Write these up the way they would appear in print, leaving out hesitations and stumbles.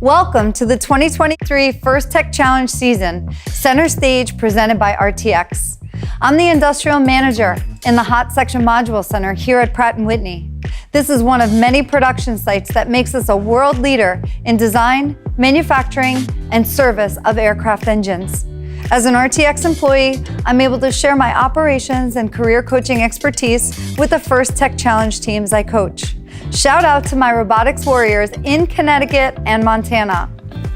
Welcome to the 2023 First Tech Challenge season, Center Stage presented by RTX. I'm the Industrial Manager in the Hot Section Module Center here at Pratt & Whitney. This is one of many production sites that makes us a world leader in design, manufacturing, and service of aircraft engines. As an RTX employee, I'm able to share my operations and career coaching expertise with the First Tech Challenge teams I coach. Shout out to my robotics warriors in Connecticut and Montana.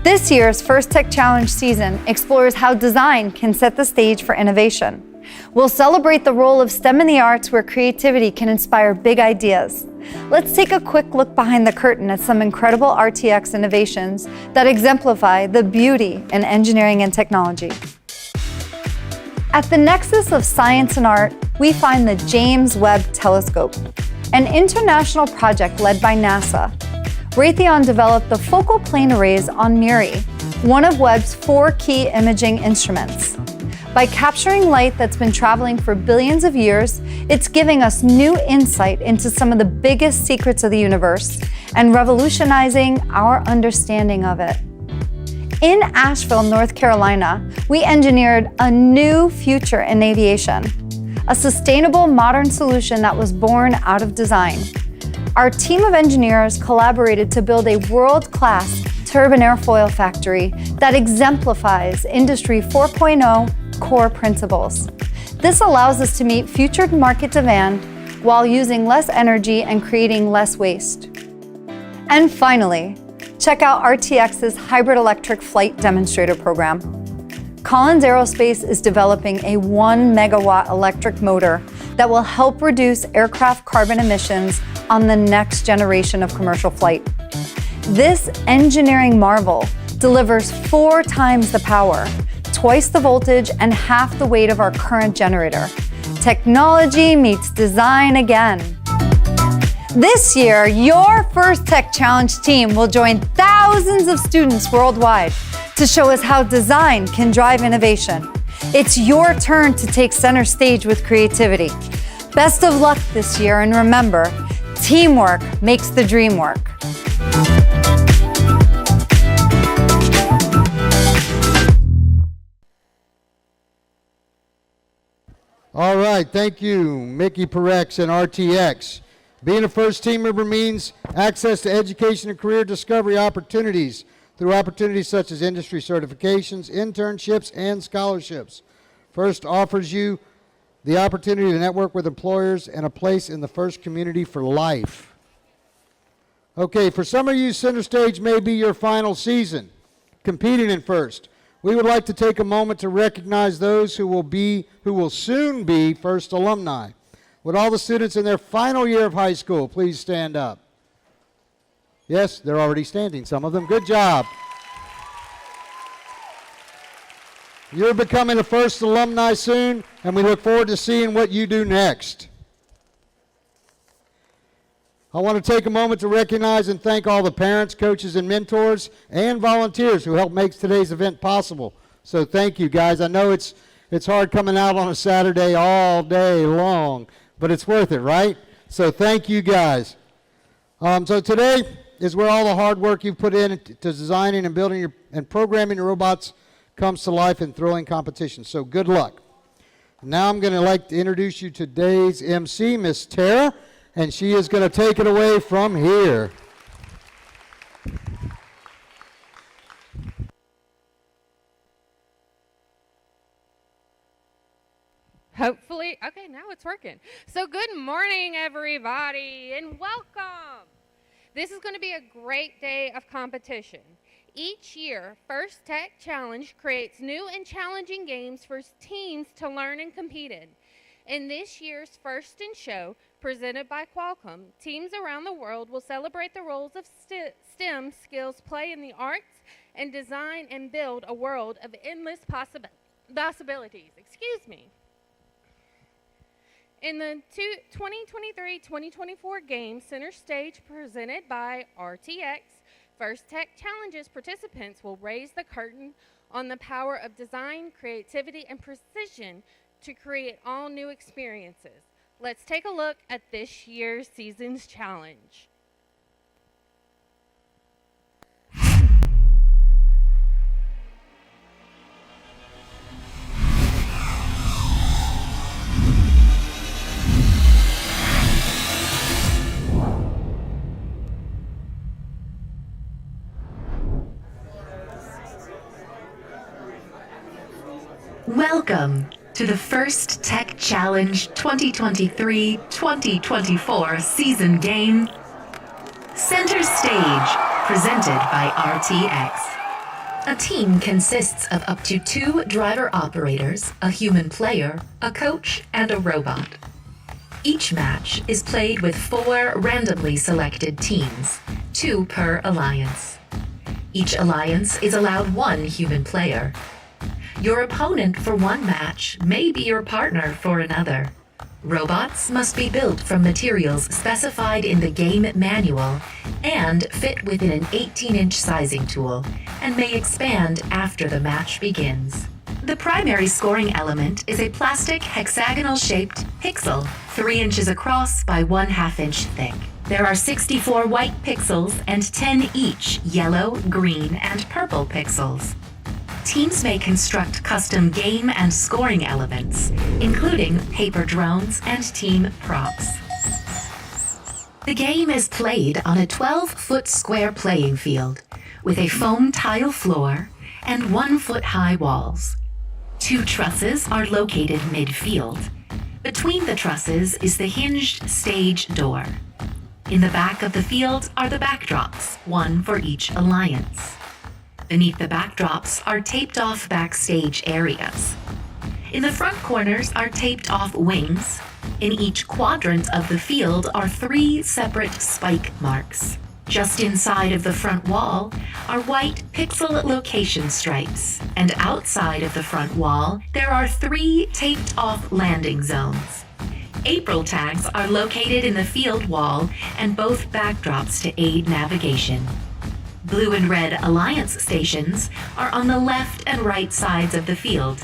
This year's First Tech Challenge season explores how design can set the stage for innovation. We'll celebrate the role of STEM in the arts where creativity can inspire big ideas. Let's take a quick look behind the curtain at some incredible RTX innovations that exemplify the beauty in engineering and technology. At the nexus of science and art, we find the James Webb Telescope, an international project led by NASA. Raytheon developed the focal plane arrays on MIRI, one of Webb's 4 key imaging instruments. By capturing light that's been traveling for billions of years, it's giving us new insight into some of the biggest secrets of the universe and revolutionizing our understanding of it. In Asheville, North Carolina, we engineered a new future in aviation, a sustainable modern solution that was born out of design. Our team of engineers collaborated to build a world-class turbine airfoil factory that exemplifies Industry 4.0 core principles. This allows us to meet future market demand while using less energy and creating less waste. And finally, check out RTX's hybrid electric flight demonstrator program. Collins Aerospace is developing a 1 megawatt electric motor that will help reduce aircraft carbon emissions on the next generation of commercial flight. This engineering marvel delivers 4 times the power, twice the voltage, and half the weight of our current generator. Technology meets design again. This year, your First Tech Challenge team will join thousands of students worldwide to show us how design can drive innovation. It's your turn to take center stage with creativity. Best of luck this year, and remember, teamwork makes the dream work. All right, thank you, Mickey Perex and RTX. Being a first team member means access to education and career discovery opportunities through opportunities such as industry certifications, internships, and scholarships. First offers you the opportunity to network with employers and a place in the First community for life. Okay, for some of you, Center Stage may be your final season competing in First. We would like to take a moment to recognize those who will soon be First alumni. Would all the students in their final year of high school please stand up? Yes, they're already standing, some of them. Good job. You're becoming a First alumni soon, and we look forward to seeing what you do next. I want to take a moment to recognize and thank all the parents, coaches, and mentors, and volunteers who helped make today's event possible. So thank you, guys. I know it's hard coming out on a Saturday all day long, but it's worth it, right? So thank you, guys. So today is where all the hard work you've put in to designing and building and programming your robots comes to life in thrilling competition. So good luck. Now I'm going to like to introduce you to today's MC, Miss Tara, and she is going to take it away from here. Hopefully, okay, now it's working. So good morning, everybody, and welcome. This is going to be a great day of competition. Each year, First Tech Challenge creates new and challenging games for teams to learn and compete in. In this year's First in Show, presented by Qualcomm, teams around the world will celebrate the roles of STEM skills play in the arts and design and build a world of endless possibilities. Excuse me. In the 2023-2024 game, Center Stage presented by RTX, First Tech Challenges participants will raise the curtain on the power of design, creativity, and precision to create all new experiences. Let's take a look at this year's season's challenge. Welcome to the First Tech Challenge 2023-2024 season game, Center Stage, presented by RTX. A team consists of up to 2 driver operators, a human player, a coach, and a robot. Each match is played with 4 randomly selected teams, 2 per alliance. Each alliance is allowed 1 human player. Your opponent for one match may be your partner for another. Robots must be built from materials specified in the game manual and fit within an 18-inch sizing tool and may expand after the match begins. The primary scoring element is a plastic hexagonal-shaped pixel, 3 inches across by 1/2 inch thick. There are 64 white pixels and 10 each yellow, green, and purple pixels. Teams may construct custom game and scoring elements, including paper drones and team props. The game is played on a 12-foot square playing field with a foam tile floor and 1-foot-high walls. 2 trusses are located mid-field. Between the trusses is the hinged stage door. In the back of the field are the backdrops, 1 for each alliance. Beneath the backdrops are taped-off backstage areas. In the front corners are taped-off wings. In each quadrant of the field are 3 separate spike marks. Just inside of the front wall are white pixel location stripes, and outside of the front wall there are 3 taped-off landing zones. April tags are located in the field wall and both backdrops to aid navigation. Blue and red alliance stations are on the left and right sides of the field,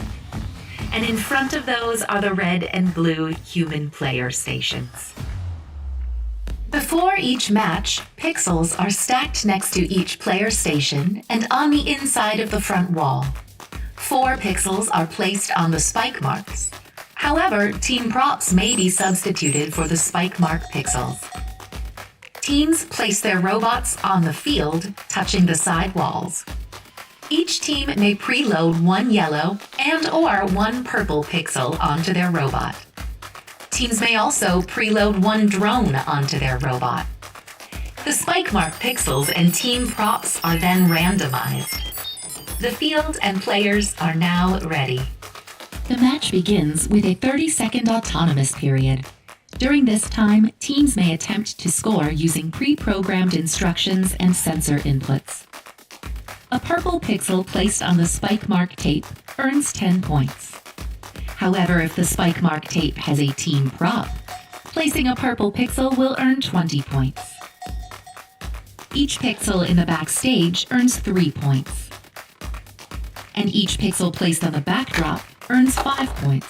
and in front of those are the red and blue human player stations. Before each match, pixels are stacked next to each player station and on the inside of the front wall. 4 pixels are placed on the spike marks. However, team props may be substituted for the spike mark pixels. Teams place their robots on the field, touching the side walls. Each team may preload 1 yellow and/or 1 purple pixel onto their robot. Teams may also preload 1 drone onto their robot. The spike mark pixels and team props are then randomized. The field and players are now ready. The match begins with a 30-second autonomous period. During this time, teams may attempt to score using pre-programmed instructions and sensor inputs. A purple pixel placed on the spike mark tape earns 10 points. However, if the spike mark tape has a team prop, placing a purple pixel will earn 20 points. Each pixel in the backstage earns 3 points. And each pixel placed on the backdrop earns 5 points.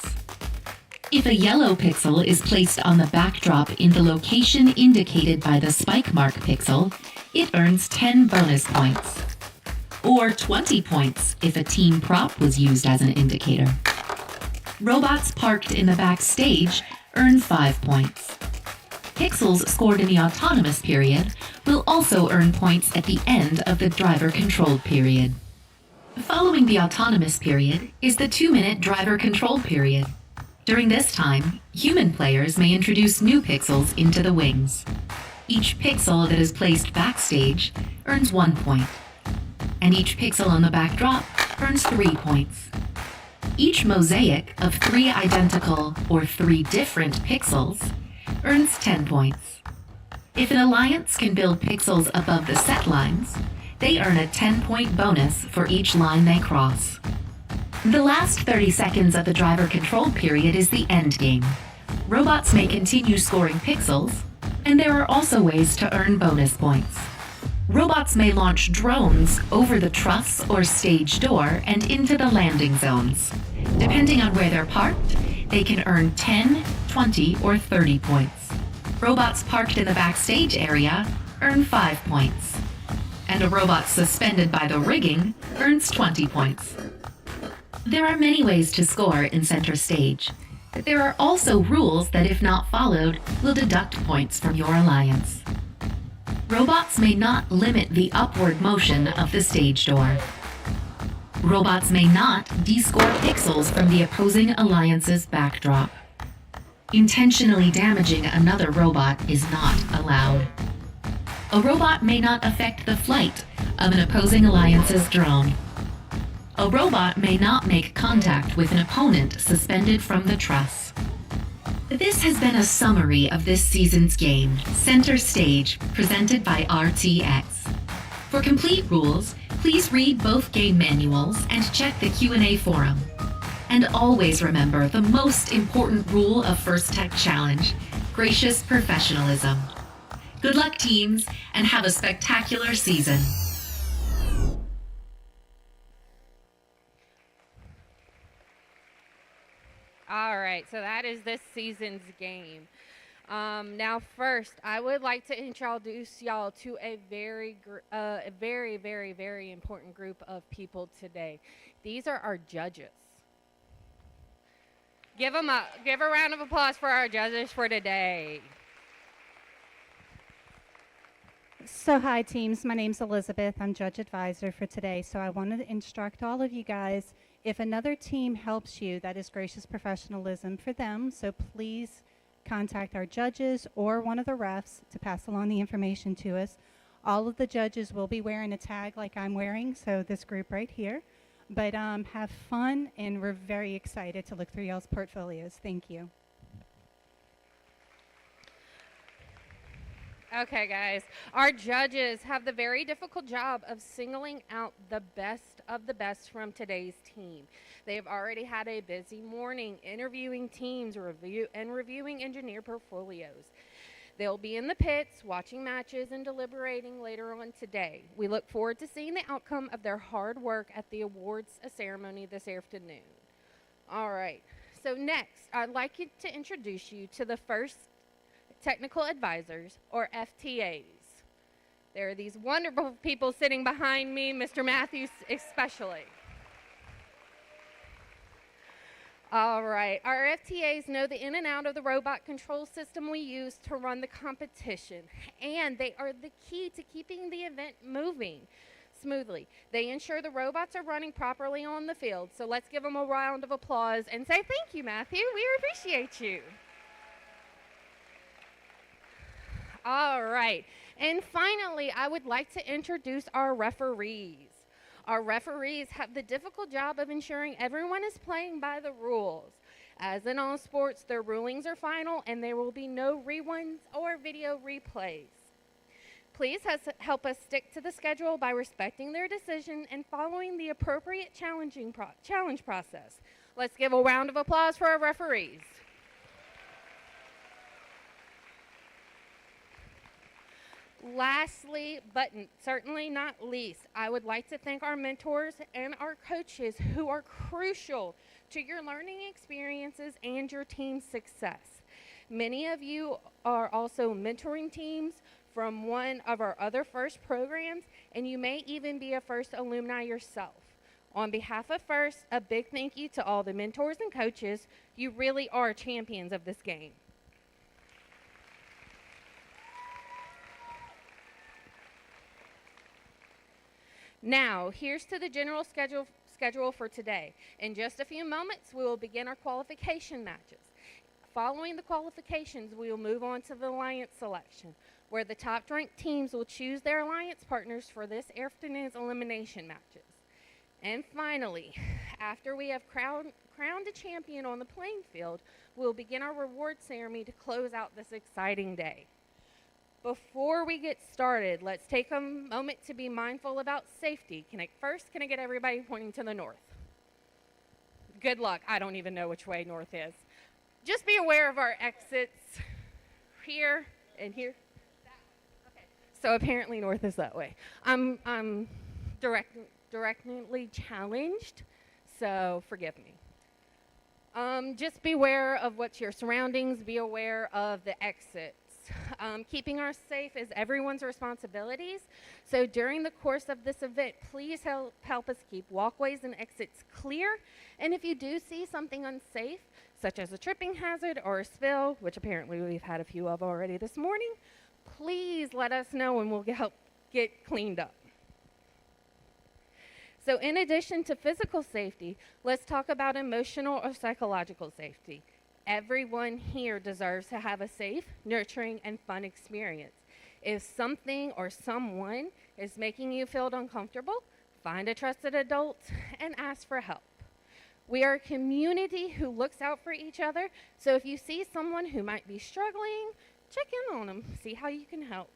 If a yellow pixel is placed on the backdrop in the location indicated by the spike mark pixel, it earns 10 bonus points. Or 20 points if a team prop was used as an indicator. Robots parked in the backstage earn 5 points. Pixels scored in the autonomous period will also earn points at the end of the driver-controlled period. Following the autonomous period is the 2-minute driver-controlled period. During this time, human players may introduce new pixels into the wings. Each pixel that is placed backstage earns 1 point, and each pixel on the backdrop earns 3 points. Each mosaic of 3 identical or 3 different pixels earns 10 points. If an alliance can build pixels above the set lines, they earn a 10-point bonus for each line they cross. The last 30 seconds of the driver-controlled period is the end game. Robots may continue scoring pixels, and there are also ways to earn bonus points. Robots may launch drones over the truss or stage door and into the landing zones. Depending on where they're parked, they can earn 10, 20, or 30 points. Robots parked in the backstage area earn 5 points. And a robot suspended by the rigging earns 20 points. There are many ways to score in Center Stage, but there are also rules that, if not followed, will deduct points from your alliance. Robots may not limit the upward motion of the stage door. Robots may not descore pixels from the opposing alliance's backdrop. Intentionally damaging another robot is not allowed. A robot may not affect the flight of an opposing alliance's drone. A robot may not make contact with an opponent suspended from the truss. This has been a summary of this season's game, Center Stage, presented by RTX. For complete rules, please read both game manuals and check the Q&A forum. And always remember the most important rule of First Tech Challenge, gracious professionalism. Good luck, teams, and have a spectacular season. All right, so that is this season's game. Now, first, I would like to introduce y'all to a very, very important group of people today. These are our judges. Give a round of applause for our judges for today. So hi teams, my name's Elizabeth. I'm judge advisor for today. So I wanted to instruct all of you guys, if another team helps you, that is gracious professionalism for them. So please contact our judges or one of the refs to pass along the information to us. All of the judges will be wearing a tag like I'm wearing, so this group right here. But have fun, and we're very excited to look through y'all's portfolios. Thank you. Okay, guys. Our judges have the very difficult job of singling out the best from today's team. They have already had a busy morning interviewing teams reviewing engineer portfolios. They'll be in the pits watching matches and deliberating later on today. We look forward to seeing the outcome of their hard work at the awards ceremony this afternoon. All right. So next, I'd like to introduce you to the first Technical Advisors, or FTAs. There are these wonderful people sitting behind me, Mr. Matthews especially. All right, our FTAs know the in and out of the robot control system we use to run the competition, and they are the key to keeping the event moving smoothly. They ensure the robots are running properly on the field, so let's give them a round of applause and say thank you, Matthew. We appreciate you. All right, and finally, I would like to introduce our referees. Our referees have the difficult job of ensuring everyone is playing by the rules. As in all sports, their rulings are final, and there will be no rewinds or video replays. Please help us stick to the schedule by respecting their decision and following the appropriate challenge process. Let's give a round of applause for our referees. Lastly, but certainly not least, I would like to thank our mentors and our coaches who are crucial to your learning experiences and your team's success. Many of you are also mentoring teams from one of our other FIRST programs, and you may even be a FIRST alumni yourself. On behalf of FIRST, a big thank you to all the mentors and coaches. You really are champions of this game. Now, here's to the general schedule for today. In just a few moments, we will begin our qualification matches. Following the qualifications, we will move on to the alliance selection, where the top-ranked teams will choose their alliance partners for this afternoon's elimination matches. And finally, after we have crowned a champion on the playing field, we'll begin our reward ceremony to close out this exciting day. Before we get started, let's take a moment to be mindful about safety. Can I get everybody pointing to the north? Good luck. I don't even know which way north is. Just be aware of our exits here and here. Okay. So apparently north is that way. I'm directly challenged, so forgive me. Just be aware of what's your surroundings. Be aware of the exits. Keeping us safe is everyone's responsibilities. So during the course of this event, please help us keep walkways and exits clear. And if you do see something unsafe, such as a tripping hazard or a spill, which apparently we've had a few of already this morning, please let us know and we'll help get cleaned up. So in addition to physical safety, let's talk about emotional or psychological safety. Everyone here deserves to have a safe, nurturing, and fun experience. If something or someone is making you feel uncomfortable, find a trusted adult and ask for help. We are a community who looks out for each other, so if you see someone who might be struggling, check in on them, see how you can help.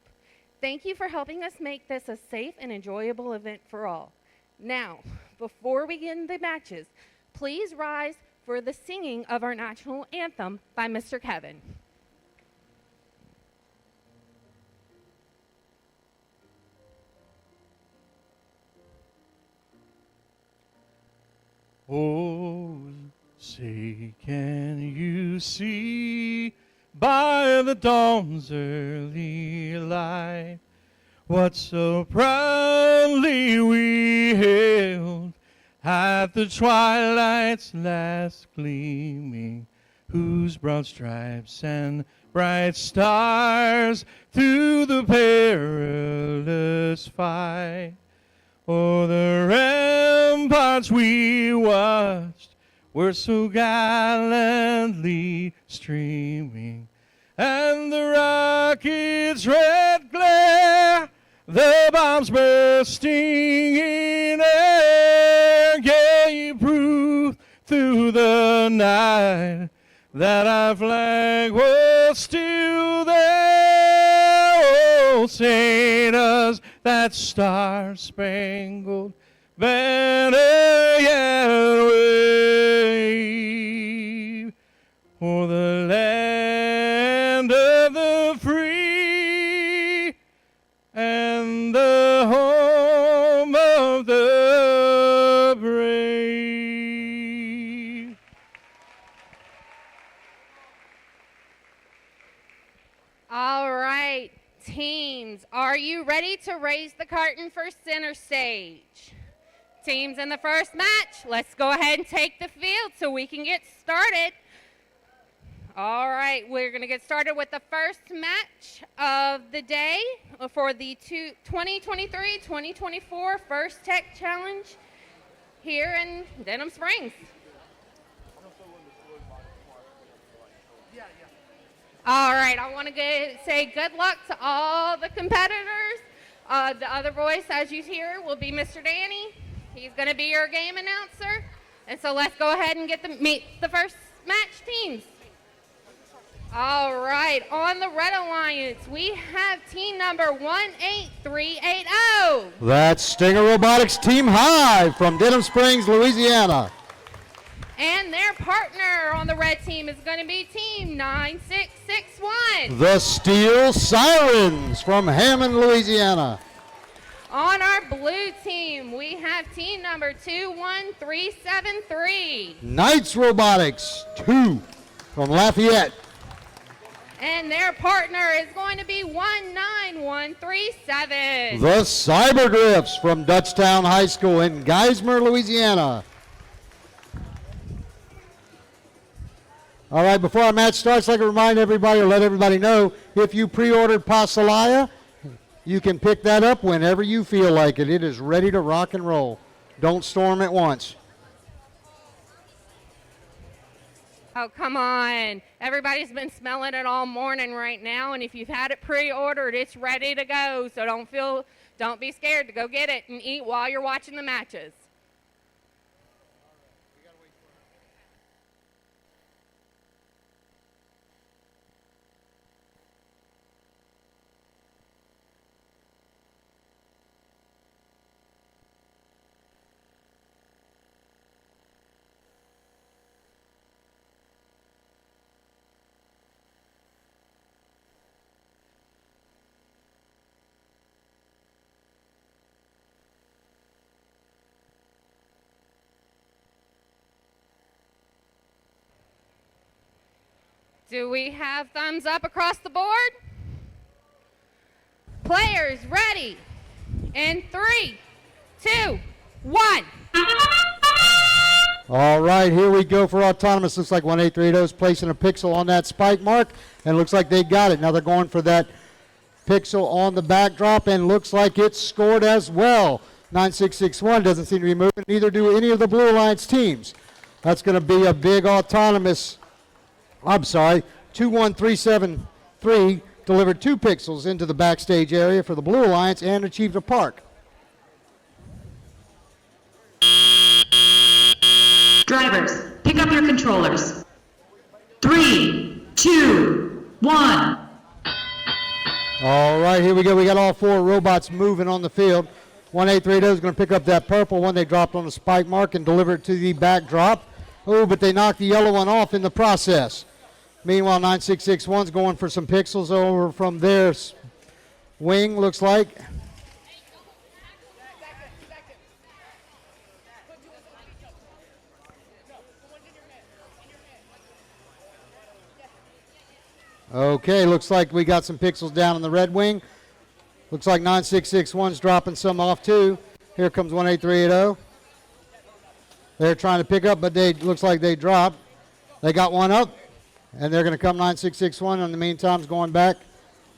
Thank you for helping us make this a safe and enjoyable event for all. Now, before we get into the matches, please rise for the singing of our national anthem by Mr. Kevin. Oh, say, can you see by the dawn's early light what so proudly we hailed at the twilight's last gleaming, whose broad stripes and bright stars through the perilous fight o'er the ramparts we watched were so gallantly streaming, and the rocket's red glare, the bombs bursting in air, gave proof through the night that our flag was still there. Oh, say does that star-spangled banner yet wave o'er the land of the free and the home of the brave. All right, teams, are you ready to raise the curtain for center stage? Teams in the first match, let's go ahead and take the field so we can get started. All right, we're going to get started with the first match of the day for the 2023-2024 First Tech Challenge here in Denham Springs. All right, I want to say good luck to all the competitors. The other voice, as you hear, will be Mr. Danny. He's going to be your game announcer. And so let's go ahead and meet the first match teams. All right, on the Red Alliance, we have team number 18380. That's Stinger Robotics Team High from Denham Springs, Louisiana. And their partner on the red team is going to be team 9661. The Steel Sirens from Hammond, Louisiana. On our blue team, we have team number 21373. Knights Robotics 2 from Lafayette. And their partner is going to be 19137. The Cyberdrifts from Dutchtown High School in Geismar, Louisiana. All right, before our match starts, I'd like to remind everybody or let everybody know, if you pre-ordered Pasalaya, you can pick that up whenever you feel like it. It is ready to rock and roll. Don't storm at once. Oh, come on. Everybody's been smelling it all morning right now, and if you've had it pre-ordered, it's ready to go. So don't be scared to go get it and eat while you're watching the matches. Do we have thumbs up across the board? Players ready in 3, 2, 1. All right, here we go for autonomous. Looks like 18380 is placing a pixel on that spike mark, and looks like they got it. Now they're going for that pixel on the backdrop, and looks like it's scored as well. 9661 doesn't seem to be moving. Neither do any of the Blue Alliance teams. That's going to be a big autonomous, 21373 delivered 2 pixels into the backstage area for the Blue Alliance and achieved a park. Drivers, pick up your controllers. 3, 2, 1. All right, here we go. We got all 4 robots moving on the field. 1830 is going to pick up that purple one they dropped on the spike mark and deliver it to the backdrop. Oh, but they knocked the yellow one off in the process. Meanwhile, 9661's going for some pixels over from their wing, looks like. Okay, looks like we got some pixels down in the red wing. Looks like 9661's dropping some off too. Here comes 18380. They're trying to pick up, but looks like they dropped. They got one up, and they're going to come 9661. In the meantime, it's going back.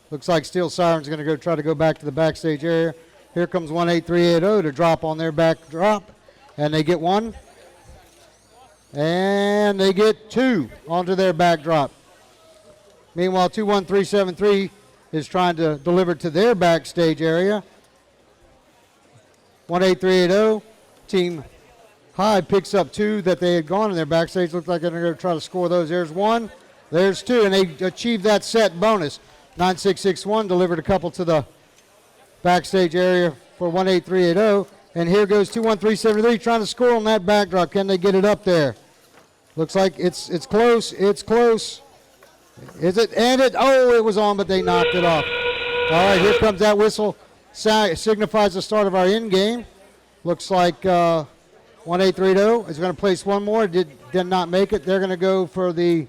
Looks like Steel Siren's going to try to go back to the backstage area. Here comes 18380 to drop on their backdrop, and they get one. And they get 2 onto their backdrop. Meanwhile, 21373 is trying to deliver to their backstage area. 18380, Team High picks up 2 that they had gone in their backstage. Looks like they're going to try to score those. There's 1, there's 2, and they achieved that set bonus. 9661 delivered a couple to the backstage area for 18380. And here goes 21373 trying to score on that backdrop. Can they get it up there? Looks like it's close. It's close. Is it? And it was on, but they knocked it off. All right, here comes that whistle. Signifies the start of our end game. Looks like 1830 is going to place one more. Did not make it. They're going to go for the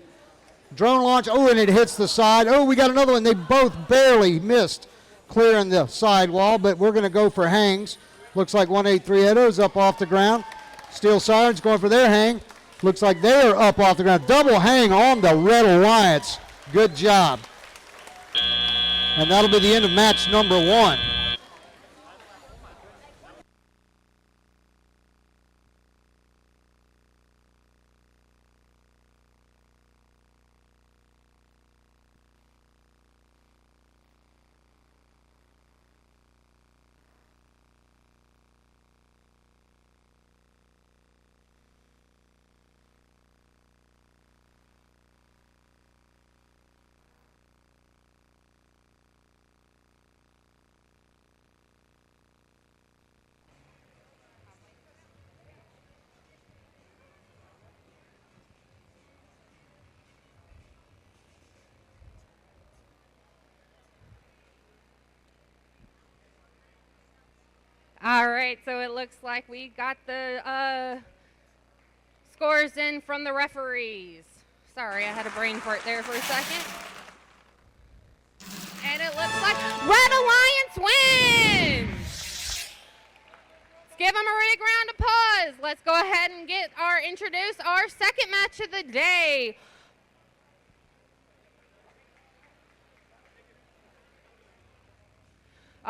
drone launch. Oh, and it hits the side. Oh, we got another one. They both barely missed clearing the side wall, but we're going to go for hangs. Looks like 1830 is up off the ground. Steel Sirens going for their hang. Looks like they're up off the ground. Double hang on the Red Alliance. Good job. And that'll be the end of match number 1. All right, so it looks like we got the scores in from the referees. Sorry, I had a brain fart there for a second. And it looks like Red Alliance wins! Let's give them a big round of applause. Let's go ahead and introduce our second match of the day.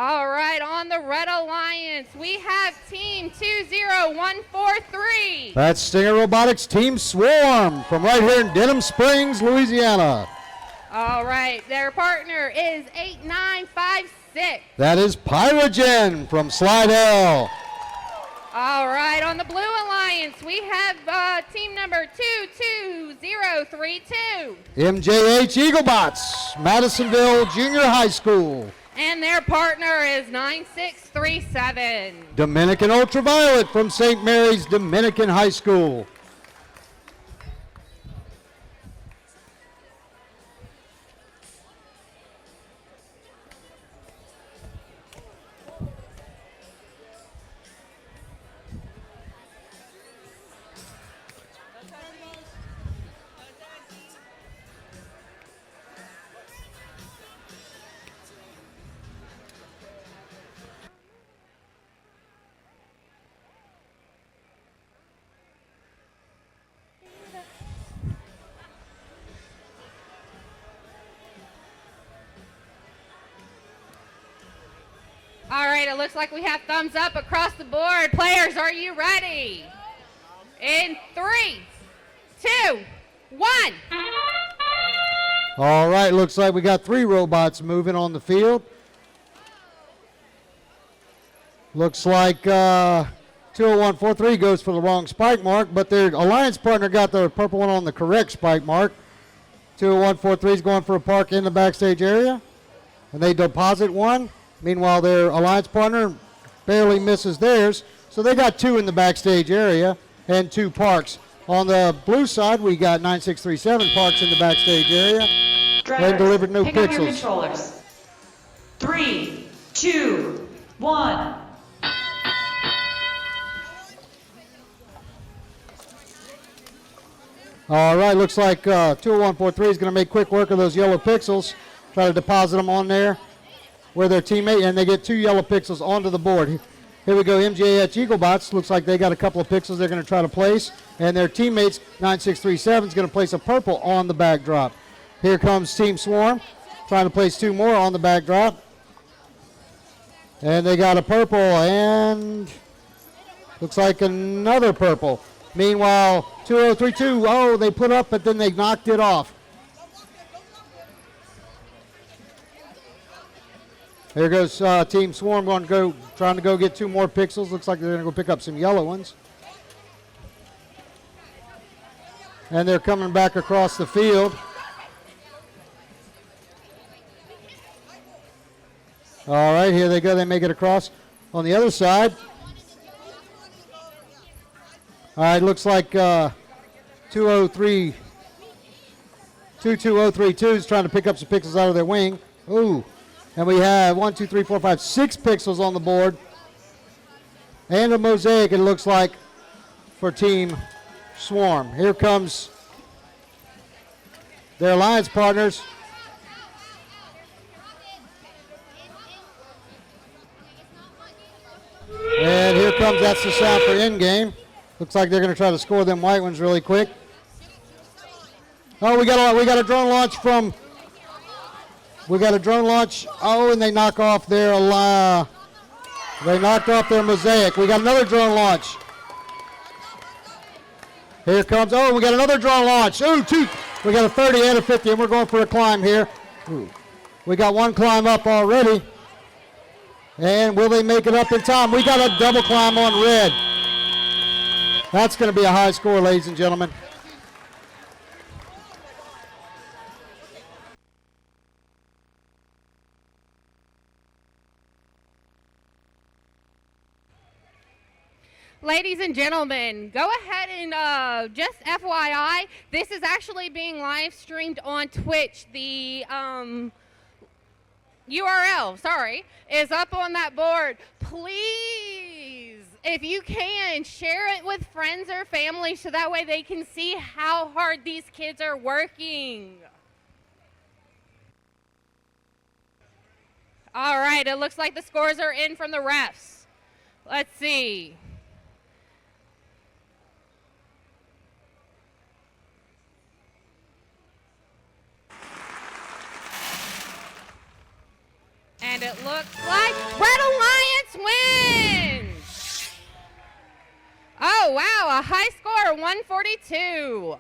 All right, on the Red Alliance, we have Team 20143. That's Stinger Robotics Team Swarm from right here in Denham Springs, Louisiana. All right, their partner is 8956. That is Pyrogen from Slidell. All right, on the Blue Alliance, we have team number 22032. MJH Eaglebots, Madisonville Junior High School. And their partner is 9637. Dominican Ultraviolet from St. Mary's Dominican High School. All right, it looks like we have thumbs up across the board. Players, are you ready? In 3, 2, 1. All right, looks like we got 3 robots moving on the field. Looks like 20143 goes for the wrong spike mark, but their alliance partner got the purple one on the correct spike mark. 20143 is going for a park in the backstage area, and they deposit one. Meanwhile, their alliance partner barely misses theirs, so they got 2 in the backstage area and 2 parks. On the blue side, we got 9637 parks in the backstage area. They delivered no pick up your pixels. controllers. 3, 2, 1. All right, looks like 20143 is going to make quick work of those yellow pixels, try to deposit them on there where their teammate, and they get 2 yellow pixels onto the board. Here we go, MJH Eaglebots. Looks like they got a couple of pixels they're going to try to place, and their teammates, 9637, is going to place a purple on the backdrop. Here comes Team Swarm, trying to place 2 more on the backdrop. And they got a purple, and looks like another purple. Meanwhile, 2032, oh, they put up, but then they knocked it off. Here goes Team Swarm trying to go get 2 more pixels. Looks like they're going to go pick up some yellow ones. And they're coming back across the field. All right, here they go. They make it across on the other side. All right, looks like 22032 is trying to pick up some pixels out of their wing. Ooh. And we have 1, 2, 3, 4, 5, 6 pixels on the board. And a mosaic, it looks like, for Team Swarm. Here comes their alliance partners. And here comes, that's the sound for end game. Looks like they're going to try to score them white ones really quick. Oh, we got a drone launch from. We got a drone launch. Oh, and they knock off their. They knocked off their mosaic. We got another drone launch. Here comes. Oh, we got another drone launch. Ooh, 2. We got a 30 and a 50, and we're going for a climb here. Ooh. We got 1 climb up already. And will they make it up in time? We got a double climb on red. That's going to be a high score, ladies and gentlemen. Ladies and gentlemen, go ahead and just FYI, this is actually being live streamed on Twitch. The URL, sorry, is up on that board. Please, if you can, share it with friends or family so that way they can see how hard these kids are working. All right, it looks like the scores are in from the refs. Let's see. And it looks like Red Alliance wins. Oh, wow, a high score, 142.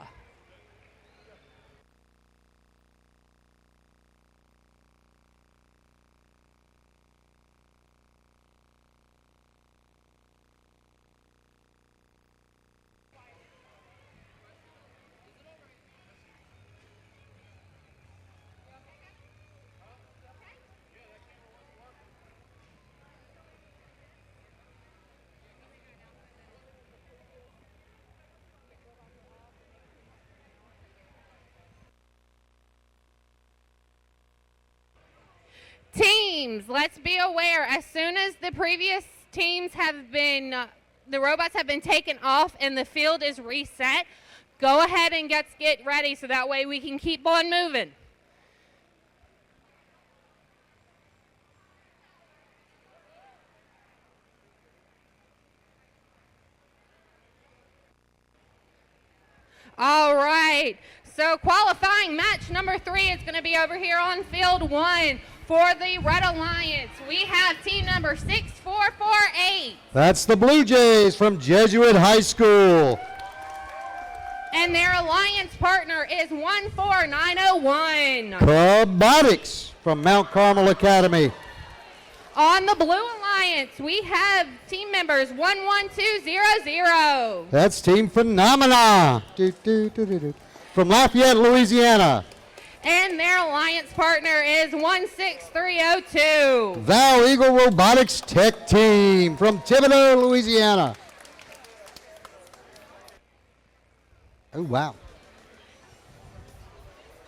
Teams, let's be aware, as soon as the previous teams have been, the robots have been taken off and the field is reset, go ahead and get ready so that way we can keep on moving. All right, so qualifying match number 3 is going to be over here on field 1. For the Red Alliance, we have team number 6448. That's the Blue Jays from Jesuit High School. And their alliance partner is 14901. Robotics from Mount Carmel Academy. On the Blue Alliance, we have team members 11200. That's Team Phenomena from Lafayette, Louisiana. And their alliance partner is 16302. Val Eagle Robotics Tech Team from Thibodaux, Louisiana. Oh, wow.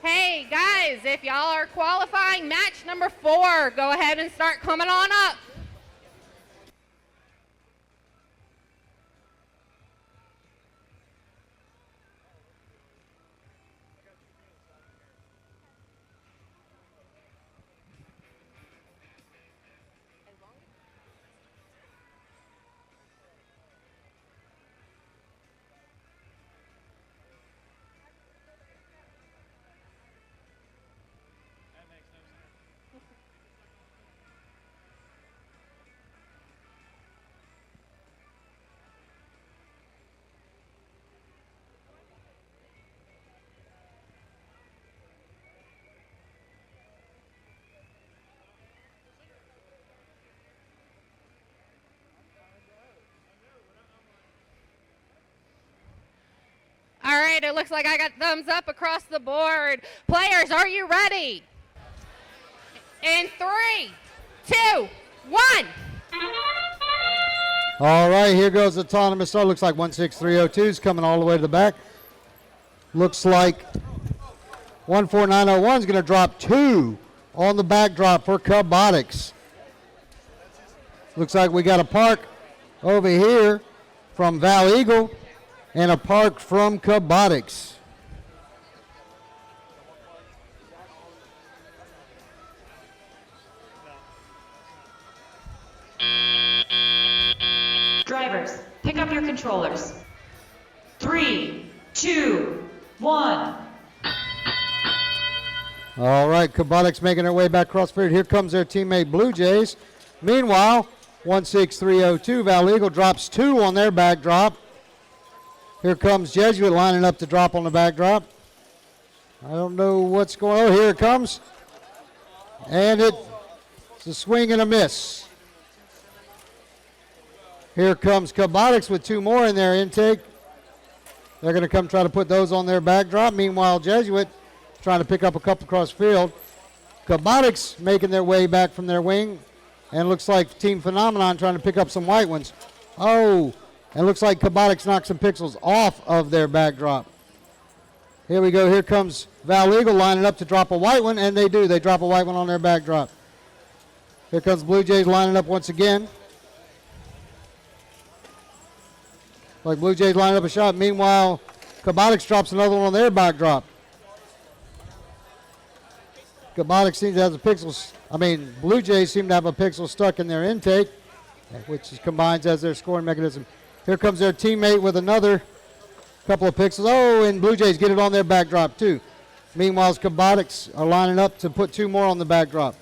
Hey guys, if y'all are qualifying match number 4, go ahead and start coming on up. All right, it looks like I got thumbs up across the board. Players, are you ready? In 3, 2, 1. All right, here goes autonomous start. Looks like 16302 is coming all the way to the back. Looks like 14901 is going to drop 2 on the backdrop for Cubotics. Looks like we got a park over here from Val Eagle and a park from Cubotics. Drivers, pick up your controllers. 3, 2, 1. All right, Cubotics making their way back across field. Here comes their teammate Blue Jays. Meanwhile, 16302, Val Eagle drops 2 on their backdrop. Here comes Jesuit lining up to drop on the backdrop. I don't know what's going on. Oh, here it comes. And it's a swing and a miss. Here comes Cubotics with 2 more in their intake. They're going to come try to put those on their backdrop. Meanwhile, Jesuit trying to pick up a couple across field. Cubotics making their way back from their wing. And looks like Team Phenomenon trying to pick up some white ones. Oh, and looks like Cubotics knocked some pixels off of their backdrop. Here we go. Here comes Val Eagle lining up to drop a white one, and they do. They drop a white one on their backdrop. Here comes Blue Jays lining up once again. Like Blue Jays lining up a shot. Meanwhile, Cubotics drops another one on their backdrop. Cubotics seems to have the pixels. Blue Jays seem to have a pixel stuck in their intake, which combines as their scoring mechanism. Here comes their teammate with another couple of pixels. Oh, and Blue Jays get it on their backdrop too. Meanwhile, Cubotics are lining up to put 2 more on the backdrop.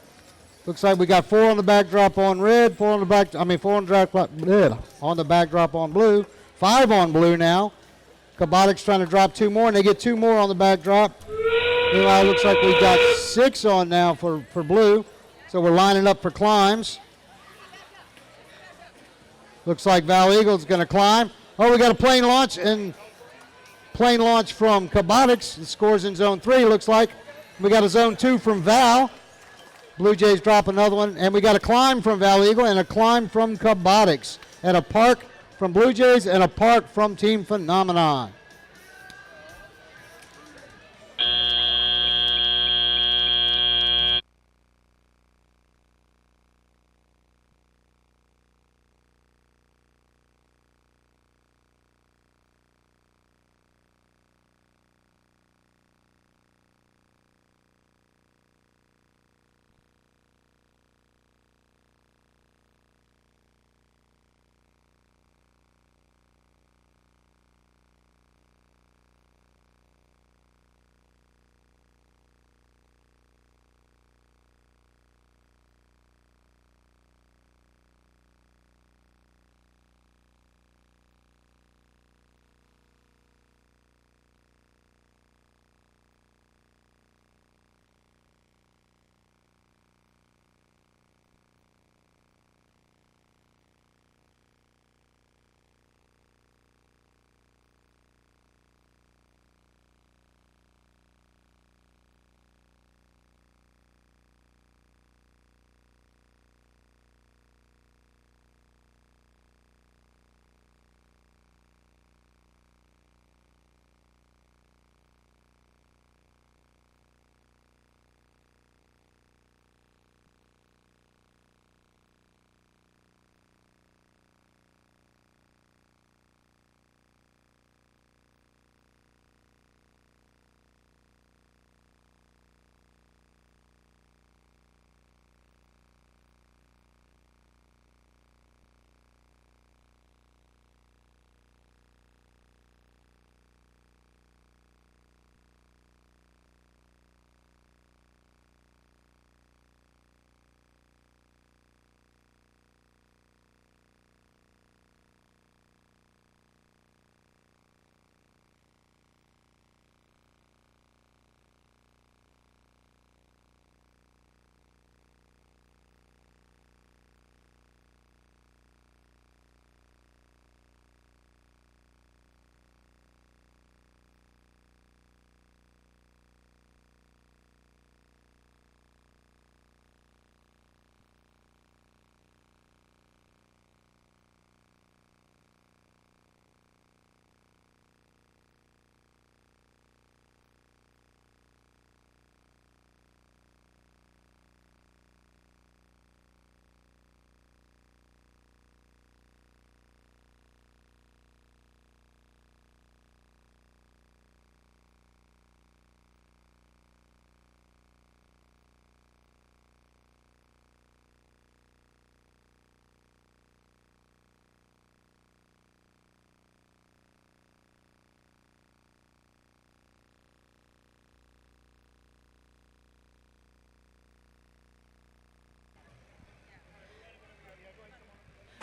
Looks like we got 4 on the backdrop on red, 4 on the backdrop on blue, 5 on blue now. Cubotics trying to drop 2 more, and they get 2 more on the backdrop. Meanwhile, looks like we got 6 on now for blue. So we're lining up for climbs. Looks like Val Eagle's going to climb. Oh, we got a plane launch, and plane launch from Cubotics. The score's in zone 3, looks like. We got a zone 2 from Val. Blue Jays drop another one, and we got a climb from Val Eagle and a climb from Cubotics, and a park from Blue Jays and a park from Team Phenomenon.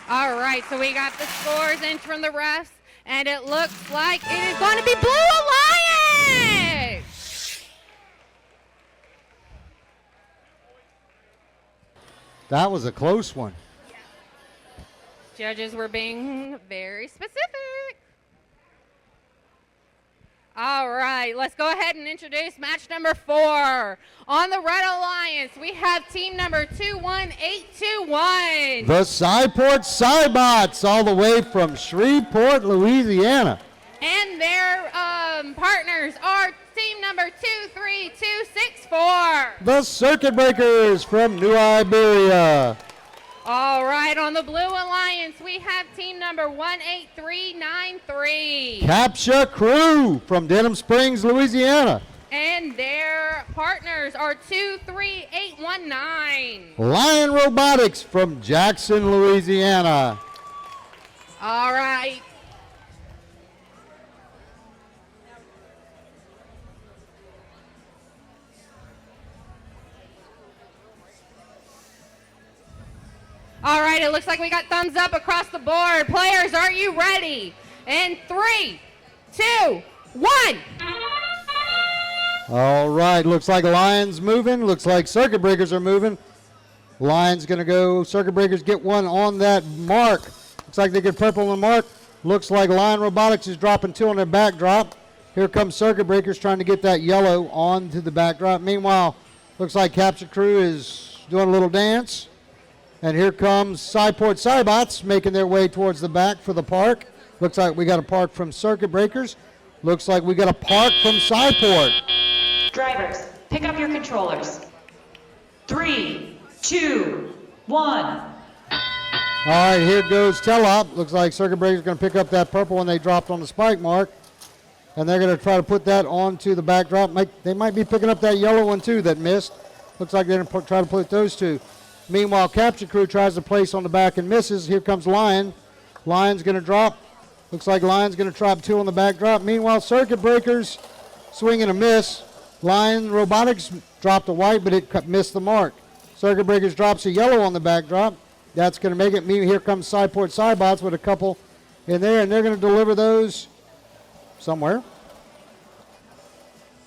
All right, so we got the scores in from the refs, and it looks like it is going to be Blue Alliance. That was a close one. Judges were being very specific. All right, let's go ahead and introduce match number 4. On the Red Alliance, we have team number 21821. The Cyport Cybots, all the way from Shreveport, Louisiana. And their partners are team number 23264. The Circuit Breakers from New Iberia. All right, on the Blue Alliance, we have team number 18393. Capture Crew from Denham Springs, Louisiana. And their partners are 23819. Lion Robotics from Jackson, Louisiana. All right. All right, it looks like we got thumbs up across the board. Players, are you ready? In 3, 2, 1. All right, looks like Lions moving. Looks like Circuit Breakers are moving. Lions going to go. Circuit Breakers get one on that mark. Looks like they get purple on the mark. Looks like Lion Robotics is dropping 2 on their backdrop. Here comes Circuit Breakers trying to get that yellow onto the backdrop. Meanwhile, looks like Capture Crew is doing a little dance. And here comes Cyport Cybots making their way towards the back for the park. Looks like we got a park from Circuit Breakers. Looks like we got a park from Cyport. Drivers, pick up your controllers. 3, 2, 1. All right, here goes Telop. Looks like Circuit Breakers going to pick up that purple one they dropped on the spike mark. And they're going to try to put that onto the backdrop. They might be picking up that yellow one too that missed. Looks like they're going to try to put those two. Meanwhile, Capture Crew tries to place on the back and misses. Here comes Lion. Lion's going to drop. Looks like Lion's going to drop 2 on the backdrop. Meanwhile, Circuit Breakers swing and a miss. Lion Robotics dropped a white, but it missed the mark. Circuit Breakers drops a yellow on the backdrop. That's going to make it. Here comes Cyport Cybots with a couple in there, and they're going to deliver those somewhere.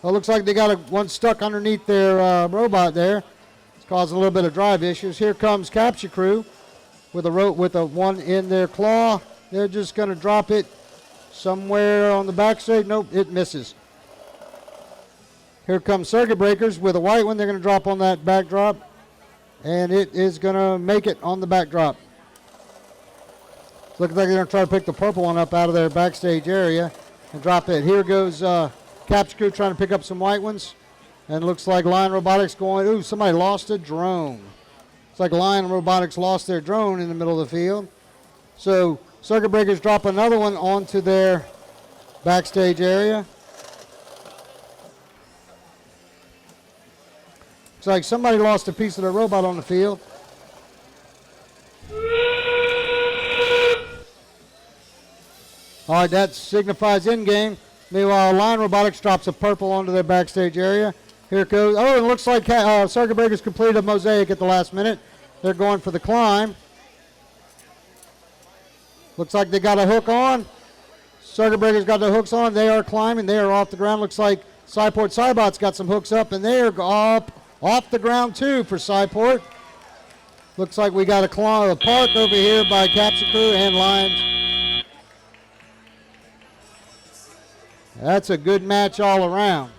Well, it looks like they got one stuck underneath their robot there. Causing a little bit of drive issues. Here comes Capture Crew with a one in their claw. They're just going to drop it somewhere on the backstage. Nope, it misses. Here comes Circuit Breakers with a white one. They're going to drop on that backdrop, and it is going to make it on the backdrop. Looks like they're going to try to pick the purple one up out of their backstage area and drop it. Here goes Capture Crew trying to pick up some white ones. And looks like Lion Robotics going, ooh, somebody lost a drone. It's like Lion Robotics lost their drone in the middle of the field. So Circuit Breakers drop another one onto their backstage area. Looks like somebody lost a piece of their robot on the field. All right, that signifies in-game. Meanwhile, Lion Robotics drops a purple onto their backstage area. Here it goes. Oh, it looks like Circuit Breakers completed a mosaic at the last minute. They're going for the climb. Looks like they got a hook on. Circuit Breakers got the hooks on. They are climbing. They are off the ground. Looks like Cyport Cybots got some hooks up, and they are up off the ground too for Cyport. Looks like we got a park over here by Capture Crew and Lions. That's a good match all around.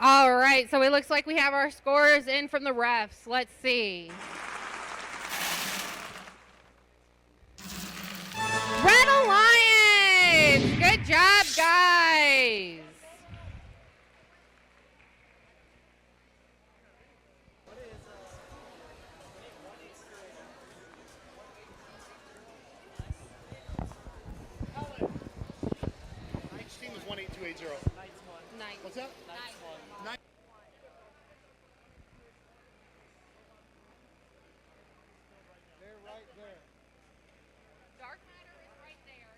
All right, so it looks like we have our scores in from the refs. Let's see. Red Alliance! Good job, guys. Each team is 18280. Nice. What's that? Nice. They're right there. Dark matter is right there.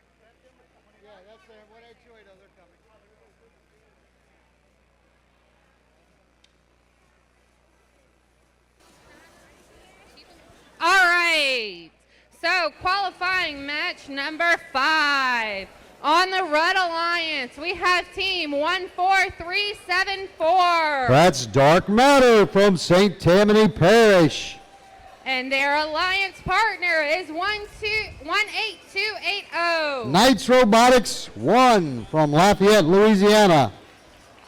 Yeah, that's there. 18280, they're coming. All right. So qualifying match number 5. On the Red Alliance, we have team 14374. That's Dark Matter from St. Tammany Parish. And their alliance partner is 18280. Knights Robotics 1 from Lafayette, Louisiana.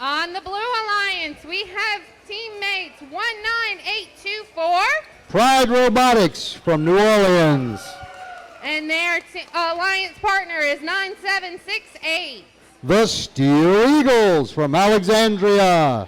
On the Blue Alliance, we have teammates 19824. Pride Robotics from New Orleans. And their alliance partner is 9768. The Steel Eagles from Alexandria.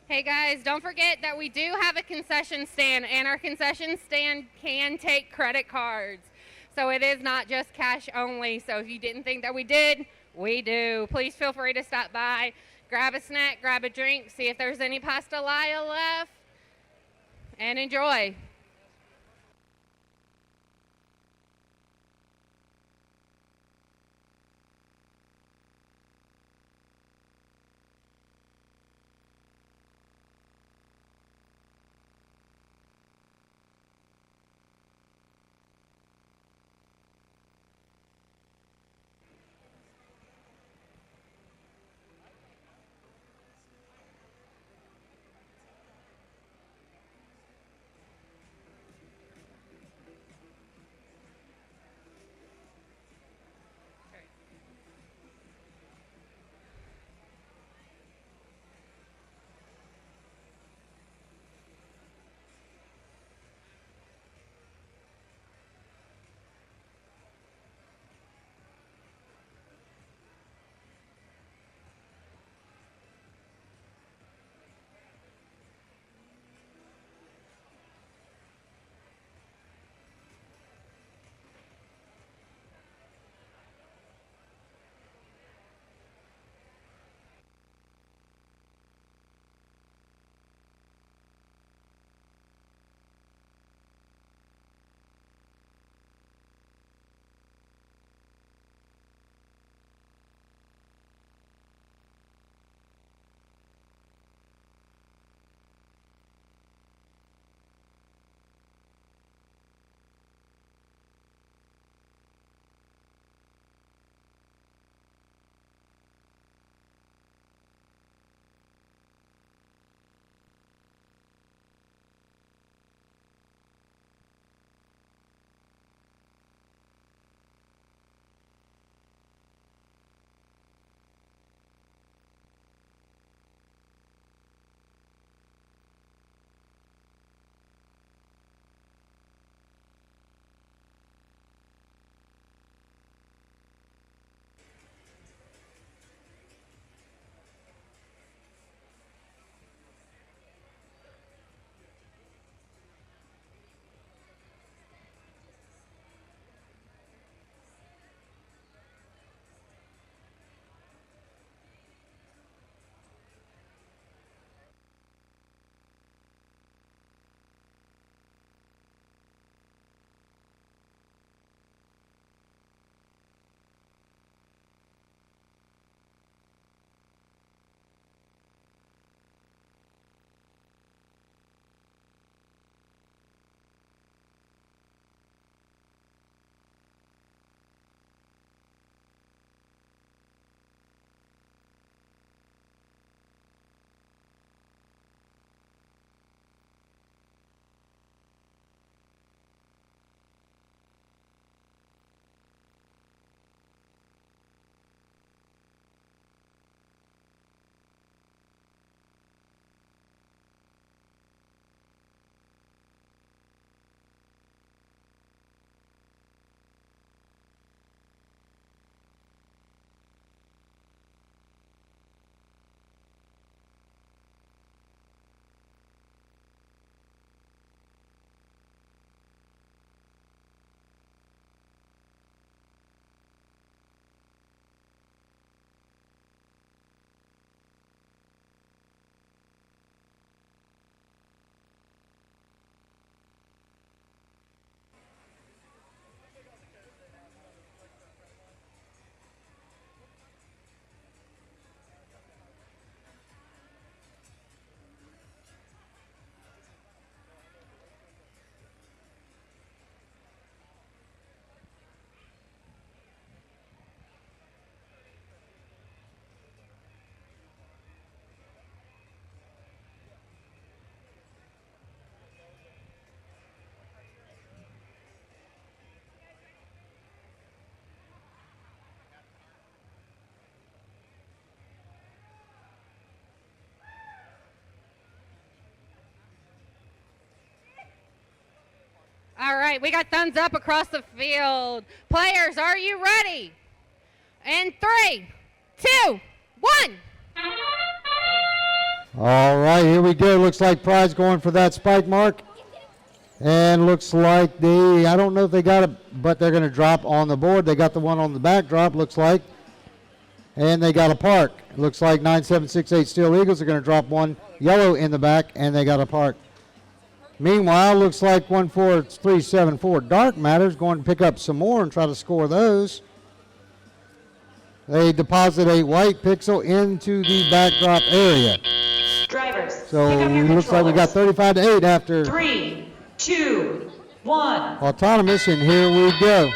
Hey guys, don't forget that we do have a concession stand, and our concession stand can take credit cards. So it is not just cash only. So if you didn't think that we did, we do. Please feel free to stop by, grab a snack, grab a drink, see if there's any pastelaya left, and enjoy. right, we got thumbs up across the field. Players, are you ready? And 3, 2, 1. All right, here we go. Looks like Pride's going for that spike mark. And looks like I don't know if they got it, but they're going to drop on the board. They got the one on the backdrop, looks like. And they got a park. Looks like 9768 Steel Eagles are going to drop one yellow in the back, and they got a park. Meanwhile, looks like 14374 Dark Matter's going to pick up some more and try to score those. They deposit a white pixel into the backdrop area. Drivers, So pick up your it looks like we got controllers. 35-8 after 3, 2, 1. autonomous, and here we go.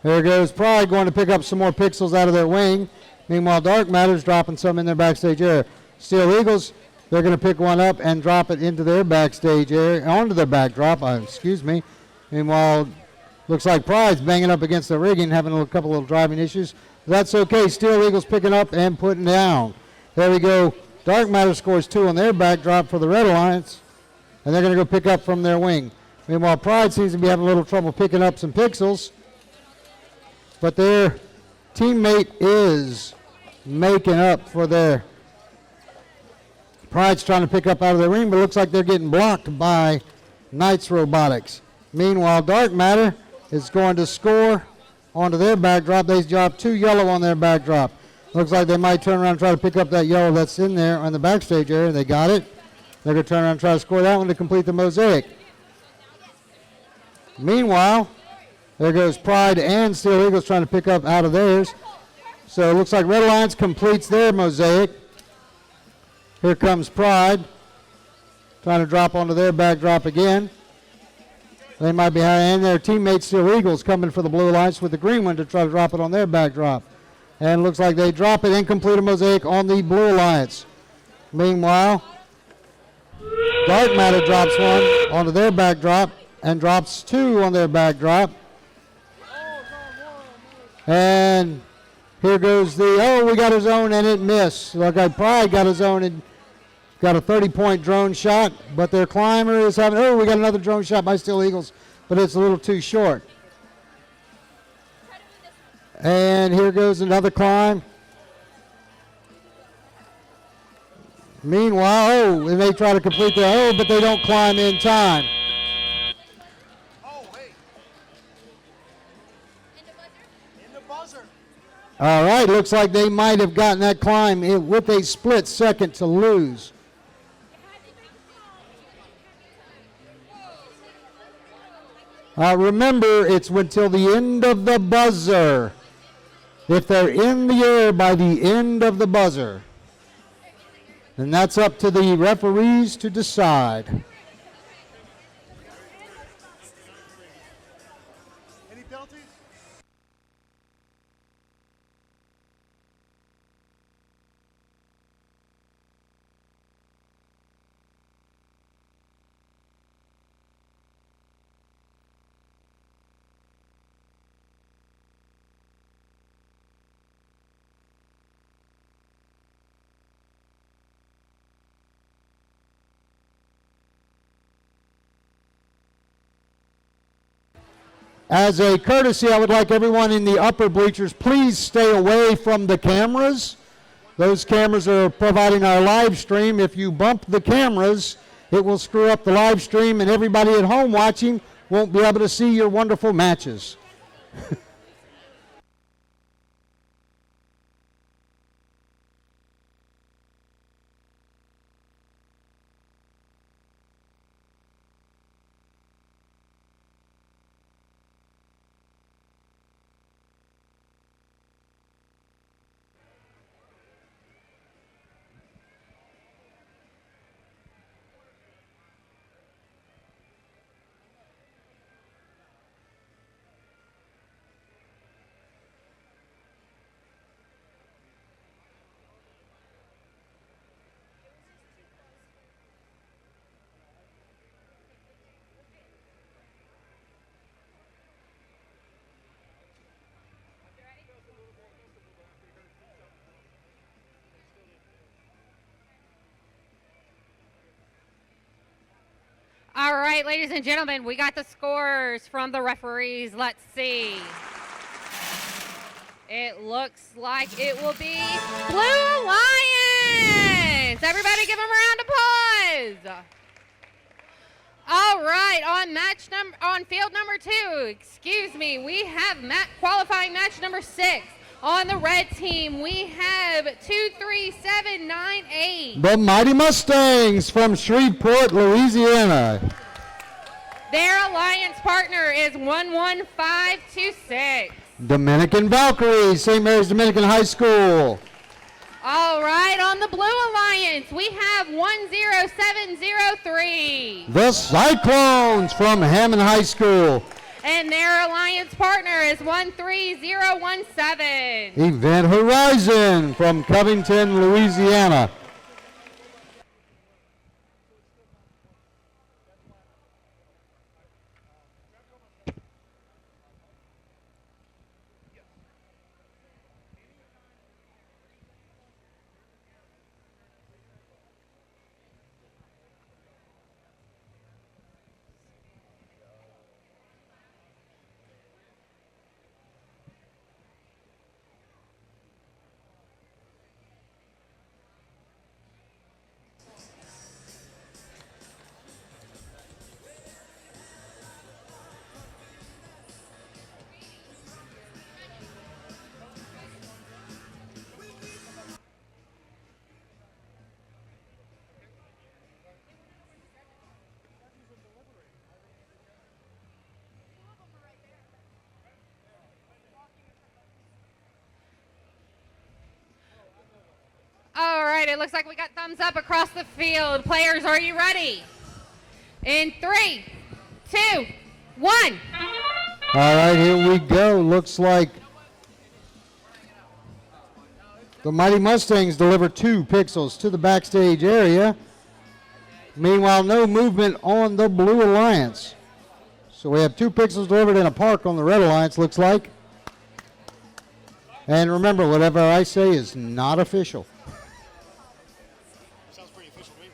There goes Pride going to pick up some more pixels out of their wing. Meanwhile, Dark Matter's dropping some in their backstage area. Steel Eagles, they're going to pick one up and drop it into their backstage area, onto their backdrop, excuse me. Meanwhile, looks like Pride's banging up against the rigging, having a couple of driving issues. That's okay. Steel Eagles picking up and putting down. There we go. Dark Matter scores 2 on their backdrop for the Red Alliance, and they're going to go pick up from their wing. Meanwhile, Pride seems to be having a little trouble picking up some pixels, but their teammate is making up for their. Pride's trying to pick up out of their ring, but it looks like they're getting blocked by Knights Robotics. Meanwhile, Dark Matter is going to score onto their backdrop. They dropped 2 yellow on their backdrop. Looks like they might turn around and try to pick up that yellow that's in there on the backstage area. They got it. They're going to turn around and try to score that one to complete the mosaic. Meanwhile, there goes Pride and Steel Eagles trying to pick up out of theirs. So it looks like Red Alliance completes their mosaic. Here comes Pride trying to drop onto their backdrop again. They might be high, and their teammates Steel Eagles coming for the Blue Alliance with the green one to try to drop it on their backdrop. And looks like they drop it and complete a mosaic on the Blue Alliance. Meanwhile, Dark Matter drops one onto their backdrop and drops 2 on their backdrop. And here goes we got his own and it missed. Look like Pride got his own and got a 30-point drone shot, but their climber is having, we got another drone shot by Steel Eagles, but it's a little too short. And here goes another climb. Meanwhile, and they try to complete their, but they don't climb in time. All right, looks like they might have gotten that climb with a split second to lose. Remember, it's until the end of the buzzer. If they're in the air by the end of the buzzer, then that's up to the referees to decide. Any penalties? As a courtesy, I would like everyone in the upper bleachers, please stay away from the cameras. Those cameras are providing our live stream. If you bump the cameras, it will screw up the live stream, and everybody at home watching won't be able to see your wonderful matches. right, ladies and gentlemen, we got the scores from the referees. Let's see. It looks like it will be Blue Lions. Everybody give them a round of applause. All right, on field number 2, excuse me, we have qualifying match number 6. On the red team, we have 23798. The Mighty Mustangs from Shreveport, Louisiana. Their alliance partner is 11526. Dominican Valkyries, St. Mary's Dominican High School. All right, on the Blue Alliance, we have 10703. The Cyclones from Hammond High School. And their alliance partner is 13017. Event Horizon from Covington, Louisiana. All right, it looks like we got thumbs up across the field. Players, are you ready? In 3, 2, 1. All right, here we go. Looks like the Mighty Mustangs deliver 2 pixels to the backstage area. Meanwhile, no movement on the Blue Alliance. So we have 2 pixels delivered in a park on the Red Alliance, looks like. And remember, whatever I say is not official. Sounds pretty official to me.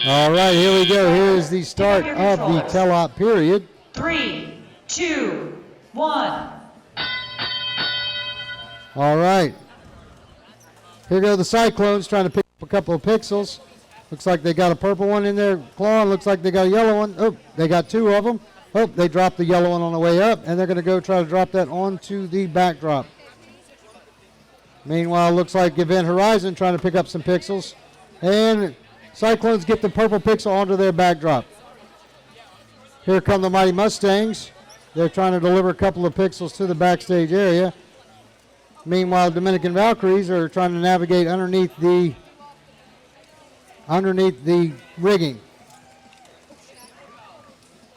All right, here we go. Here is the start of the tell-op period. 3, 2, 1. All right. Here go the Cyclones trying to pick up a couple of pixels. Looks like they got a purple one in their claw. Looks like they got a yellow one. Oh, they got 2 of them. Oh, they dropped the yellow one on the way up, and they're going to go try to drop that onto the backdrop. Meanwhile, looks like Event Horizon trying to pick up some pixels. And Cyclones get the purple pixel onto their backdrop. Here come the Mighty Mustangs. They're trying to deliver a couple of pixels to the backstage area. Meanwhile, Dominican Valkyries are trying to navigate underneath the rigging.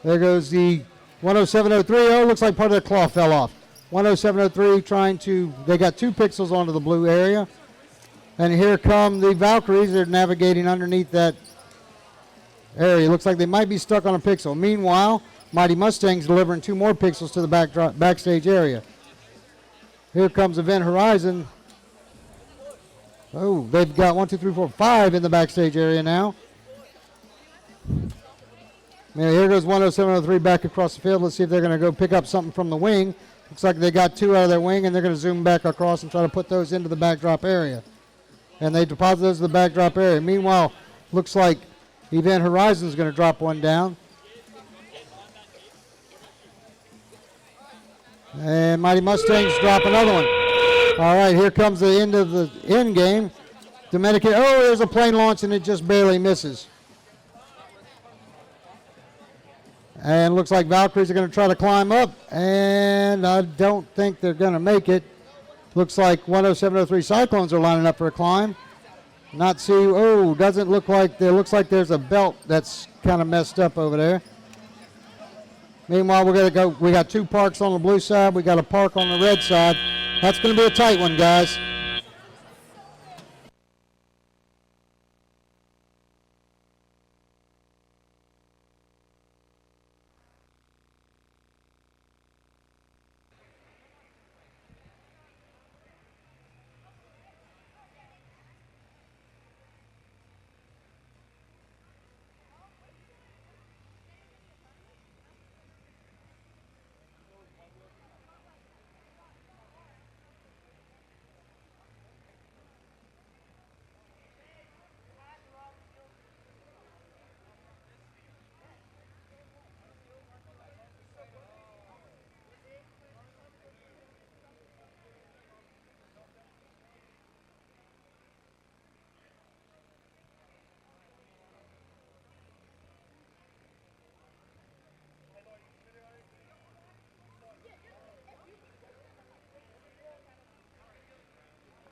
There goes the 10703. Oh, looks like part of their claw fell off. 10703 trying to, they got 2 pixels onto the blue area. And here come the Valkyries. They're navigating underneath that area. Looks like they might be stuck on a pixel. Meanwhile, Mighty Mustangs delivering 2 more pixels to the backstage area. Here comes Event Horizon. Oh, they've got 1, 2, 3, 4, 5 in the backstage area now. Here goes 10703 back across the field. Let's see if they're going to go pick up something from the wing. Looks like they got 2 out of their wing, and they're going to zoom back across and try to put those into the backdrop area. And they deposit those to the backdrop area. Meanwhile, looks like Event Horizon is going to drop one down. And Mighty Mustangs drop another one. All right, here comes the end of the end game. Dominican, oh, there's a plane launch, and it just barely misses. And looks like Valkyries are going to try to climb up, and I don't think they're going to make it. Looks like 10703 Cyclones are lining up for a climb. Doesn't look like there. Looks like there's a belt that's kind of messed up over there. Meanwhile, we're going to go. We got 2 parks on the blue side. We got a park on the red side. That's going to be a tight one, guys.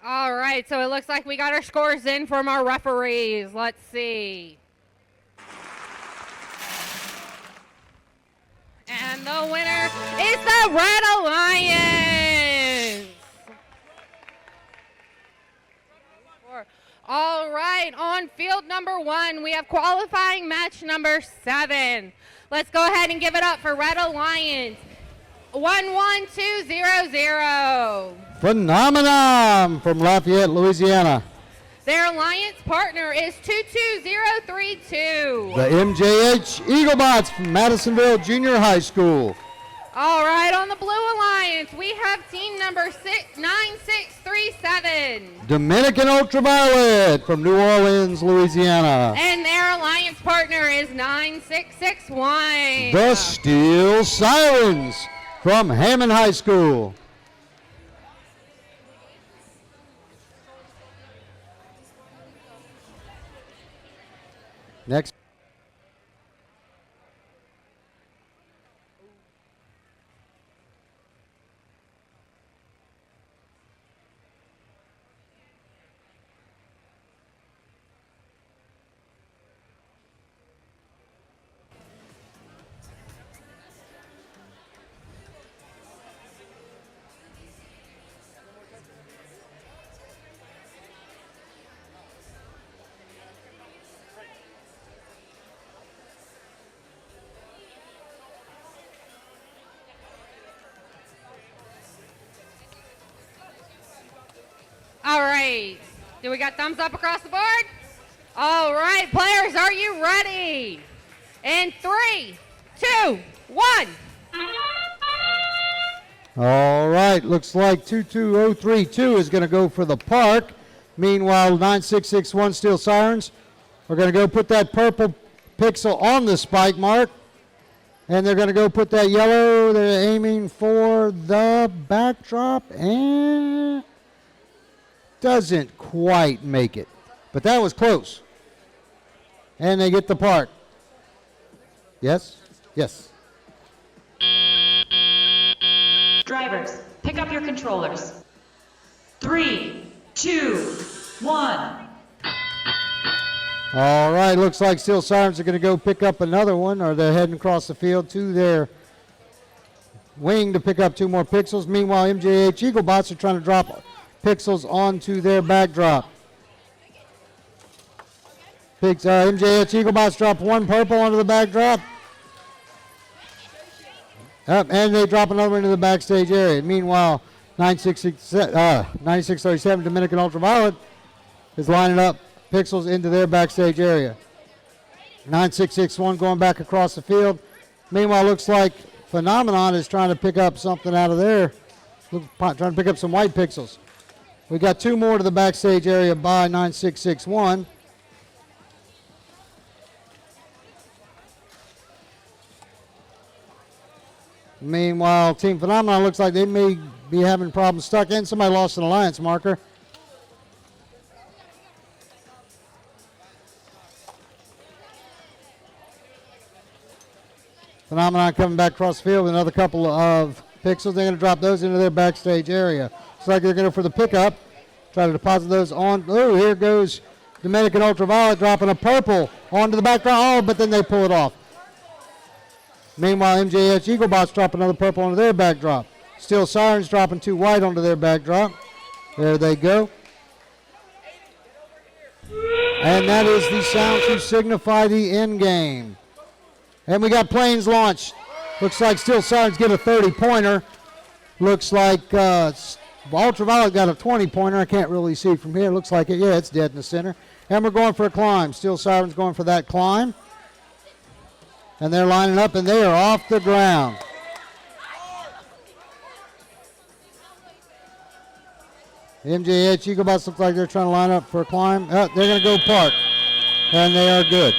All right, so it looks like we got our scores in from our referees. Let's see. And the winner is the Red Alliance. All right, on field number 1, we have qualifying match number 7. Let's go ahead and give it up for Red Alliance. 11200. Phenomenon from Lafayette, Louisiana. Their alliance partner is 22032. The MJH Eaglebots from Madisonville Junior High School. All right, on the Blue Alliance, we have team number 9637. Dominican Ultraviolet from New Orleans, Louisiana. And their alliance partner is 9661. The Steel Sirens from Hammond High School. Next. All right, do we got thumbs up across the board? All right, players, are you ready? In 3, 2, 1. All right, looks like 22032 is going to go for the park. Meanwhile, 9661 Steel Sirens are going to go put that purple pixel on the spike mark. And they're going to go put that yellow. They're aiming for the backdrop and doesn't quite make it. But that was close. And they get the park. Yes? Yes. Drivers, pick up your controllers. 3, 2, 1. All right, looks like Steel Sirens are going to go pick up another one, or they're heading across the field to their wing to pick up 2 more pixels. Meanwhile, MJH Eaglebots are trying to drop pixels onto their backdrop. MJH Eaglebots drop 1 purple onto the backdrop. And they drop another into the backstage area. Meanwhile, 9637 Dominican Ultraviolet is lining up pixels into their backstage area. 9661 going back across the field. Meanwhile, looks like Phenomenon is trying to pick up something out of there. Trying to pick up some white pixels. We got 2 more to the backstage area by 9661. Meanwhile, Team Phenomenon looks like they may be having problems stuck in. Somebody lost an alliance marker. Phenomenon coming back across the field with another couple of pixels. They're going to drop those into their backstage area. Looks like they're going to go for the pickup. Try to deposit those on. Oh, here goes Dominican Ultraviolet dropping a purple onto the background. Oh, but then they pull it off. Meanwhile, MJH Eaglebots drop another purple onto their backdrop. Steel Sirens dropping 2 white onto their backdrop. There they go. And that is the sound to signify the end game. And we got planes launched. Looks like Steel Sirens get a 30-pointer. Looks like Ultraviolet got a 20-pointer. I can't really see from here. Looks like it. Yeah, it's dead in the center. And we're going for a climb. Steel Sirens going for that climb. And they're lining up, and they are off the ground. MJH Eaglebots look like they're trying to line up for a climb. Oh, they're going to go park, and they are good.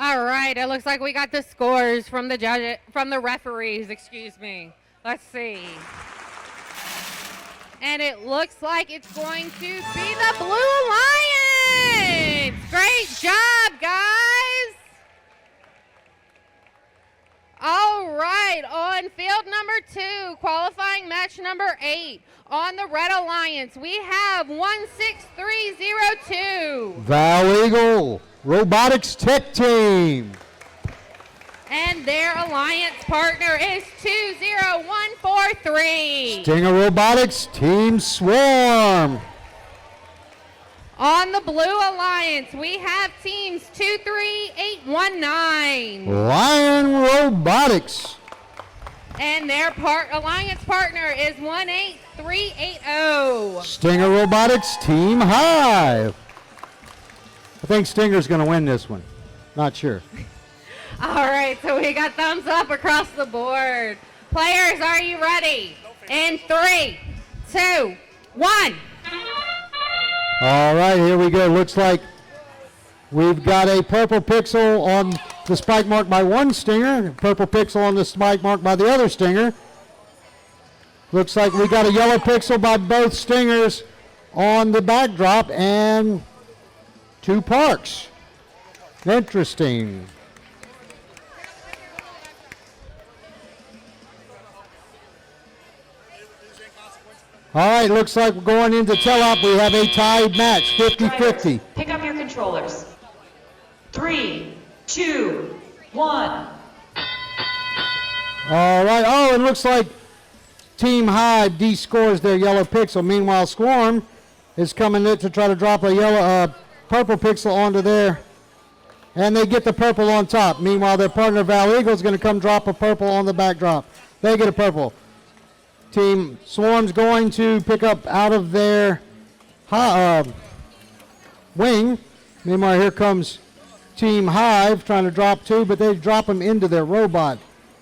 All right, it looks like we got the scores from the referees, excuse me. Let's see. And it looks like it's going to be the Blue Alliance. Great job, guys. All right, on field number 2, qualifying match number 8, on the Red Alliance, we have 16302. Val Eagle Robotics Tech Team. And their alliance partner is 20143. Stinger Robotics Team Swarm. On the Blue Alliance, we have teams 23819. Lion Robotics. And their alliance partner is 18380. Stinger Robotics Team Hive. I think Stinger's going to win this one. Not sure. All right, so we got thumbs up across the board. Players, are you ready? In 3, 2, 1. All right, here we go. Looks like we've got a purple pixel on the spike marked by one Stinger, purple pixel on the spike marked by the other Stinger. Looks like we got a yellow pixel by both Stingers on the backdrop and 2 parks. Interesting. All right, looks like we're going into tell-up. We have a tied match, 50-50. Pick up your controllers. 3, 2, 1. All right, oh, it looks like Team Hive descores their yellow pixel. Meanwhile, Swarm is coming in to try to drop a purple pixel onto there. And they get the purple on top. Meanwhile, their partner Val Eagle is going to come drop a purple on the backdrop. They get a purple. Team Swarm's going to pick up out of their wing. Meanwhile, here comes Team Hive trying to drop 2, but they drop them into their robot.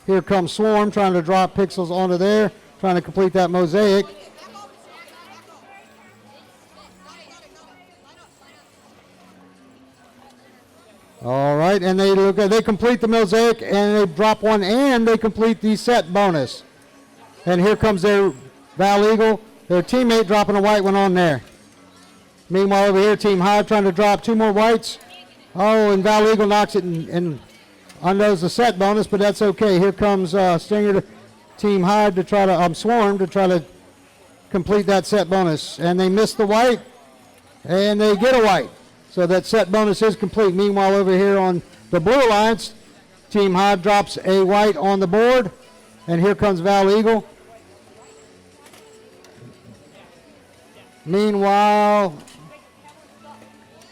Here comes Swarm trying to drop pixels onto there, trying to complete that mosaic. All right, and they complete the mosaic, and they drop one, and they complete the set bonus. And here comes their Val Eagle, their teammate dropping a white one on there. Meanwhile, over here, Team Hive trying to drop 2 more whites. Oh, and Val Eagle knocks it and undoes the set bonus, but that's okay. Here comes Stinger, Team Hive to try to Swarm to try to complete that set bonus. And they miss the white, and they get a white. So that set bonus is complete. Meanwhile, over here on the Blue Alliance, Team Hive drops a white on the board, and here comes Val Eagle. Meanwhile,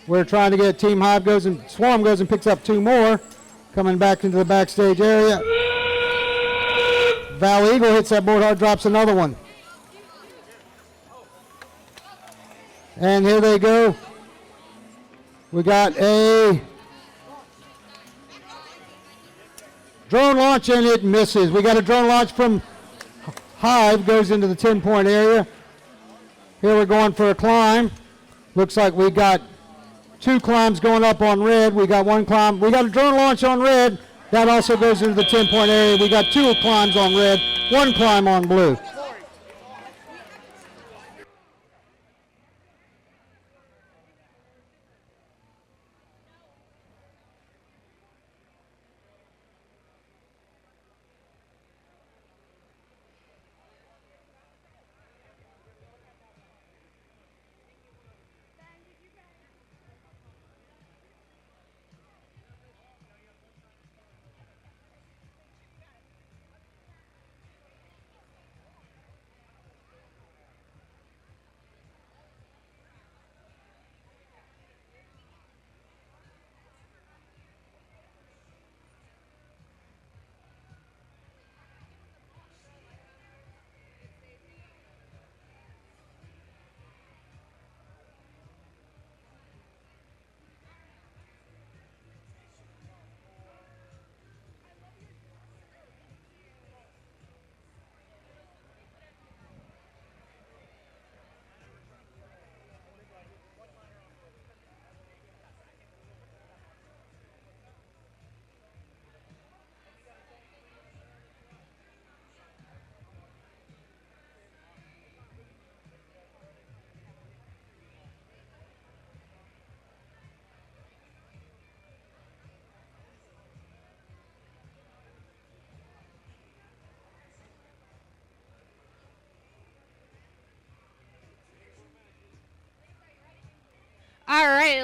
we're trying to get Team Hive Swarm goes and picks up 2 more, coming back into the backstage area. Val Eagle hits that board hard, drops another one. And here they go. We got a drone launch, and it misses. We got a drone launch from Hive, goes into the 10-point area. Here we're going for a climb. Looks like we got 2 climbs going up on red. We got 1 climb. We got a drone launch on red. That also goes into the 10-point area. We got 2 climbs on red, 1 climb on blue.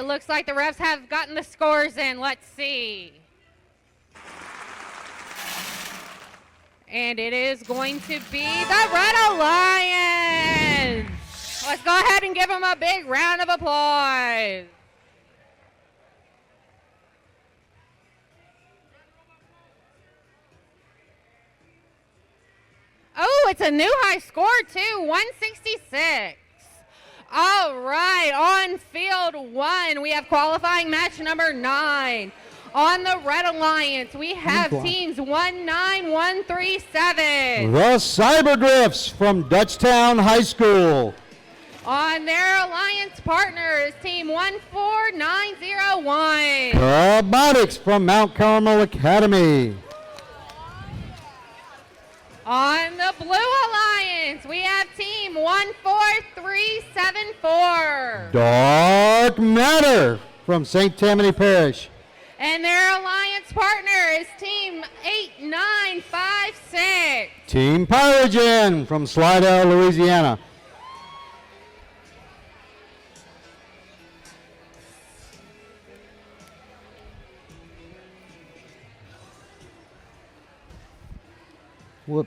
it looks like the refs have gotten the scores in. Let's see. And it is going to be the Red Alliance. Let's go ahead and give them a big round of applause. Oh, it's a new high score too, 166. All right, on field 1, we have qualifying match number 9. On the Red Alliance, we have teams 19137. The Cyberdrifts from Dutchtown High School. On their alliance partner is team 14901. Robotics from Mount Carmel Academy. On the Blue Alliance, we have team 14374. Dark Matter from St. Tammany Parish. And their alliance partner is team 8956. Team Pyrogen from Slidell, Louisiana. Whoop.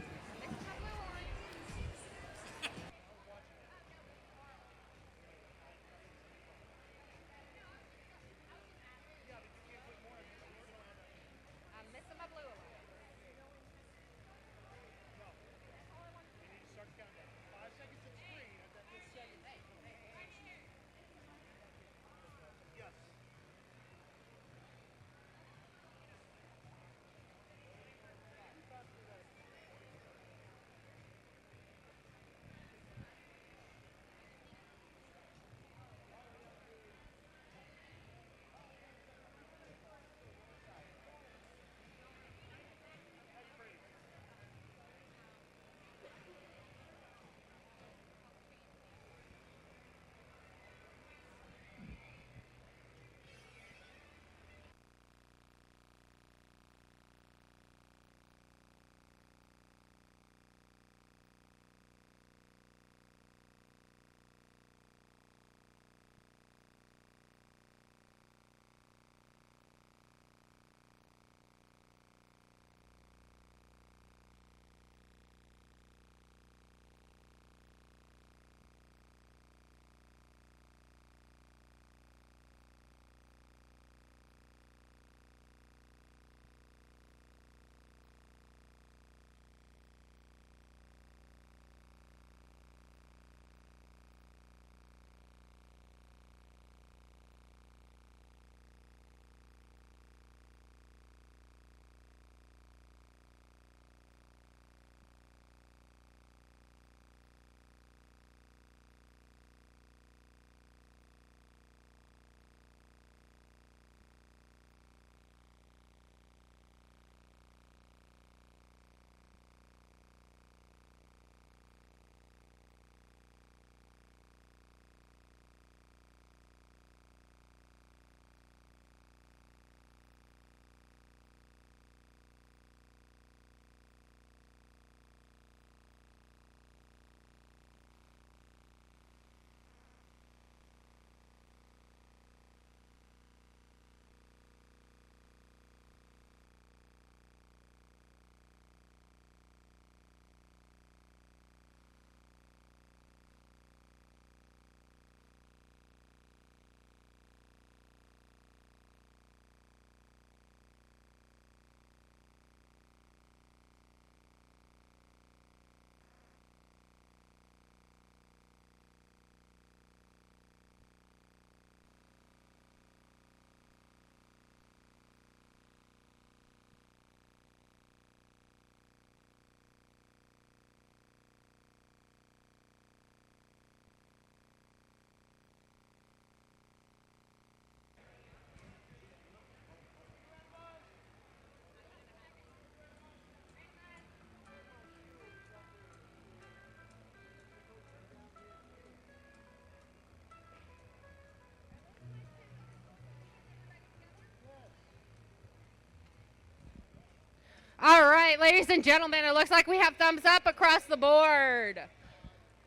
All right, ladies and gentlemen, it looks like we have thumbs up across the board.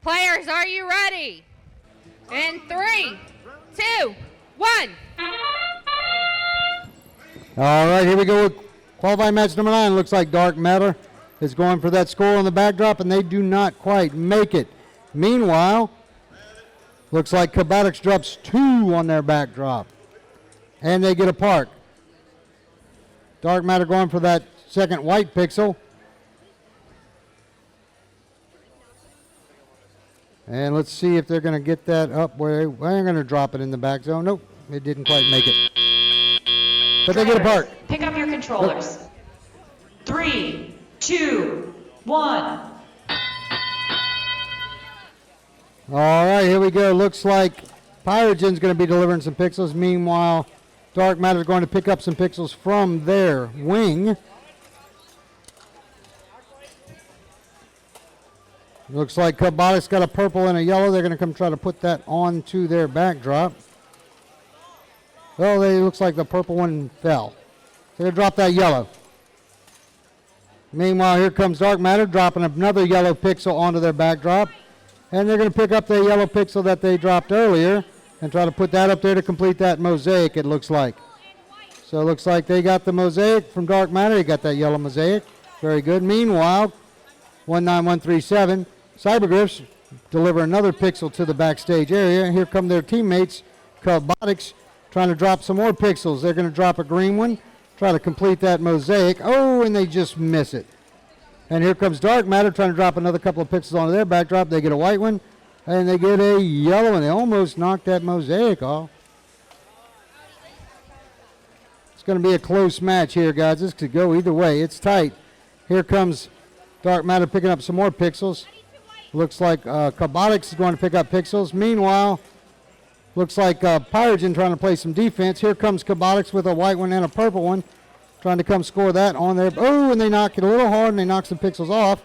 Players, are you ready? In 3, 2, 1. All right, here we go with qualifying match number 9. Looks like Dark Matter is going for that score on the backdrop, and they do not quite make it. Meanwhile, looks like Cabatics drops 2 on their backdrop, and they get a park. Dark Matter going for that second white pixel. And let's see if they're going to get that up where they're going to drop it in the back zone. Nope, it didn't quite make it. But they get a park. Pick up your controllers. 3, 2, 1. All right, here we go. Looks like Pyrogen's going to be delivering some pixels. Meanwhile, Dark Matter's going to pick up some pixels from their wing. Looks like Cabatics got a purple and a yellow. They're going to come try to put that onto their backdrop. Oh, it looks like the purple one fell. They're going to drop that yellow. Meanwhile, here comes Dark Matter dropping another yellow pixel onto their backdrop. And they're going to pick up the yellow pixel that they dropped earlier and try to put that up there to complete that mosaic, it looks like. So it looks like they got the mosaic from Dark Matter. They got that yellow mosaic. Very good. Meanwhile, 19137, Cybergriffs deliver another pixel to the backstage area. And here come their teammates, Cabatics, trying to drop some more pixels. They're going to drop a green one, try to complete that mosaic. Oh, and they just miss it. And here comes Dark Matter trying to drop another couple of pixels onto their backdrop. They get a white one, and they get a yellow one. They almost knocked that mosaic off. It's going to be a close match here, guys. This could go either way. It's tight. Here comes Dark Matter picking up some more pixels. Looks like Cabatics is going to pick up pixels. Meanwhile, looks like Pyrogen trying to play some defense. Here comes Cabatics with a white one and a purple one, trying to come score that on there. Oh, and they knock it a little hard, and they knock some pixels off.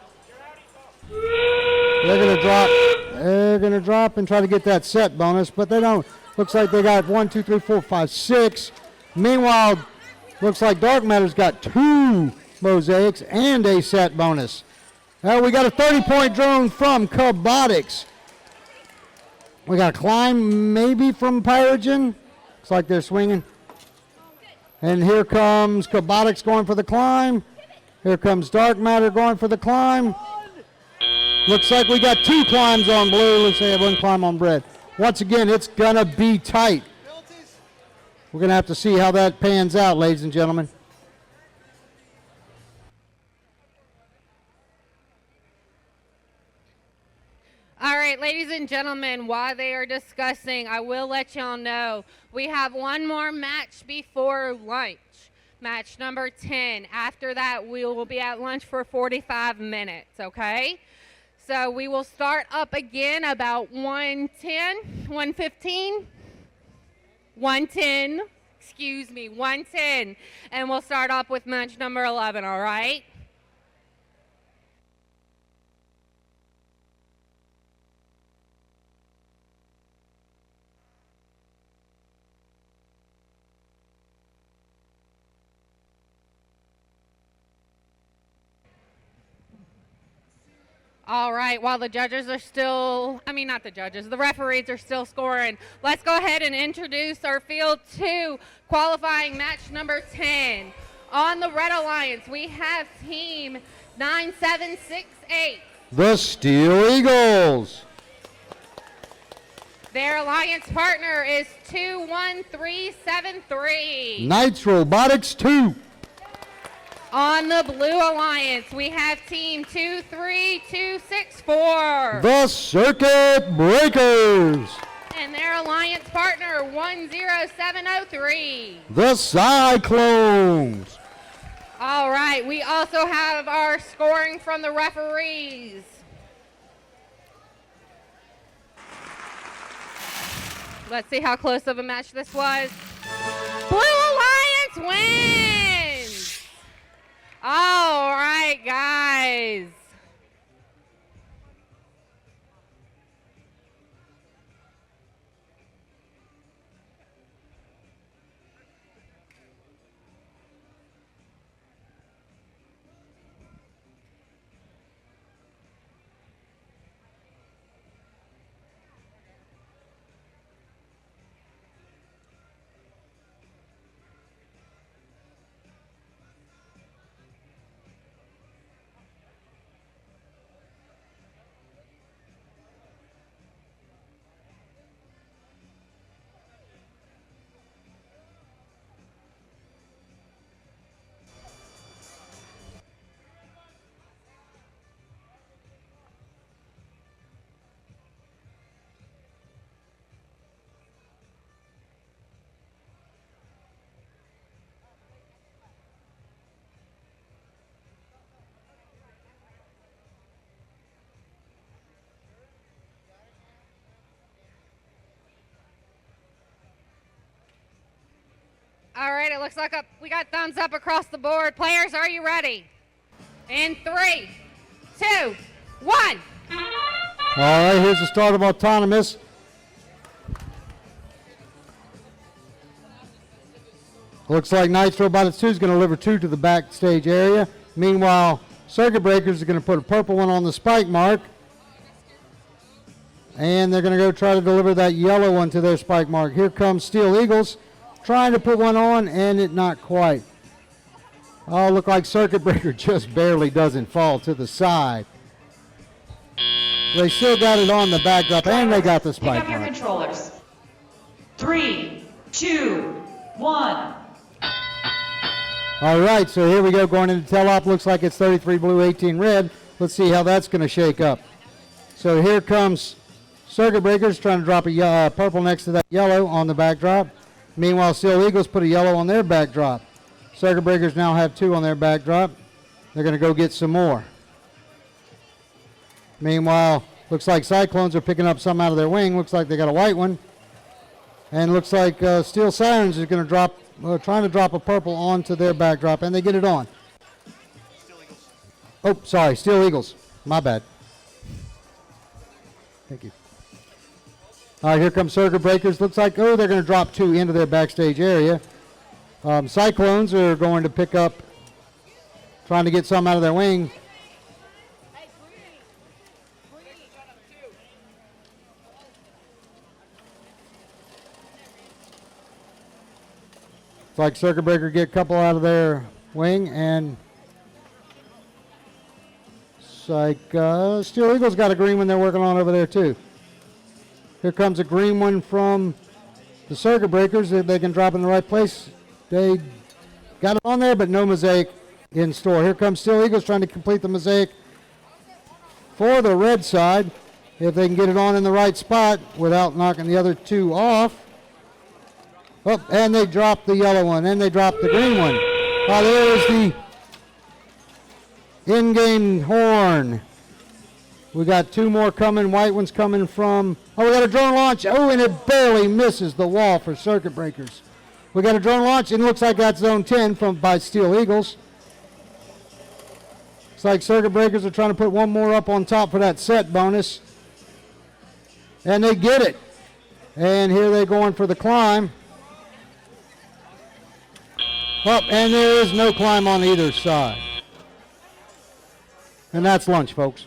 They're going to drop. They're going to drop and try to get that set bonus, but they don't. Looks like they got 1, 2, 3, 4, 5, 6. Meanwhile, looks like Dark Matter's got 2 mosaics and a set bonus. Now we got a 30-point drone from Cabatics. We got a climb maybe from Pyrogen. Looks like they're swinging. And here comes Cabatics going for the climb. Here comes Dark Matter going for the climb. Looks like we got 2 climbs on blue. Looks like they have 1 climb on red. Once again, it's going to be tight. We're going to have to see how that pans out, ladies and gentlemen. All right, ladies and gentlemen, while they are discussing, I will let y'all know we have one more match before lunch, match number 10. After that, we will be at lunch for 45 minutes, okay? So we will start up again about 1:10, 1:15, 1:10, excuse me, 1:10, and we'll start off with match number 11, all right? All right, while the judges are still, not the judges, the referees are still scoring, let's go ahead and introduce our field 2 qualifying match number 10. On the Red Alliance, we have team 9768. The Steel Eagles. Their alliance partner is 21373. Knights Robotics 2. On the Blue Alliance, we have team 23264. The Circuit Breakers. And their alliance partner, 10703. The Cyclones. All right, we also have our scoring from the referees. Let's see how close of a match this was. Blue Alliance wins! All right, guys. All right, it looks like we got thumbs up across the board. Players, are you ready? In 3, 2, 1. All right, here's the start of autonomous. Looks like Nitro Bots 2 is going to deliver 2 to the backstage area. Meanwhile, Circuit Breakers are going to put a purple one on the spike mark. And they're going to go try to deliver that yellow one to their spike mark. Here comes Steel Eagles trying to put one on, and it not quite. Oh, look like Circuit Breaker just barely doesn't fall to the side. They still got it on the backdrop, and they got the spike Pick up your mark. controllers. 3, 2, 1. All right, so here we go going into tail-op. Looks like it's 33 blue, 18 red. Let's see how that's going to shake up. So here comes Circuit Breakers trying to drop a purple next to that yellow on the backdrop. Meanwhile, Steel Eagles put a yellow on their backdrop. Circuit Breakers now have 2 on their backdrop. They're going to go get some more. Meanwhile, looks like Cyclones are picking up some out of their wing. Looks like they got a white one. And looks like Steel Sirens is going to drop, trying to drop a purple onto their backdrop, and they get it on. Oh, sorry, Steel Eagles. My bad. Thank you. All right, here comes Circuit Breakers. Looks like, they're going to drop 2 into their backstage area. Cyclones are going to pick up, trying to get some out of their wing. It's like Circuit Breaker get a couple out of their wing, and it's like Steel Eagles got a green one they're working on over there too. Here comes a green one from the Circuit Breakers. If they can drop in the right place, they got it on there, but no mosaic in store. Here comes Steel Eagles trying to complete the mosaic for the red side. If they can get it on in the right spot without knocking the other 2 off. Oh, and they dropped the yellow one, and they dropped the green one. There is the in-game horn. We got 2 more coming. White one's coming from, we got a drone launch. Oh, and it barely misses the wall for Circuit Breakers. We got a drone launch, and it looks like that's zone 10 by Steel Eagles. Looks like Circuit Breakers are trying to put one more up on top for that set bonus. And they get it. And here they're going for the climb. And there is no climb on either side. And that's lunch, folks.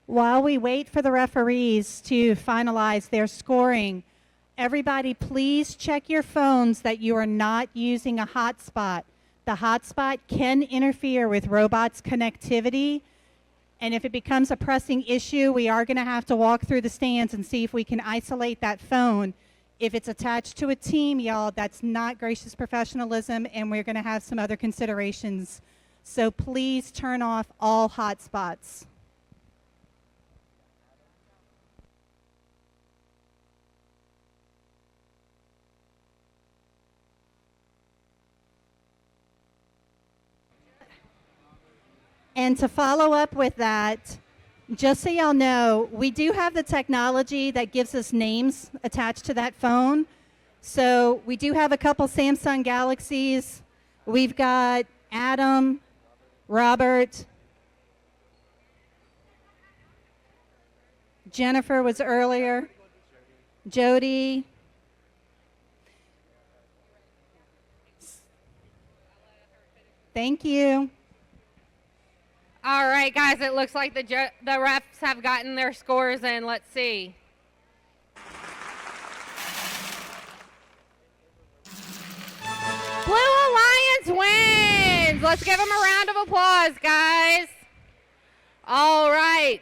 While we wait for the referees to finalize their scoring, everybody please check your phones that you are not using a hotspot. The hotspot can interfere with robots' connectivity, and if it becomes a pressing issue, we are going to have to walk through the stands and see if we can isolate that phone. If it's attached to a team, y'all, that's not gracious professionalism, and we're going to have some other considerations. So please turn off all hotspots. And to follow up with that, just so y'all know, we do have the technology that gives us names attached to that phone. So we do have a couple Samsung Galaxies. We've got Adam, Robert, Jennifer was earlier, Jody. Thank you. All right, guys, it looks like the refs have gotten their scores in. Let's see. twins. Let's give them a round of applause, guys. All right.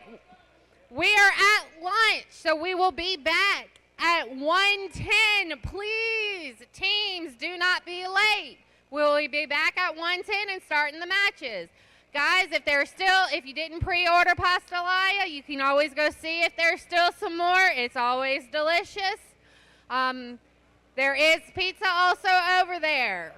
We are at lunch, so we will be back at 1:10. Please, teams, do not be late. We'll be back at 1:10 and starting the matches. Guys, if you didn't pre-order pastelaya, you can always go see if there's still some more. It's always delicious. There is pizza also over there.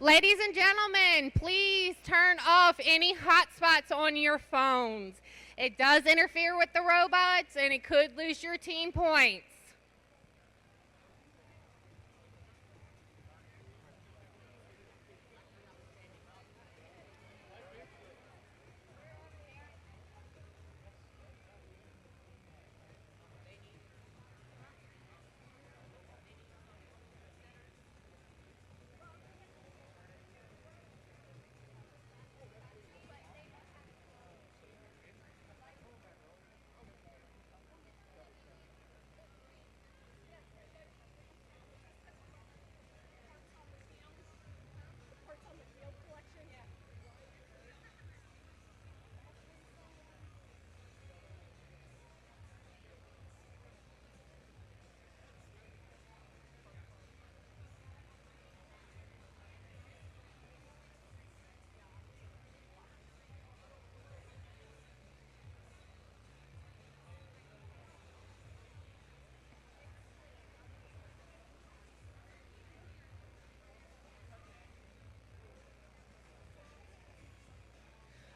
Ladies and gentlemen, please turn off any hotspots on your phones. It does interfere with the robots and it could lose your team points.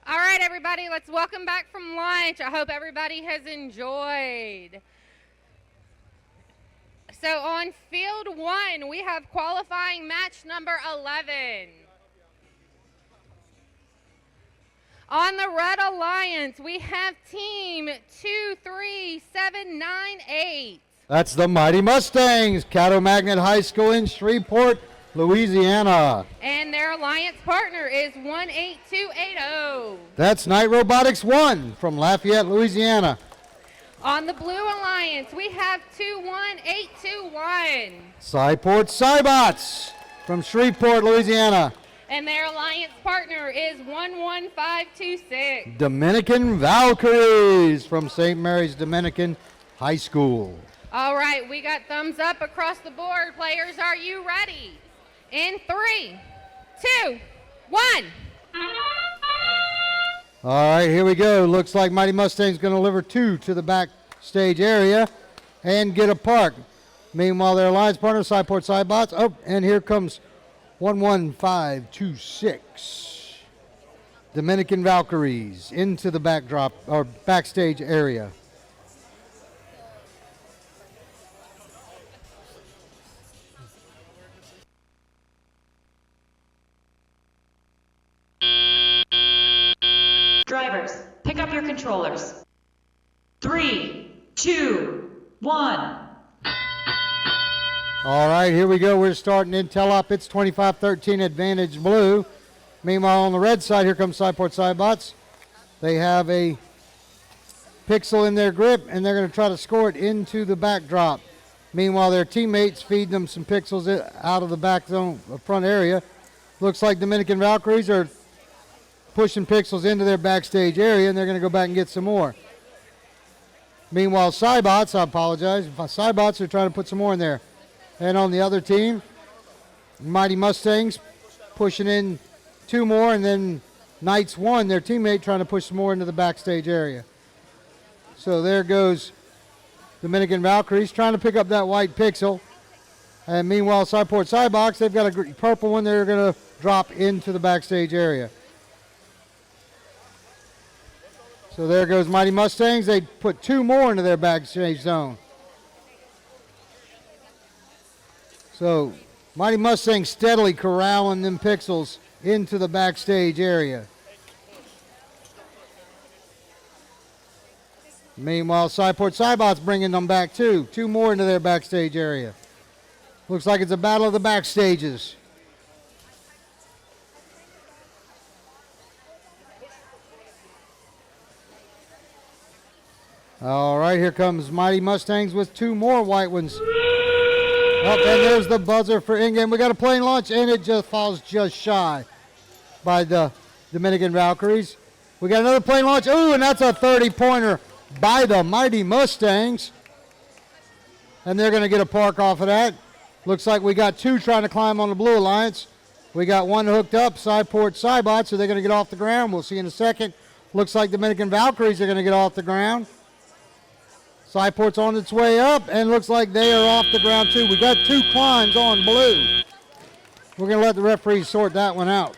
All right, everybody, let's welcome back from lunch. I hope everybody has enjoyed. So on field 1, we have qualifying match number 11. On the Red Alliance, we have team 23798. That's the Mighty Mustangs, Caddo Magnet High School in Shreveport, Louisiana. And their alliance partner is 18280. That's Night Robotics 1 from Lafayette, Louisiana. On the Blue Alliance, we have 21821. Cyport Cybots from Shreveport, Louisiana. And their alliance partner is 11526. Dominican Valkyries from St. Mary's Dominican High School. All right, we got thumbs up across the board. Players, are you ready? In 3, 2, 1. All right, here we go. Looks like Mighty Mustang's going to deliver 2 to the backstage area and get a park. Meanwhile, their alliance partner, Sideport Sidebots. Oh, and here comes 11526. Dominican Valkyries into the backdrop or backstage area. Drivers, pick up your controllers. 3, 2, 1. All right, here we go. We're starting Intel up. It's 25-13 advantage blue. Meanwhile, on the red side, here comes Sideport Sidebots. They have a pixel in their grip, and they're going to try to score it into the backdrop. Meanwhile, their teammates feed them some pixels out of the back zone, front area. Looks like Dominican Valkyries are pushing pixels into their backstage area, and they're going to go back and get some more. Meanwhile, Cybots, I apologize, Cybots are trying to put some more in there. And on the other team, Mighty Mustangs pushing in 2 more, and then Knights 1, their teammate, trying to push some more into the backstage area. So there goes Dominican Valkyries trying to pick up that white pixel. And meanwhile, Sideport Sidebox, they've got a purple one they're going to drop into the backstage area. So there goes Mighty Mustangs. They put 2 more into their backstage zone. So Mighty Mustangs steadily corralling them pixels into the backstage area. Meanwhile, Sideport Sidebots bringing them back too. 2 more into their backstage area. Looks like it's a battle of the backstages. All right, here comes Mighty Mustangs with 2 more white ones. Oh, and there's the buzzer for in-game. We got a plane launch, and it just falls just shy by the Dominican Valkyries. We got another plane launch. Ooh, and that's a 30-pointer by the Mighty Mustangs. And they're going to get a park off of that. Looks like we got 2 trying to climb on the Blue Alliance. We got 1 hooked up, Sideport Sidebot, so they're going to get off the ground. We'll see in a second. Looks like Dominican Valkyries are going to get off the ground. Sideport's on its way up, and looks like they are off the ground too. We got 2 climbs on blue. We're going to let the referees sort that one out.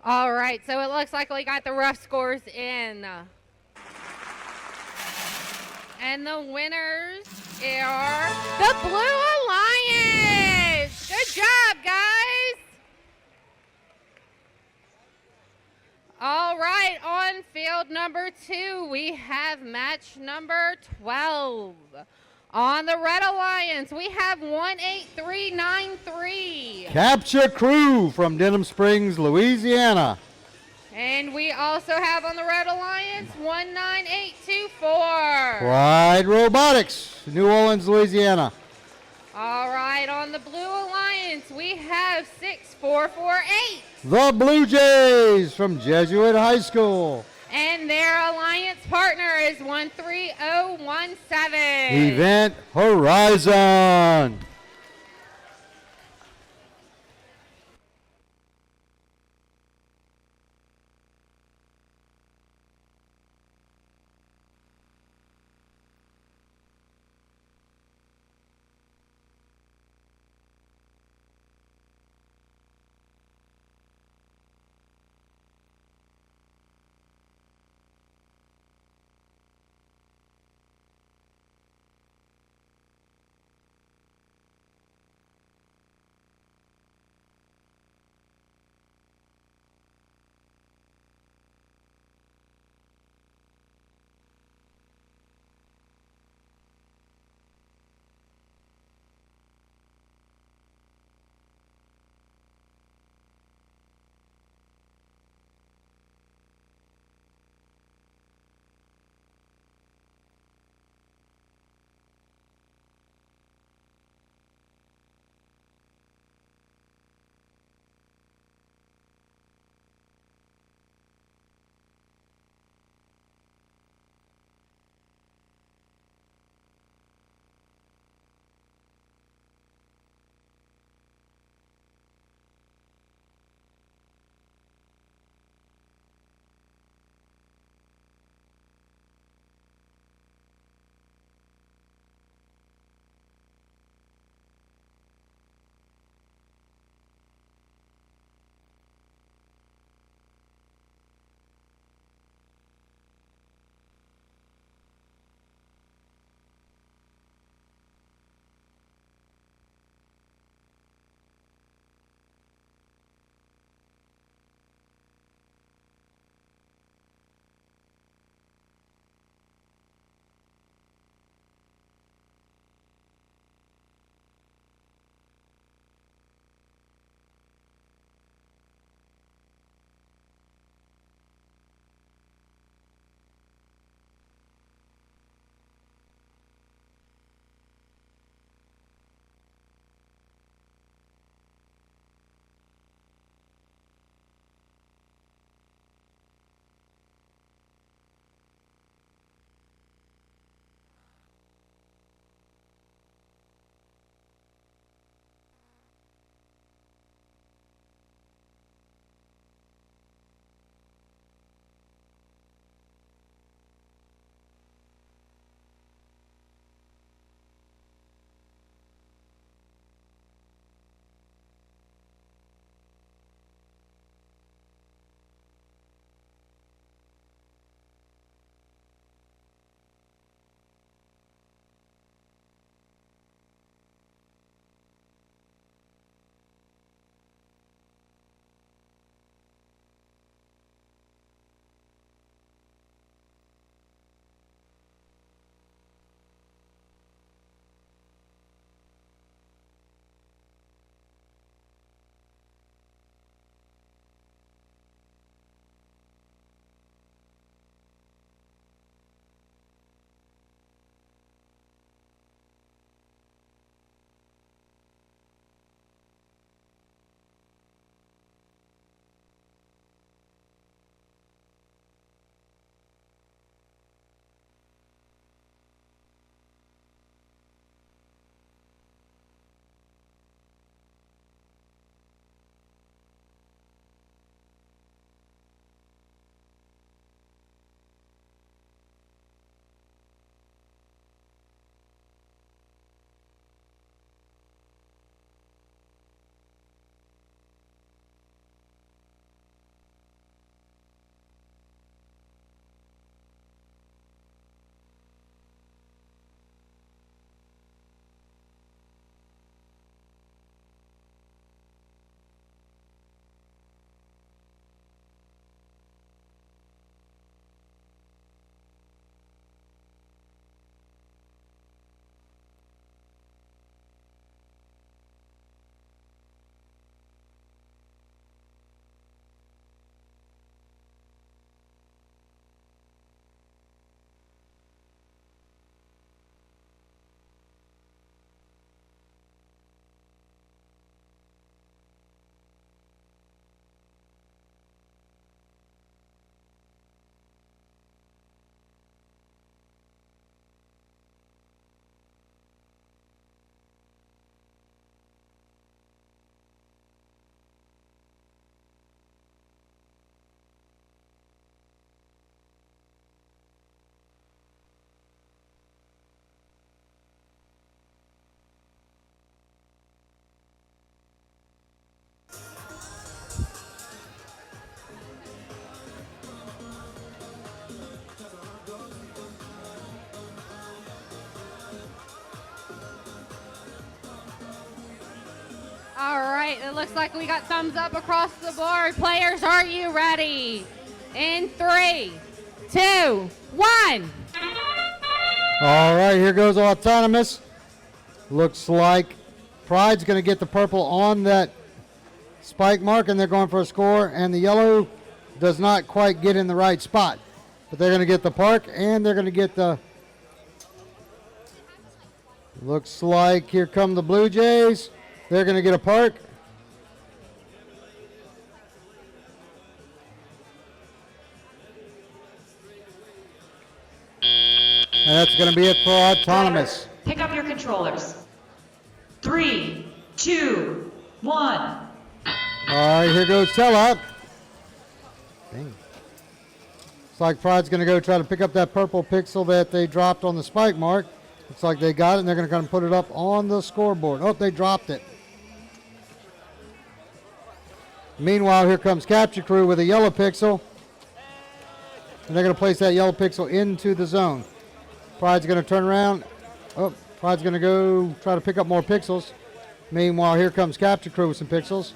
All right, so it looks like we got the rough scores in. And the winners are the Blue Alliance. Good job, guys. All right, on field number 2, we have match number 12. On the Red Alliance, we have 18393. Capture Crew from Denham Springs, Louisiana. And we also have on the Red Alliance 19824. Pride Robotics, New Orleans, Louisiana. All right, on the Blue Alliance, we have 6448. The Blue Jays from Jesuit High School. And their alliance partner is 13017. Event Horizon. All right, it looks like we got thumbs up across the board. Players, are you ready? In 3, 2, 1. All right, here goes Autonomous. Looks like Pride's going to get the purple on that spike mark, and they're going for a score, and the yellow does not quite get in the right spot. But they're going to get the park, and they're going to get the... Looks like here come the Blue Jays. They're going to get a park. And that's going to be it for Autonomous. Pick up your controllers. 3, 2, 1. All right, here goes Telop. Dang. Looks like Pride's going to go try to pick up that purple pixel that they dropped on the spike mark. Looks like they got it, and they're going to kind of put it up on the scoreboard. Oh, they dropped it. Meanwhile, here comes Capture Crew with a yellow pixel. And they're going to place that yellow pixel into the zone. Pride's going to turn around. Oh, Pride's going to go try to pick up more pixels. Meanwhile, here comes Capture Crew with some pixels.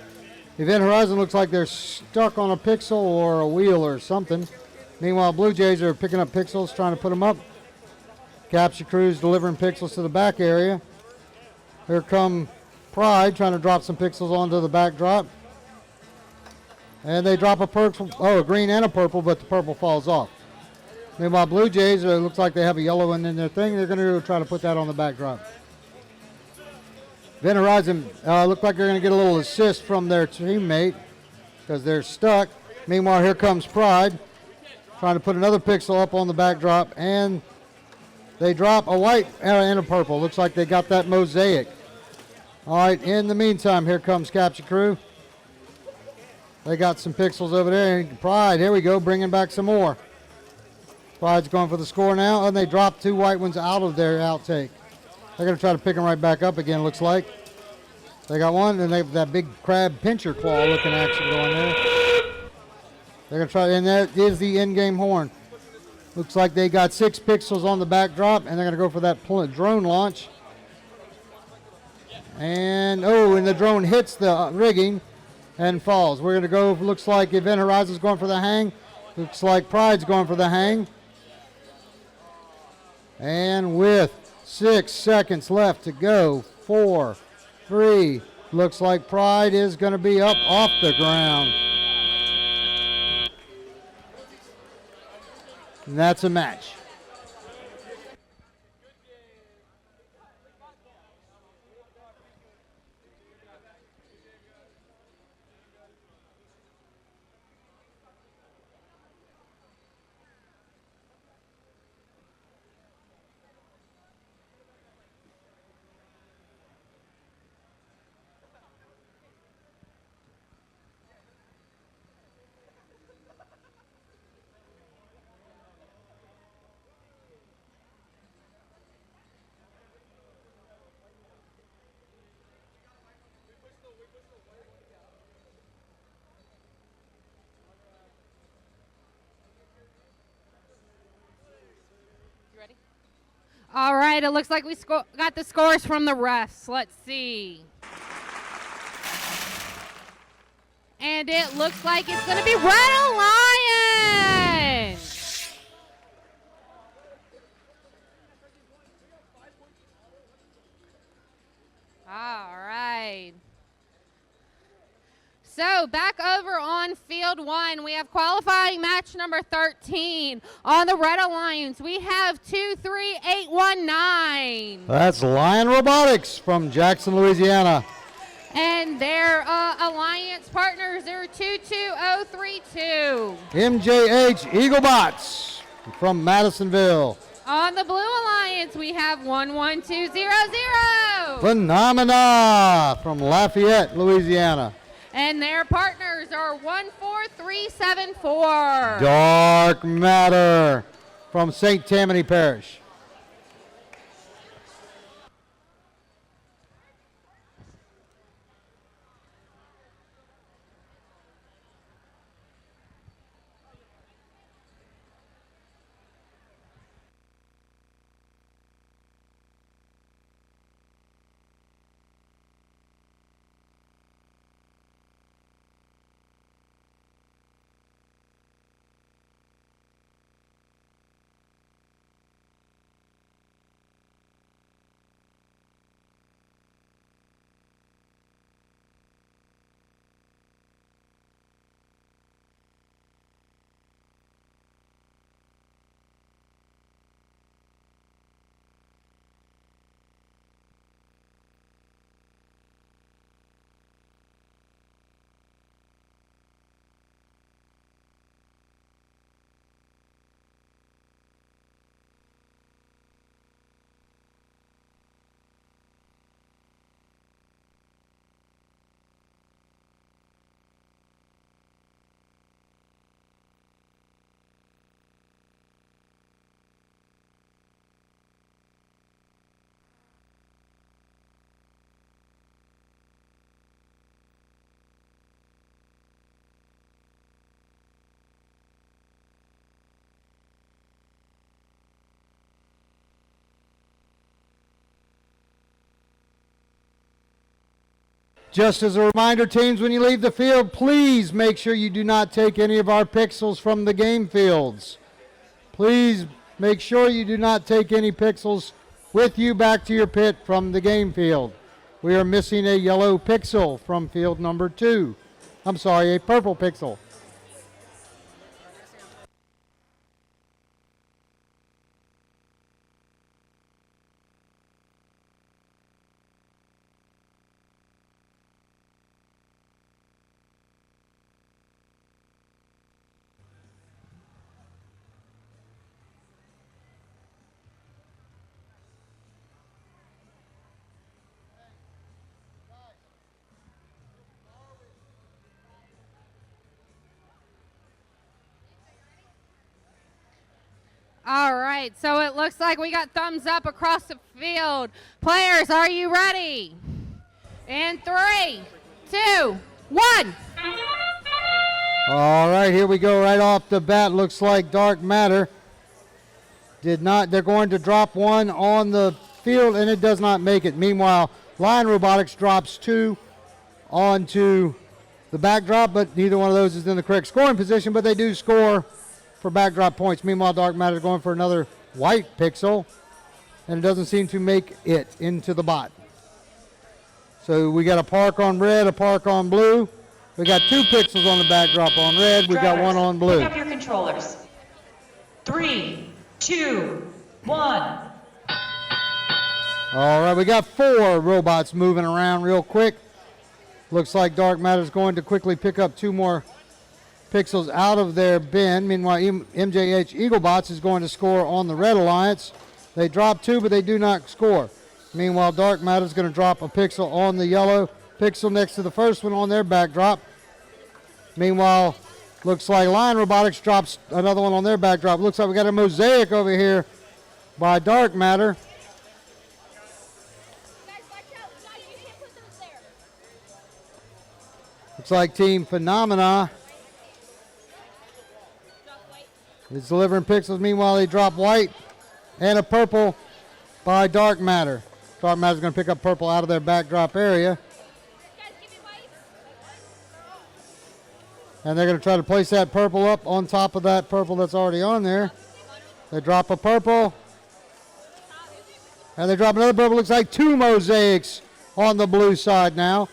Event Horizon looks like they're stuck on a pixel or a wheel or something. Meanwhile, Blue Jays are picking up pixels, trying to put them up. Capture Crew's delivering pixels to the back area. Here come Pride trying to drop some pixels onto the backdrop. And they drop a purple, a green and a purple, but the purple falls off. Meanwhile, Blue Jays, it looks like they have a yellow one in their thing. They're going to try to put that on the backdrop. Event Horizon look like they're going to get a little assist from their teammate because they're stuck. Meanwhile, here comes Pride trying to put another pixel up on the backdrop, and they drop a white and a purple. Looks like they got that mosaic. All right, in the meantime, here comes Capture Crew. They got some pixels over there. And Pride, here we go, bringing back some more. Pride's going for the score now, and they dropped 2 white ones out of their outtake. They're going to try to pick them right back up again, looks like. They got one, and they have that big crab pincher claw looking action going there. They're going to try, and that is the in-game horn. Looks like they got 6 pixels on the backdrop, and they're going to go for that drone launch. And, and the drone hits the rigging and falls. We're going to go, looks like Event Horizon's going for the hang. Looks like Pride's going for the hang. And with 6 seconds left to go, 4, 3, looks like Pride is going to be up off the ground. And that's a match. All right, it looks like we got the scores from the refs. Let's see. And it looks like it's going to be Red Alliance. All right. So back over on field 1, we have qualifying match number 13. On the Red Alliance, we have 23819. That's Lion Robotics from Jackson, Louisiana. And their alliance partners are 22032. MJH Eaglebots from Madisonville. On the Blue Alliance, we have 11200. Phenomena from Lafayette, Louisiana. And their partners are 14374. Dark Matter from St. Tammany Parish. Just as a reminder, teams, when you leave the field, please make sure you do not take any of our pixels from the game fields. Please make sure you do not take any pixels with you back to your pit from the game field. We are missing a yellow pixel from field number 2. I'm sorry, a purple pixel. All right, so it looks like we got thumbs up across the field. Players, are you ready? In 3, 2, 1. All right, here we go right off the bat. Looks like Dark Matter did not. They're going to drop one on the field, and it does not make it. Meanwhile, Lion Robotics drops 2 onto the backdrop, but neither one of those is in the correct scoring position, but they do score for backdrop points. Meanwhile, Dark Matter is going for another white pixel, and it doesn't seem to make it into the bot. So we got a park on red, a park on blue. We got 2 pixels on the backdrop on red. We got 1 on blue. Pick up your controllers. 3, 2, 1. All right, we got 4 robots moving around real quick. Looks like Dark Matter is going to quickly pick up 2 more pixels out of their bin. Meanwhile, MJH Eaglebots is going to score on the Red Alliance. They drop 2, but they do not score. Meanwhile, Dark Matter is going to drop a pixel on the yellow pixel next to the first one on their backdrop. Meanwhile, looks like Lion Robotics drops another one on their backdrop. Looks like we got a mosaic over here by Dark Matter. Looks like Team Phenomena is delivering pixels. Meanwhile, they drop white and a purple by Dark Matter. Dark Matter's going to pick up purple out of their backdrop area. And they're going to try to place that purple up on top of that purple that's already on there. They drop a purple. And they drop another purple. Looks like 2 mosaics on the blue side now.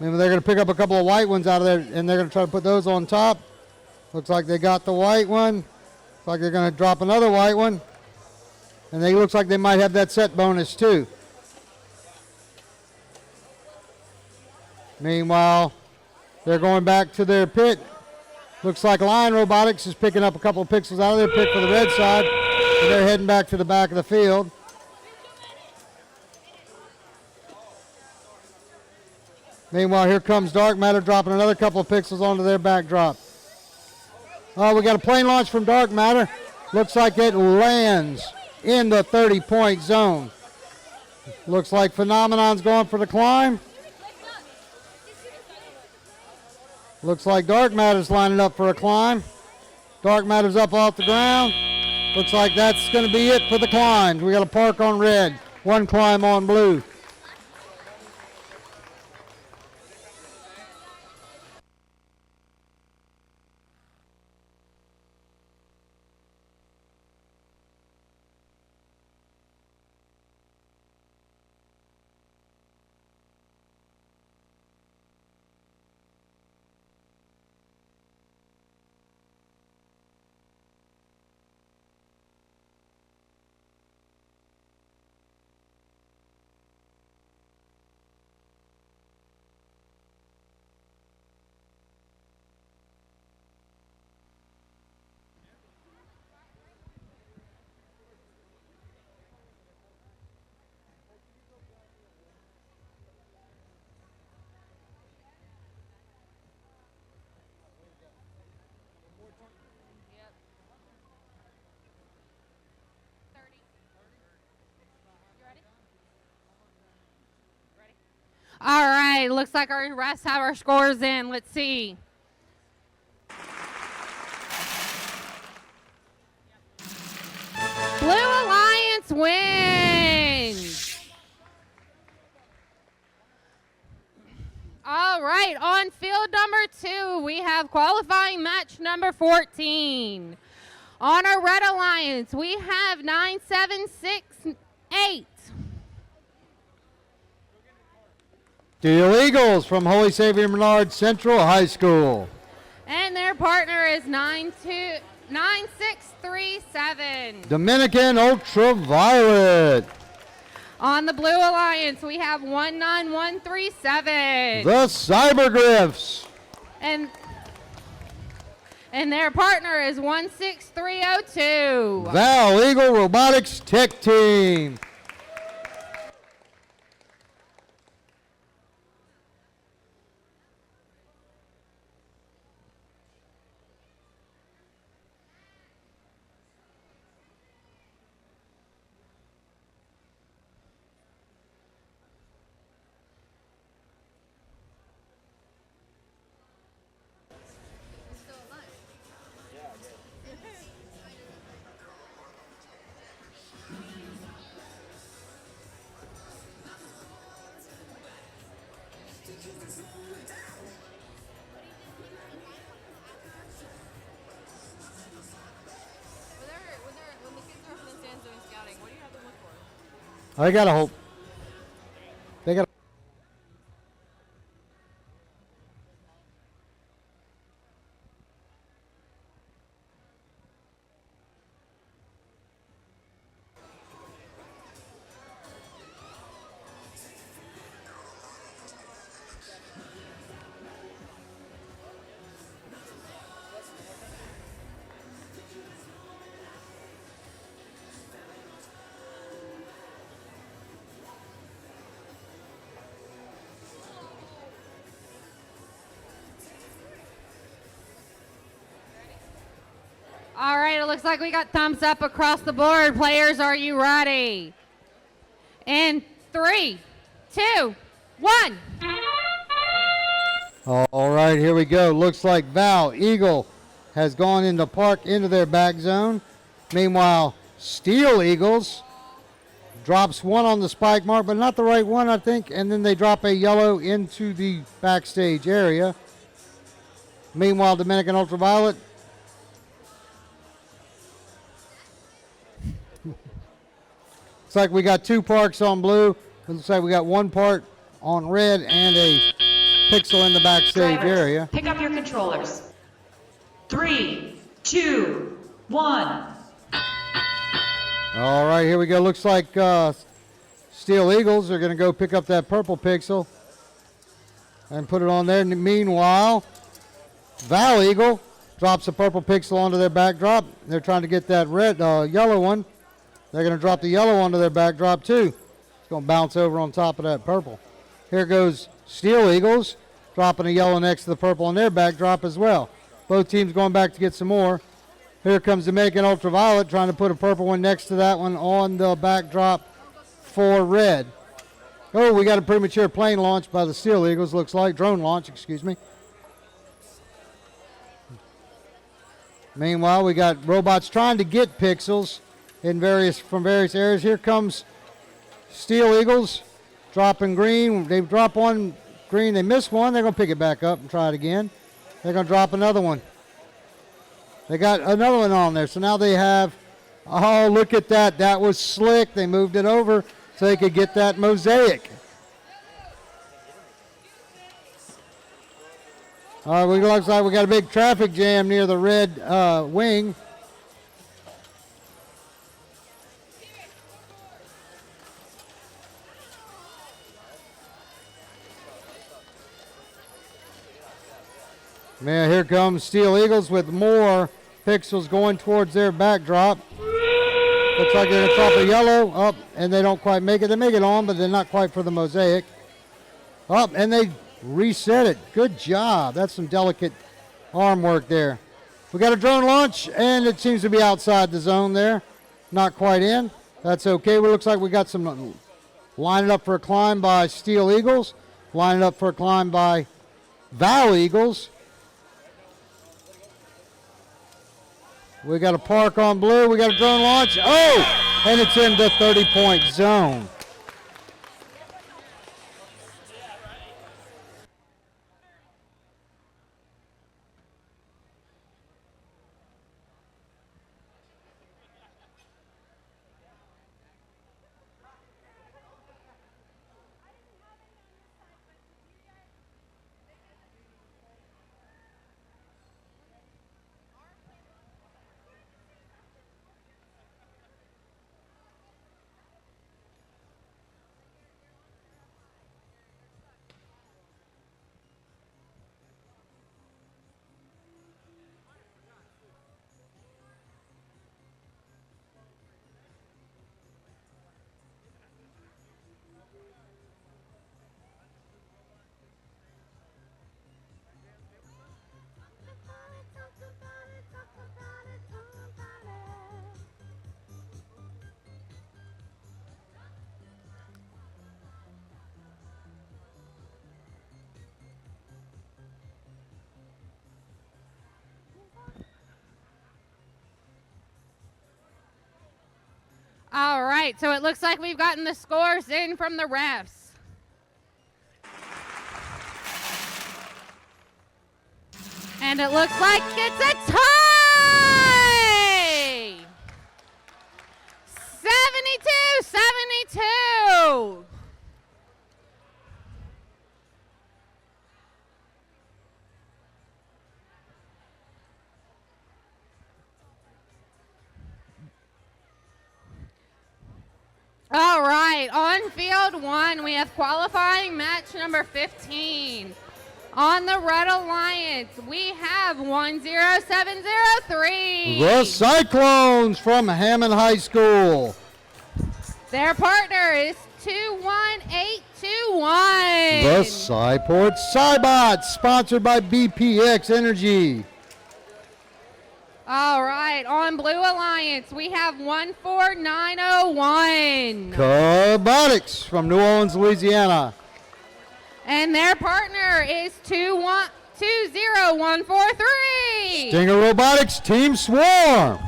Maybe they're going to pick up a couple of white ones out of there, and they're going to try to put those on top. Looks like they got the white one. Looks like they're going to drop another white one. And they looks like they might have that set bonus too. Meanwhile, they're going back to their pit. Looks like Lion Robotics is picking up a couple of pixels out of their pit for the red side. And they're heading back to the back of the field. Meanwhile, here comes Dark Matter dropping another couple of pixels onto their backdrop. Oh, we got a plane launch from Dark Matter. Looks like it lands in the 30-point zone. Looks like Phenomenon's going for the climb. Looks like Dark Matter's lining up for a climb. Dark Matter's up off the ground. Looks like that's going to be it for the climbs. We got a park on red, 1 climb on blue. All right, looks like our refs have our scores in. Let's see. Blue Alliance wins. All right, on field number 2, we have qualifying match number 14. On our Red Alliance, we have 9768. Steel Eagles from Holy Savior Menard Central High School. And their partner is 9637. Dominican Ultraviolet. On the Blue Alliance, we have 19137. The Cybergriffs. And their partner is 16302. Val Eagle Robotics Tech Team. I got a hope. They got. All right, it looks like we got thumbs up across the board. Players, are you ready? In 3, 2, 1. All right, here we go. Looks like Val Eagle has gone into park into their back zone. Meanwhile, Steel Eagles drops one on the spike mark, but not the right one, I think, and then they drop a yellow into the backstage area. Meanwhile, Dominican Ultraviolet looks like we got 2 parks on blue. It looks like we got 1 part on red and a pixel in the backstage Drivers, area. pick up your controllers. 3, 2, 1. All right, here we go. Looks like Steel Eagles are going to go pick up that purple pixel and put it on there. Meanwhile, Val Eagle drops a purple pixel onto their backdrop. They're trying to get that red, yellow one. They're going to drop the yellow onto their backdrop too. It's going to bounce over on top of that purple. Here goes Steel Eagles dropping a yellow next to the purple on their backdrop as well. Both teams going back to get some more. Here comes Dominican Ultraviolet trying to put a purple one next to that one on the backdrop for red. Oh, we got a premature plane launch by the Steel Eagles, looks like. Drone launch, excuse me. Meanwhile, we got robots trying to get pixels from various areas. Here comes Steel Eagles dropping green. They drop one green, they miss one. They're going to pick it back up and try it again. They're going to drop another one. They got another one on there. So now they have, oh, look at that. That was slick. They moved it over so they could get that mosaic. All right, looks like we got a big traffic jam near the red wing. Man, here comes Steel Eagles with more pixels going towards their backdrop. Looks like they're going to drop a yellow up, and they don't quite make it. They make it on, but they're not quite for the mosaic. Up, and they reset it. Good job. That's some delicate arm work there. We got a drone launch, and it seems to be outside the zone there. Not quite in. That's okay. It looks like we got some lining up for a climb by Steel Eagles, lining up for a climb by Val Eagles. We got a park on blue. We got a drone launch. Oh, and it's in the 30-point zone. All right, so it looks like we've gotten the scores in from the refs. And it looks like it's a tie! 72-72. All right, on field one, we have qualifying match number 15. On the Red Alliance, we have 10703. The Cyclones from Hammond High School. Their partner is 21821. The Cyport Cybots, sponsored by BPX Energy. All right, on Blue Alliance, we have 14901. Robotics from New Orleans, Louisiana. And their partner is 20143. Stinger Robotics, Team Swarm.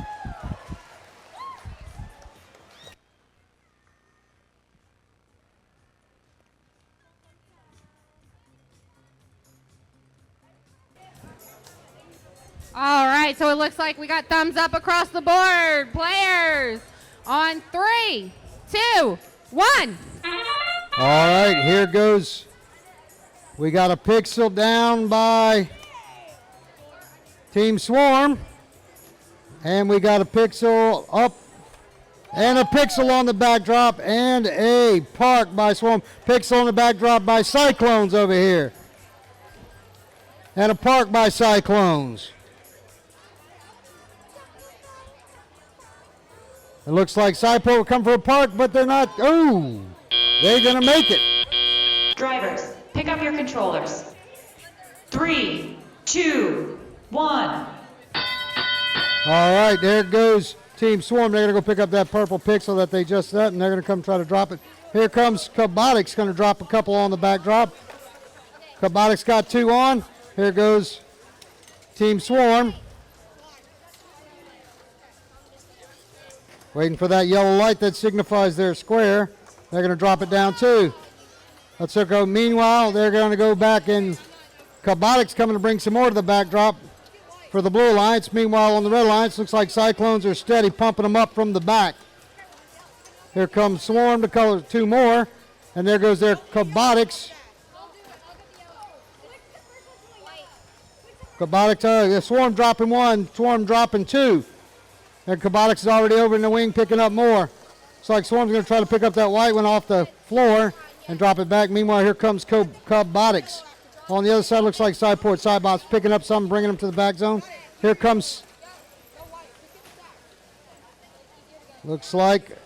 All right, so it looks like we got thumbs up across the board. Players on 3, 2, 1. All right, here goes. We got a pixel down by Team Swarm. And we got a pixel up and a pixel on the backdrop and a park by Swarm. Pixel on the backdrop by Cyclones over here. And a park by Cyclones. It looks like Cyport will come for a park, but they're not. Oh, they're going to make it. Drivers, pick up your controllers. 3, 2, 1. All right, there goes Team Swarm. They're going to go pick up that purple pixel that they just set, and they're going to come try to drop it. Here comes Robotics, going to drop a couple on the backdrop. Robotics got 2 on. Here goes Team Swarm. Waiting for that yellow light that signifies their square. They're going to drop it down too. Let's go. Meanwhile, they're going to go back, and Robotics coming to bring some more to the backdrop for the Blue Alliance. Meanwhile, on the Red Alliance, looks like Cyclones are steady pumping them up from the back. Here comes Swarm to color 2 more, and there goes their Robotics. Robotics, the Swarm dropping 1, Swarm dropping 2. And Robotics is already over in the wing picking up more. Looks like Swarm's going to try to pick up that white one off the floor and drop it back. Meanwhile, here comes Robotics. On the other side, looks like Cyport Cybots picking up some, bringing them to the back zone. Here comes, looks like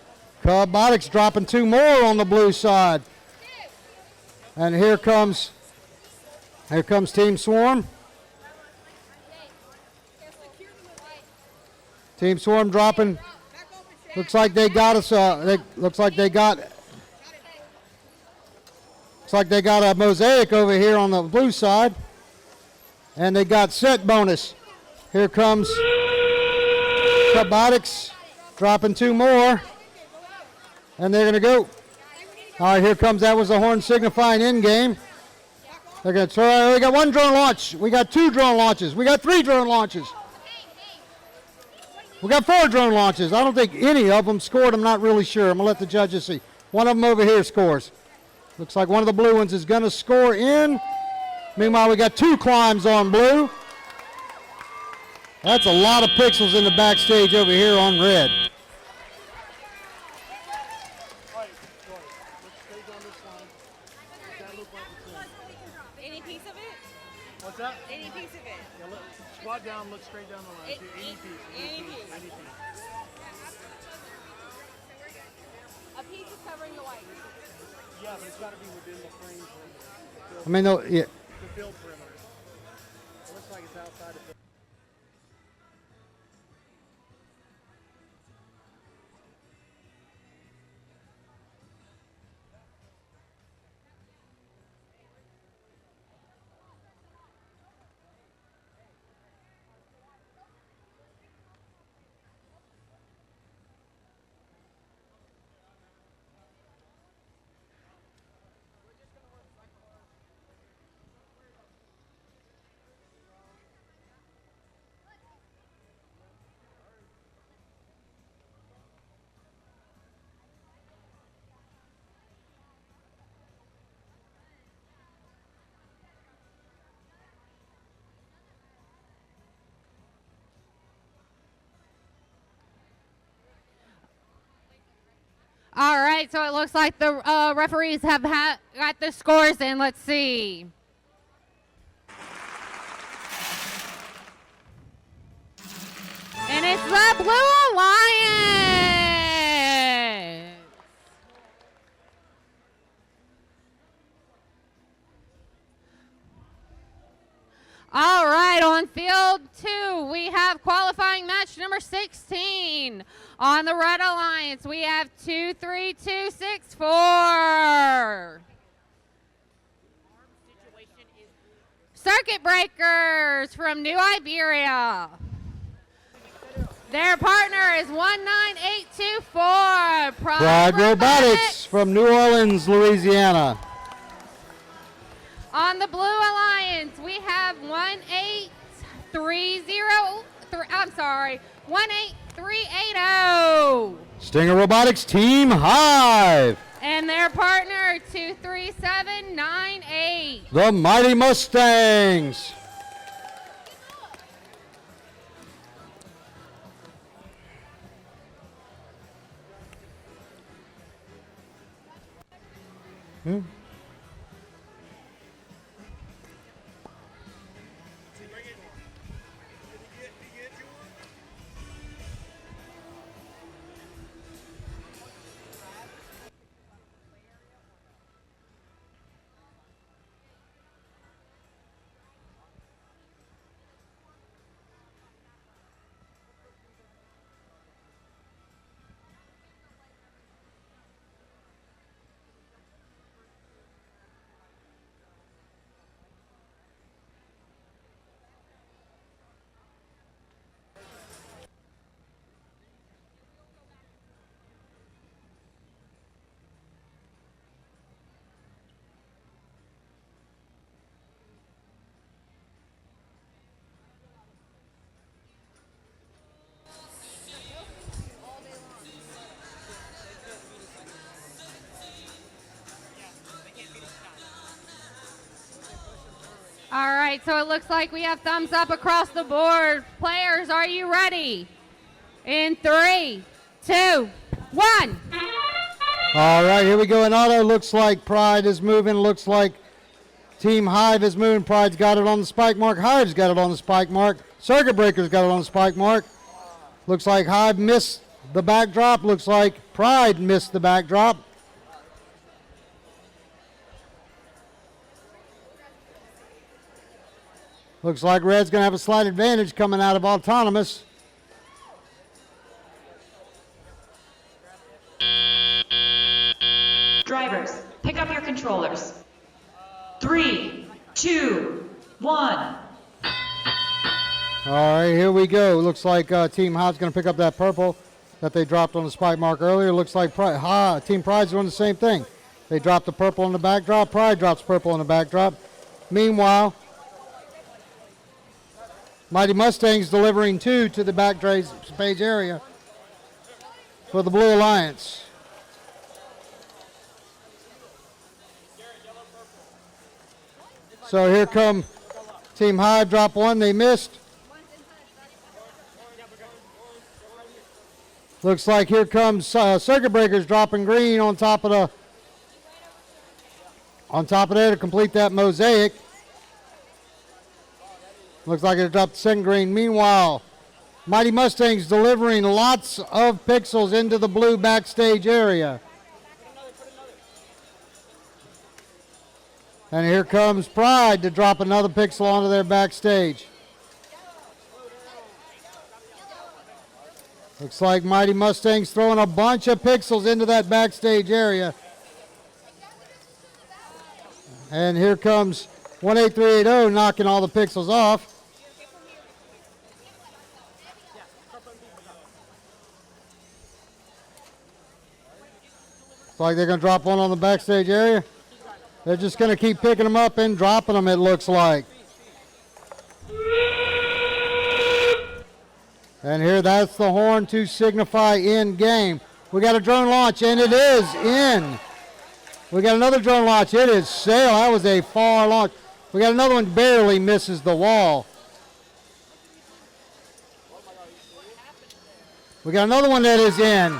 Robotics dropping 2 more on the blue side. And here comes Team Swarm. Team Swarm dropping. Looks like they got us. Looks like they got a mosaic over here on the blue side, and they got set bonus. Here comes Robotics dropping 2 more, and they're going to go. All right, here comes. That was the horn signifying in game. They're going to try. We got 1 drone launch. We got 2 drone launches. We got 3 drone launches. We got 4 drone launches. I don't think any of them scored. I'm not really sure. I'm going to let the judges see. One of them over here scores. Looks like one of the blue ones is going to score in. Meanwhile, we got 2 climbs on blue. That's a lot of pixels in the backstage over here on red. Any piece of it? What's that? Any piece of it? Yeah, look, squat down, look straight down the line. Any piece. Any piece. Any piece. A piece is covering the white. Yeah, but it's got to be within the frame. I mean, no, yeah. The field perimeter. It looks like it's outside of the. All right, so it looks like the referees have got the scores in. Let's see. And it's the Blue Alliance. All right, on field 2, we have qualifying match number 16. On the Red Alliance, we have 23264. Circuit Breakers from New Iberia. Their partner is 19824. Pride Robotics from New Orleans, Louisiana. On the Blue Alliance, we have 18380. Stinger Robotics Team Hive. And their partner, 23798. The Mighty Mustangs. All right, so it looks like we have thumbs up across the board. Players, are you ready? In 3, 2, 1. All right, here we go. In auto, looks like Pride is moving. Looks like Team Hive is moving. Pride's got it on the spike mark. Hive's got it on the spike mark. Circuit Breaker's got it on the spike mark. Looks like Hive missed the backdrop. Looks like Pride missed the backdrop. Looks like Red's going to have a slight advantage coming out of autonomous. Drivers, pick up your controllers. 3, 2, 1. All right, here we go. Looks like Team Hive's going to pick up that purple that they dropped on the spike mark earlier. Looks like Team Pride's doing the same thing. They dropped the purple on the backdrop. Pride drops purple on the backdrop. Meanwhile, Mighty Mustangs delivering 2 to the backstage area for the Blue Alliance. So here come Team Hive, drop 1, they missed. Looks like here comes Circuit Breakers dropping green on top of there to complete that mosaic. Looks like it dropped the second green. Meanwhile, Mighty Mustangs delivering lots of pixels into the blue backstage area. And here comes Pride to drop another pixel onto their backstage. Looks like Mighty Mustangs throwing a bunch of pixels into that backstage area. And here comes 18380 knocking all the pixels off. Looks like they're going to drop one on the backstage area. They're just going to keep picking them up and dropping them, it looks like. And here, that's the horn to signify in game. We got a drone launch, and it is in. We got another drone launch. It is sail. That was a far launch. We got another one barely misses the wall. We got another one that is in.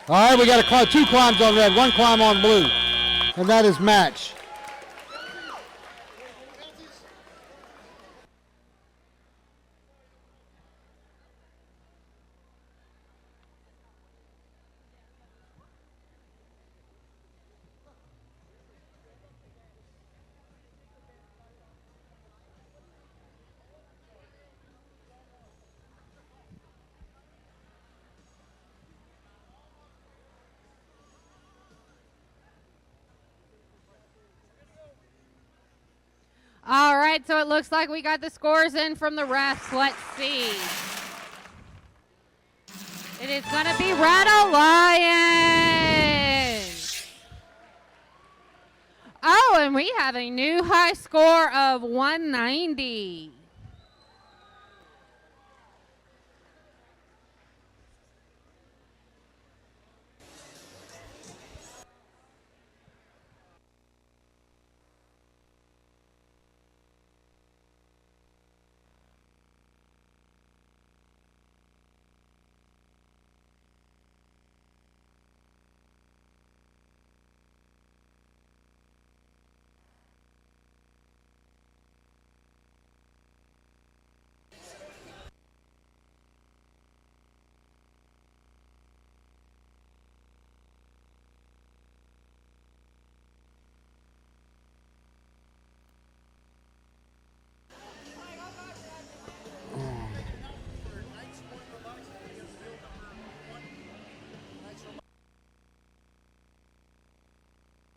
All right, we got two climbs on red, one climb on blue, and that is match. All right, so it looks like we got the scores in from the refs. Let's see. It is going to be Red Alliance. Oh, and we have a new high score of 190.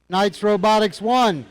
Knights Robotics 1.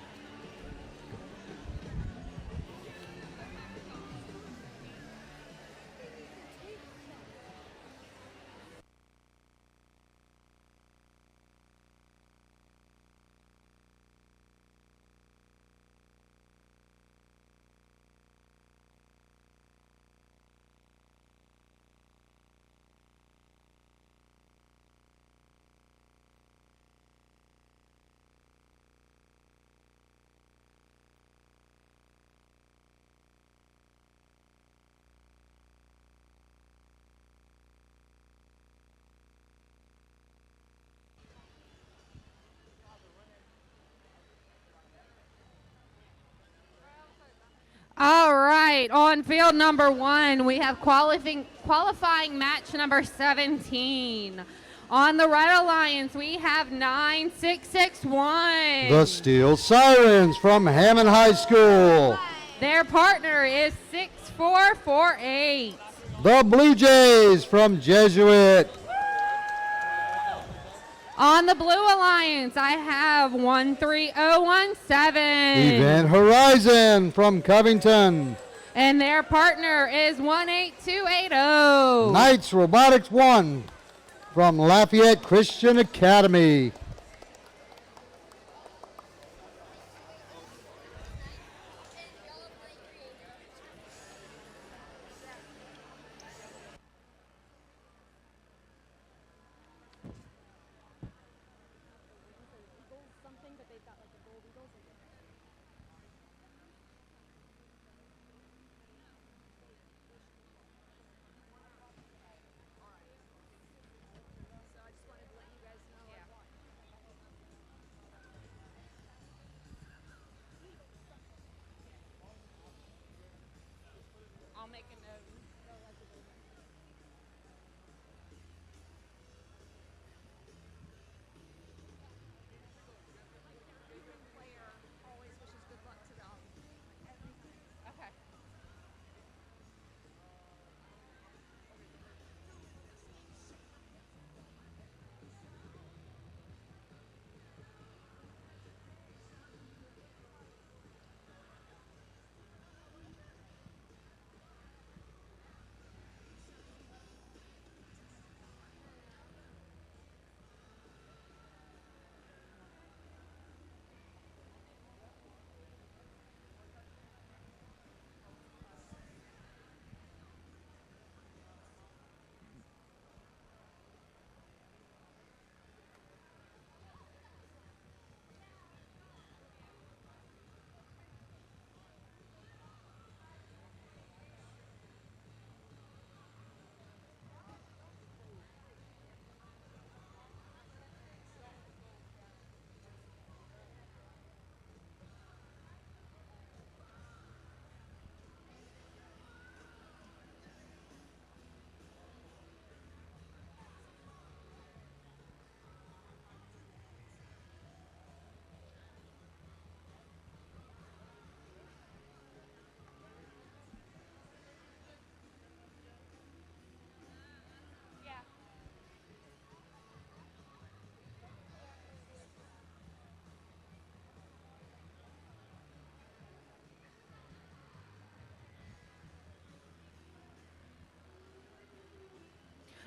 All right, on field number 1, we have qualifying match number 17. On the Red Alliance, we have 9661. The Steel Sirens from Hammond High School. Their partner is 6448. The Blue Jays from Jesuit. On the Blue Alliance, I have 13017. Event Horizon from Covington. And their partner is 18280. Knights Robotics 1 from Lafayette Christian Academy.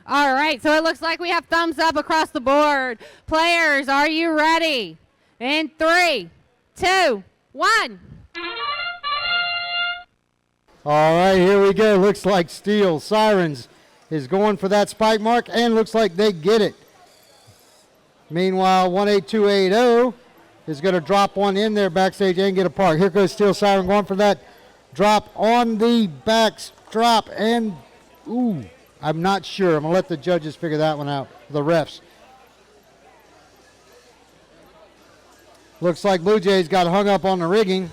All right, so it looks like we have thumbs up across the board. Players, are you ready? In 3, 2, 1. All right, here we go. Looks like Steel Sirens is going for that spike mark, and looks like they get it. Meanwhile, 18280 is going to drop one in there backstage and get a park. Here goes Steel Siren going for that drop on the backstrap, and ooh, I'm not sure. I'm going to let the judges figure that one out, the refs. Looks like Blue Jays got hung up on the rigging.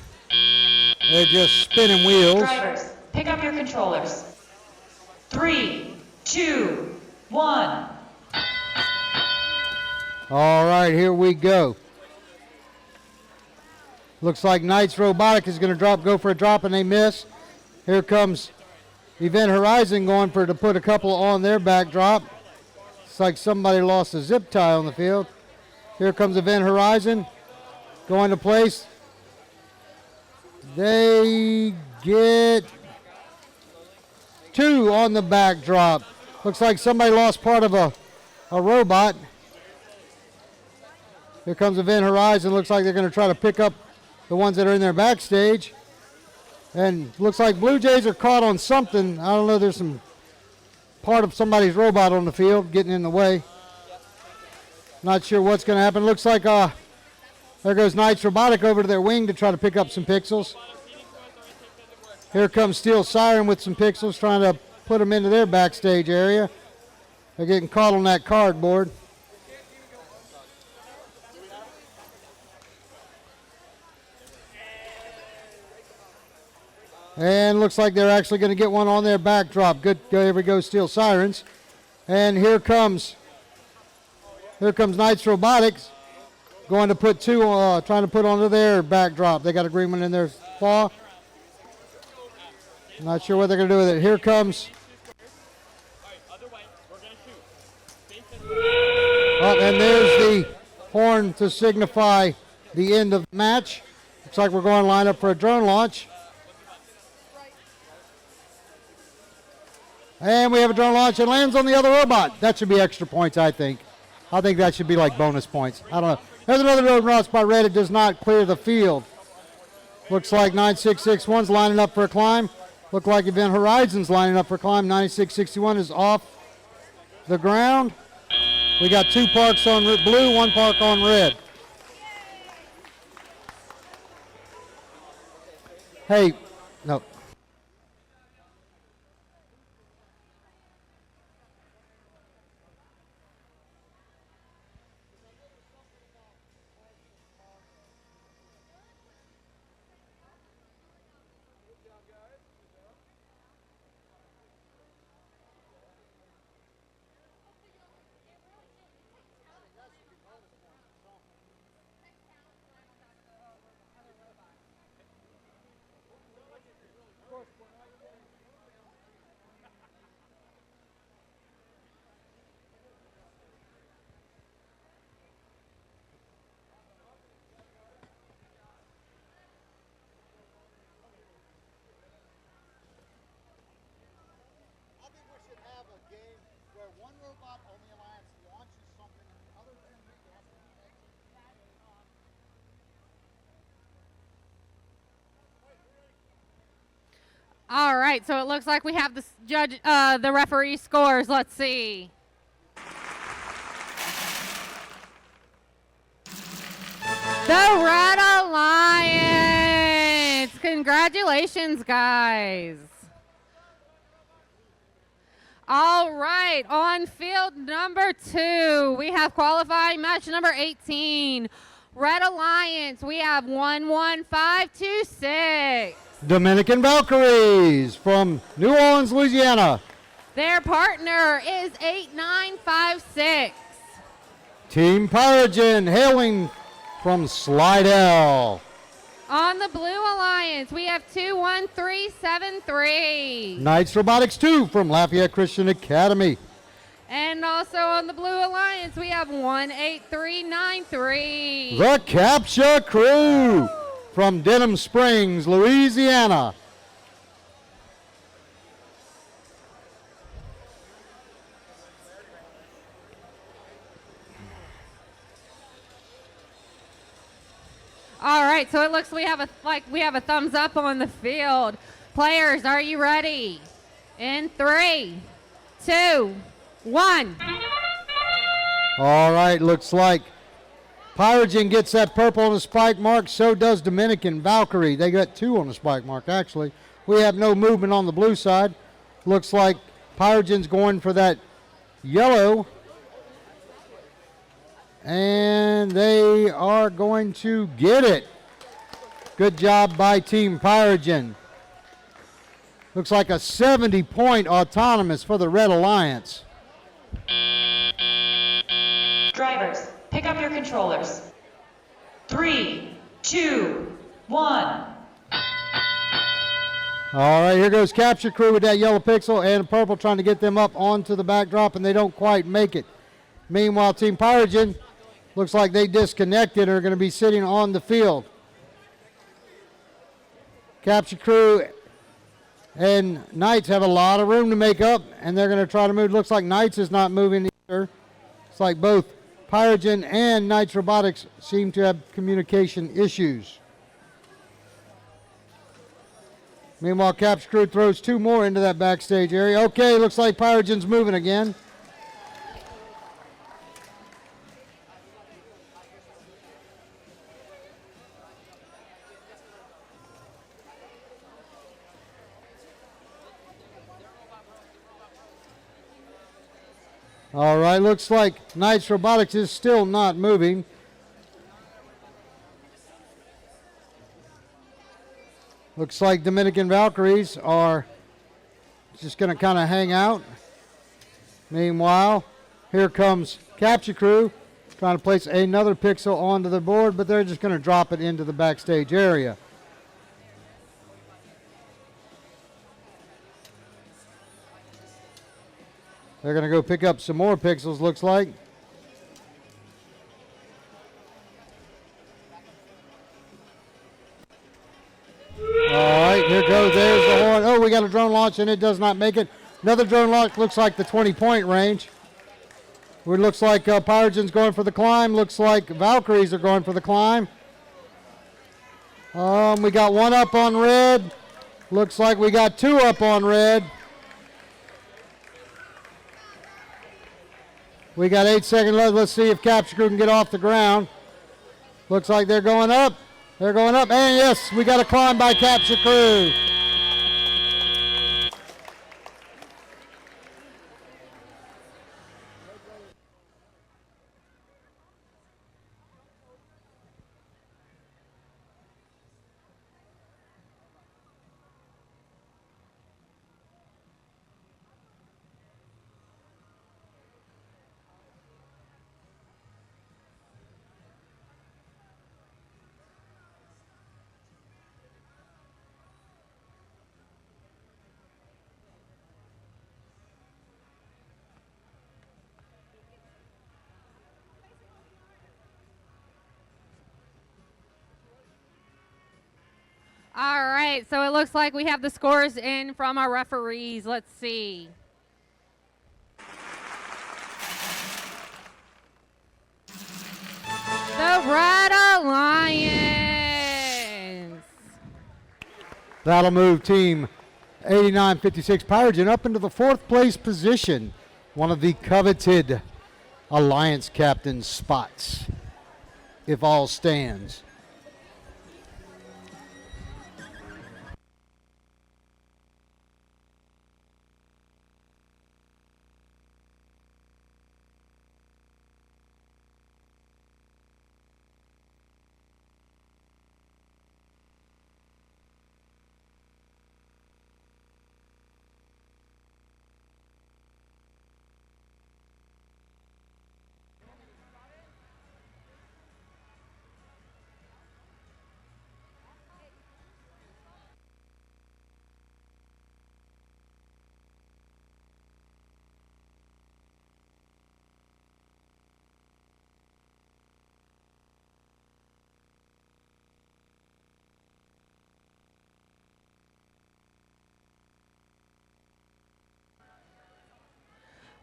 They're just spinning wheels. Drivers, pick up your controllers. 3, 2, 1. All right, here we go. Looks like Knights Robotic is going to go for a drop, and they miss. Here comes Event Horizon going to put a couple on their backdrop. It's like somebody lost a zip tie on the field. Here comes Event Horizon going to place. They get 2 on the backdrop. Looks like somebody lost part of a robot. Here comes Event Horizon. Looks like they're going to try to pick up the ones that are in their backstage. And looks like Blue Jays are caught on something. I don't know, there's some part of somebody's robot on the field getting in the way. Not sure what's going to happen. Looks like there goes Knights Robotic over to their wing to try to pick up some pixels. Here comes Steel Siren with some pixels, trying to put them into their backstage area. They're getting caught on that cardboard. And looks like they're actually going to get one on their backdrop. Good, there we go, Steel Sirens. And here comes Knights Robotics going to put 2, trying to put onto their backdrop. They got a green one in their claw. Not sure what they're going to do with it. Here comes. And there's the horn to signify the end of the match. Looks like we're going to line up for a drone launch. And we have a drone launch and lands on the other robot. That should be extra points, I think. I think that should be like bonus points. I don't know. There's another drone launch by Red. It does not clear the field. Looks like 9661's lining up for a climb. Look like Event Horizon's lining up for a climb. 9661 is off the ground. We got 2 parks on blue, 1 park on red. Hey, no. All right, so it looks like we have the referee scores. Let's see. The Red Alliance. Congratulations, guys. All right, on field number 2, we have qualifying match number 18. Red Alliance, we have 11526. Dominican Valkyries from New Orleans, Louisiana. Their partner is 8956. Team Pyrogen hailing from Slidell. On the Blue Alliance, we have 21373. Knights Robotics 2 from Lafayette Christian Academy. And also on the Blue Alliance, we have 18393. The Capture Crew from Denham Springs, Louisiana. All right, so it looks we have a thumbs up on the field. Players, are you ready? In 3, 2, 1. All right, looks like Pyrogen gets that purple on the spike mark. So does Dominican Valkyrie. They got 2 on the spike mark, actually. We have no movement on the blue side. Looks like Pyrogen's going for that yellow. And they are going to get it. Good job by Team Pyrogen. Looks like a 70-point autonomous for the Red Alliance. Drivers, pick up your controllers. 3, 2, 1. All right, here goes Capture Crew with that yellow pixel and purple trying to get them up onto the backdrop, and they don't quite make it. Meanwhile, Team Pyrogen looks like they disconnected and are going to be sitting on the field. Capture Crew and Knights have a lot of room to make up, and they're going to try to move. Looks like Knights is not moving either. It's like both Pyrogen and Knights Robotics seem to have communication issues. Meanwhile, Capture Crew throws 2 more into that backstage area. Okay, looks like Pyrogen's moving again. All right, looks like Knights Robotics is still not moving. Looks like Dominican Valkyries are just going to kind of hang out. Meanwhile, here comes Capture Crew trying to place another pixel onto the board, but they're just going to drop it into the backstage area. They're going to go pick up some more pixels, looks like. All right, here goes. There's the horn. Oh, we got a drone launch, and it does not make it. Another drone launch looks like the 20-point range. It looks like Pyrogen's going for the climb. Looks like Valkyries are going for the climb. We got 1 up on red. Looks like we got 2 up on red. We got 8 seconds left. Let's see if Capture Crew can get off the ground. Looks like they're going up. They're going up. And yes, we got a climb by Capture Crew. All right, so it looks like we have the scores in from our referees. Let's see. The Red Alliance. That'll move Team 8956 Pyrogen up into the 4th place position. One of the coveted Alliance captain spots, if all stands.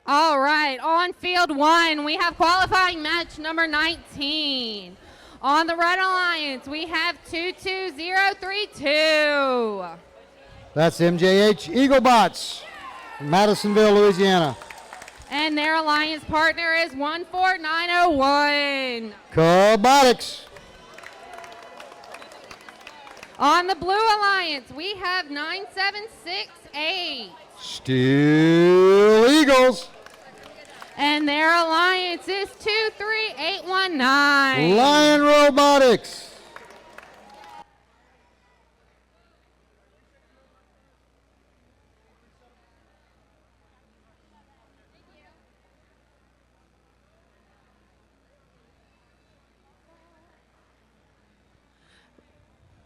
All right, on field 1, we have qualifying match number 19. On the Red Alliance, we have 22032. That's MJH Eaglebots, Madisonville, Louisiana. And their alliance partner is 14901. Cobotics. On the Blue Alliance, we have 9768. Steel Eagles. And their alliance is 23819. Lion Robotics.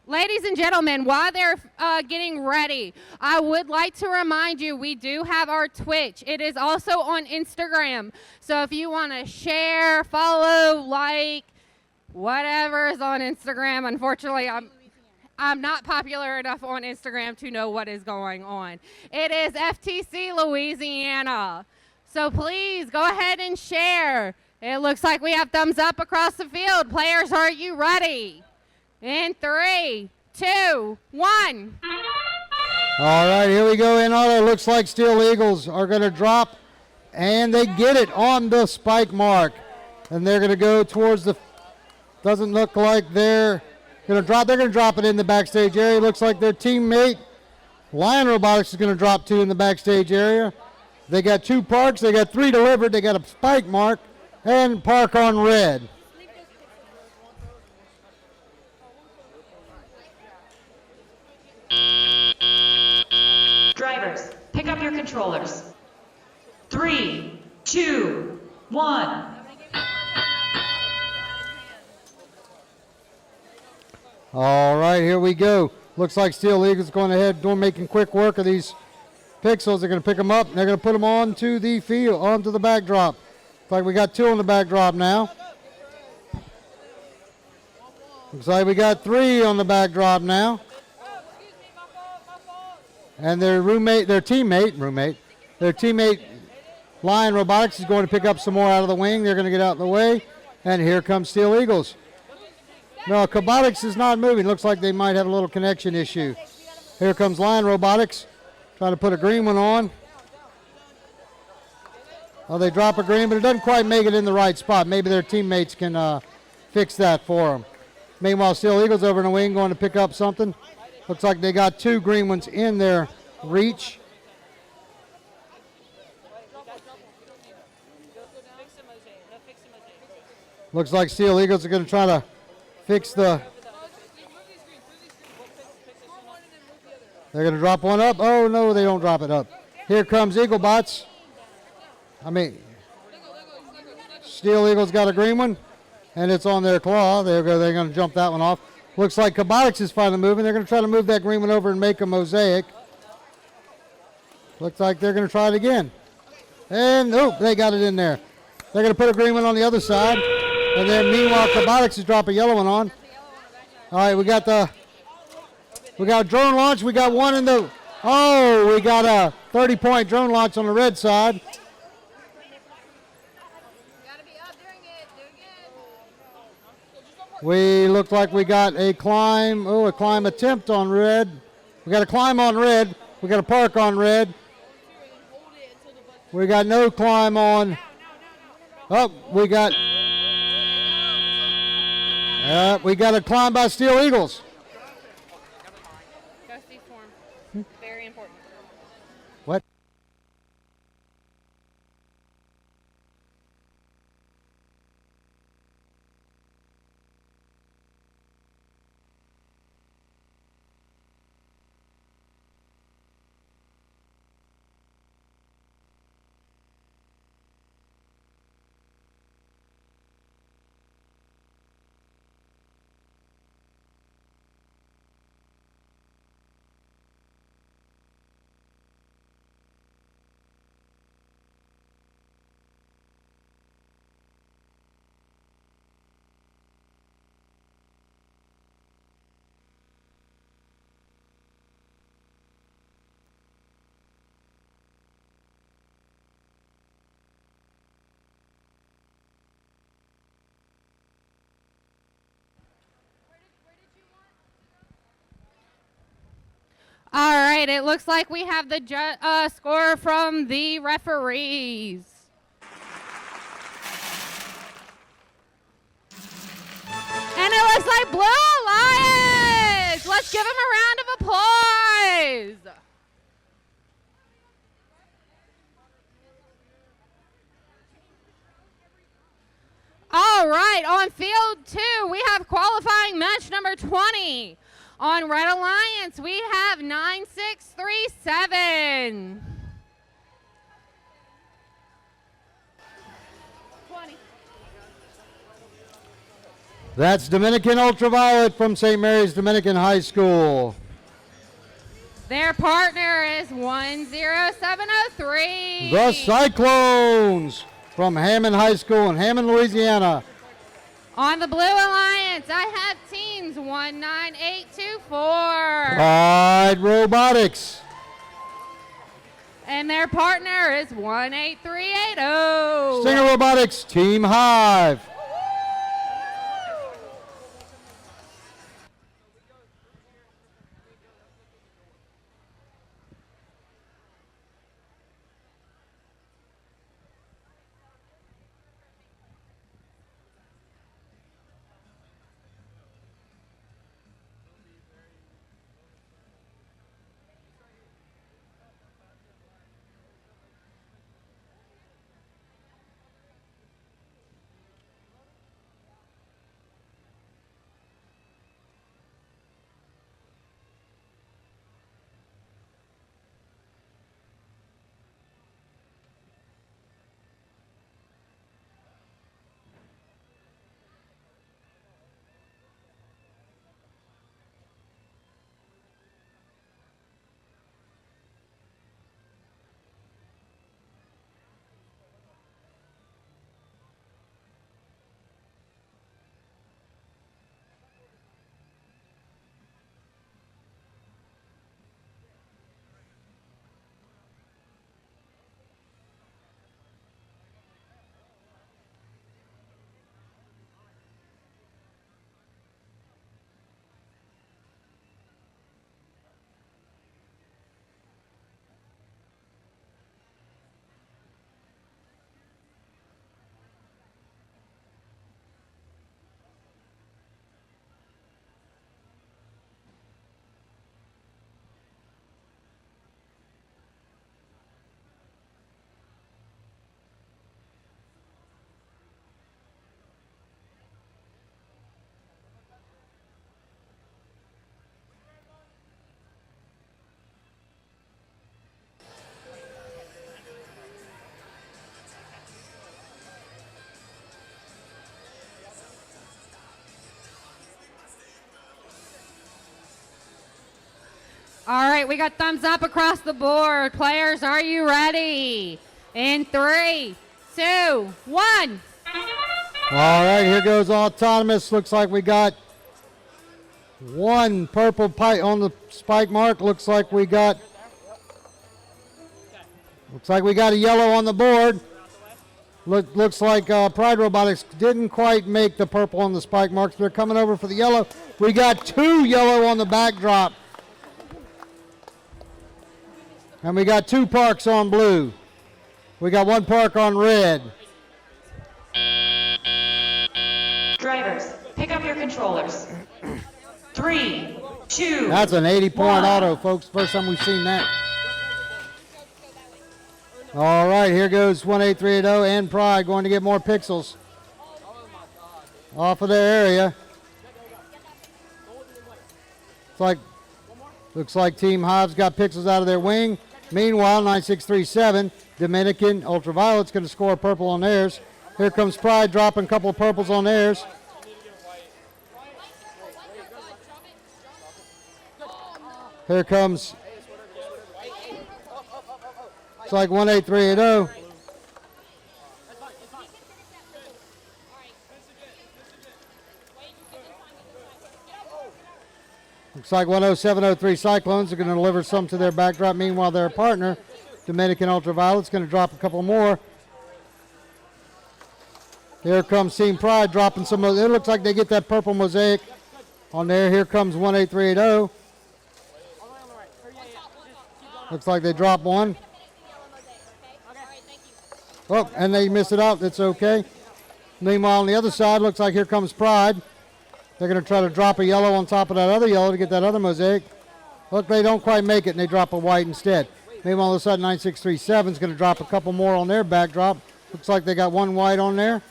Ladies and gentlemen, while they're getting ready, I would like to remind you we do have our Twitch. It is also on Instagram. So if you want to share, follow, like, whatever is on Instagram, unfortunately, I'm not popular enough on Instagram to know what is going on. It is FTC Louisiana. So please go ahead and share. It looks like we have thumbs up across the field. Players, are you ready? In 3, 2, 1. All right, here we go in auto. Looks like Steel Eagles are going to drop, and they get it on the spike mark. And they're going to go towards the, doesn't look like they're going to drop. They're going to drop it in the backstage area. Looks like their teammate, Lion Robotics, is going to drop 2 in the backstage area. They got 2 parks. They got 3 delivered. They got a spike mark and park on red. Drivers, pick up your controllers. 3, 2, 1. All right, here we go. Looks like Steel Eagles going ahead, making quick work of these pixels. They're going to pick them up. And they're going to put them onto the field, onto the backdrop. Looks like we got 2 on the backdrop now. Looks like we got 3 on the backdrop now. And their teammate, Lion Robotics is going to pick up some more out of the wing. They're going to get out of the way. And here comes Steel Eagles. No, Cobotics is not moving. Looks like they might have a little connection issue. Here comes Lion Robotics, trying to put a green one on. Well, they drop a green, but it doesn't quite make it in the right spot. Maybe their teammates can fix that for them. Meanwhile, Steel Eagles over in the wing going to pick up something. Looks like they got 2 green ones in their reach. Looks like Steel Eagles are going to try to fix the... They're going to drop one up. Oh, no, they don't drop it up. Here comes Eaglebots. Steel Eagles got a green one, and it's on their claw. They're going to jump that one off. Looks like Cobotics is finally moving. They're going to try to move that green one over and make a mosaic. Looks like they're going to try it again. And, oh, they got it in there. They're going to put a green one on the other side. And then, meanwhile, Cobotics is dropping a yellow one on. All right, we got drone launch. We got one in the, we got a 30-point drone launch on the red side. We look like we got a climb, a climb attempt on red. We got a climb on red. We got a park on red. We got no climb on, we got a climb by Steel Eagles. Ghosty form. Very important. What? All right, it looks like we have the score from the referees. And it looks like Blue Alliance. Let's give them a round of applause. All right, on field 2, we have qualifying match number 20. On Red Alliance, we have 9637. 20. That's Dominican Ultraviolet from St. Mary's Dominican High School. Their partner is 10703. The Cyclones from Hammond High School in Hammond, Louisiana. On the Blue Alliance, I have teams 19824. Pride Robotics. And their partner is 18380. Stinger Robotics, Team Hive. All right, we got thumbs up across the board. Players, are you ready? In 3, 2, 1. All right, here goes Autonomous. Looks like we got one purple pipe on the spike mark. Looks like we got a yellow on the board. Looks like Pride Robotics didn't quite make the purple on the spike marks. They're coming over for the yellow. We got 2 yellow on the backdrop. And we got 2 parks on blue. We got 1 park on red. Drivers, pick up your controllers. 3, 2. That's an 80-point 1. auto, folks. First time we've seen that. All right, here goes 18380 and Pride going to get more pixels off of their area. Looks like Team Hive's got pixels out of their wing. Meanwhile, 9637, Dominican Ultraviolet's going to score purple on theirs. Here comes Pride dropping a couple of purples on theirs. Here comes, it's like 18380. Looks like 10703 Cyclones are going to deliver some to their backdrop. Meanwhile, their partner, Dominican Ultraviolet's going to drop a couple more. Here comes Team Pride dropping some of, it looks like they get that purple mosaic on there. Here comes 18380. Looks like they dropped one. Oh, and they missed it out. That's okay. Meanwhile, on the other side, looks like here comes Pride. They're going to try to drop a yellow on top of that other yellow to get that other mosaic. Look, they don't quite make it, and they drop a white instead. Meanwhile, all of a sudden, 9637 is going to drop a couple more on their backdrop. Looks like they got one white on there.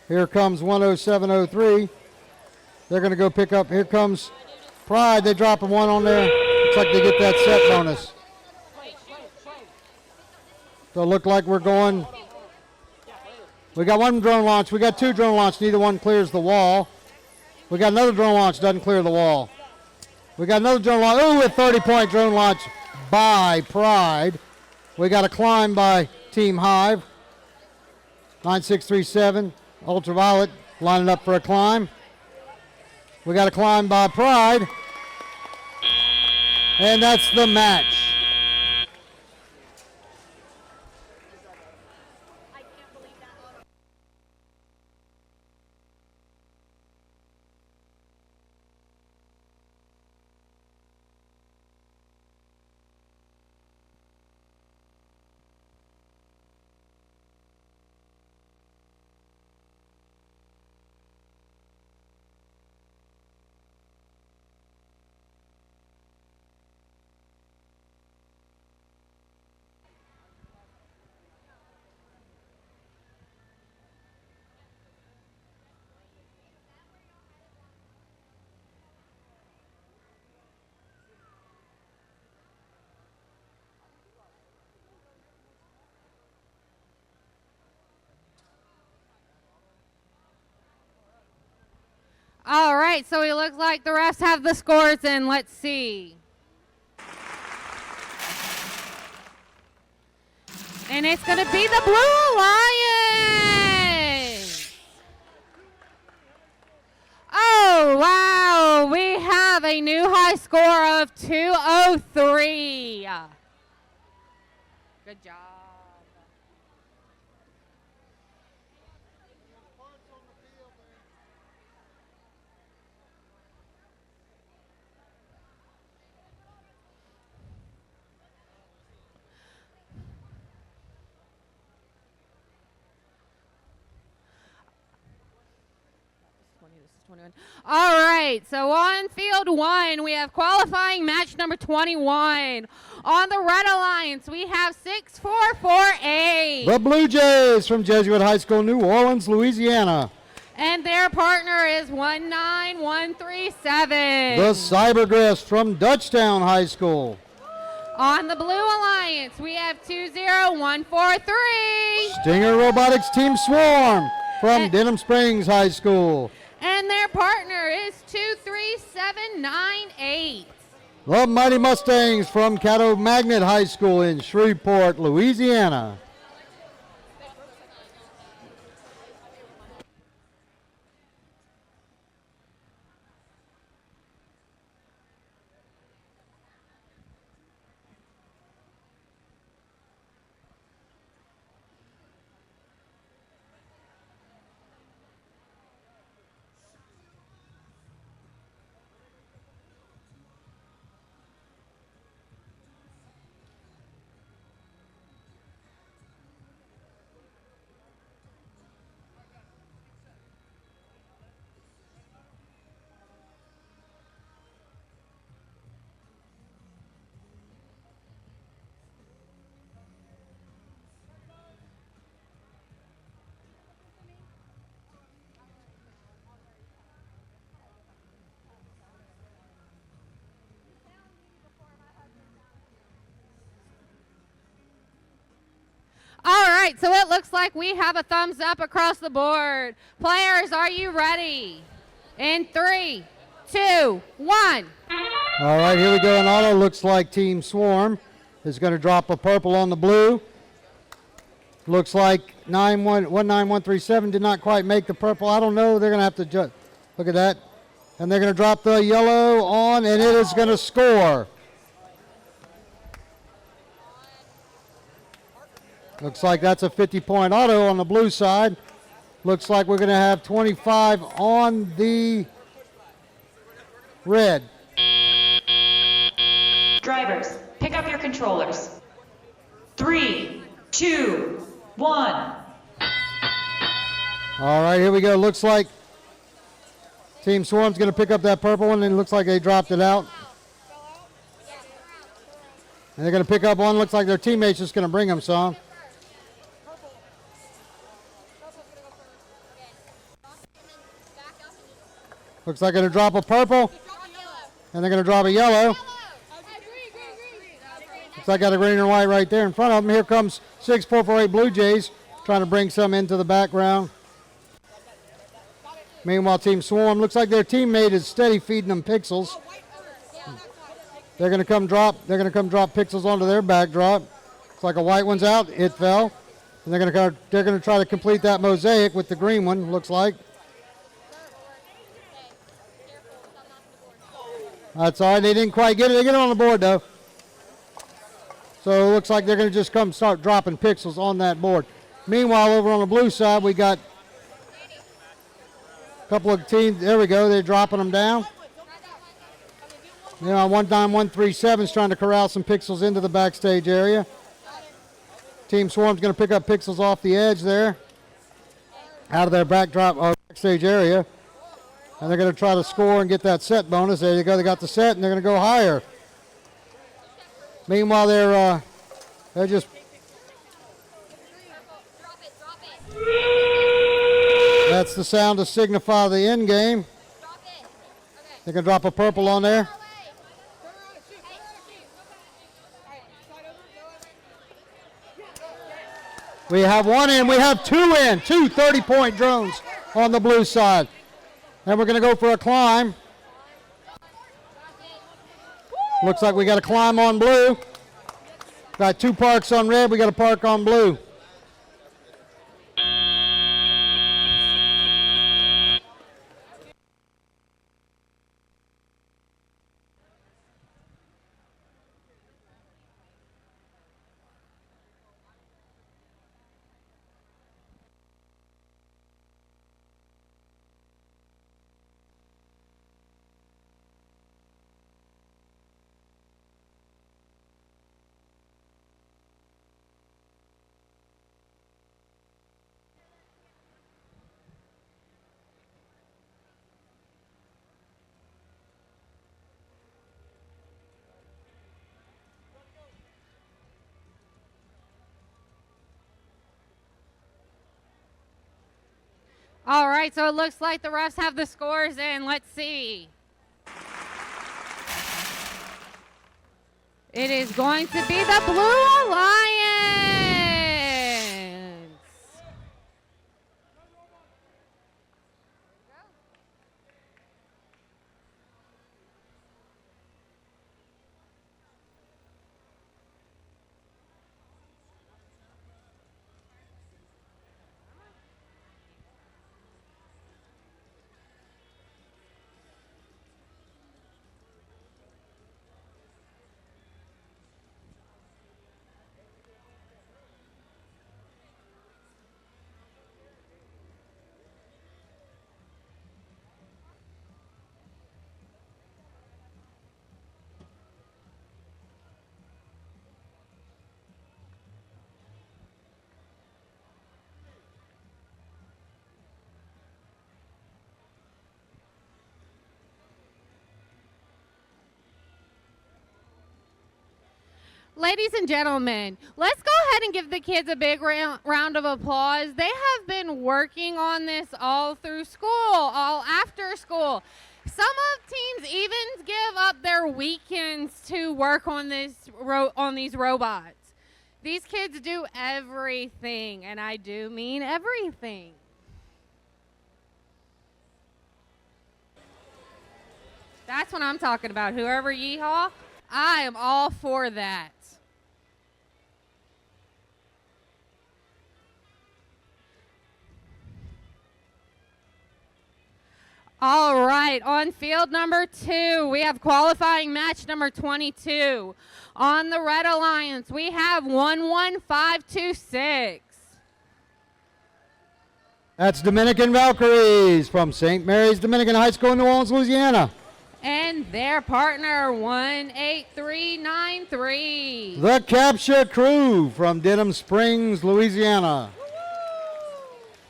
Here comes 10703. They're going to go pick up. Here comes Pride. They drop a one on there. Looks like they get that set bonus. So it look like we're going. We got one drone launch. We got two drone launch. Neither one clears the wall. We got another drone launch. Doesn't clear the wall. We got another drone launch. Ooh, a 30-point drone launch by Pride. We got a climb by Team Hive. 9637. Ultraviolet lining up for a climb. We got a climb by Pride. And that's the match. All right, so it looks like the refs have the scores in. Let's see. And it's going to be the Blue Lions. Oh, wow. We have a new high score of 203. Good job. All right, so on field one, we have qualifying match number 21. On the Red Alliance, we have 6448. The Blue Jays from Jesuit High School, New Orleans, Louisiana. And their partner is 19137. The Cybergriffs from Dutchtown High School. On the Blue Alliance, we have 20143. Stinger Robotics Team Swarm from Denham Springs High School. And their partner is 23798. The Mighty Mustangs from Caddo Magnet High School in Shreveport, Louisiana. All right, so it looks like we have a thumbs up across the board. Players, are you ready? In 3, 2, 1. All right, here we go. In auto, looks like Team Swarm is going to drop a purple on the blue. Looks like 19137 did not quite make the purple. I don't know. They're going to have to look at that. And they're going to drop the yellow on, and it is going to score. Looks like that's a 50-point auto on the blue side. Looks like we're going to have 25 on the red. Drivers, pick up your controllers. 3, 2, 1. All right, here we go. Looks like Team Swarm's going to pick up that purple one, and it looks like they dropped it out. And they're going to pick up one. Looks like their teammate's just going to bring them some. Looks like they're going to drop a purple, and they're going to drop a yellow. Looks like I got a green and white right there in front of them. Here comes 6448 Blue Jays trying to bring some into the background. Meanwhile, Team Swarm, looks like their teammate is steady feeding them pixels. They're going to come drop pixels onto their backdrop. Looks like a white one's out. It fell. And they're going to try to complete that mosaic with the green one, looks like. That's all right. They didn't quite get it. They get it on the board, though. So it looks like they're going to just come start dropping pixels on that board. Meanwhile, over on the blue side, we got a couple of teams. There we go. They're dropping them down. 19137 is trying to corral some pixels into the backstage area. Team Swarm's going to pick up pixels off the edge there, out of their backstage area. And they're going to try to score and get that set bonus. There you go. They got the set, and they're going to go higher. Meanwhile, they're just... That's the sound to signify the end game. They can drop a purple on there. We have one in. We have two in. Two 30-point drones on the blue side. And we're going to go for a climb. Looks like we got a climb on blue. Got two parks on red. We got a park on blue. All right, so it looks like the refs have the scores in. Let's see. It is going to be the Blue Alliance. Ladies and gentlemen, let's go ahead and give the kids a big round of applause. They have been working on this all through school, all after school. Some of teams even give up their weekends to work on these robots. These kids do everything, and I do mean everything. That's what I'm talking about. Whoever yeehaw, I am all for that. All right, on field number 2, we have qualifying match number 22. On the Red Alliance, we have 11526. That's Dominican Valkyries from St. Mary's Dominican High School in New Orleans, Louisiana. And their partner, 18393. The Capture Crew from Denham Springs, Louisiana.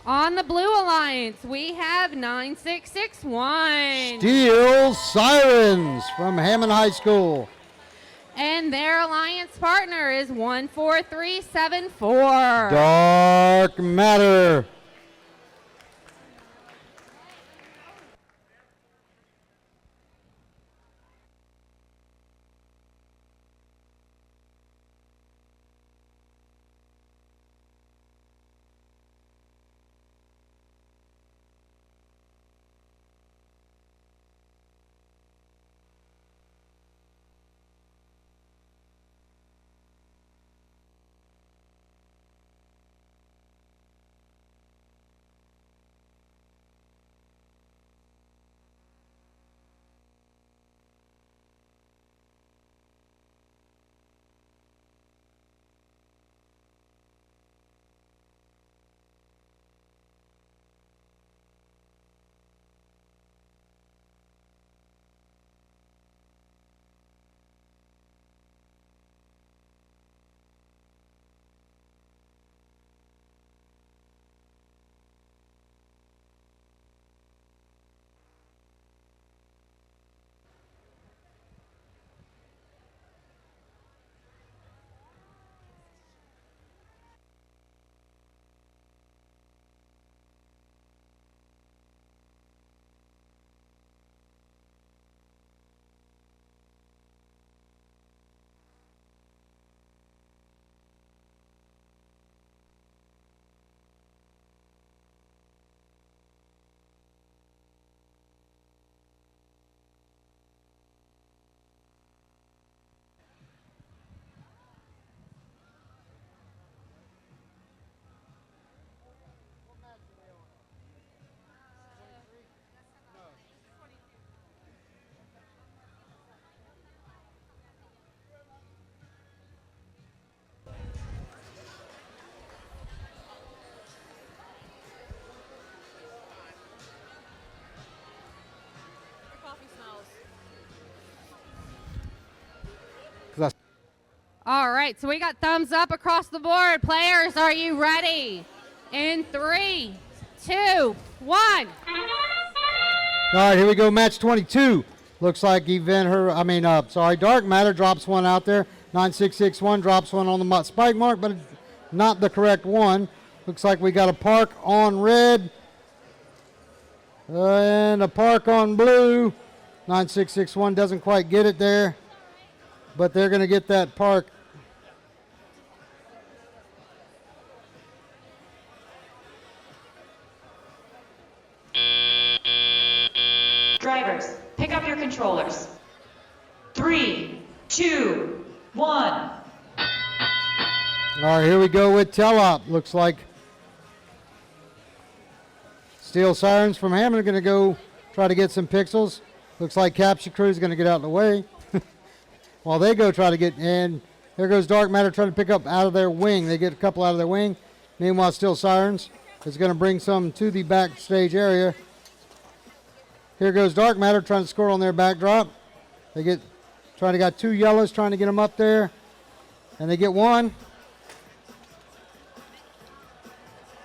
On the Blue Alliance, we have 9661. Steel Sirens from Hammond High School. And their alliance partner is 14374. Dark Matter. All right, so we got thumbs up across the board. Players, are you ready? In 3, 2, 1. All right, here we go, match 22. Looks like Dark Matter drops one out there. 9661 drops one on the spike mark, but not the correct one. Looks like we got a park on red and a park on blue. 9661 doesn't quite get it there, but they're going to get that park. Drivers, pick up your controllers. 3, 2, 1. All right, here we go with Telop. Looks like Steel Sirens from Hammond are going to go try to get some pixels. Looks like Capture Crew is going to get out of the way while they go try to get in. There goes Dark Matter trying to pick up out of their wing. They get a couple out of their wing. Meanwhile, Steel Sirens is going to bring some to the backstage area. Here goes Dark Matter trying to score on their backdrop. They got two yellows trying to get them up there, and they get one.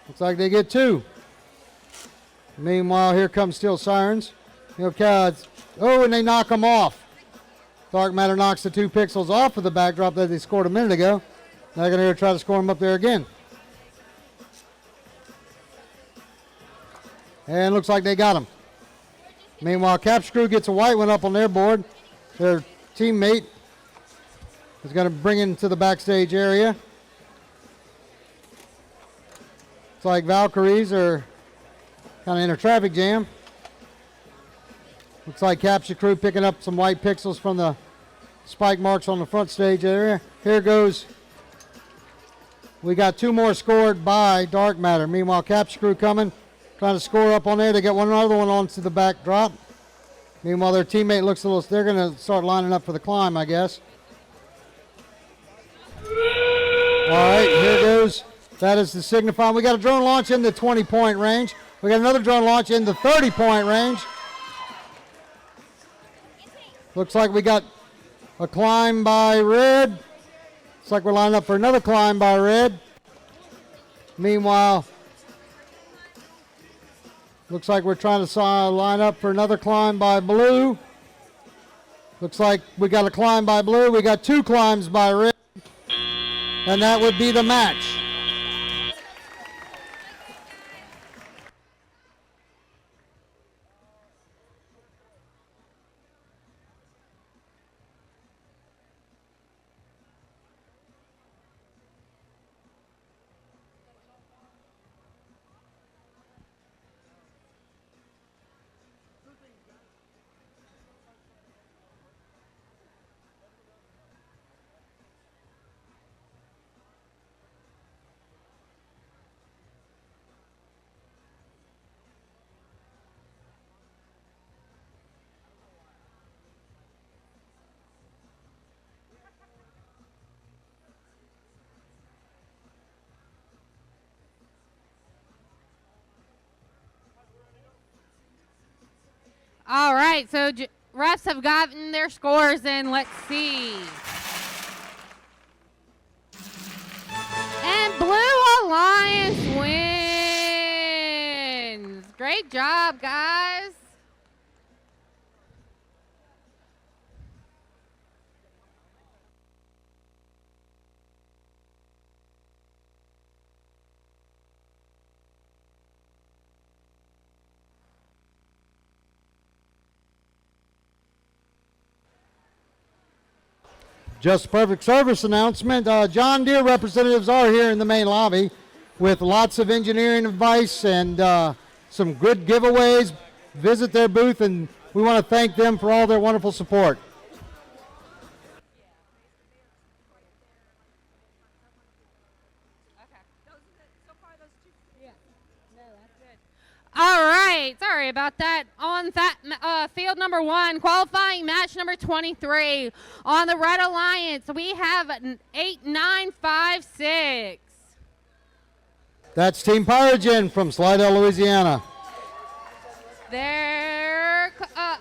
Looks like they get two. Meanwhile, here comes Steel Sirens. And they knock them off. Dark Matter knocks the 2 pixels off of the backdrop that they scored a minute ago. Now they're going to try to score them up there again. And looks like they got them. Meanwhile, Capture Crew gets a white one up on their board. Their teammate is going to bring it into the backstage area. It's like Valkyries are kind of in a traffic jam. Looks like Capture Crew picking up some white pixels from the spike marks on the front stage area. Here goes. We got 2 more scored by Dark Matter. Meanwhile, Capture Crew coming. Trying to score up on there. They get another one onto the backdrop. Meanwhile, their teammate looks a little. They're going to start lining up for the climb, I guess. All right, here goes. That is the signifying. We got a drone launch in the 20-point range. We got another drone launch in the 30-point range. Looks like we got a climb by red. Looks like we're lining up for another climb by red. Meanwhile, looks like we're trying to line up for another climb by blue. Looks like we got a climb by blue. We got 2 climbs by red. And that would be the match. All right, so refs have gotten their scores in. Let's see. And Blue Alliance wins. Great job, guys. Just a perfect service announcement. John Deere representatives are here in the main lobby with lots of engineering advice and some good giveaways. Visit their booth, and we want to thank them for all their wonderful support. All right, sorry about that. On field number 1, qualifying match number 23. On the Red Alliance, we have an 8-9-5-6. That's Team Pyrogen from Slidell, Louisiana. Their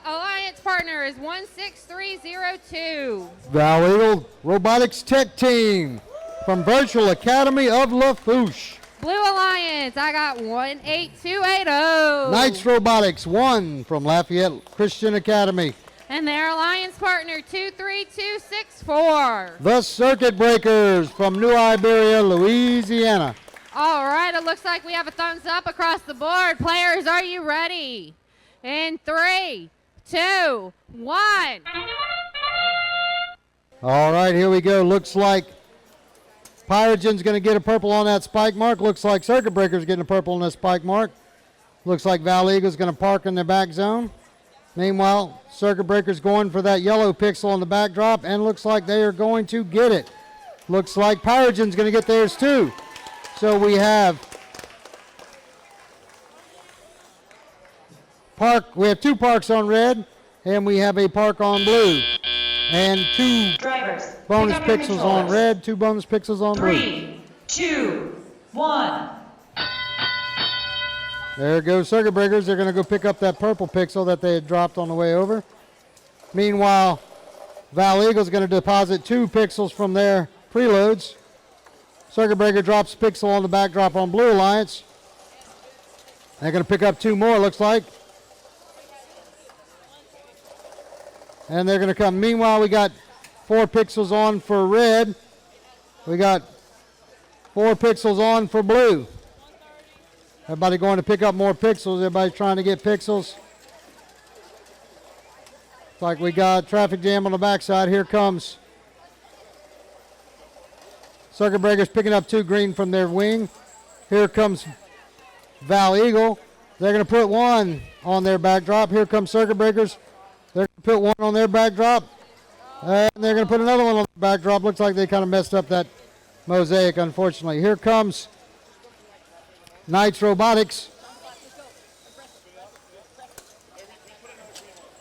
alliance partner is 16302. Val Eagle Robotics Tech Team from Virtual Academy of Lafourche. Blue Alliance, I got 18280. Knights Robotics 1 from Lafayette Christian Academy. And their alliance partner 23264. The Circuit Breakers from New Iberia, Louisiana. All right, it looks like we have a thumbs up across the board. Players, are you ready? In 3, 2, 1. All right, here we go. Looks like Pyrogen's going to get a purple on that spike mark. Looks like Circuit Breaker's getting a purple on that spike mark. Looks like Val Eagle's going to park in the back zone. Meanwhile, Circuit Breaker's going for that yellow pixel on the backdrop, and looks like they are going to get it. Looks like Pyrogen's going to get theirs too. So we have we have 2 parks on red, and we have a park on blue. And 2 Drivers, bonus pick up your pixels on controllers. red, 2 bonus pixels on blue. 3, 2, 1. There goes Circuit Breakers. They're going to go pick up that purple pixel that they had dropped on the way over. Meanwhile, Val Eagle's going to deposit 2 pixels from their preloads. Circuit Breaker drops a pixel on the backdrop on Blue Alliance. They're going to pick up 2 more, looks like. And they're going to come. Meanwhile, we got 4 pixels on for red. We got 4 pixels on for blue. Everybody going to pick up more pixels. Everybody's trying to get pixels. Looks like we got traffic jam on the backside. Here comes Circuit Breakers picking up 2 green from their wing. Here comes Val Eagle. They're going to put 1 on their backdrop. Here comes Circuit Breakers. They're going to put 1 on their backdrop. And they're going to put another one on the backdrop. Looks like they kind of messed up that mosaic, unfortunately. Here comes Knights Robotics.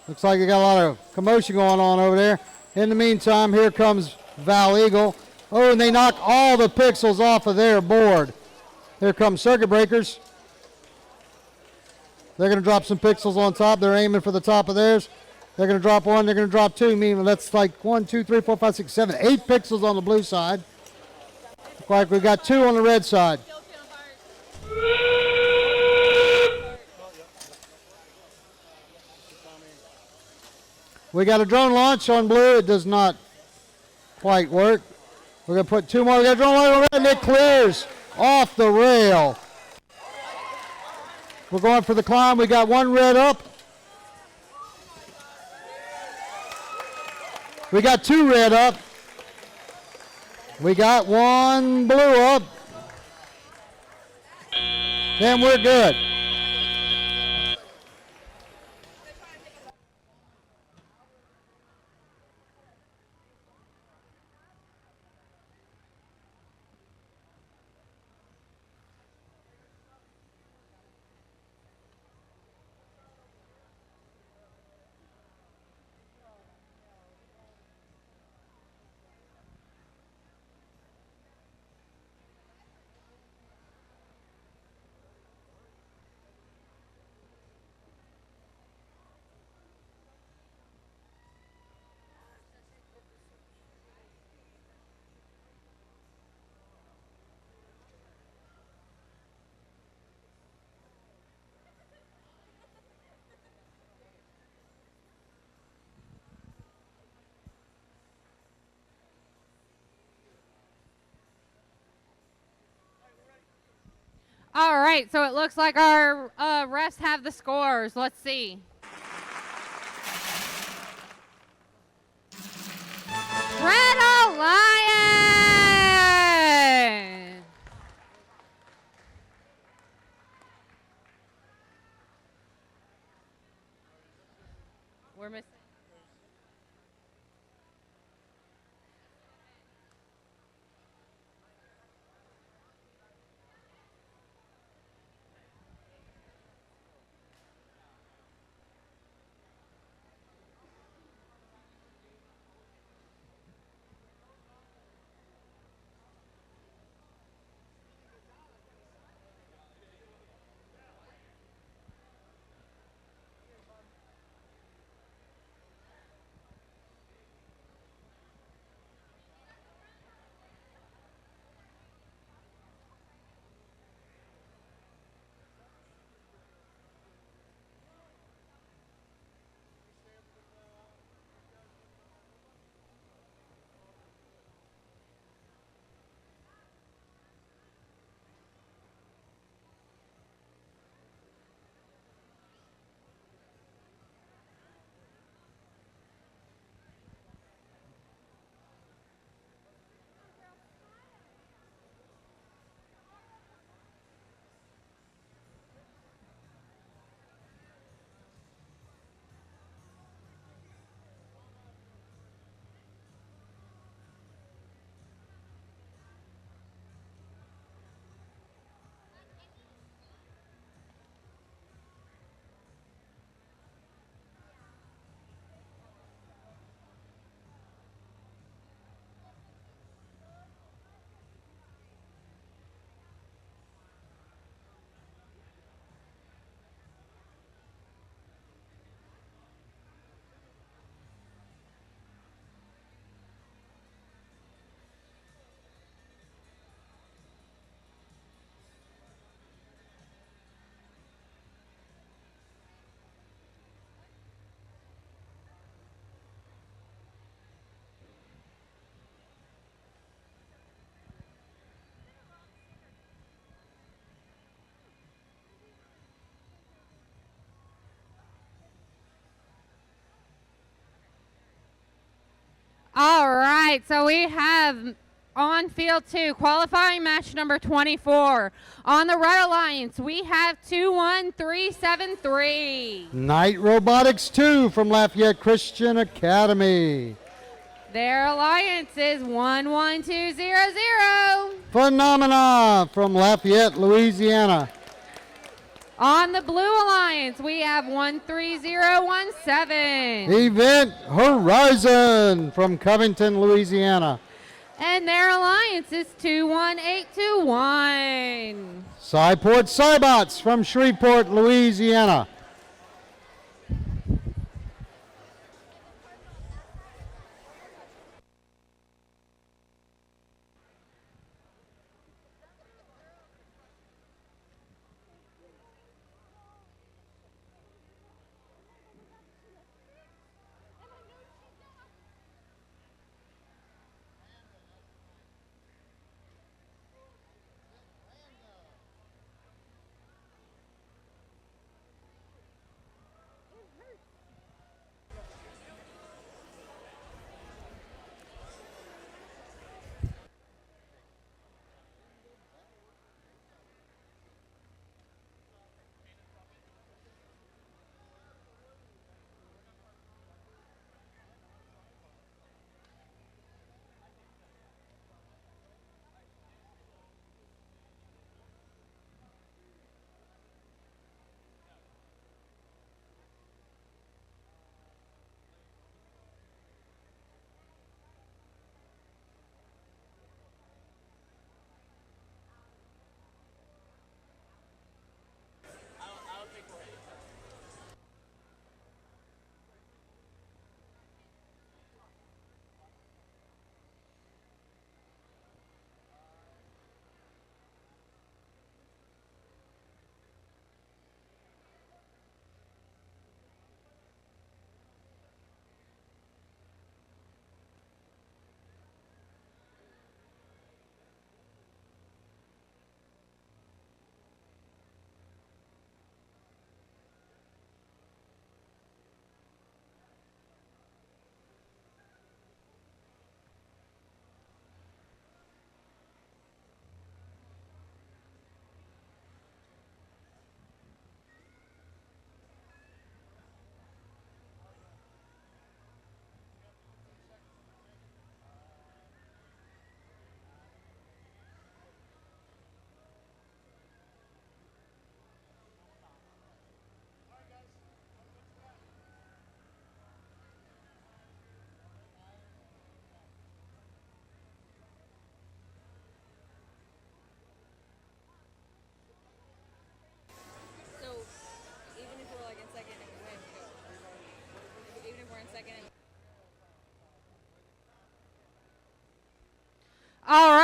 Looks like they got a lot of commotion going on over there. In the meantime, here comes Val Eagle. Oh, and they knock all the pixels off of their board. Here comes Circuit Breakers. They're going to drop some pixels on top. They're aiming for the top of theirs. They're going to drop one. They're going to drop two. Meaning that's like 1, 2, 3, 4, 5, 6, 7, 8 pixels on the blue side. Looks like we got 2 on the red side. We got a drone launch on blue. It does not quite work. We're going to put 2 more. We got a drone launch on red, and it clears off the rail. We're going for the climb. We got 1 red up. We got 2 red up. We got 1 blue up. Then we're good. All right, so it looks like our refs have the scores. Let's see. Red Alliance! We're missing. All right, so we have on field 2, qualifying match number 24. On the Red Alliance, we have 21373. Night Robotics 2 from Lafayette Christian Academy. Their alliance is 11200. Phenomena from Lafayette, Louisiana. On the Blue Alliance, we have 13017. Event Horizon from Covington, Louisiana. And their alliance is 21821. Cyport Cybots from Shreveport, Louisiana.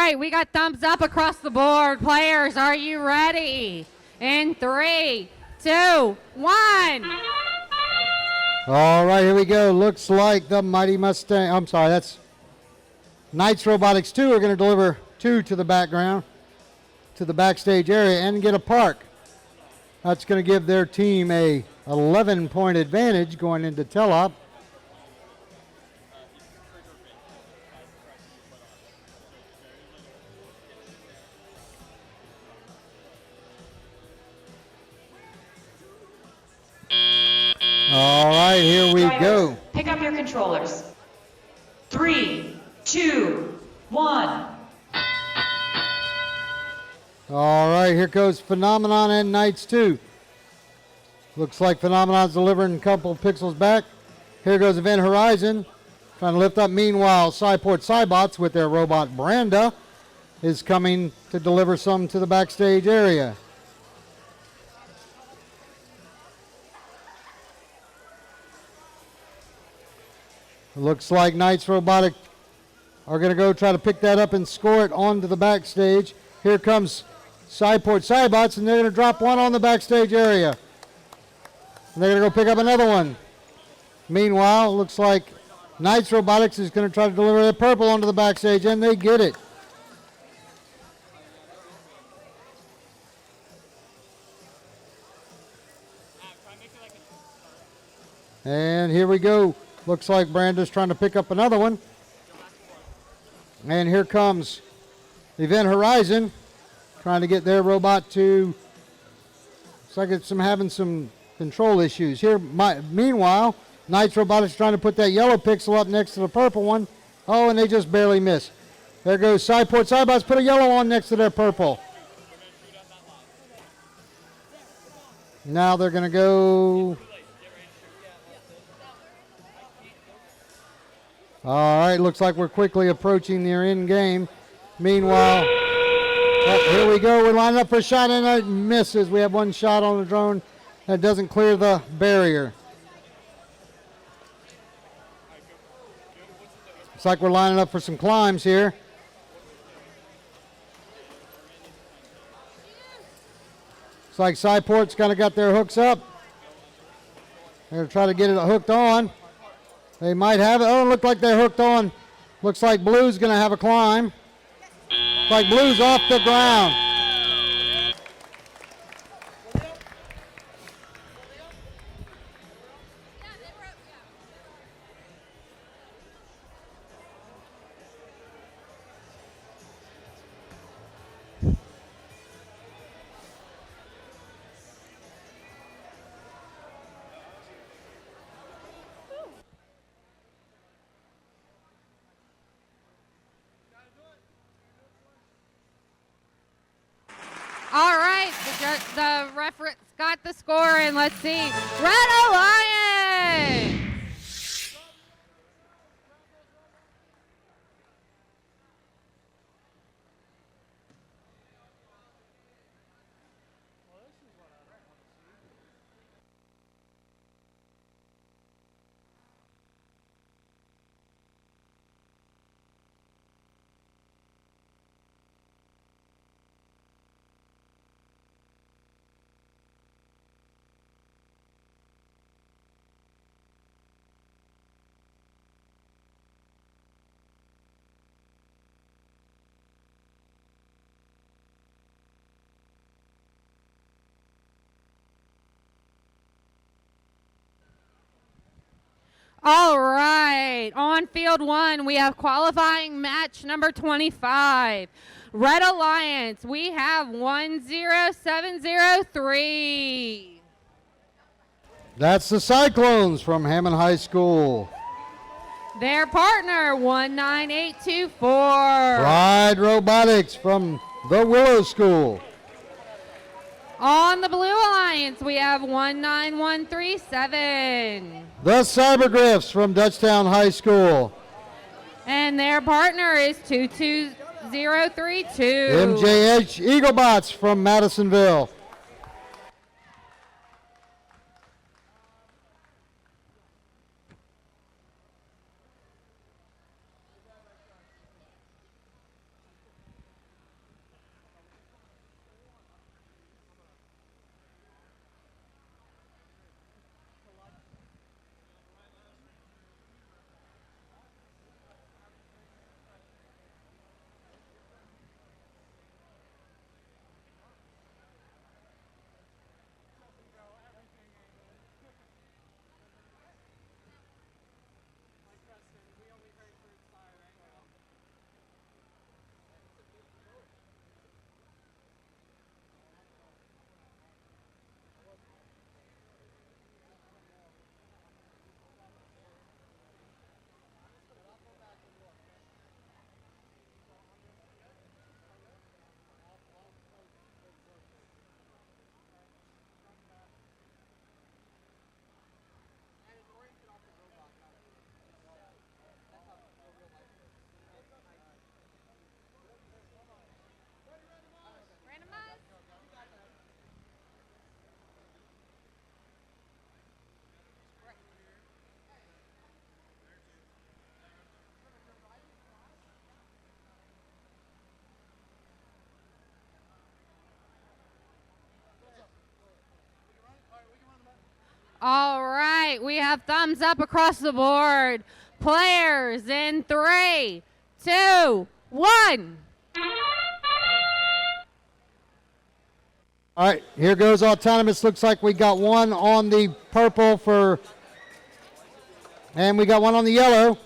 right, we got thumbs up across the board. Players, are you ready? In 3, 2, 1. All right, here we go. Looks like the Mighty Mustang, I'm sorry, that's Knights Robotics 2 are going to deliver 2 to the background, to the backstage area, and get a park. That's going to give their team a 11-point advantage going into tell-up. All right, here we go. Pick up your controllers. 3, 2, 1. All right, here goes Phenomenon and Knights 2. Looks like Phenomenon's delivering a couple pixels back. Here goes Event Horizon, trying to lift up. Meanwhile, Cyport Cybots with their robot Branda is coming to deliver some to the backstage area. Looks like Knights Robotic are going to go try to pick that up and score it onto the backstage. Here comes Cyport Cybots, and they're going to drop one on the backstage area. And they're going to go pick up another one. Meanwhile, looks like Knights Robotics is going to try to deliver the purple onto the backstage, and they get it. And here we go. Looks like Branda's trying to pick up another one. And here comes Event Horizon, trying to get their robot to, looks like it's having some control issues. Here, meanwhile, Knights Robotics trying to put that yellow pixel up next to the purple one. Oh, and they just barely miss. There goes Cyport Cybots, put a yellow on next to their purple. Now they're going to go. All right, looks like we're quickly approaching their end game. Meanwhile, here we go. We're lining up for a shot, and it misses. We have one shot on the drone that doesn't clear the barrier. Looks like we're lining up for some climbs here. Looks like Cyport's kind of got their hooks up. They're going to try to get it hooked on. They might have it. Oh, it looked like they're hooked on. Looks like Blue's going to have a climb. Looks like Blue's off the ground. All right, the reference got the score, and let's see. Red Alliance! All right, on field one, we have qualifying match number 25. Red Alliance, we have 10703. That's the Cyclones from Hammond High School. Their partner, 19824. Pride Robotics from the Willow School. On the Blue Alliance, we have 19137. The Cybergriffs from Dutchtown High School. And their partner is 22032. MJH Eaglebots from Madisonville. All right, we have thumbs up across the board. Players in 3, 2, 1. All right, here goes autonomous. Looks like we got one on the purple and we got one on the yellow.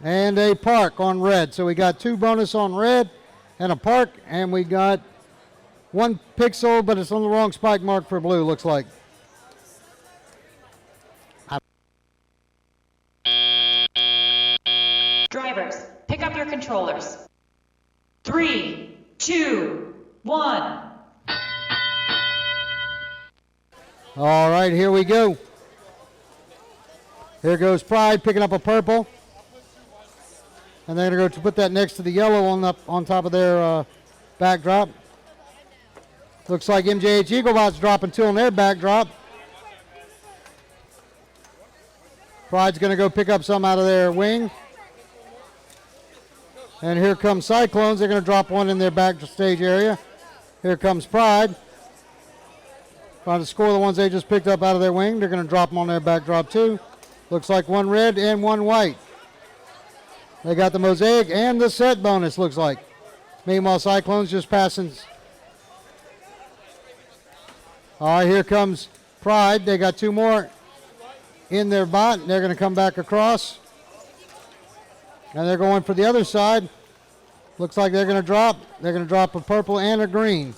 And a park on red. So we got 2 bonus on red and a park, and we got 1 pixel, but it's on the wrong spike mark for blue, looks like. Drivers, pick up your controllers. 3, 2, 1. All right, here we go. Here goes Pride picking up a purple. And they're going to go to put that next to the yellow on top of their backdrop. Looks like MJH Eaglebot's dropping 2 on their backdrop. Pride's going to go pick up some out of their wing. And here comes Cyclones. They're going to drop 1 in their backstage area. Here comes Pride. Trying to score the ones they just picked up out of their wing. They're going to drop them on their backdrop too. Looks like 1 red and 1 white. They got the mosaic and the set bonus, looks like. Meanwhile, Cyclones just passing. All right, here comes Pride. They got 2 more in their bot. They're going to come back across. And they're going for the other side. Looks like they're going to drop. They're going to drop a purple and a green.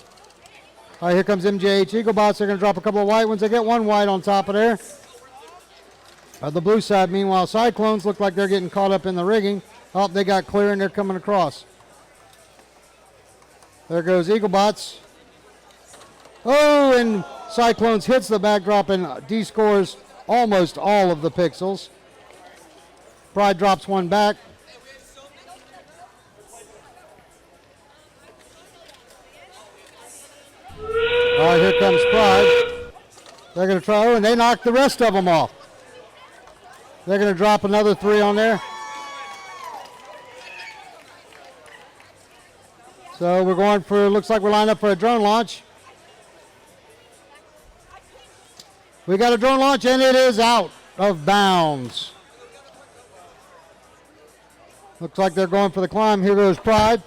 All right, here comes MJH Eaglebots. They're going to drop a couple of white ones. They get 1 white on top of there. On the blue side, meanwhile, Cyclones look like they're getting caught up in the rigging. Oh, they got clear and they're coming across. There goes Eaglebots. Oh, and Cyclones hits the backdrop and D-scores almost all of the pixels. Pride drops 1 back. All right, here comes Pride. They're going to try, and they knock the rest of them off. They're going to drop another 3 on there. So we're going for, looks like we're lined up for a drone launch. We got a drone launch and it is out of bounds. Looks like they're going for the climb. Here goes Pride.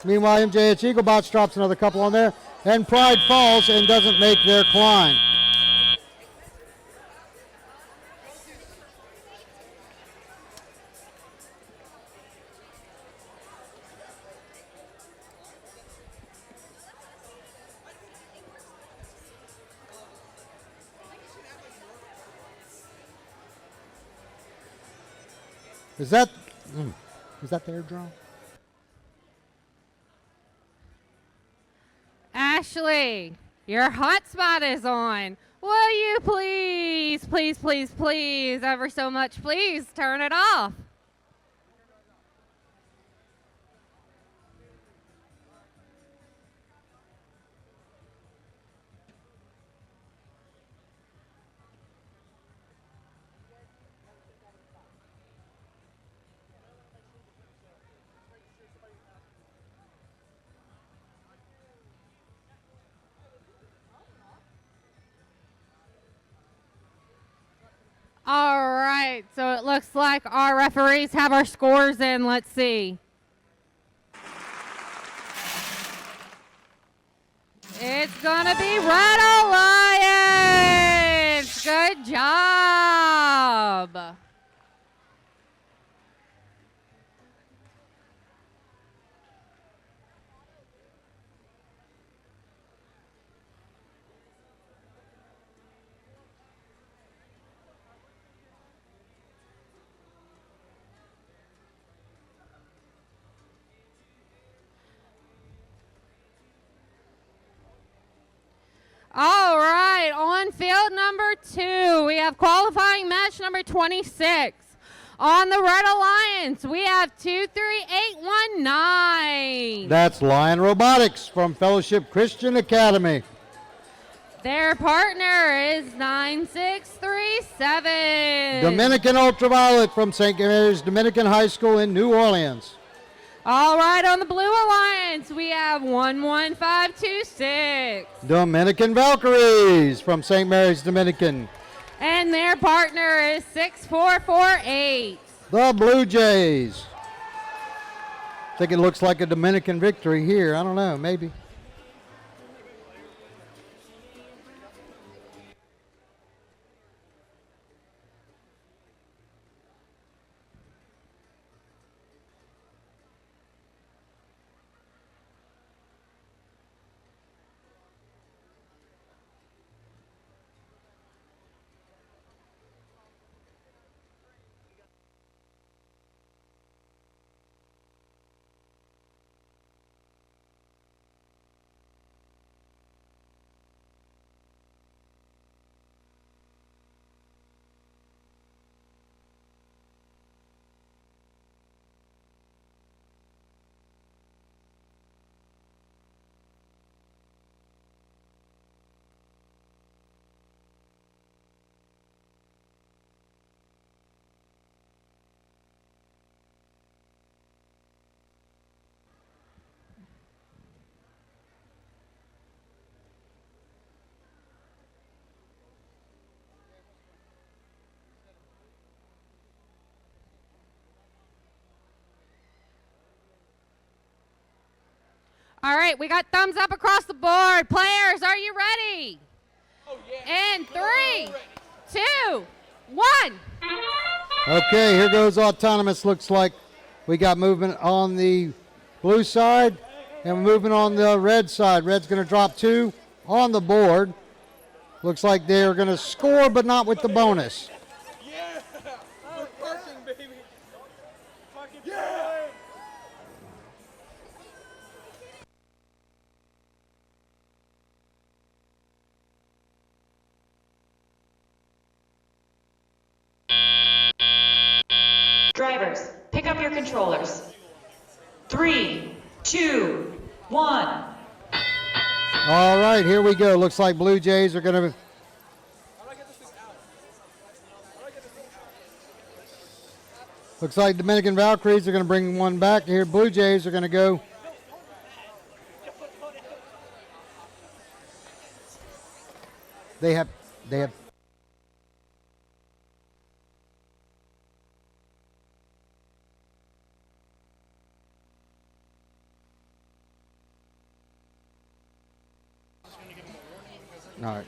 Meanwhile, MJH Eaglebots drops another couple on there. And Pride falls and doesn't make their climb. Is that their drone? Ashley, your hotspot is on. Will you please, ever so much, please turn it off? All right, so it looks like our referees have our scores in. Let's see. It's going to be Red Alliance. Good job. All right, on field number 2, we have qualifying match number 26. On the Red Alliance, we have 23819. That's Lion Robotics from Fellowship Christian Academy. Their partner is 9637. Dominican Ultraviolet from St. Mary's Dominican High School in New Orleans. All right, on the Blue Alliance, we have 11526. Dominican Valkyries from St. Mary's Dominican. And their partner is 6448. The Blue Jays. I think it looks like a Dominican victory here. I don't know, maybe. All right, we got thumbs up across the board. Players, are you ready? Oh, yeah. And 3, 2, 1. Okay, here goes autonomous. Looks like we got movement on the blue side and movement on the red side. Red's going to drop 2 on the board. Looks like they're going to score, but not with the bonus. Yeah! We're parking, baby! Fucking yeah! Drivers, pick up your controllers. 3, 2, 1. All right, here we go. Looks like Blue Jays are going to... Looks like Dominican Valkyries are going to bring one back. Here, Blue Jays are going to go... They have... All right.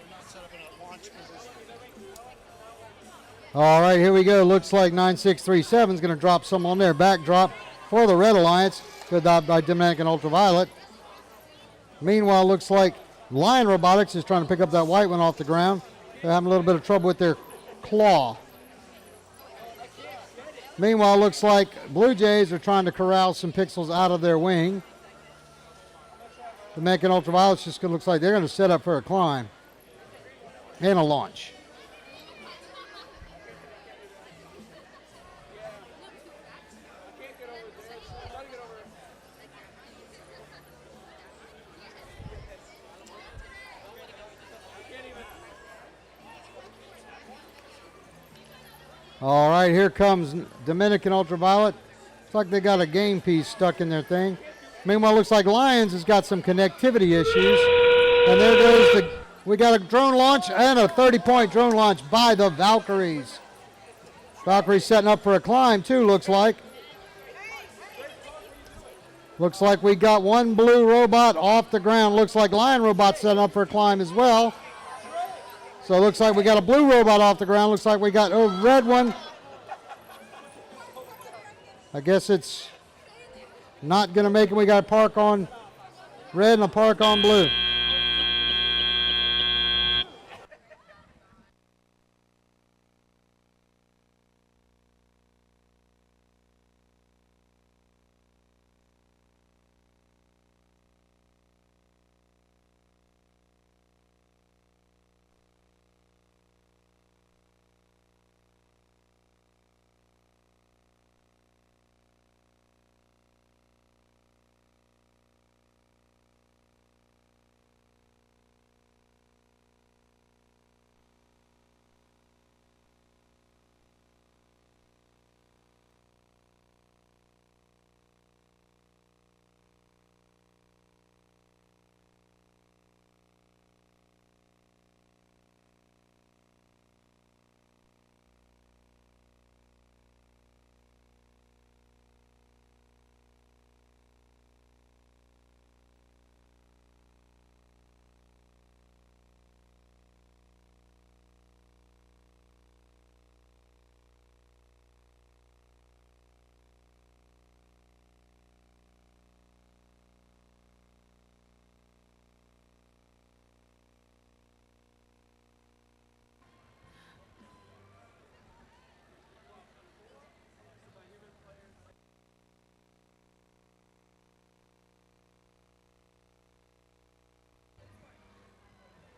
All right, here we go. Looks like 9637 is going to drop some on their backdrop for the Red Alliance. Good job by Dominican Ultraviolet. Meanwhile, looks like Lion Robotics is trying to pick up that white one off the ground. They're having a little bit of trouble with their claw. Meanwhile, looks like Blue Jays are trying to corral some pixels out of their wing. Dominican Ultraviolet just looks like they're going to set up for a climb and a launch. All right, here comes Dominican Ultraviolet. Looks like they got a game piece stuck in their thing. Meanwhile, looks like Lions has got some connectivity issues. And there goes we got a drone launch and a 30-point drone launch by the Valkyries. Valkyries setting up for a climb too, looks like. Looks like we got one blue robot off the ground. Looks like Lion Robot setting up for a climb as well. So it looks like we got a blue robot off the ground. Looks like we got a red one. I guess it's not going to make it. We got a park on red and a park on blue.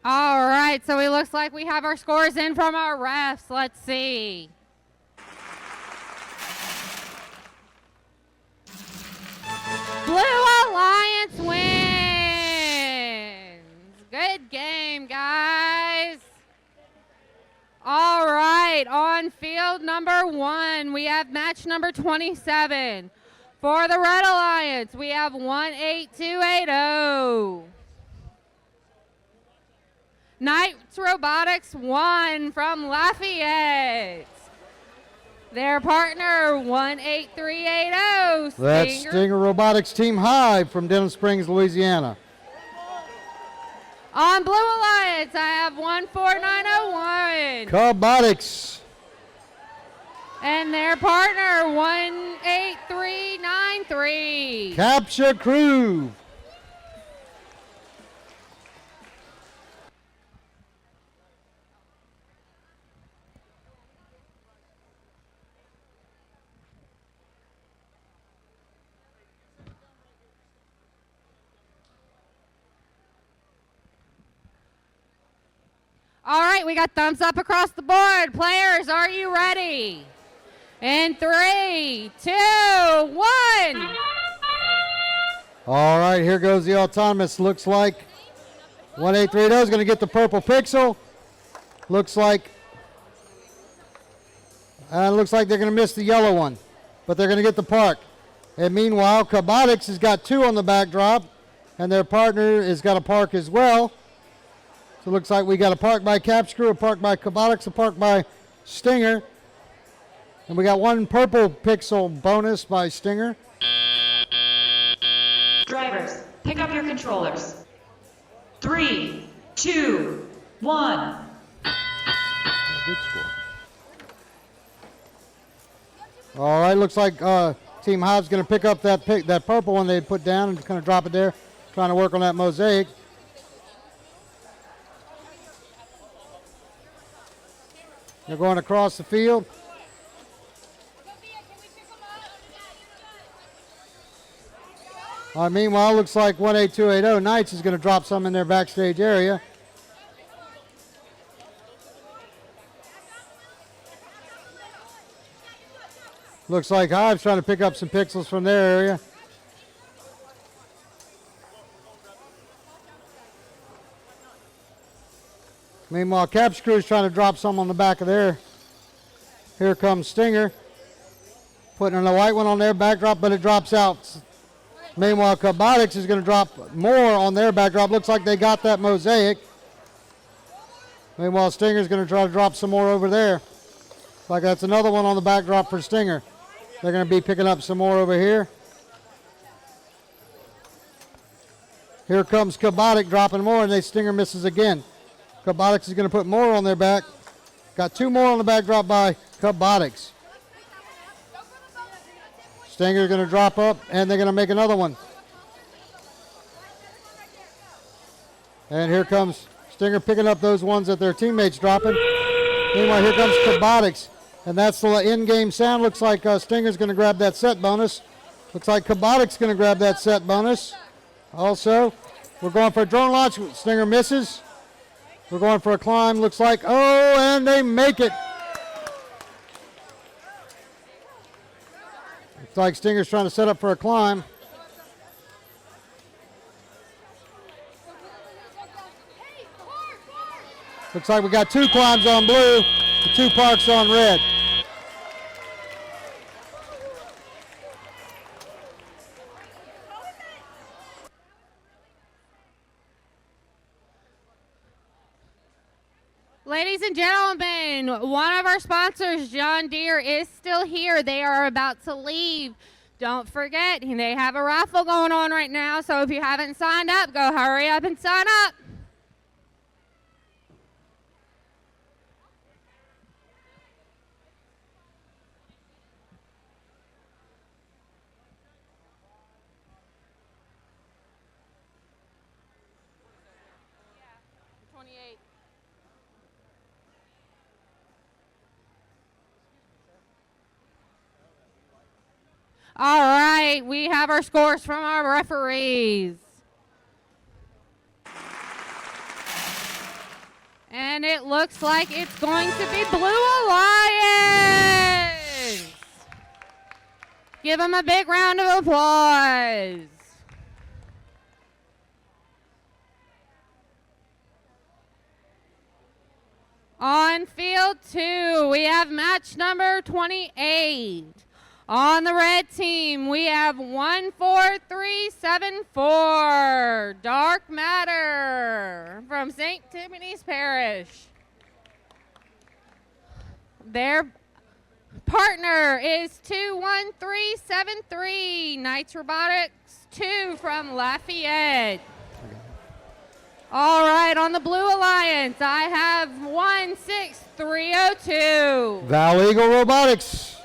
All right, so it looks like we have our scores in from our refs. Let's see. Blue Alliance wins. Good game, guys. All right, on field number 1, we have match number 27. For the Red Alliance, we have 18280. Knights Robotics won from Lafayette. Their partner, 18380. That's Stinger Robotics Team High from Denham Springs, Louisiana. On Blue Alliance, I have 14901. Robotics. And their partner, 18393. Capture Crew. All right, we got thumbs up across the board. Players, are you ready? In 3, 2, 1. All right, here goes the autonomous. Looks like 1830 is going to get the purple pixel. Looks like they're going to miss the yellow one, but they're going to get the park. And meanwhile, Robotics has got 2 on the backdrop, and their partner has got a park as well. So it looks like we got a park by Capscrew, a park by Robotics, a park by Stinger. And we got 1 purple pixel bonus by Stinger. Drivers, pick up your controllers. 3, 2, 1. Good score. All right, looks like Team Hive's going to pick up that purple one they put down and just kind of drop it there, trying to work on that mosaic. They're going across the field. Meanwhile, looks like 18280 Knights is going to drop some in their backstage area. Looks like Hive's trying to pick up some pixels from their area. Meanwhile, Capscrew is trying to drop some on the back of there. Here comes Stinger. Putting a white one on their backdrop, but it drops out. Meanwhile, Robotics is going to drop more on their backdrop. Looks like they got that mosaic. Meanwhile, Stinger's going to try to drop some more over there. Like that's another one on the backdrop for Stinger. They're going to be picking up some more over here. Here comes Robotic dropping more, and Stinger misses again. Robotics is going to put more on their back. Got 2 more on the backdrop by Robotics. Stinger's going to drop up, and they're going to make another one. And here comes Stinger picking up those ones that their teammates dropping. Meanwhile, here comes Robotics, and that's the in-game sound. Looks like Stinger's going to grab that set bonus. Looks like Robotics going to grab that set bonus. Also, we're going for a drone launch. Stinger misses. We're going for a climb. Looks like, and they make it. Looks like Stinger's trying to set up for a climb. Looks like we got 2 climbs on blue and 2 parks on red. Ladies and gentlemen, one of our sponsors, John Deere, is still here. They are about to leave. Don't forget, they have a raffle going on right now, so if you haven't signed up, go hurry up and sign up. All right, we have our scores from our referees. And it looks like it's going to be Blue Alliance. Give them a big round of applause. On field 2, we have match number 28. On the red team, we have 14374, Dark Matter from St. Timothy's Parish. Their partner is 21373, Knights Robotics 2 from Lafayette. All right, on the Blue Alliance, I have 16302. Val Eagle Robotics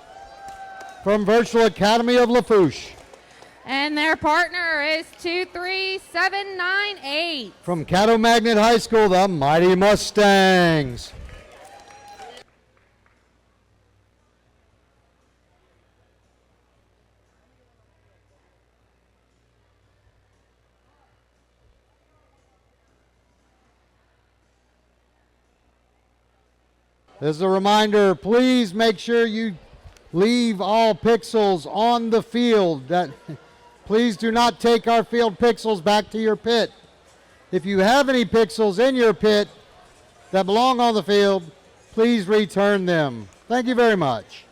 from Virtual Academy of Lafourche. And their partner is 23798. From Caddo Magnet High School, the Mighty Mustangs. As a reminder, please make sure you leave all pixels on the field. Please do not take our field pixels back to your pit. If you have any pixels in your pit that belong on the field, please return them. Thank you very much.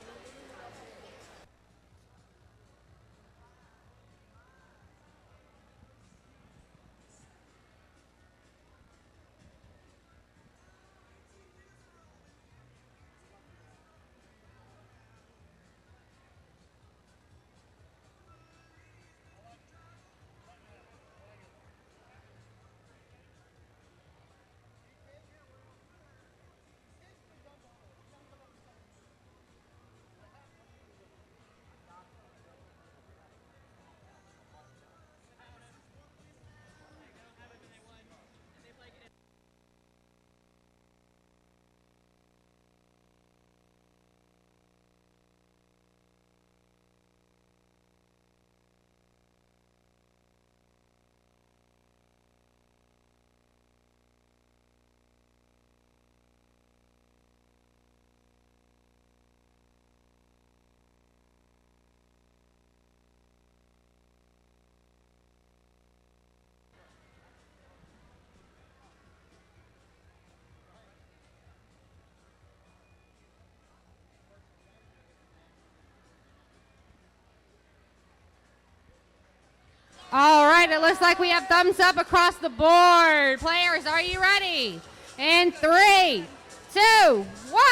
All right, it looks like we have thumbs up across the board. Players, are you ready? In 3, 2, 1. All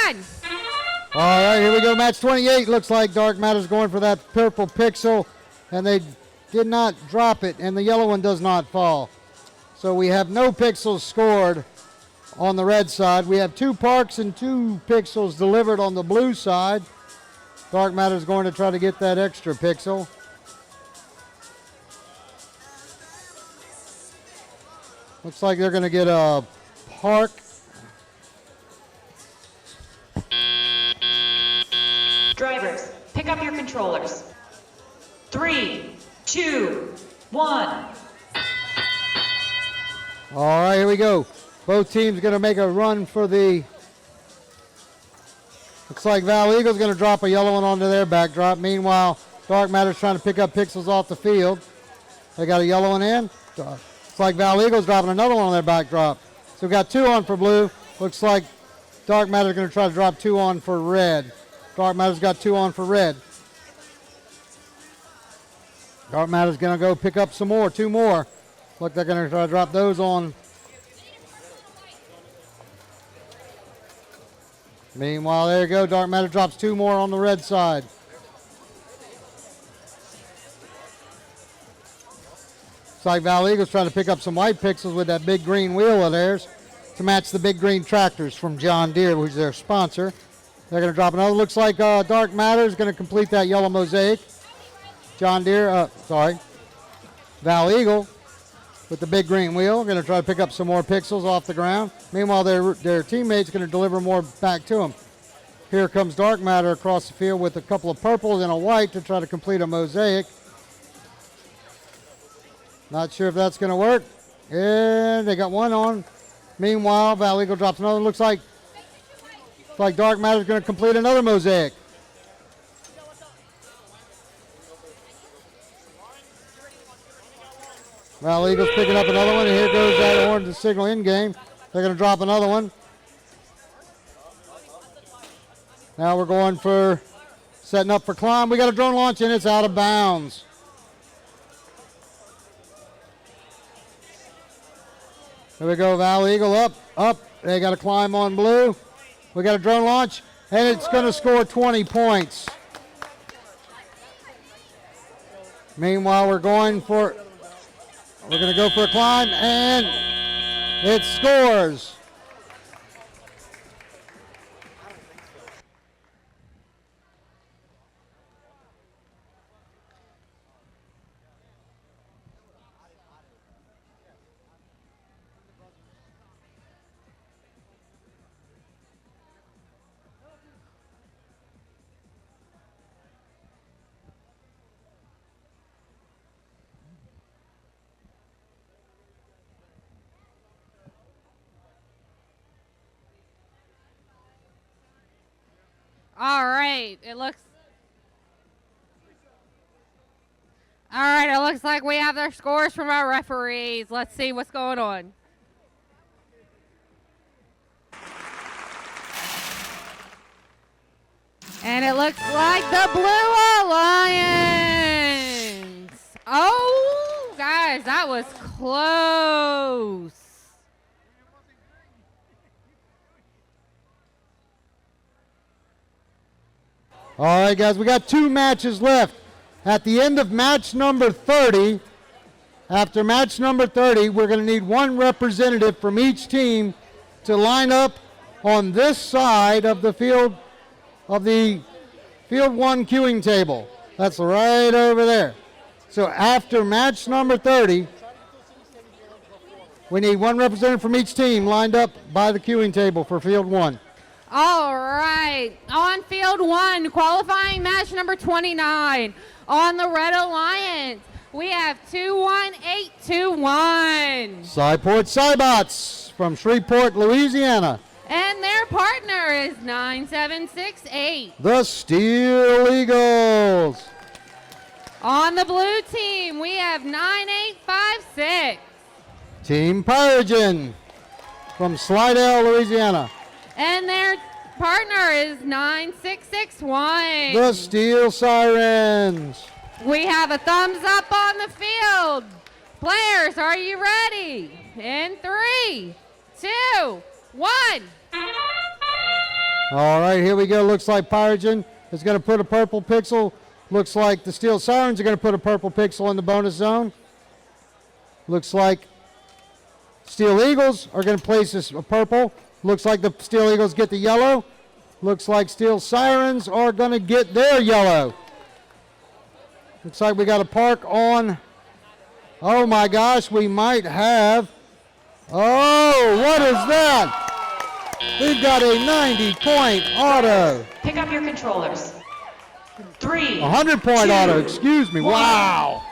right, here we go. Match 28. Looks like Dark Matter's going for that purple pixel, and they did not drop it, and the yellow one does not fall. So we have no pixels scored on the red side. We have 2 parks and 2 pixels delivered on the blue side. Dark Matter's going to try to get that extra pixel. Looks like they're going to get a park. Drivers, pick up your controllers. 3, 2, 1. All right, here we go. Both teams going to make a run for the... Looks like Val Eagle's going to drop a yellow one onto their backdrop. Meanwhile, Dark Matter's trying to pick up pixels off the field. They got a yellow one in. Looks like Val Eagle's dropping another one on their backdrop. So we've got 2 on for blue. Looks like Dark Matter's going to try to drop 2 on for red. Dark Matter's got 2 on for red. Dark Matter's going to go pick up some more, 2 more. Look, they're going to try to drop those on. Meanwhile, there you go. Dark Matter drops 2 more on the red side. Looks like Val Eagle's trying to pick up some white pixels with that big green wheel of theirs to match the big green tractors from John Deere, who's their sponsor. They're going to drop another. Looks like Dark Matter is going to complete that yellow mosaic. Val Eagle with the big green wheel. Going to try to pick up some more pixels off the ground. Meanwhile, their teammates going to deliver more back to them. Here comes Dark Matter across the field with a couple of purples and a white to try to complete a mosaic. Not sure if that's going to work. And they got one on. Meanwhile, Valley Eagle drops another. Looks like Dark Matter's going to complete another mosaic. Valley Eagle's picking up another one, and here goes that orange signal in game. They're going to drop another one. Now we're going for setting up for climb. We got a drone launch, and it's out of bounds. Here we go, Valley Eagle up. They got to climb on blue. We got a drone launch, and it's going to score 20 points. Meanwhile, we're going to go for a climb, and it scores. All right, it looks like we have their scores from our referees. Let's see what's going on. And it looks like the Blue Alliance. Oh, guys, that was close. All right, guys, we got 2 matches left. At the end of match number 30, after match number 30, we're going to need 1 representative from each team to line up on this side of the field 1 queuing table. That's right over there. So after match number 30, we need 1 representative from each team lined up by the queuing table for field 1. All right, on field 1, qualifying match number 29. On the Red Alliance, we have 21821. Cyport Cybots from Shreveport, Louisiana. And their partner is 9768. The Steel Eagles. On the blue team, we have 9856. Team Pyrogen from Slidell, Louisiana. And their partner is 9661. The Steel Sirens. We have a thumbs up on the field. Players, are you ready? In 3, 2, 1. All right, here we go. Looks like Pyrogen is going to put a purple pixel. Looks like the Steel Sirens are going to put a purple pixel in the bonus zone. Looks like Steel Eagles are going to place this purple. Looks like the Steel Eagles get the yellow. Looks like Steel Sirens are going to get their yellow. Looks like we got a park on. Oh my gosh, we might have. Oh, what is that? We've got a 90-point auto. Pick up your controllers. 3, 100-point auto, excuse me. 1. Wow.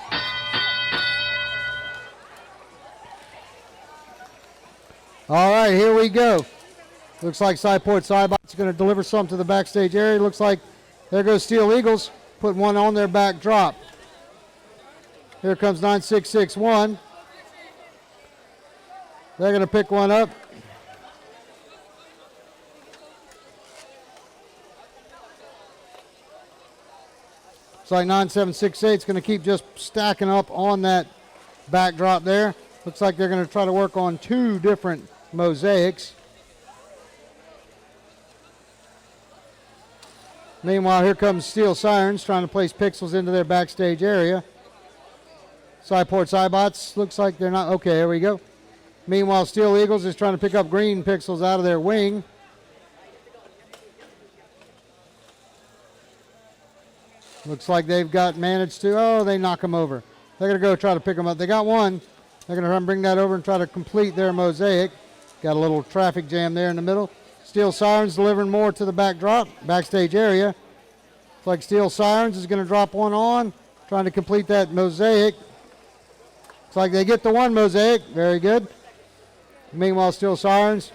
All right, here we go. Looks like Cyport Cybot's going to deliver some to the backstage area. Looks like there goes Steel Eagles, put one on their back drop. Here comes 9661. They're going to pick one up. Looks like 9768 is going to keep just stacking up on that backdrop there. Looks like they're going to try to work on 2 different mosaics. Meanwhile, here comes Steel Sirens trying to place pixels into their backstage area. Cyport Cybots looks like they're not. Okay, here we go. Meanwhile, Steel Eagles is trying to pick up green pixels out of their wing. Looks like they've managed to. Oh, they knock them over. They're going to go try to pick them up. They got one. They're going to try and bring that over and try to complete their mosaic. Got a little traffic jam there in the middle. Steel Sirens delivering more to the backstage area. Looks like Steel Sirens is going to drop one on, trying to complete that mosaic. Looks like they get the one mosaic. Very good. Meanwhile, Steel Sirens.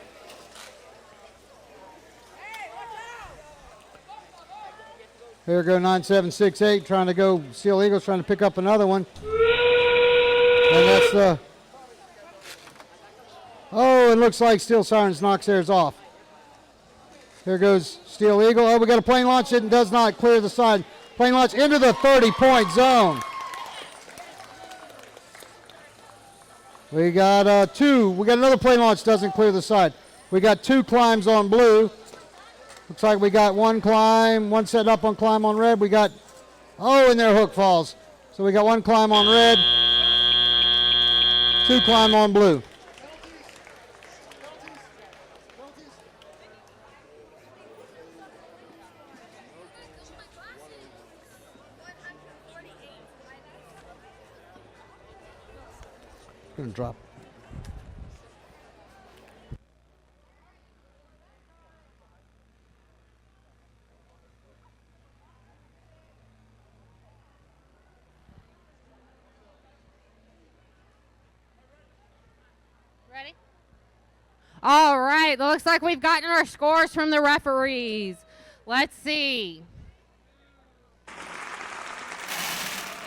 Here we go, 9768, trying to go, Steel Eagles trying to pick up another one. And that's the, oh, it looks like Steel Sirens knocks theirs off. Here goes Steel Eagle. Oh, we got a plane launch. It does not clear the side. Plane launch into the 30-point zone. We got two. We got another plane launch, doesn't clear the side. We got two climbs on blue. Looks like we got one climb, one set up on climb on red. We got, oh, and their hook falls. So we got one climb on red, two climb on blue. Gonna drop. Ready? All right, looks like we've gotten our scores from the referees. Let's see.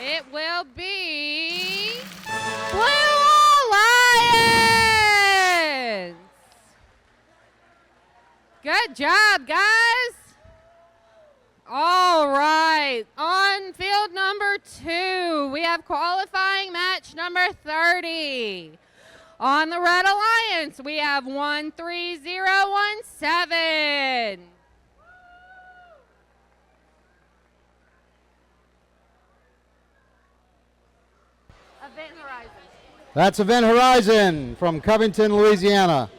It will be Blue Alliance. Good job, guys. All right, on field number 2, we have qualifying match number 30. On the Red Alliance, we have 13017. Event Horizon. That's Event Horizon from Covington, Louisiana.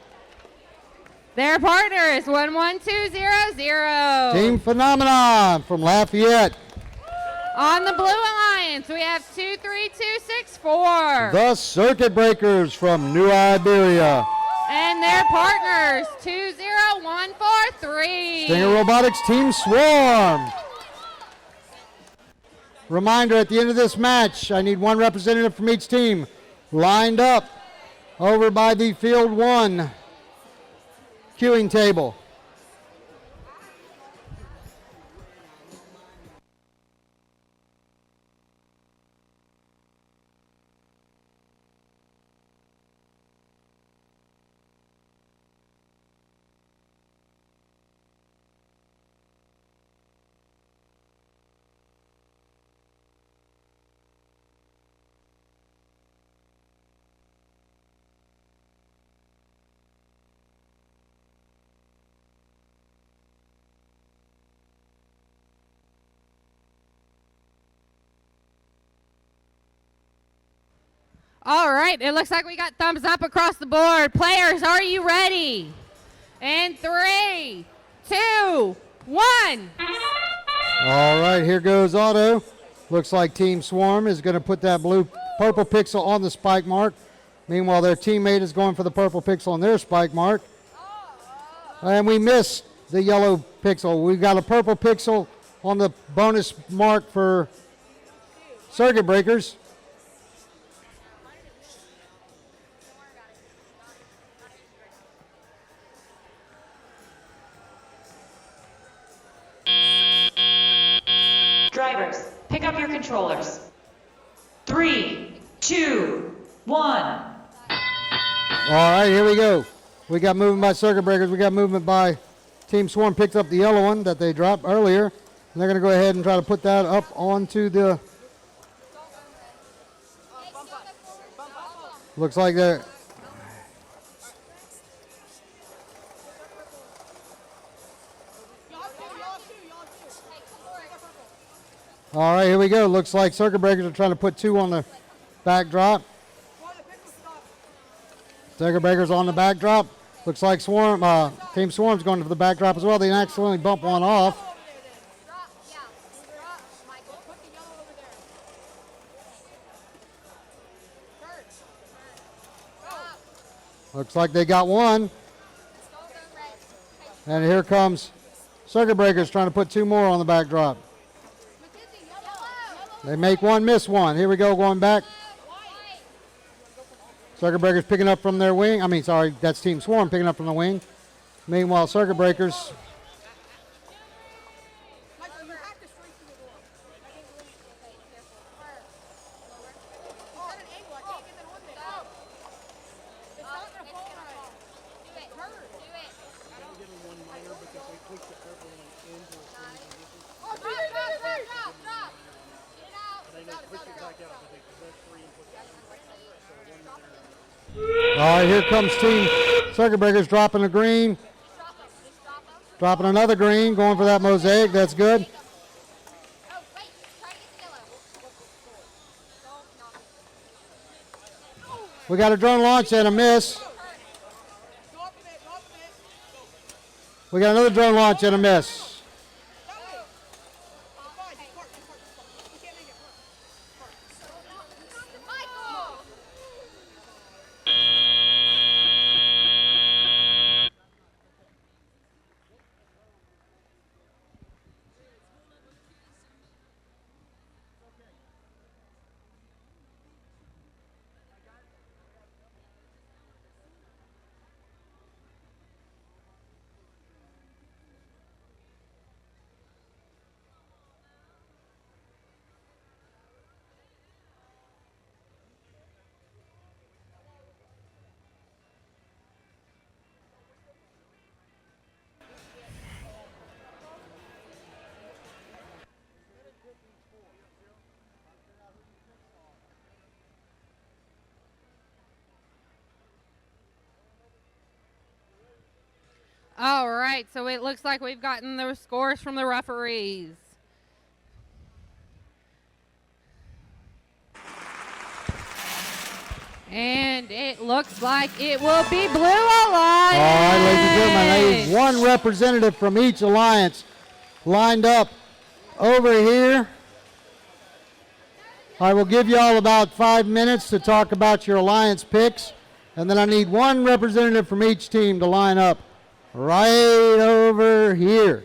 Their partner is 11200. Team Phenomenon from Lafayette. On the Blue Alliance, we have 23264. The Circuit Breakers from New Iberia. And their partners, 20143. Stinger Robotics Team Swarm. Reminder, at the end of this match, I need one representative from each team lined up over by the Field 1 queuing table. All right, it looks like we got thumbs up across the board. Players, are you ready? And 3, 2, 1. All right, here goes Auto. Looks like Team Swarm is going to put that purple pixel on the spike mark. Meanwhile, their teammate is going for the purple pixel on their spike mark. And we missed the yellow pixel. We've got a purple pixel on the bonus mark for Circuit Breakers. Drivers, pick up your controllers. 3, 2, 1. All right, here we go. We got movement by Circuit Breakers. We got movement by Team Swarm. Picked up the yellow one that they dropped earlier. And they're going to go ahead and try to put that up onto the... Looks like they're... All right, here we go. Looks like Circuit Breakers are trying to put 2 on the backdrop. Circuit Breakers on the backdrop. Looks like Team Swarm's going for the backdrop as well. They accidentally bump one off. Looks like they got one. And here comes Circuit Breakers trying to put 2 more on the backdrop. They make one, miss one. Here we go, going back. Circuit Breakers picking up from their wing. I mean, sorry, that's Team Swarm picking up from the wing. Meanwhile, Circuit Breakers. All right, here comes Team Circuit Breakers dropping a green. Dropping another green, going for that mosaic. That's good. We got a drone launch and a miss. We got another drone launch and a miss. All right, so it looks like we've gotten the scores from the referees. And it looks like it will be Blue Alliance. All right, ladies and gentlemen, I need one representative from each alliance lined up over here. I will give you all about 5 minutes to talk about your alliance picks, and then I need one representative from each team to line up right over here.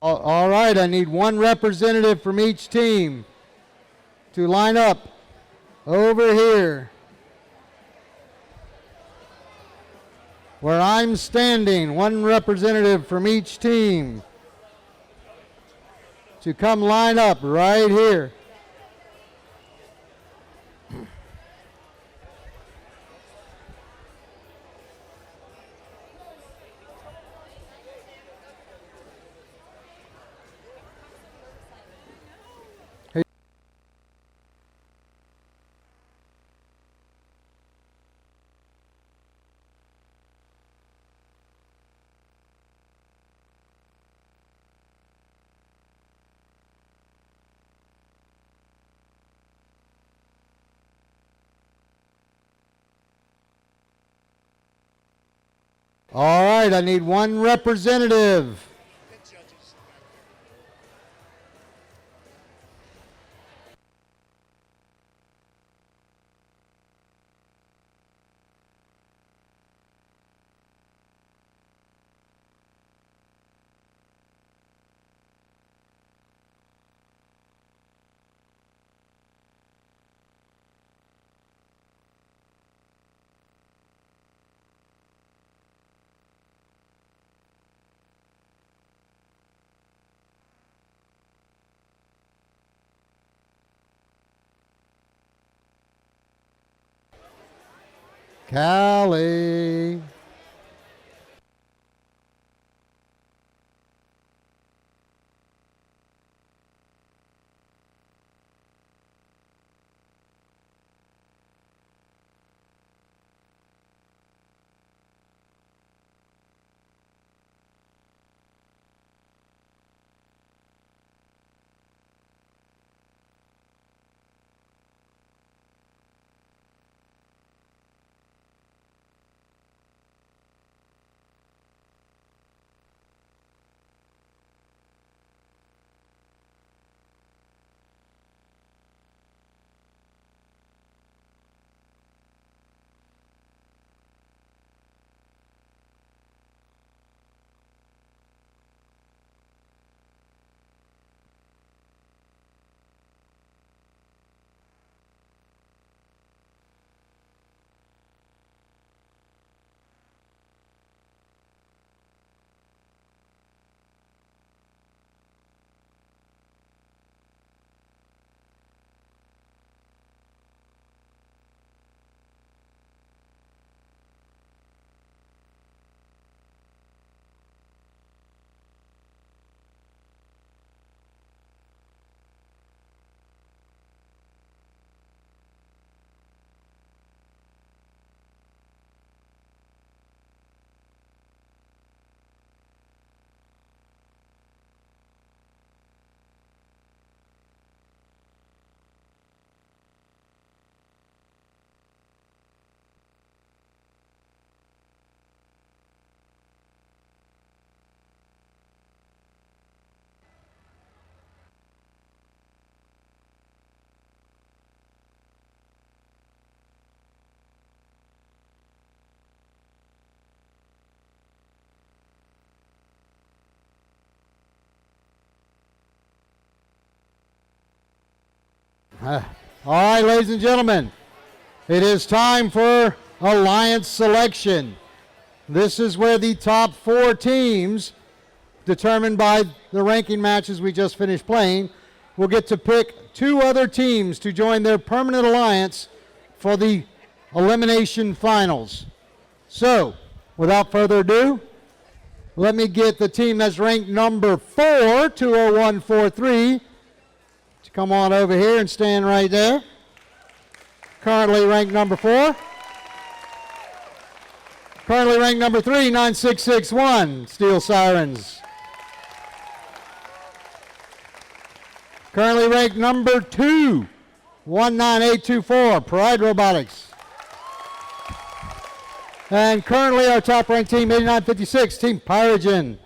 All right, I need one representative from each team to line up over here where I'm standing. One representative from each team to come line up right here. All right, I need one representative. Callie. All right, ladies and gentlemen, it is time for alliance selection. This is where the top 4 teams, determined by the ranking matches we just finished playing, will get to pick 2 other teams to join their permanent alliance for the elimination finals. So, without further ado, let me get the team that's ranked number 4, 20143, to come on over here and stand right there. Currently ranked number 4. Currently ranked number 3, 9661, Steel Sirens. Currently ranked number 2, 19824, Pride Robotics. And currently our top ranked team, 8956, Team Pyrogen.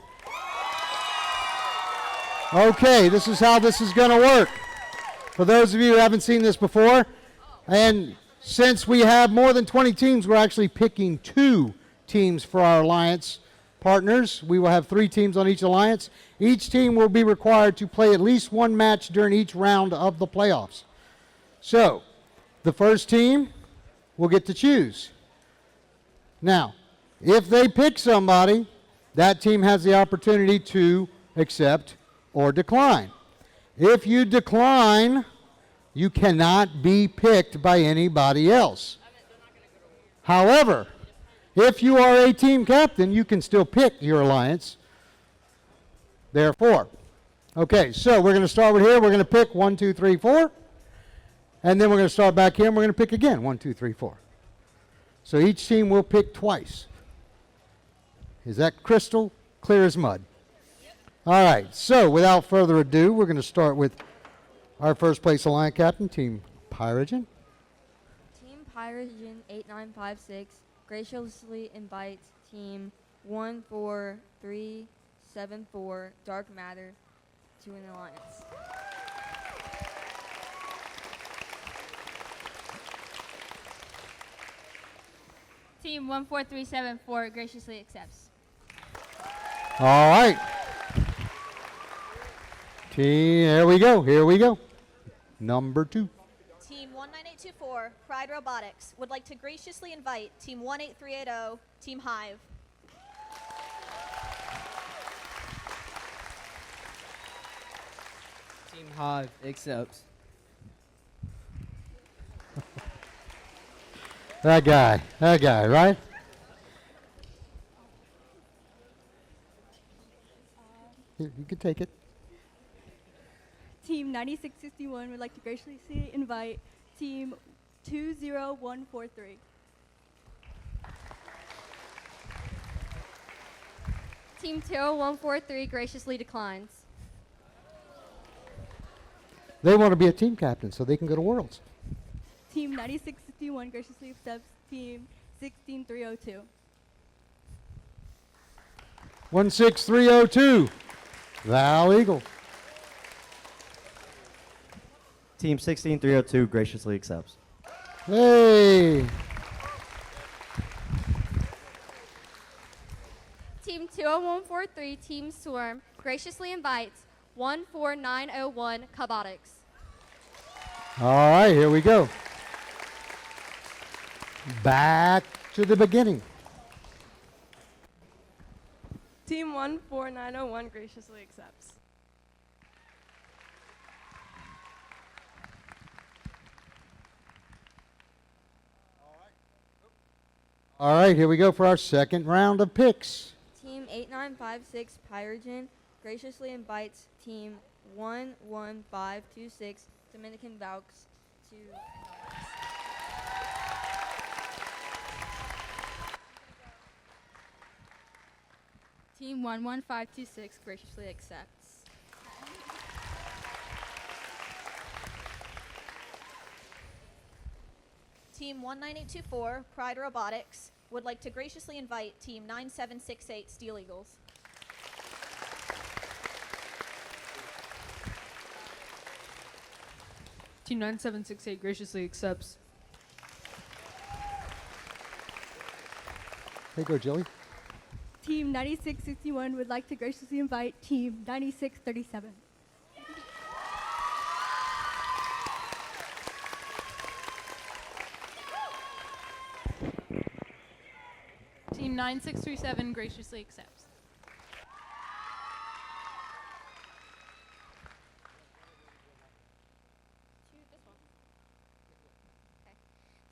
Okay, this is how this is going to work. For those of you who haven't seen this before, and since we have more than 20 teams, we're actually picking 2 teams for our alliance partners. We will have 3 teams on each alliance. Each team will be required to play at least one match during each round of the playoffs. So, the first team will get to choose. Now, if they pick somebody, that team has the opportunity to accept or decline. If you decline, you cannot be picked by anybody else. However, if you are a team captain, you can still pick your alliance. Therefore, okay, so we're going to start with here. We're going to pick 1, 2, 3, 4. And then we're going to start back here and we're going to pick again 1, 2, 3, 4. So each team will pick twice. Is that crystal clear as mud? All right, so without further ado, we're going to start with our first place alliance captain, Team Pyrogen. Team Pyrogen 8956 graciously invites Team 14374 Dark Matter to an alliance. Team 14374 graciously accepts. All right. Here we go. Number 2. Team 19824, Pride Robotics, would like to graciously invite Team 18380, Team Hive. Team Hive accepts. That guy, right? Here, you can take it. Team 9661 would like to graciously invite Team 20143. Team 20143 graciously declines. They want to be a team captain so they can go to Worlds. Team 9661 graciously accepts Team 16302. 16302. Val Eagle. Team 16302 graciously accepts. Hey. Team 20143 Team Swarm graciously invites 14901 Cobotics. All right, here we go. Back to the beginning. Team 14901 graciously accepts. All right, here we go for our second round of picks. Team 8956 Pyrogen graciously invites Team 11526 Dominican Valks to an alliance. Team 11526 graciously accepts. Team 19824, Pride Robotics, would like to graciously invite Team 9768 Steel Eagles. Team 9768 graciously accepts. Here you go, Jilly. Team 9661 would like to graciously invite Team 9637. Team 9637 graciously accepts.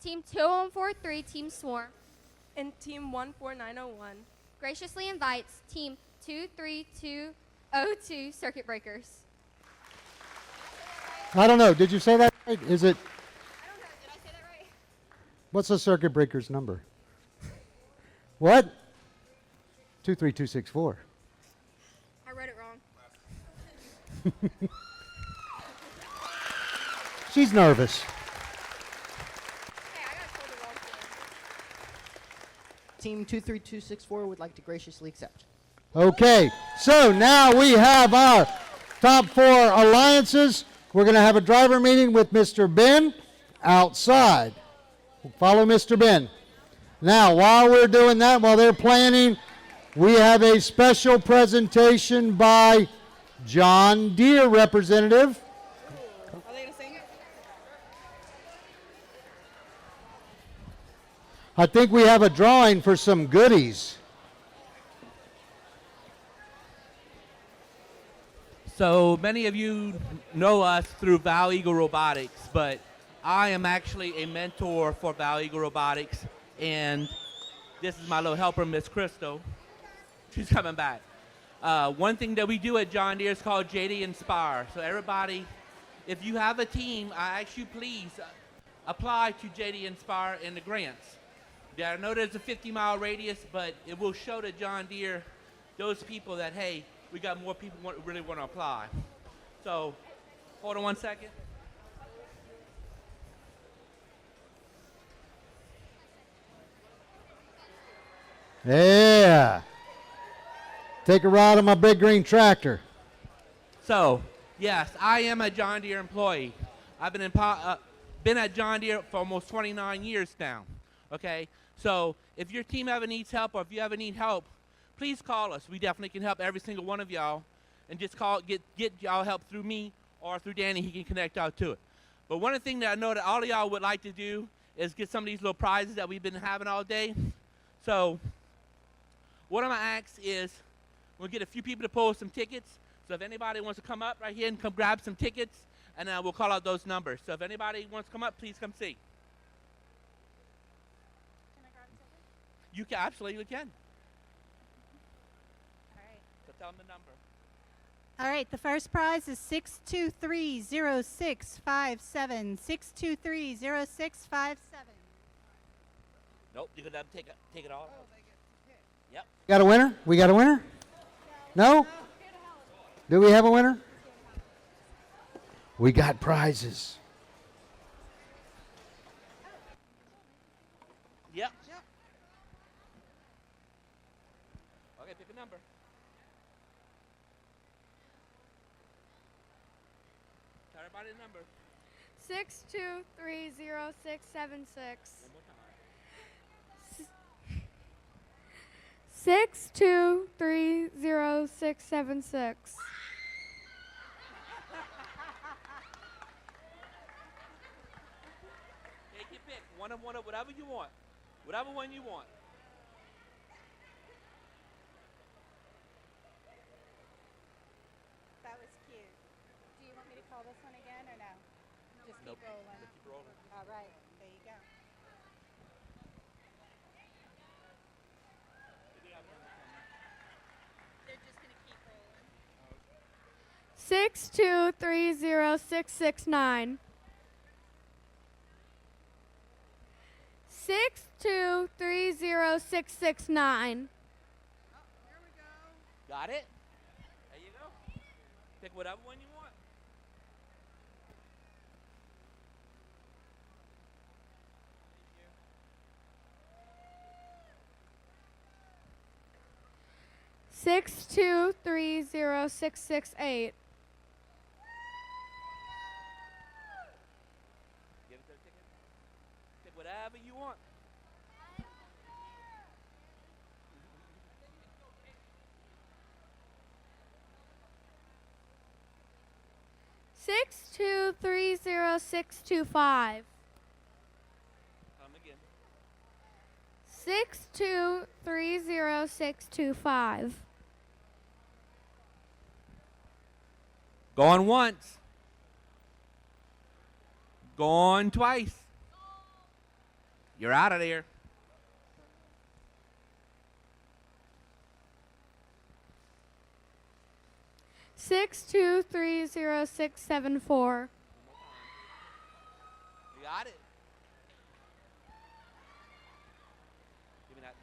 Team 20143 Team Swarm And Team 14901 graciously invites Team 23202 Circuit Breakers. I don't know. Did you say that right? Is it? I don't know. Did I say that right? What's the circuit breaker's number? What? 23264. I wrote it wrong. She's nervous. Hey, I got told the wrong thing. Team 23264 would like to graciously accept. Okay, so now we have our top 4 alliances. We're going to have a driver meeting with Mr. Ben outside. Follow Mr. Ben. Now, while we're doing that, while they're planning we have a special presentation by John Deere representative. Are they gonna sing? I think we have a drawing for some goodies. So many of you know us through Val Eagle Robotics, but I am actually a mentor for Val Eagle Robotics, and this is my little helper, Miss Crystal. She's coming back. One thing that we do at John Deere is called JD Inspire. So everybody, if you have a team, I ask you please apply to JD Inspire in the grants. I know there's a 50-mile radius, but it will show to John Deere those people that, hey, we got more people really want to apply. So hold on one second. Yeah. Take a ride on my big green tractor. So, yes, I am a John Deere employee. I've been at John Deere for almost 29 years now. Okay? So, if your team ever needs help or if you ever need help, please call us. We definitely can help every single one of y'all. And just get y'all help through me or through Danny. He can connect y'all to it. But one of the things that I know that all of y'all would like to do is get some of these little prizes that we've been having all day. So, what I'm going to ask is, we'll get a few people to pull some tickets. So if anybody wants to come up right here and come grab some tickets, and we'll call out those numbers. So if anybody wants to come up, please come see. Can I grab a ticket? You can, absolutely can. All right. So tell them the number. All right, the first prize is 6230657. 6230657. Nope, you're going to take it all. Yep. Got a winner? We got a winner? No? Do we have a winner? We got prizes. Yep. Okay, pick a number. Tell everybody the number. 6230676. 6230676. Take your pick. One of whatever you want. Whatever one you want. That was cute. Do you want me to call this one again or no? Just keep rolling. Just keep rolling. All right, there you go. They're just going to keep rolling. 6230669. 6230669. Got it? There you go. Pick whatever one you want. Thank you. 6230668. Give it to the ticket. Pick whatever you want. Six two three zero six two five. Come again. 6230625. Going once. Going twice. You're out of there. Six two three zero six seven four. You got it. Give me that.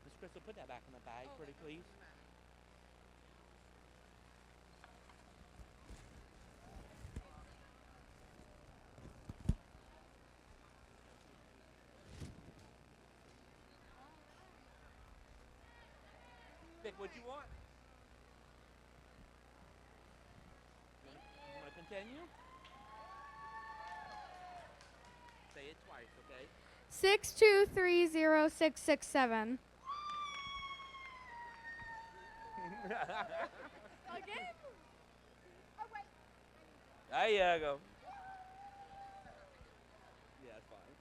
Miss Crystal, put that back in the bag, pretty please. Pick what you want. You want to continue? Say it twice, okay? 6230667. Again? Oh, wait. There you go. Yeah, that's fine.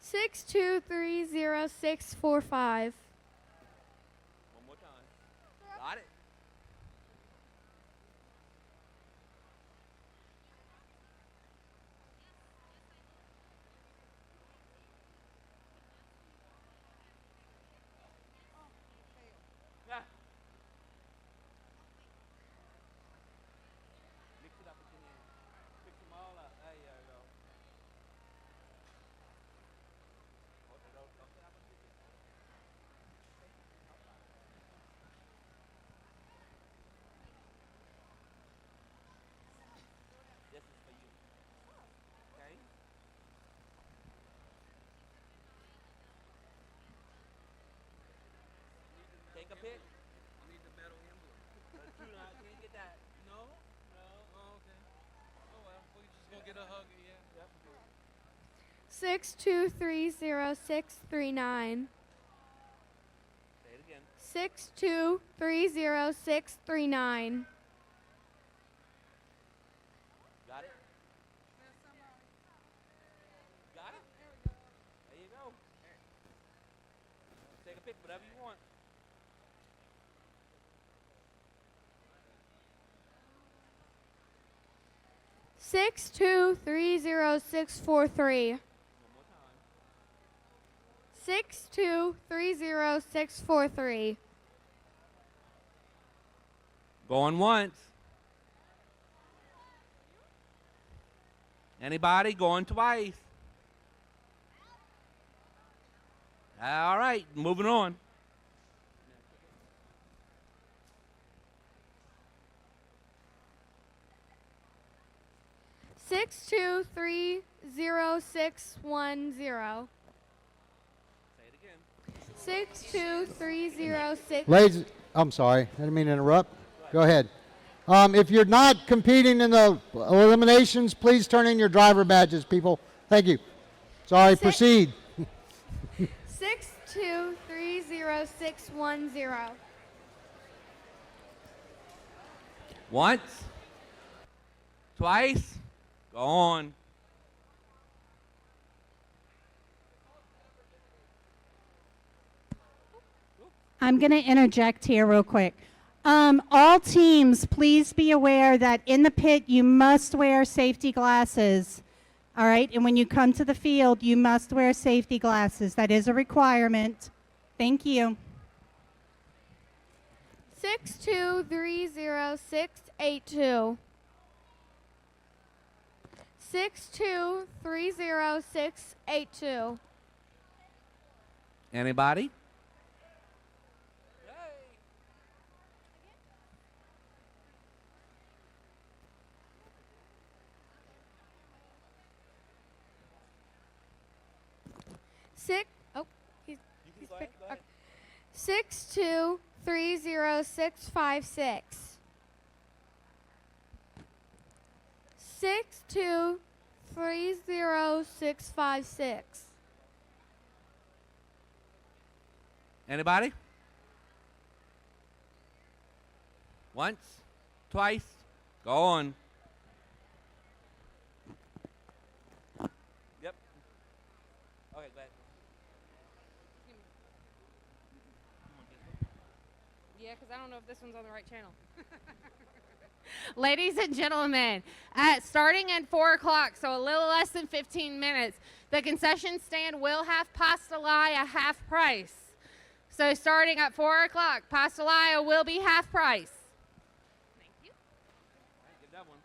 6230645. One more time. Got it. Yeah. Mix it up between you. Mix them all up. There you go. This is for you. Okay? Take a pic. I need the metal emblem. You not can't get that. No? No. Oh, okay. Oh, well, we just gonna get a hug, yeah. Yep. 6230639. Say it again. 6230639. Got it? Got it? There you go. Take a pic, whatever you want. Six two three zero six four three. One more time. 6230643. Going once. Anybody? Going twice. All right, moving on. Six two three 0610. Say it again. 62306. Ladies, I'm sorry, I didn't mean to interrupt. Go ahead. If you're not competing in the eliminations, please turn in your driver badges, people. Thank you. Sorry, proceed. 6230610. Once. Twice. Go on. I'm going to interject here real quick. All teams, please be aware that in the pit you must wear safety glasses. All right, and when you come to the field, you must wear safety glasses. That is a requirement. Thank you. 6230682. 6230682. Anybody? Okay. 6230656. 6230656. Anybody? Once? Twice? Go on. Yep. Okay, go ahead. Yeah, because I don't know if this one's on the right channel. Ladies and gentlemen, starting at 4 o'clock, so a little less than 15 minutes, the concession stand will have pastelaya half price. So starting at 4 o'clock, pastelaya will be half price. Thank you. Give that one.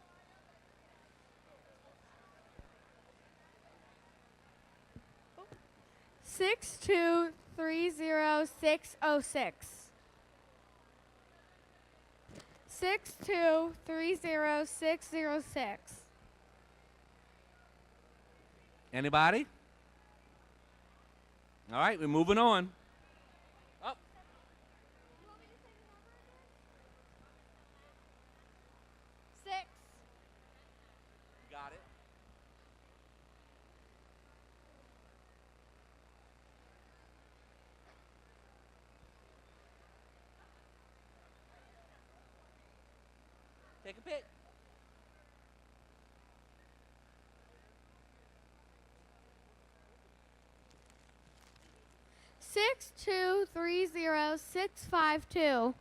6230606. 6230606. Anybody? All right, we're moving on. Up. 6230652. All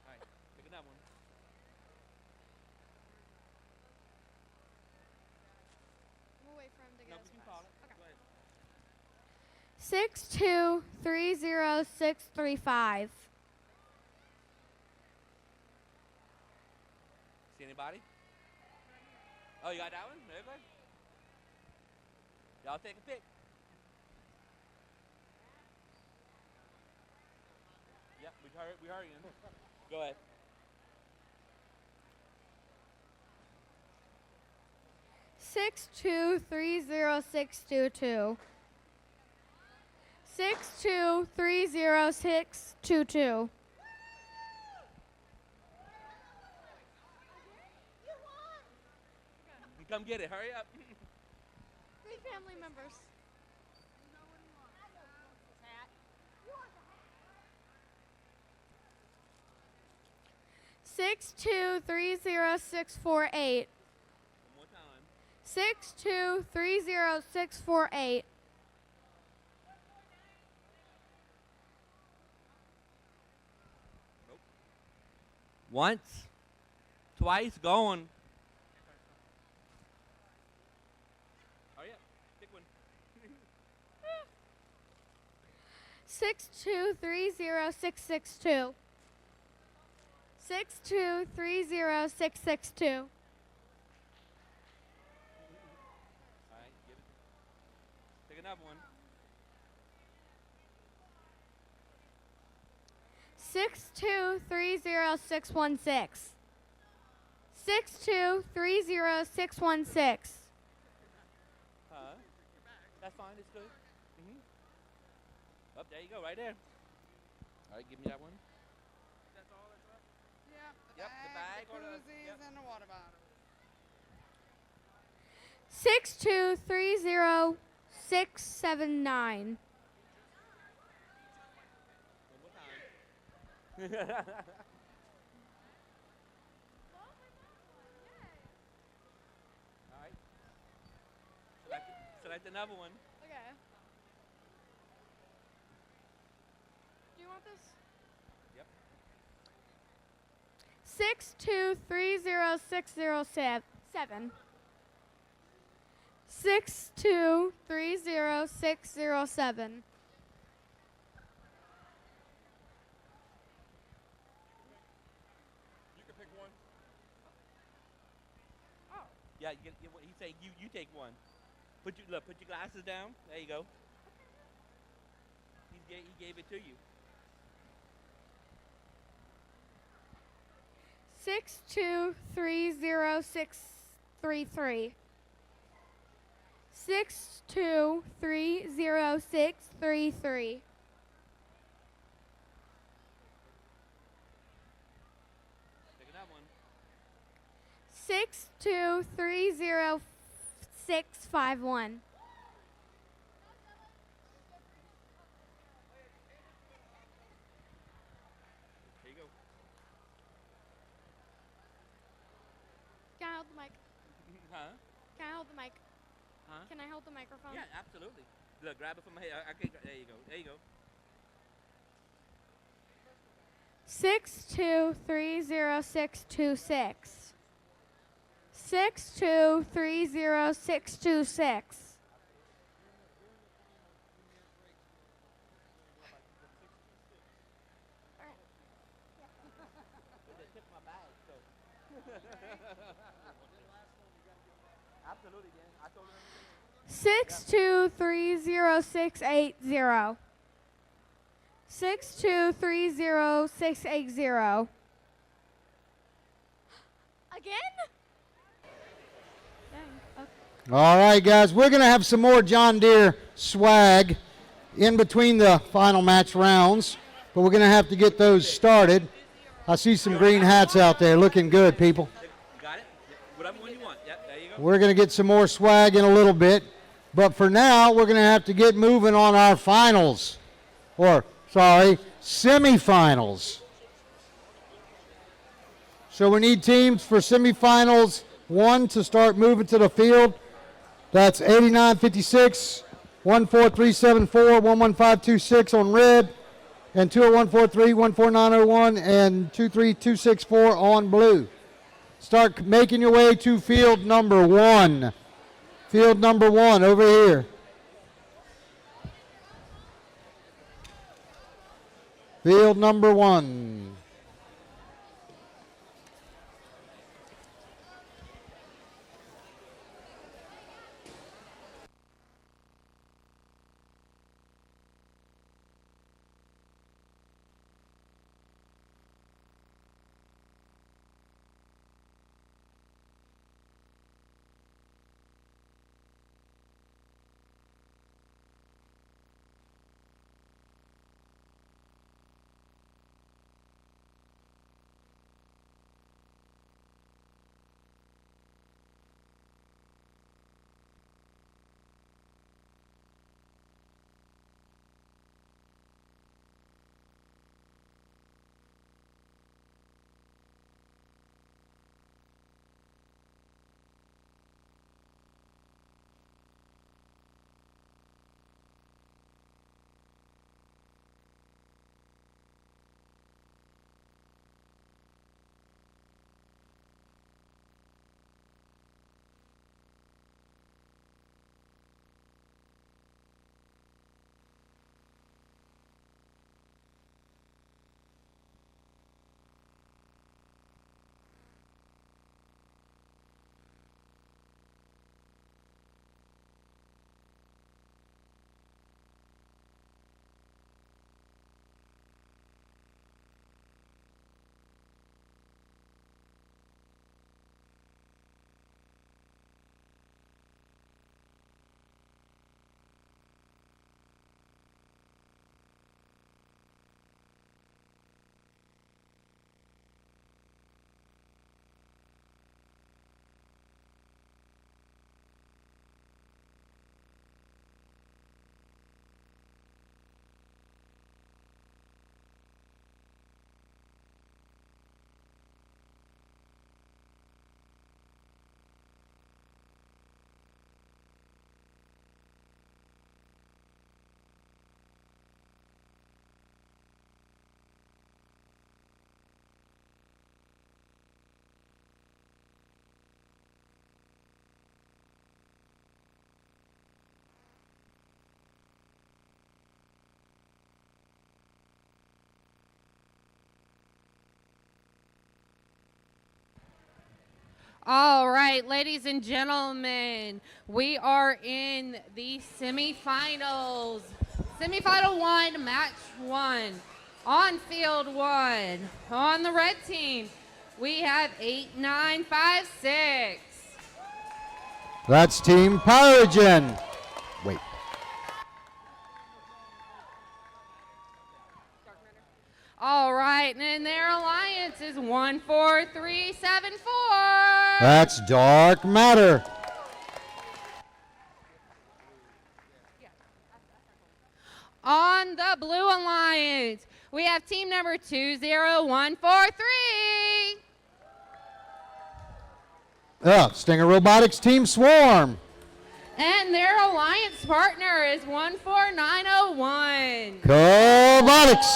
right, pick another one. We'll wait for him to No, get we his can prize. call it. Okay. Go ahead. 6230635. See anybody? Oh, you got that one? Very good. Y'all take a pick. Yep, we hurrying. Go ahead. Six two three zero six two two. 6230622. Come get it. Hurry up. 3 family members. 6230648. One more time. 6230648. Nope. Once. Twice. Going. Hurry up. Pick one. 6230662. 6230662. All right, give it. Pick another one. 6230616. 6230616. That's fine. It's good. Oh, there you go, right there. All right, give me that one. That's all that's left? Yep, the bag or the koozies and the water bottle. 6230679. One more time. All right. Select another one. Okay. Do you want this? Yep. 6230607. 6230607. You can pick one. Oh. Yeah, he's saying you take one. Put your glasses down. There you go. He gave it to you. 6230633. 6230633. Pick another one. 6230651. Here you go. Can I hold the mic? Huh? Can I hold the mic? Huh? Can I hold the microphone? Yeah, absolutely. Look, grab it from my head. Okay, there you go. There you go. 6230626. 6230626. Absolutely, Dan. I told him. 6230680. 6230680. Again? Dang. Okay. All right, guys, we're going to have some more John Deere swag in between the final match rounds, but we're going to have to get those started. I see some green hats out there looking good, people. You got it? Whatever one you want. Yep, there you go. We're going to get some more swag in a little bit, but for now, we're going to have to get moving on our finals, semifinals. So we need teams for semifinals 1 to start moving to the field. That's 8956, 14374, 11526 on red, and 20143, 14901, and 23264 on blue. Start making your way to field number 1. Field number 1 over here. Field number 1. All right, ladies and gentlemen, we are in the semifinals. Semifinal 1, match 1. On field 1, on the red team, we have 8956. That's Team Pyrogen. Wait. All right, and their alliance is 14374. That's Dark Matter. On the blue alliance, we have team number 20143. Stinger Robotics Team Swarm. And their alliance partner is 14901. Robotics.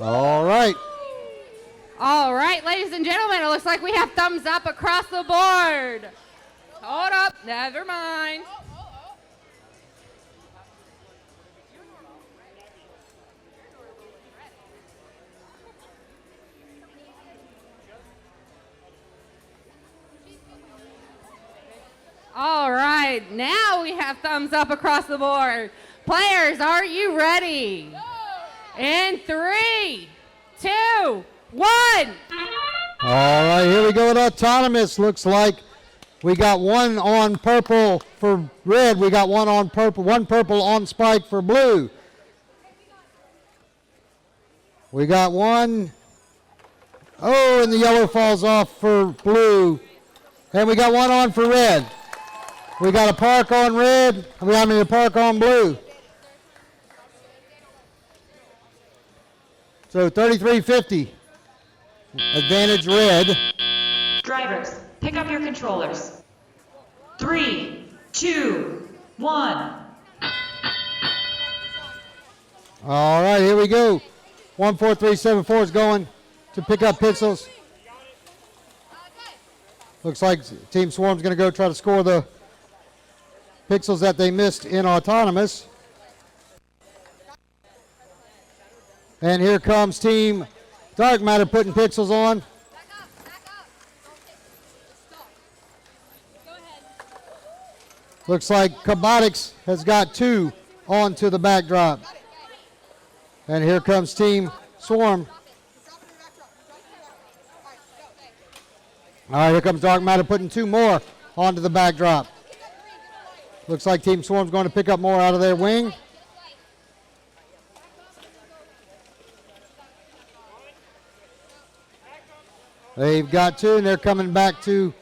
All right. All right, ladies and gentlemen, it looks like we have thumbs up across the board. Hold up, never mind. All right, now we have thumbs up across the board. Players, are you ready? In 3, 2, 1. All right, here we go with autonomous. Looks like we got one on purple for red. We got one on purple, one purple on spike for blue. We got one. Oh, and the yellow falls off for blue. And we got one on for red. We got a park on red. I mean a park on blue. So 33-50. Advantage red. Drivers, pick up your controllers. 3, 2, 1. All right, here we go. 14374 is going to pick up pixels. Looks like Team Swarm's going to go try to score the pixels that they missed in autonomous. And here comes Team Dark Matter putting pixels on. Looks like Cabotics has got 2 onto the backdrop. And here comes Team Swarm. All right, here comes Dark Matter putting 2 more onto the backdrop. Looks like Team Swarm's going to pick up more out of their wing. They've got 2, and they're coming back to.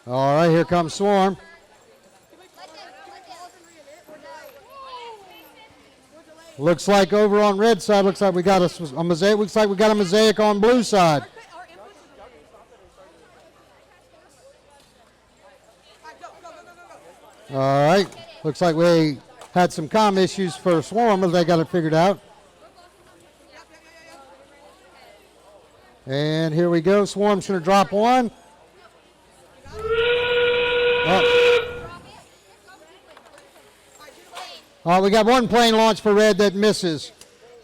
All right, here comes Swarm. Looks like over on red side, looks like we got a mosaic. Looks like we got a mosaic on blue side. All right, looks like we had some comm issues for Swarm, but they got it figured out. And here we go. Swarm's going to drop one. We got one plane launch for red that misses.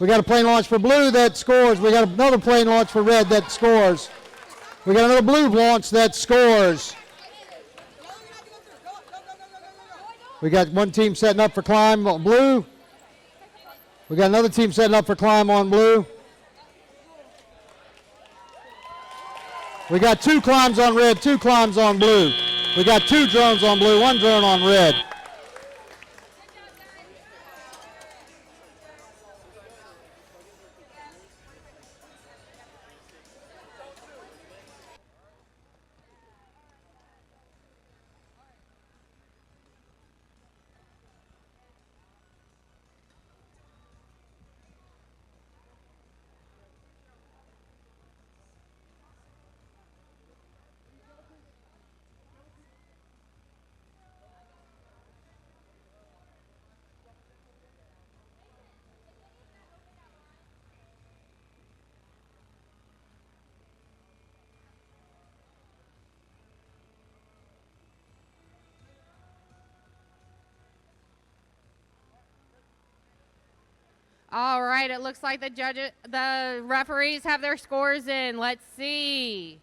We got a plane launch for blue that scores. We got another plane launch for red that scores. We got another blue launch that scores. We got one team setting up for climb on blue. We got another team setting up for climb on blue. We got 2 climbs on red, 2 climbs on blue. We got 2 drones on blue, 1 drone on red. All right, it looks like the referees have their scores in. Let's see.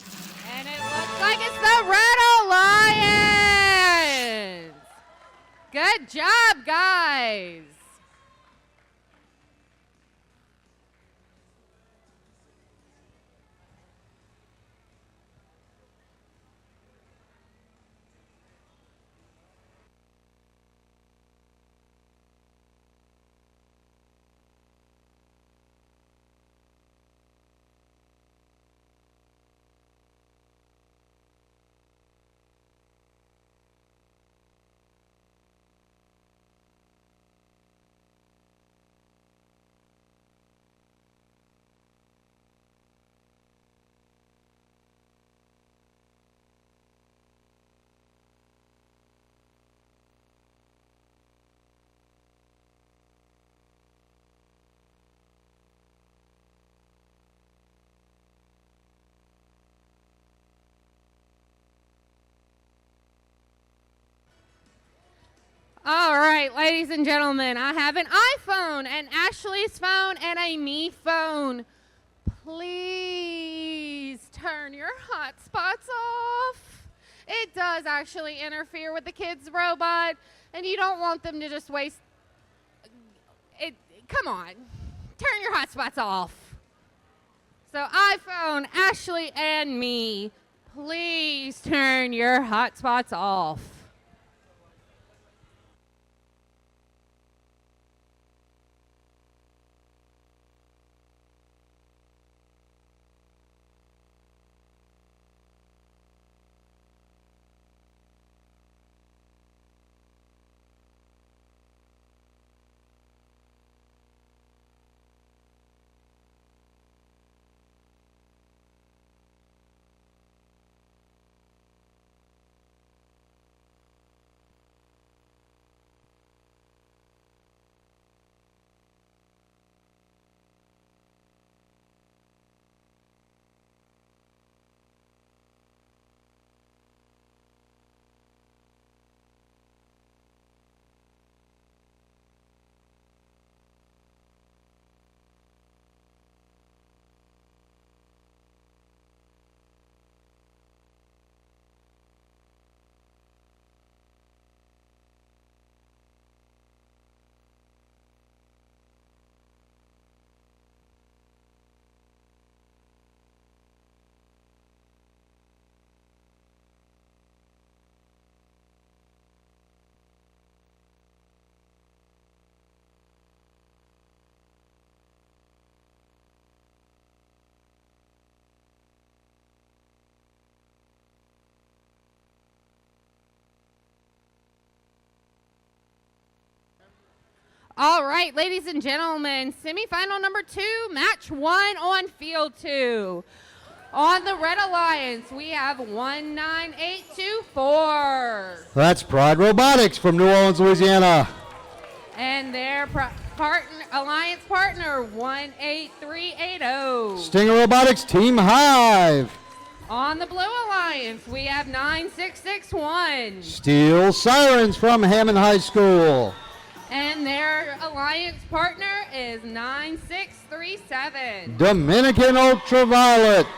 And it looks like it's the Red Alliance. Good job, guys. right, ladies and gentlemen, I have an iPhone, an Ashley's phone, and a me phone. Please turn your hotspots off. It does actually interfere with the kids' robot, and you don't want them to just waste it. Come on, turn your hotspots off. So iPhone, Ashley, and me, please turn your hotspots off. All right, ladies and gentlemen, semifinal number 2, match 1 on field 2. On the Red Alliance, we have 19824. That's Pride Robotics from New Orleans, Louisiana. And their alliance partner, 18380. Stinger Robotics Team Hive. On the Blue Alliance, we have 9661. Steel Sirens from Hammond High School. And their alliance partner is 9637. Dominican Ultraviolet.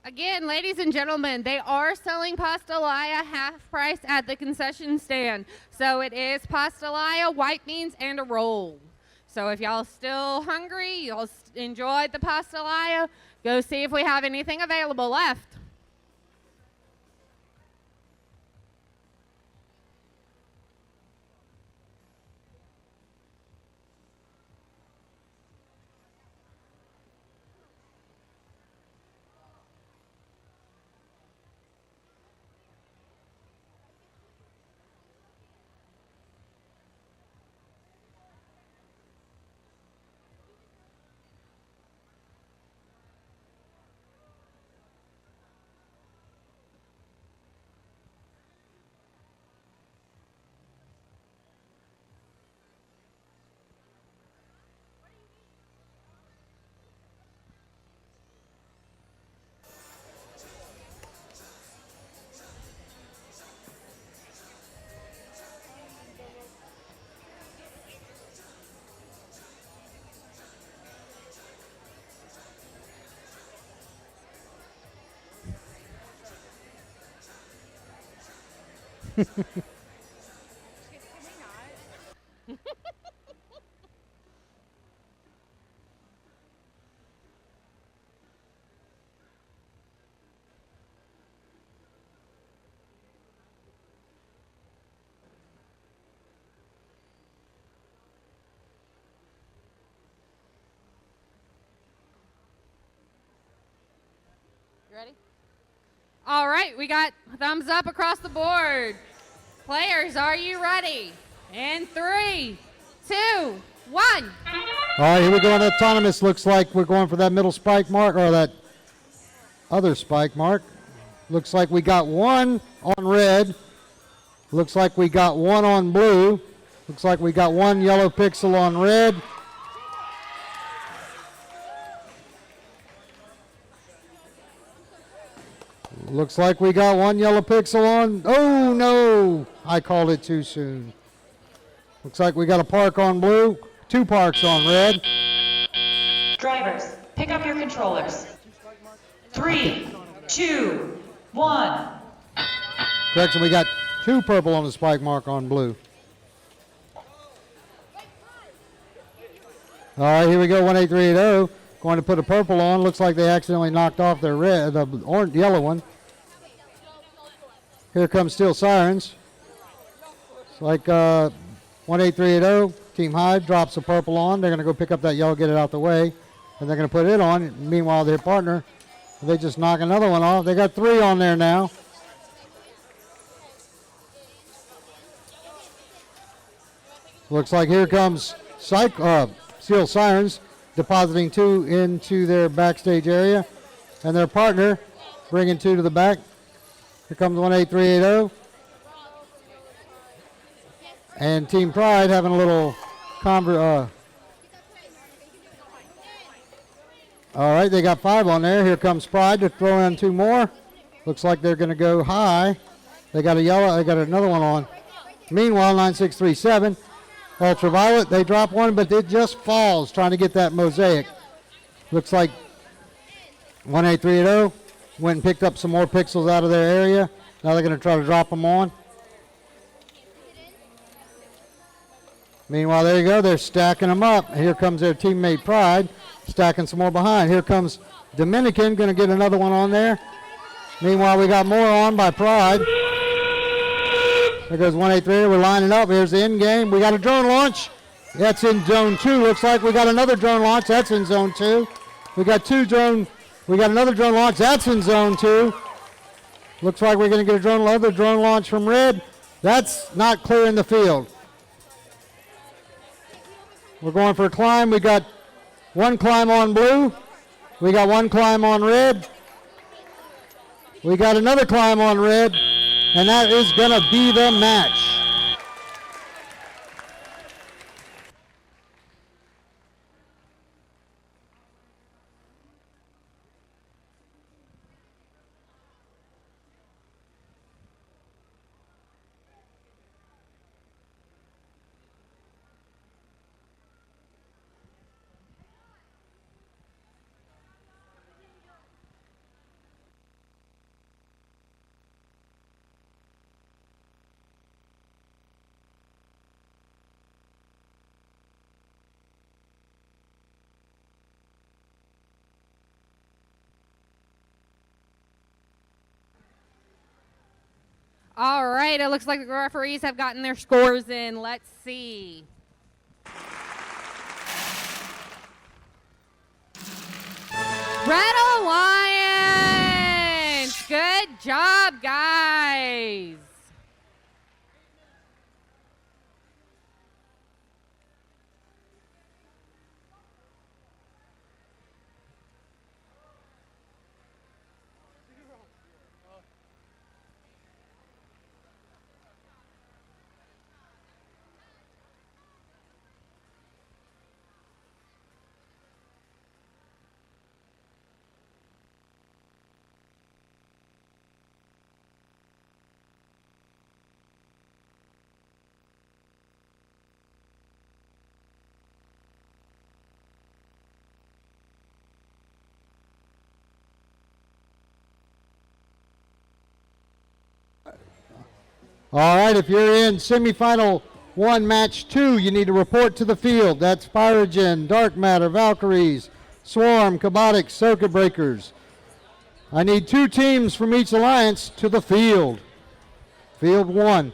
Again, ladies and gentlemen, they are selling pastelaya half price at the concession stand. So it is pastelaya, white beans, and a roll. So if y'all still hungry, y'all enjoyed the pastelaya, go see if we have anything available left. You ready? All right, we got thumbs up across the board. Players, are you ready? In 3, 2, 1. All right, here we go on autonomous. Looks like we're going for that middle spike mark, or that other spike mark. Looks like we got one on red. Looks like we got one on blue. Looks like we got one yellow pixel on red. Looks like we got one yellow pixel on. Oh no, I called it too soon. Looks like we got a park on blue, 2 parks on red. Drivers, pick up your controllers. 3, 2, 1. Correction, we got 2 purple on the spike mark on blue. All right, here we go, 18380. Going to put a purple on. Looks like they accidentally knocked off their red, the orange, yellow one. Here comes Steel Sirens. It's like 18380. Team Hive drops the purple on. They're going to go pick up that yellow, get it out the way, and they're going to put it on. Meanwhile, their partner, they just knock another one off. They got 3 on there now. Looks like here comes Steel Sirens depositing 2 into their backstage area, and their partner bringing 2 to the back. Here comes 18380. And Team Pride having a little all right, they got 5 on there. Here comes Pride to throw in 2 more. Looks like they're going to go high. They got a yellow, they got another one on. Meanwhile, 9637, Ultraviolet, they drop one, but it just falls trying to get that mosaic. Looks like 18380 went and picked up some more pixels out of their area. Now they're going to try to drop them on. Meanwhile, there you go. They're stacking them up. Here comes their teammate Pride, stacking some more behind. Here comes Dominican, going to get another one on there. Meanwhile, we got more on by Pride. There goes 183. We're lining up. Here's the end game. We got a drone launch. That's in zone 2. Looks like we got another drone launch. That's in zone 2. We got another drone launch. That's in zone 2. Looks like we're going to get another drone launch from red. That's not clearing the field. We're going for a climb. We got 1 climb on blue. We got 1 climb on red. We got another climb on red. And that is going to be the match. All right, it looks like the referees have gotten their scores in. Let's see. Red Alliance! Good job, guys. All right, if you're in semifinal 1, match 2, you need to report to the field. That's Pyrogen, Dark Matter, Valkyries, Swarm, Cabotics, Circuit Breakers. I need 2 teams from each alliance to the field. Field 1.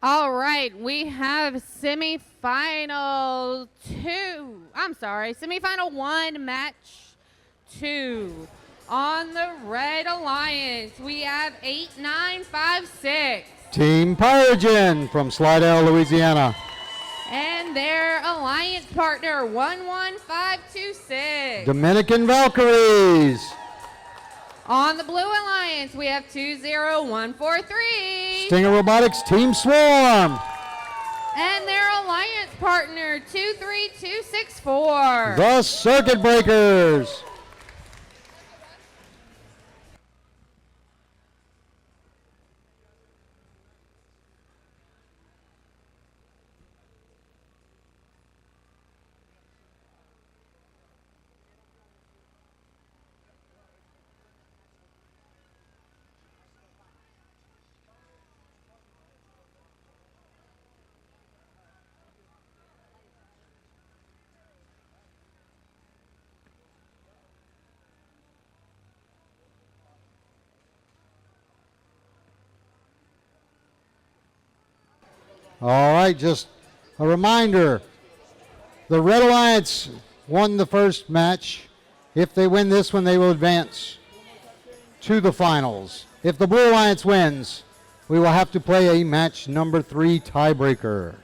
All right, we have semifinal one, match 2. On the Red Alliance, we have 8956. Team Pyrogen from Slidell, Louisiana. And their alliance partner, 11526. Dominican Valkyries. On the Blue Alliance, we have 20143. Stinger Robotics Team Swarm. And their alliance partner, 23264. The Circuit Breakers. All right, just a reminder, the Red Alliance won the first match. If they win this one, they will advance to the finals. If the Blue Alliance wins, we will have to play a match number 3 tiebreaker.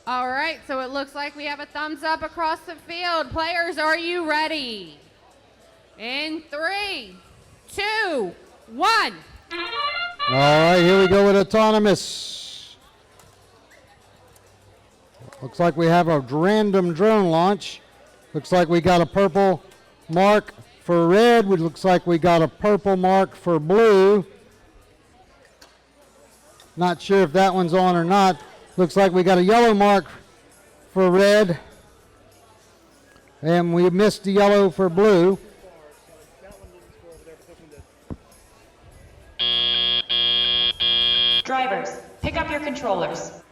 All right, so it looks like we have a thumbs up across the field. Players, are you ready? In 3, 2, 1. All right, here we go with autonomous. Looks like we have a random drone launch. Looks like we got a purple mark for red. It looks like we got a purple mark for blue. Not sure if that one's on or not. Looks like we got a yellow mark for red. And we missed the yellow for blue. Drivers, pick up your controllers.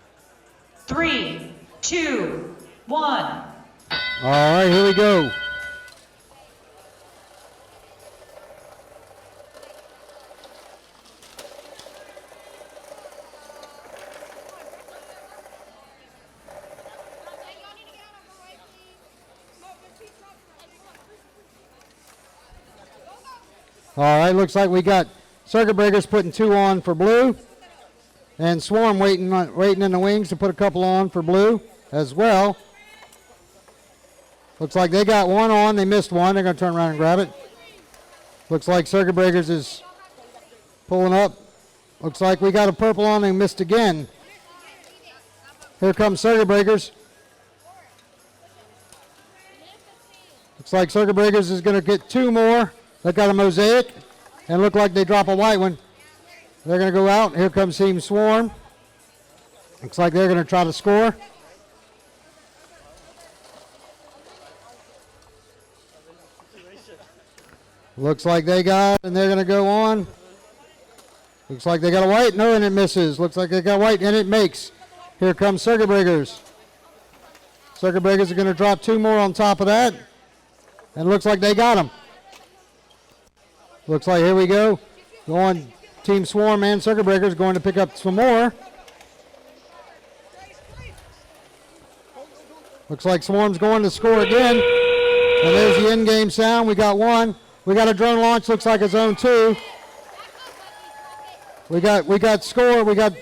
3, 2, 1. All right, here we go. All right, looks like we got Circuit Breakers putting 2 on for blue, and Swarm waiting in the wings to put a couple on for blue as well. Looks like they got 1 on. They missed 1. They're going to turn around and grab it. Looks like Circuit Breakers is pulling up. Looks like we got a purple on. They missed again. Here comes Circuit Breakers. Looks like Circuit Breakers is going to get 2 more. They got a mosaic, and look like they drop a white one. They're going to go out. Here comes Team Swarm. Looks like they're going to try to score. Looks like they got, and they're going to go on. Looks like they got a white. No, and it misses. Looks like they got white, and it makes. Here comes Circuit Breakers. Circuit Breakers are going to drop 2 more on top of that. And looks like they got them. Looks like, here we go. Going, Team Swarm and Circuit Breakers going to pick up some more. Looks like Swarm's going to score again. And there's the in-game sound. We got 1. We got a drone launch. Looks like a zone 2. We got score. We got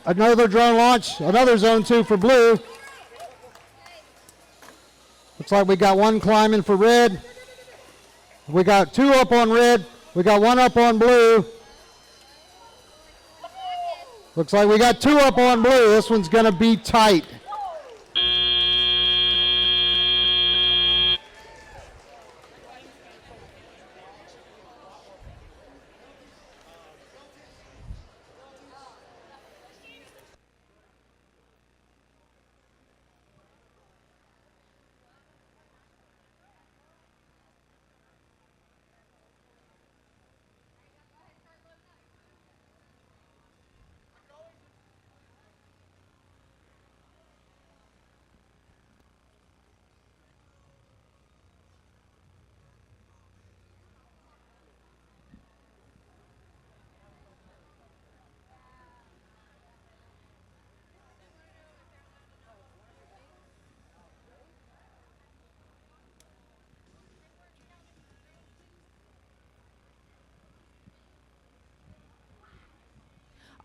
another drone launch. Another zone 2 for blue. Looks like we got 1 climbing for red. We got 2 up on red. We got 1 up on blue. Looks like we got 2 up on blue. This one's going to be tight.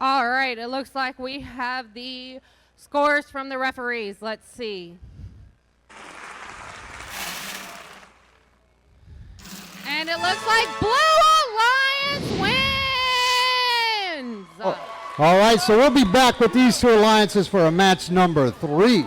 All right, it looks like we have the scores from the referees. Let's see. And it looks like Blue Alliance wins! All right, so we'll be back with these two alliances for a match number 3.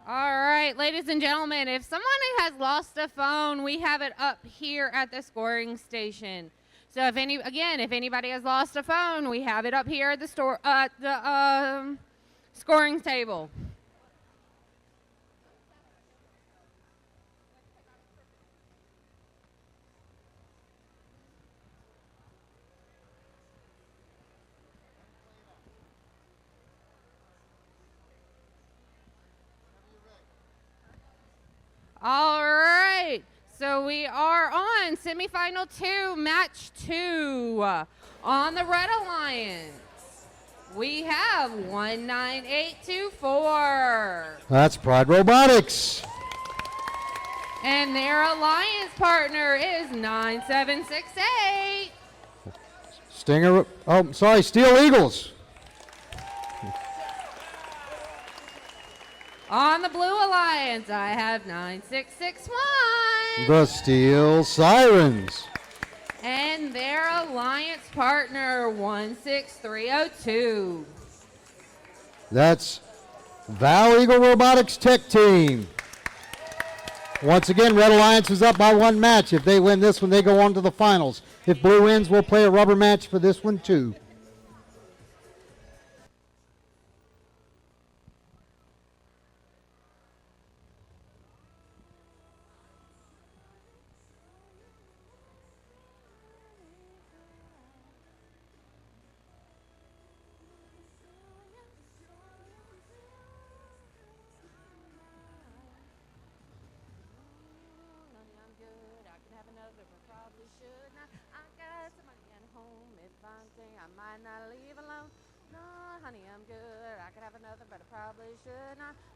All right, ladies and gentlemen, if someone has lost a phone, we have it up here at the scoring station. So if anybody has lost a phone, we have it up here at the scoring table. All right, so we are on semifinal 2, match 2. On the Red Alliance, we have 19824. That's Pride Robotics. And their alliance partner is 9768. Steel Eagles. On the Blue Alliance, I have 9661. The Steel Sirens. And their alliance partner, 16302. That's Val Eagle Robotics Tech Team. Once again, Red Alliance is up by 1 match. If they win this one, they go on to the finals. If Blue wins, we'll play a rubber match for this one too.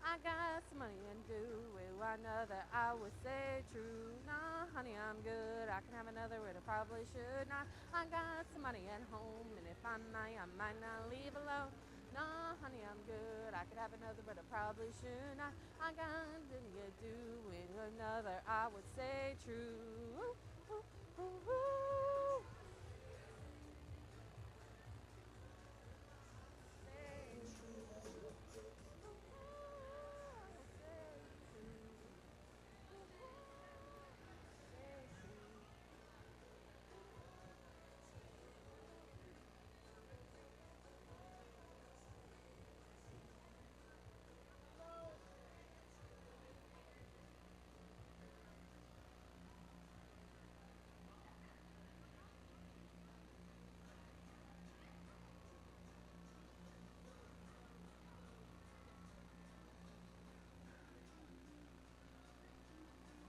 I got some money and do it another. I would say true. Nah, honey, I'm good. I can have another, but I probably should not. I got some money at home, and if I might not leave alone. Nah, honey, I'm good. I could have another, but I probably should not. I got money to do it another. I would say true. Ooh, ooh, ooh, ooh.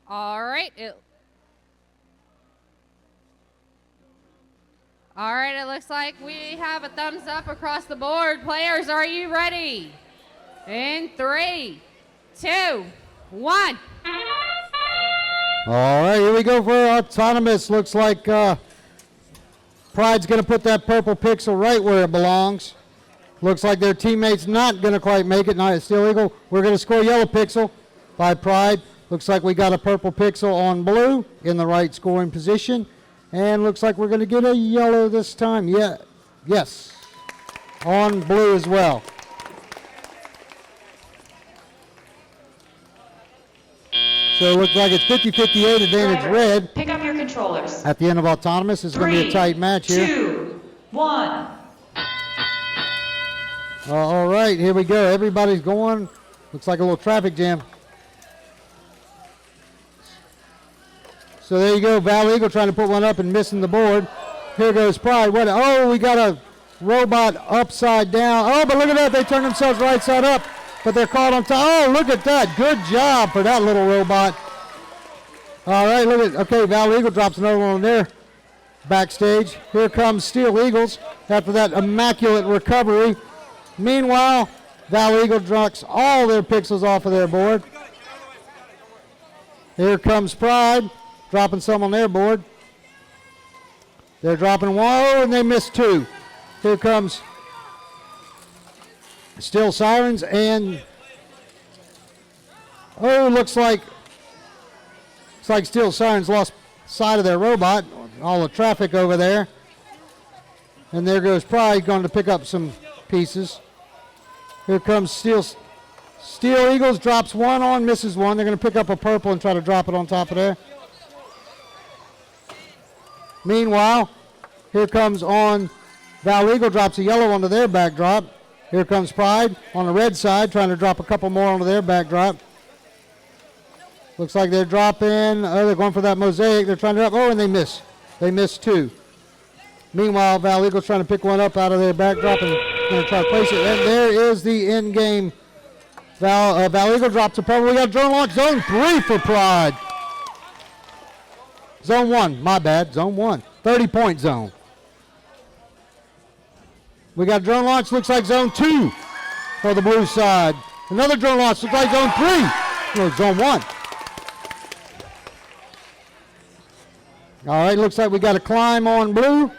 All right. All right, it looks like we have a thumbs up across the board. Players, are you ready? In 3, 2, 1. All right, here we go for autonomous. Looks like Pride's going to put that purple pixel right where it belongs. Looks like their teammate's not going to quite make it. Not Steel Eagle. We're going to score yellow pixel by Pride. Looks like we got a purple pixel on blue in the right scoring position. And looks like we're going to get a yellow this time. Yeah, yes, on blue as well. So it looks like it's 50-58 advantage Driver, red. pick up your controllers. At the end of autonomous, it's going to be a tight match here. 2, 1. All right, here we go. Everybody's going. Looks like a little traffic jam. So there you go. Val Eagle trying to put one up and missing the board. Here goes Pride. What? Oh, we got a robot upside down. Oh, but look at that. They turned themselves right side up, but they're caught on top. Oh, look at that. Good job for that little robot. All right, look at, okay, Val Eagle drops another one on there backstage. Here comes Steel Eagles after that immaculate recovery. Meanwhile, Val Eagle drops all their pixels off of their board. Here comes Pride, dropping some on their board. They're dropping one, oh, and they missed two. Here comes Still Sirens, and oh, looks like Steel Sirens lost sight of their robot. All the traffic over there. And there goes Pride going to pick up some pieces. Here comes Steel Eagles, drops one on, misses one. They're going to pick up a purple and try to drop it on top of there. Meanwhile, here comes on Val Eagle, drops a yellow onto their backdrop. Here comes Pride on the red side, trying to drop a couple more onto their backdrop. Looks like they're dropping, oh, they're going for that mosaic. They're trying to drop, oh, and they miss. They missed two. Meanwhile, Val Eagle's trying to pick one up out of their backdrop and going to try to place it. And there is the end game. Val Eagle drops a purple. We got drone launch, zone 3 for Pride. Zone 1, my bad, zone 1. 30-point zone. We got drone launch, looks like zone 2 for the blue side. Another drone launch, looks like zone 3. No, zone 1. All right, looks like we got a climb on blue.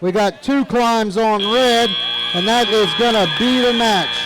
We got 2 climbs on red, and that is going to be the match.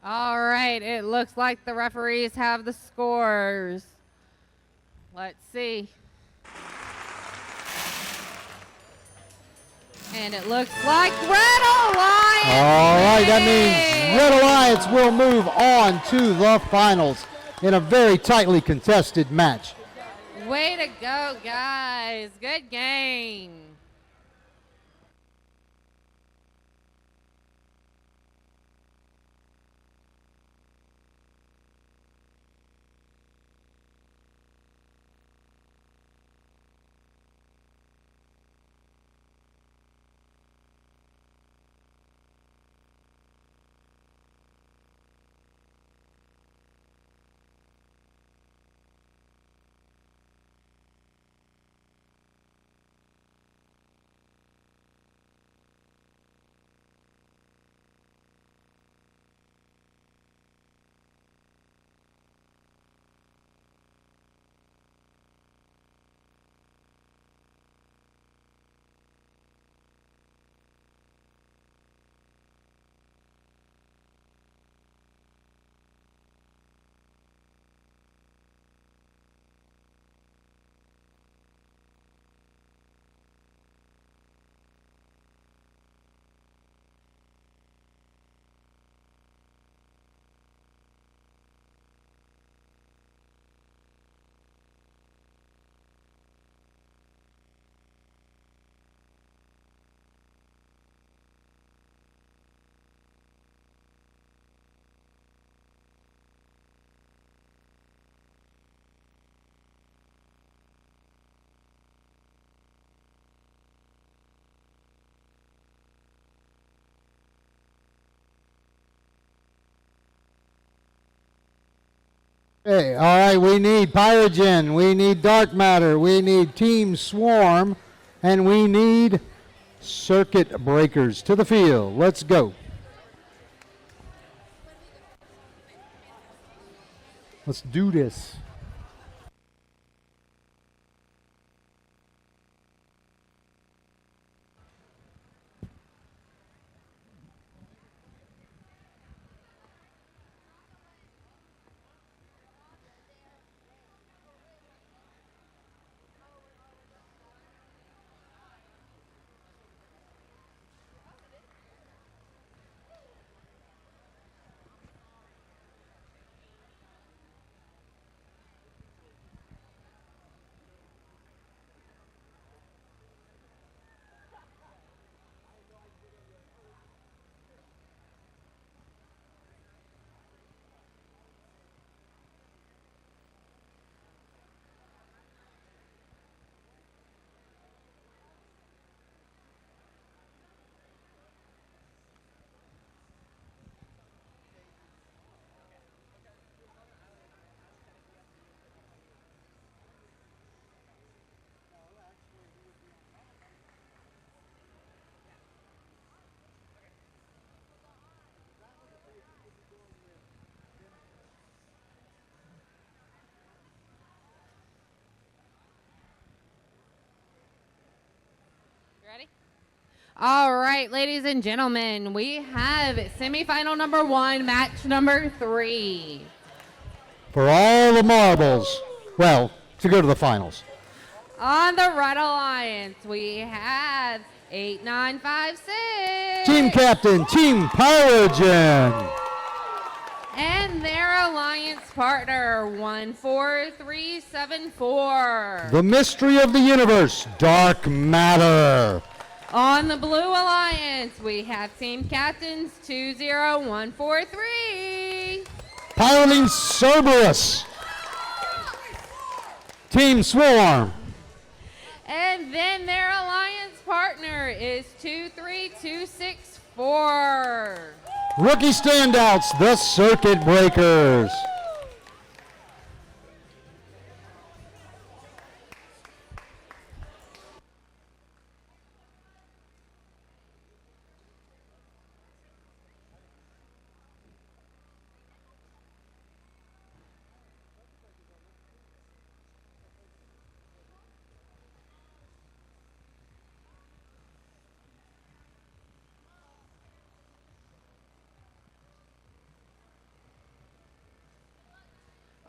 All right, it looks like the referees have the scores. Let's see. And it looks like Red Alliance. All right, that means Red Alliance will move on to the finals in a very tightly contested match. Way to go, guys. Good game. Okay, all right, we need Pyrogen, we need Dark Matter, we need Team Swarm, and we need Circuit Breakers. To the field, let's go. Let's do this. All right, ladies and gentlemen, we have semifinal number 1, match number 3. For all the marbles, well, to go to the finals. On the Red Alliance, we have 8956. Team Captain, Team Pyrogen. And their alliance partner, 14374. The mystery of the universe, Dark Matter. On the Blue Alliance, we have Team Captains 20143. Piloting Cerberus. Team Swarm. And then their alliance partner is 23264. Rookie standouts, the Circuit Breakers.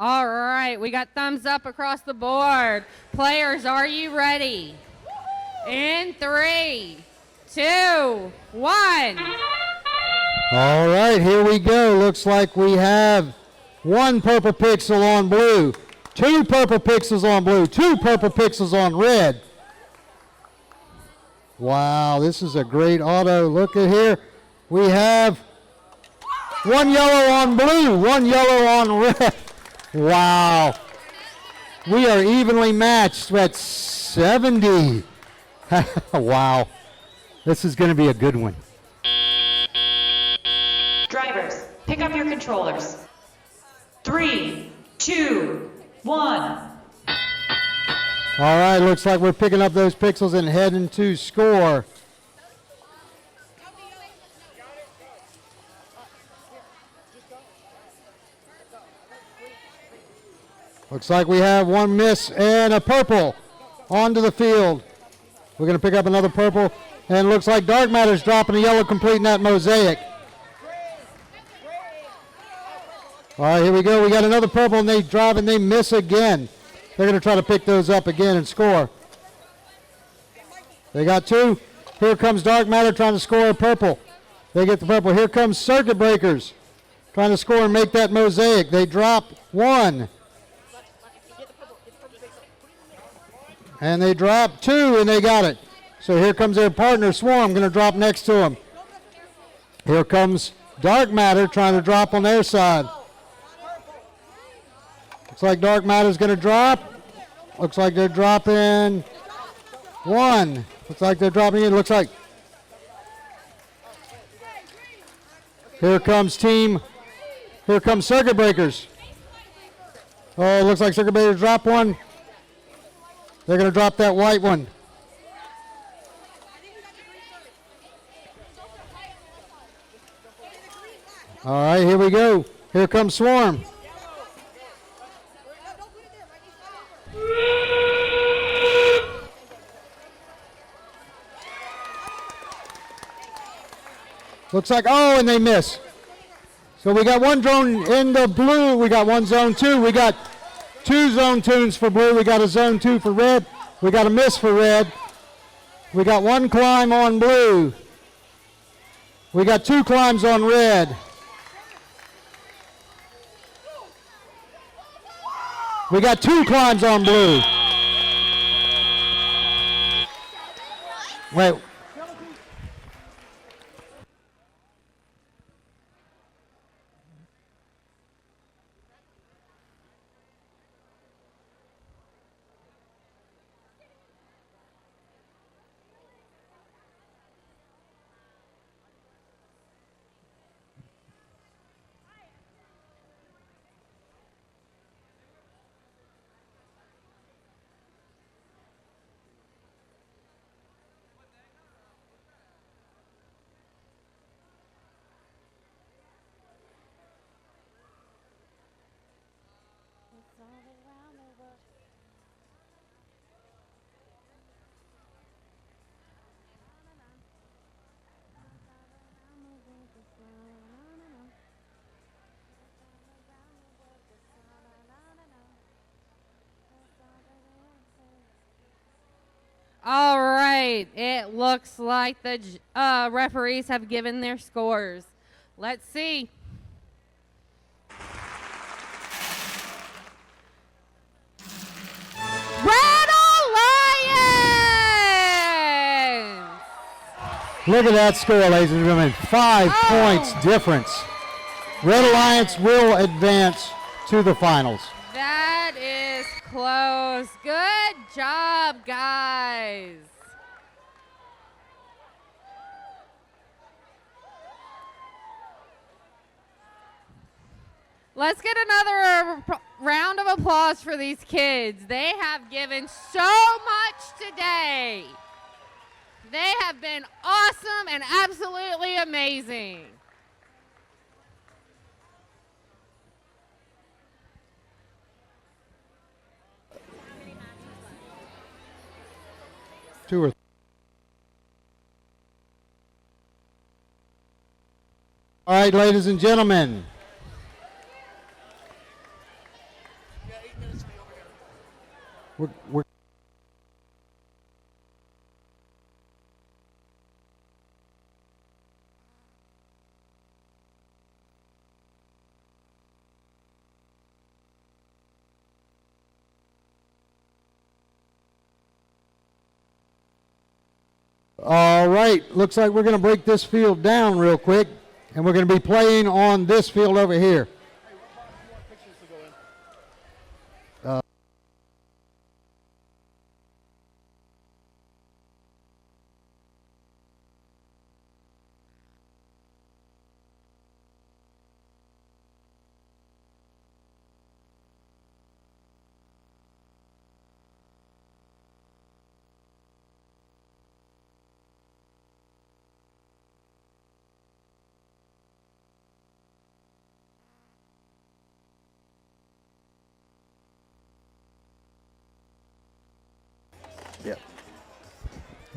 All right, we got thumbs up across the board. Players, are you ready? In 3, 2, 1. All right, here we go. Looks like we have 1 purple pixel on blue, 2 purple pixels on blue, 2 purple pixels on red. Wow, this is a great auto. Look at here. We have 1 yellow on blue, 1 yellow on red. Wow. We are evenly matched at 70. Wow. This is going to be a good one. Drivers, pick up your controllers. 3, 2, 1. All right, looks like we're picking up those pixels and heading to score. Looks like we have 1 miss and a purple onto the field. We're going to pick up another purple, and looks like Dark Matter's dropping a yellow, completing that mosaic. All right, here we go. We got another purple, and they drive and they miss again. They're going to try to pick those up again and score. They got 2. Here comes Dark Matter trying to score a purple. They get the purple. Here comes Circuit Breakers trying to score and make that mosaic. They drop 1. And they drop 2, and they got it. So here comes their partner, Swarm, going to drop next to him. Here comes Dark Matter trying to drop on their side. Looks like Dark Matter's going to drop. Looks like they're dropping 1. Looks like they're dropping in. Looks like. Here comes Circuit Breakers. Oh, looks like they're going to drop one. They're going to drop that white one. All right, here we go. Here comes Swarm. Looks like, oh, and they miss. So we got one drone in the blue. We got one zone 2. We got 2 zone 2s for blue. We got a zone 2 for red. We got a miss for red. We got 1 climb on blue. We got 2 climbs on red. We got 2 climbs on blue. Wait. All right, it looks like the referees have given their scores. Let's see. Red Alliance! Look at that score, ladies and gentlemen. 5 points difference. Red Alliance will advance to the finals. That is close. Good job, guys. Let's get another round of applause for these kids. They have given so much today. They have been awesome and absolutely amazing. Two or All right, ladies and gentlemen. We're all right, looks like we're going to break this field down real quick, and we're going to be playing on this field over here.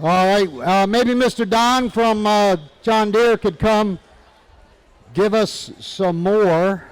All right, maybe Mr. Don from John Deere could come give us some more.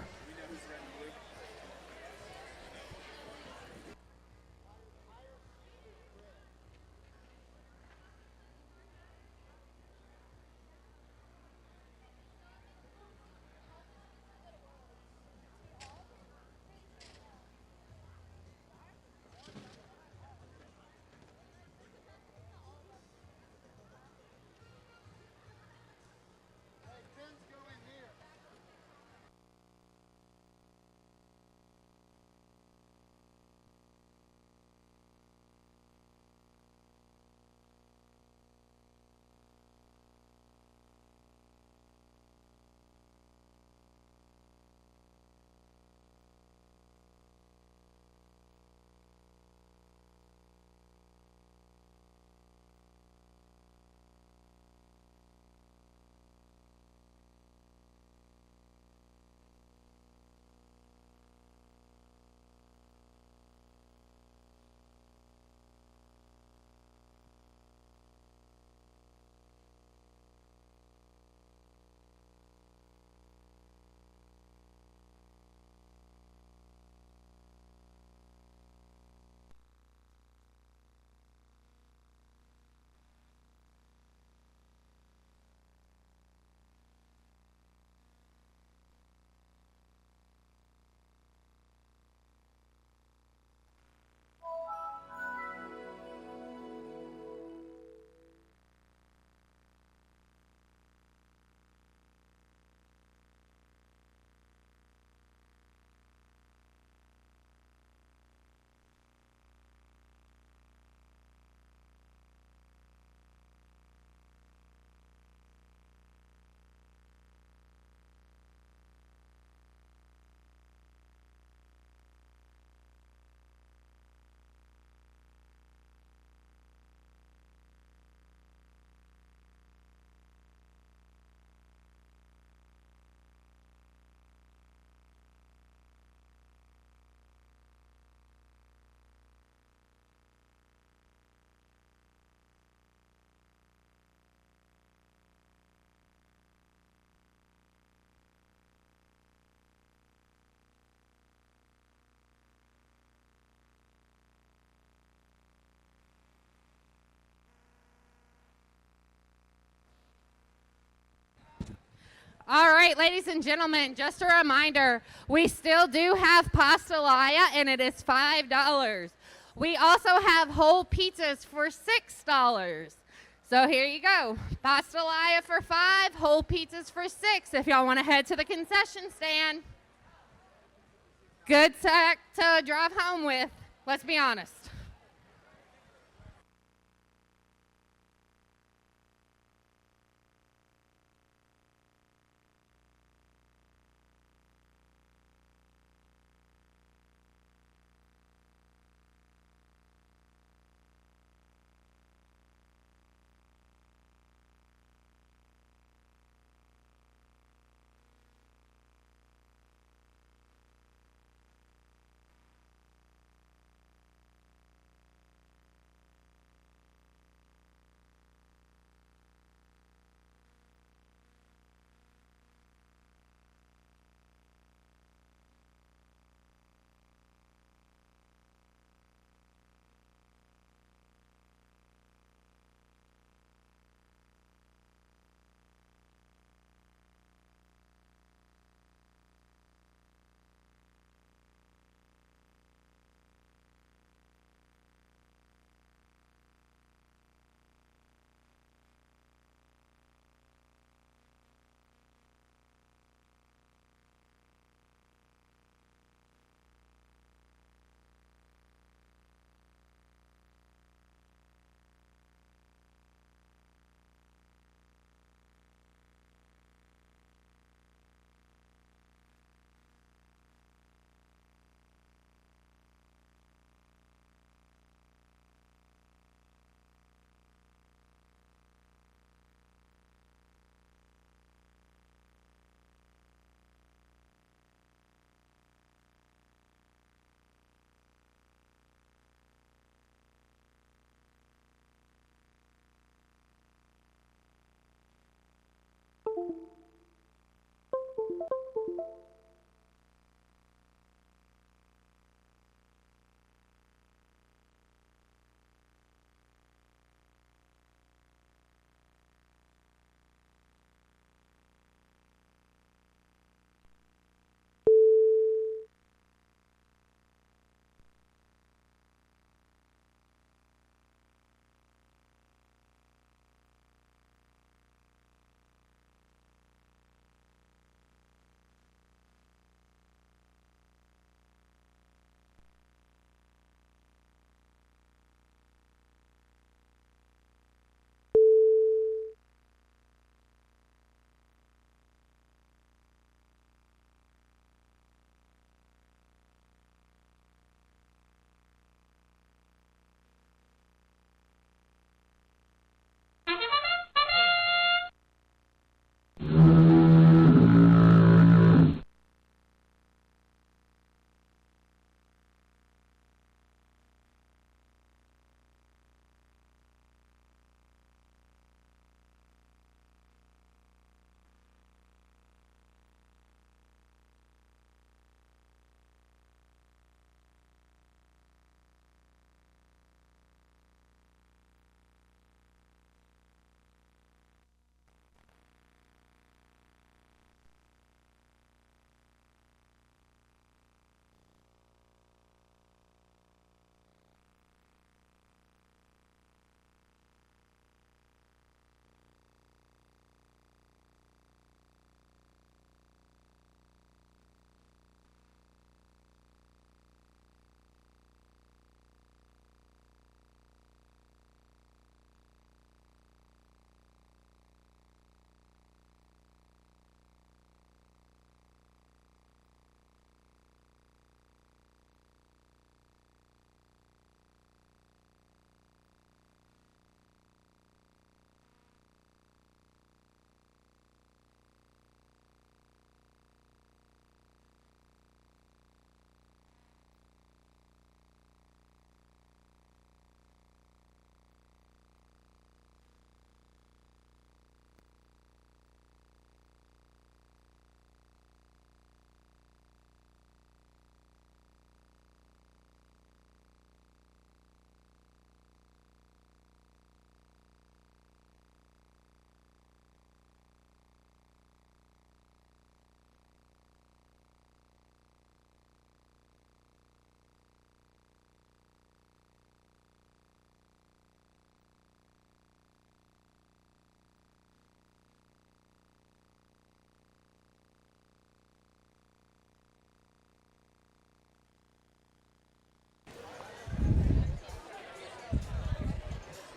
All right, ladies and gentlemen, just a reminder, we still do have pastelaya, and it is $5. We also have whole pizzas for $6. So here you go. Pastelaya for $5, whole pizzas for $6 if y'all want to head to the concession stand. Good sack to drive home with, let's be honest.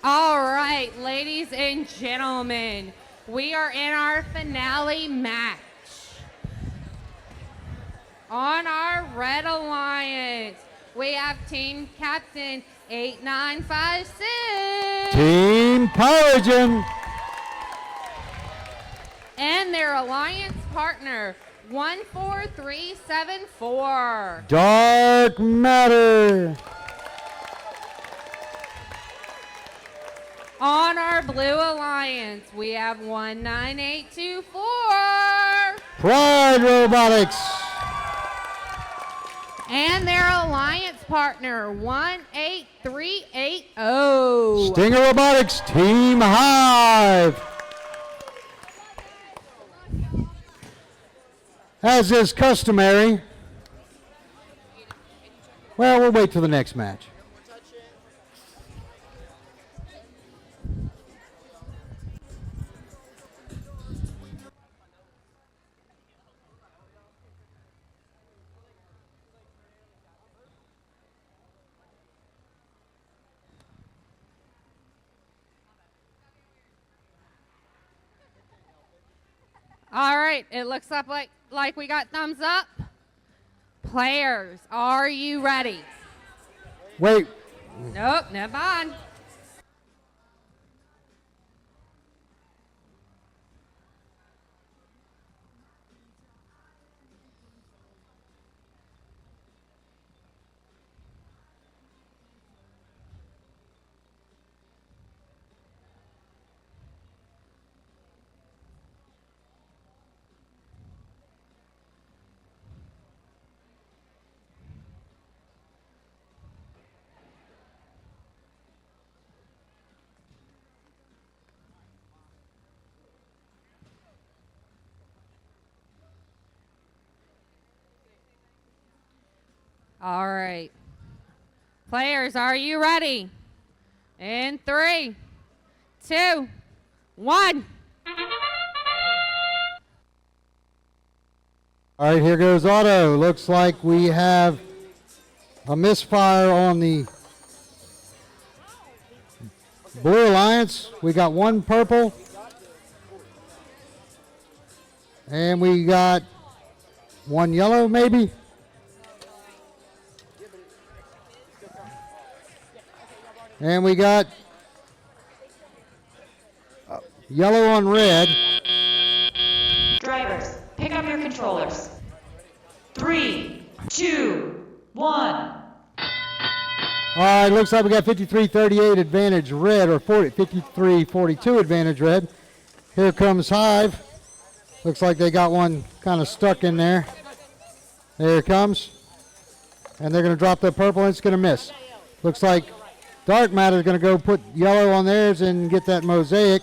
All right, ladies and gentlemen, we are in our finale match. On our Red Alliance, we have team captain 8956. Team Pyrogen. And their alliance partner, 14374. Dark Matter. On our Blue Alliance, we have 19824. Pride Robotics. And their alliance partner, 18380. Stinger Robotics, Team Hive. As is customary. Well, we'll wait till the next match. All right, it looks up like we got thumbs up. Players, are you ready? Wait. Nope, never mind. All right. Players, are you ready? In 3, 2, 1. All right, here goes Auto. Looks like we have a misfire on the Blue Alliance. We got one purple. And we got one yellow, maybe. And we got yellow on red. Drivers, pick up your controllers. 3, 2, 1. All right, looks like we got 53-38 advantage red, or 53-42 advantage red. Here comes Hive. Looks like they got one kind of stuck in there. There it comes. And they're going to drop the purple, and it's going to miss. Looks like Dark Matter is going to go put yellow on theirs and get that mosaic.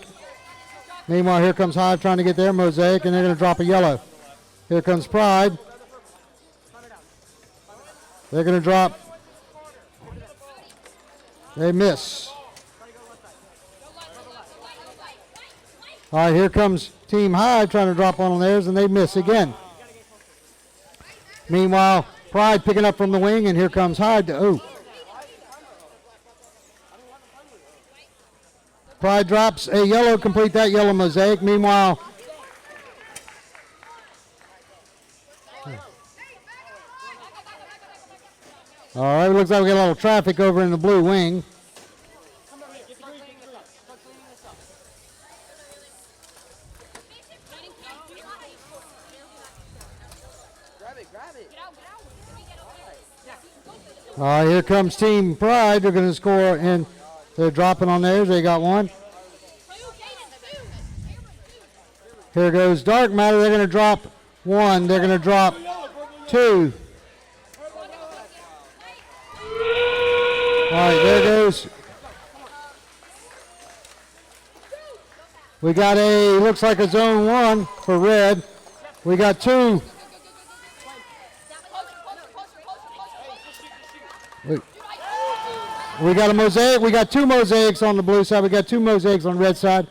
Meanwhile, here comes Hive trying to get their mosaic, and they're going to drop a yellow. Here comes Pride. They're going to drop. They miss. All right, here comes Team Hive trying to drop one on theirs, and they miss again. Meanwhile, Pride picking up from the wing, and here comes Hive. Pride drops a yellow, complete that yellow mosaic. Meanwhile, all right, looks like we got a little traffic over in the blue wing. All right, here comes Team Pride. They're going to score, and they're dropping on theirs. They got one. Here goes Dark Matter. They're going to drop one. They're going to drop two. All right, there goes. We got looks like a zone one for red. We got two. We got a mosaic. We got two mosaics on the blue side. We got two mosaics on the red side.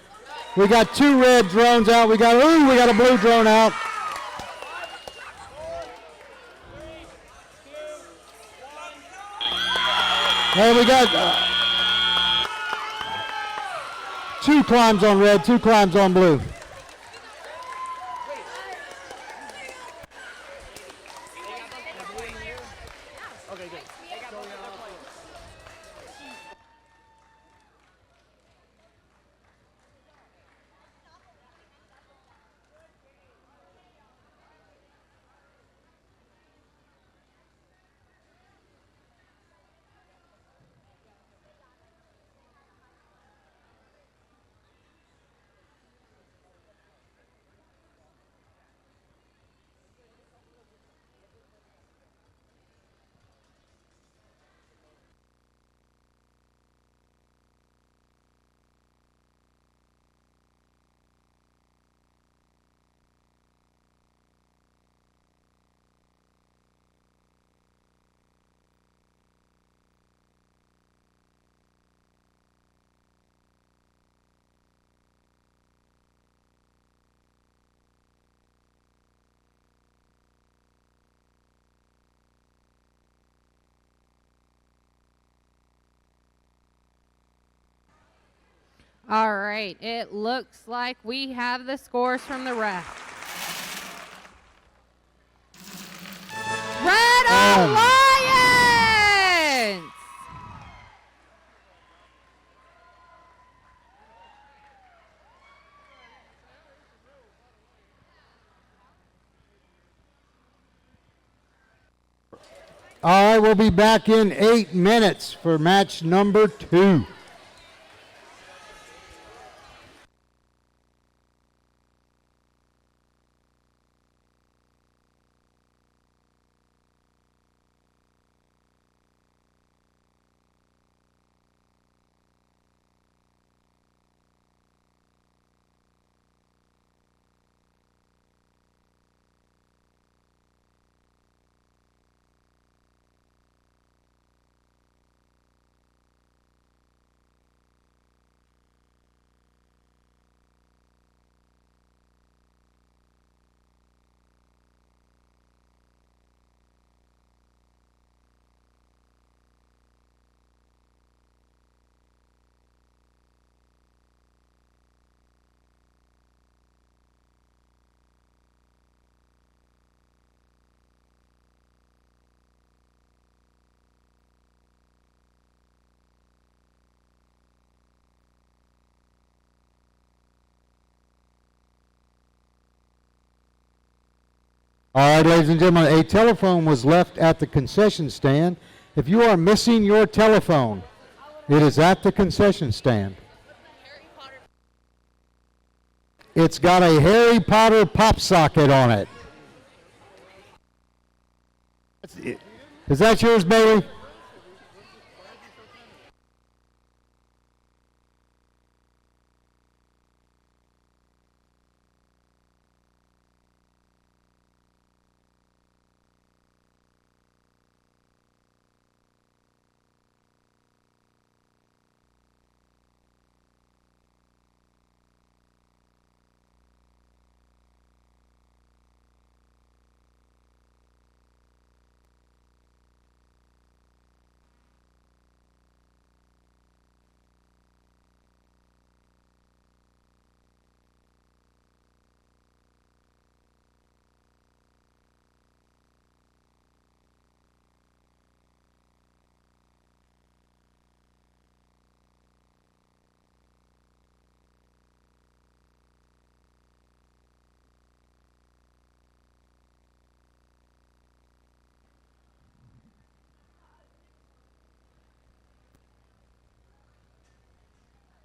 We got two red drones out. We got a blue drone out. And we got 2 climbs on red, 2 climbs on blue. All right, it looks like we have the scores from the ref. Red Alliance! All right, we'll be back in 8 minutes for match number 2. All right, ladies and gentlemen, a telephone was left at the concession stand. If you are missing your telephone, it is at the concession stand. It's got a Harry Potter pop socket on it. Is that yours, Bailey?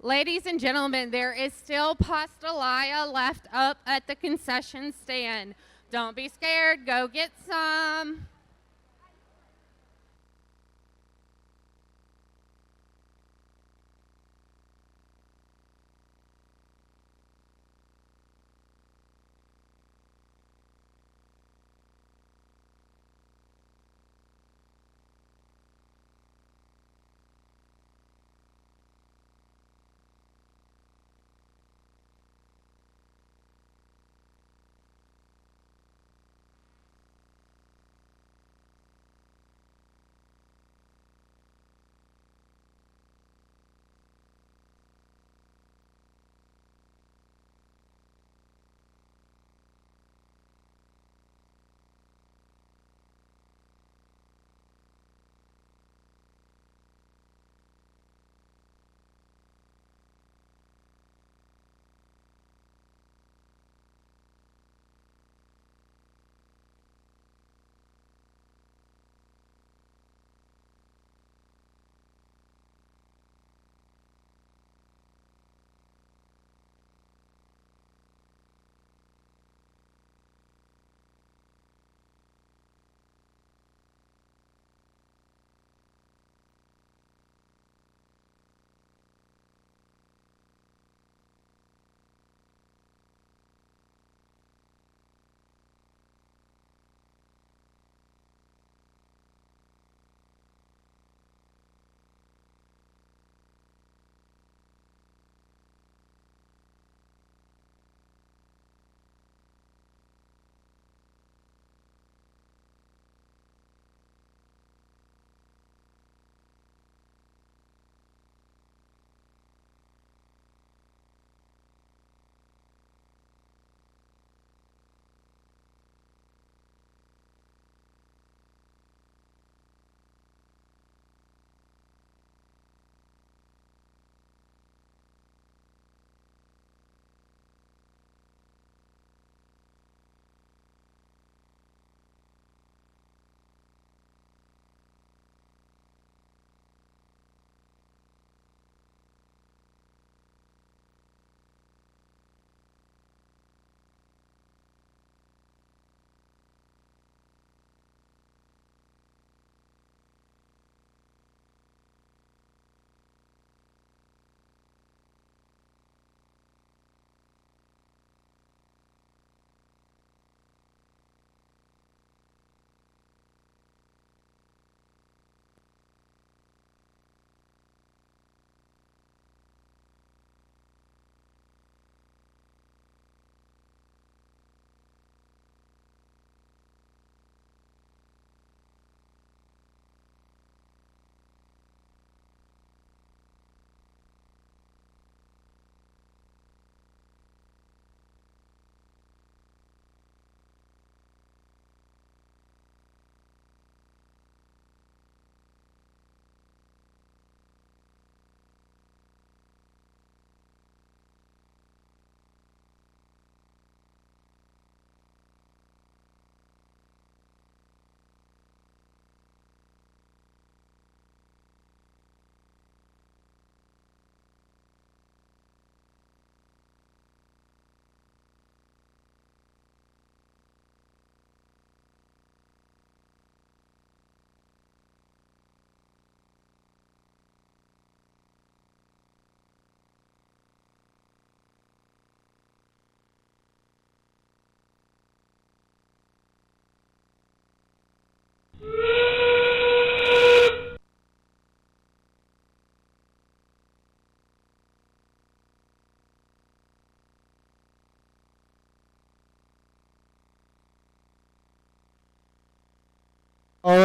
Ladies and gentlemen, there is still pastelaia left up at the concession stand. Don't be scared, go get some.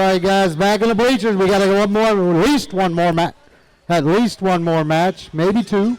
right, guys, back in the bleachers. We got to go at least one more match, maybe two.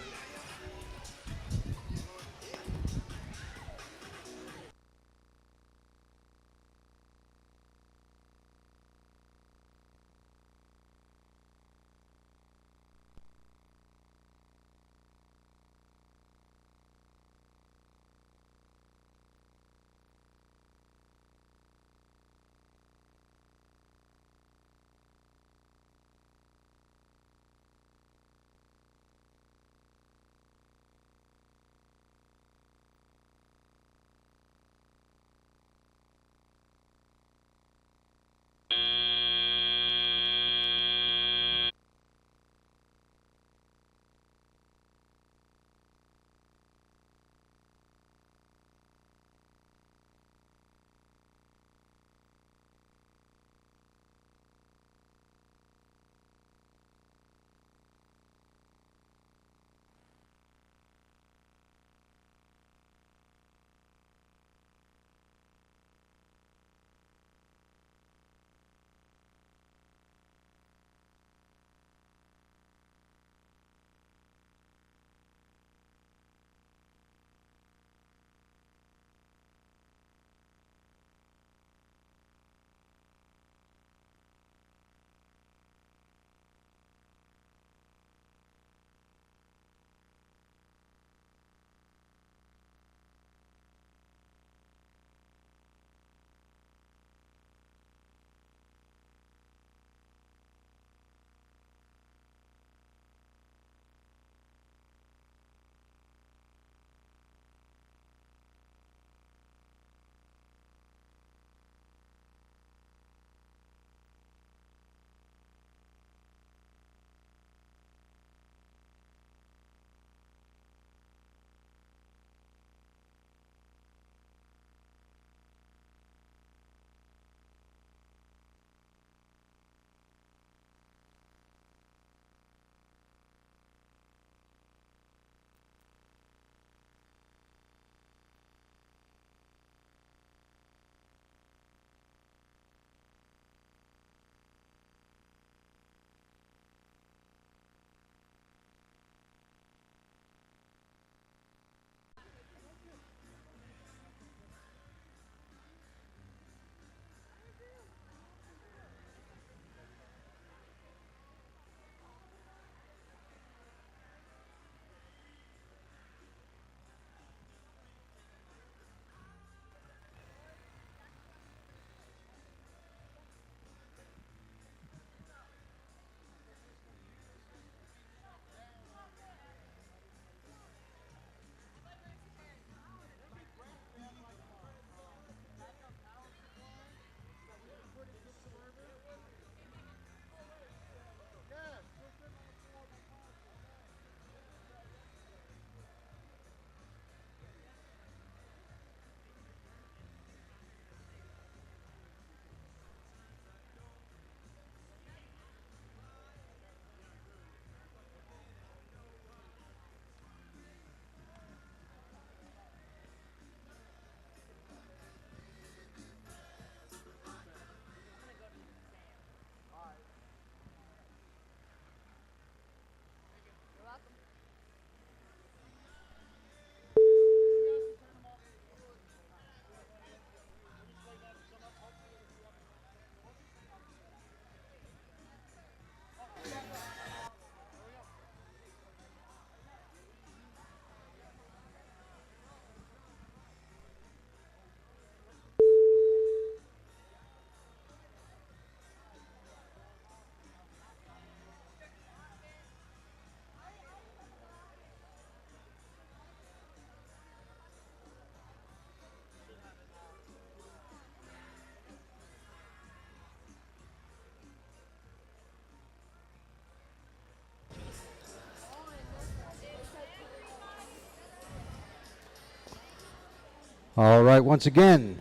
All right, once again,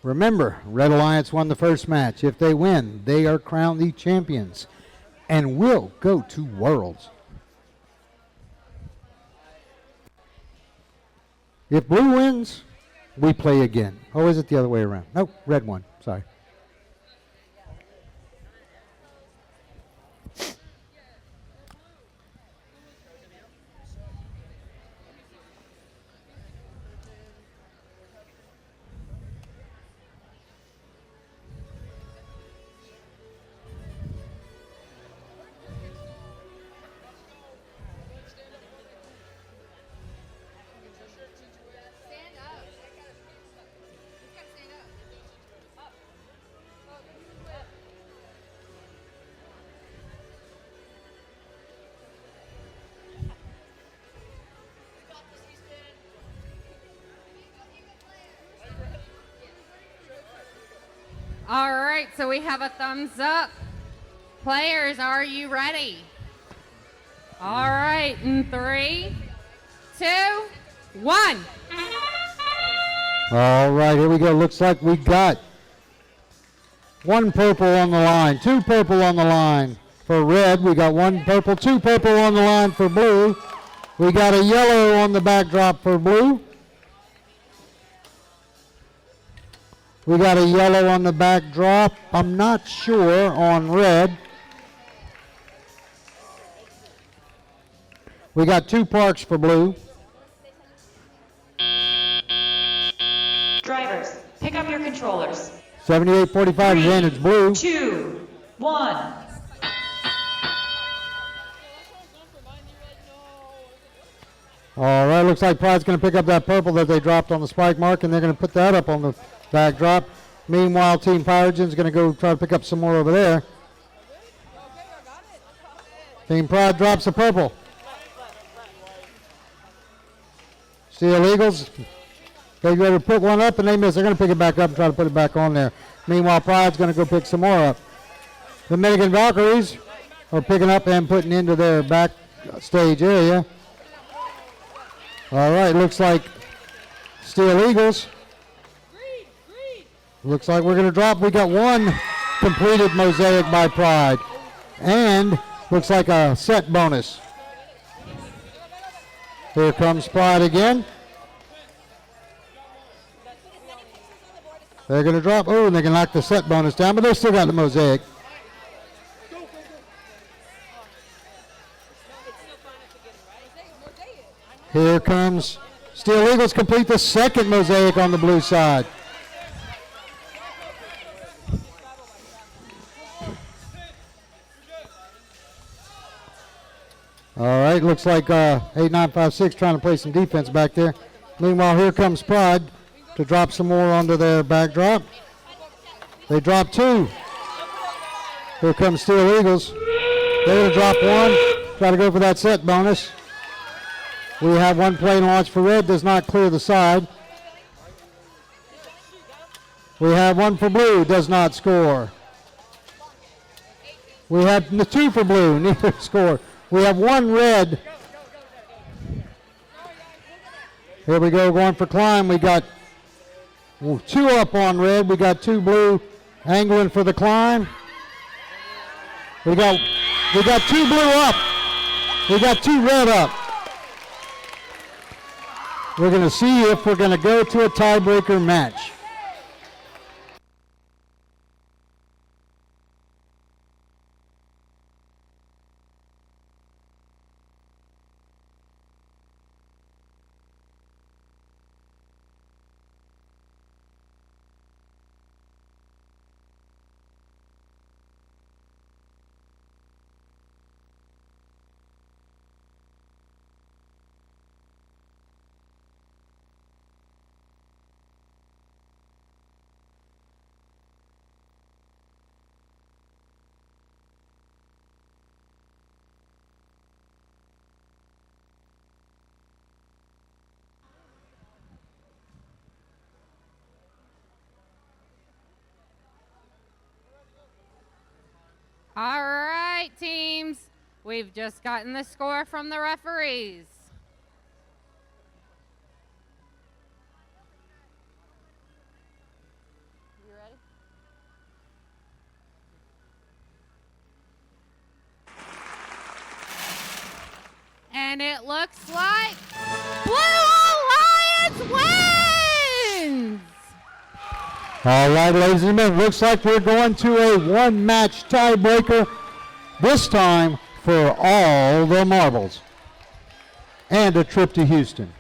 remember, Red Alliance won the first match. If they win, they are crowned the champions and will go to Worlds. If Blue wins, we play again. Or is it the other way around? Nope, Red won. Sorry. All right, so we have a thumbs up. Players, are you ready? All right, in 3, 2, 1. All right, here we go. Looks like we got one purple on the line, two purple on the line for red. We got one purple, two purple on the line for blue. We got a yellow on the backdrop for blue. We got a yellow on the backdrop. I'm not sure on red. We got two parks for blue. Drivers, pick up your controllers. 78-45 advantage blue. 2, 1. All right, looks like Pride's going to pick up that purple that they dropped on the spike mark, and they're going to put that up on the backdrop. Meanwhile, Team Pyrogen's going to go try to pick up some more over there. Team Pride drops the purple. Steel Eagles, they go to put one up and they miss. They're going to pick it back up and try to put it back on there. Meanwhile, Pride's going to go pick some more up. The Dominican Valkyries are picking up and putting into their backstage area. All right, looks like Steel Eagles. Looks like we're going to drop. We got one completed mosaic by Pride. And looks like a set bonus. Here comes Pride again. They're going to drop. Oh, and they can knock the set bonus down, but they still got the mosaic. Here comes Steel Eagles, complete the second mosaic on the blue side. All right, looks like 8956 trying to play some defense back there. Meanwhile, here comes Pride to drop some more onto their backdrop. They drop two. Here comes Steel Eagles. They're going to drop one, try to go for that set bonus. We have one plane launch for red, does not clear the side. We have one for blue, does not score. We have the two for blue, neither score. We have one red. Here we go, going for climb. We got two up on red. We got two blue angling for the climb. We got two blue up. We got two red up. We're going to see if we're going to go to a tiebreaker match. All right, teams. We've just gotten the score from the referees. You ready? And it looks like Blue Alliance wins! All right, ladies and gentlemen, looks like we're going to a one-match tiebreaker, this time for all the marbles and a trip to Houston.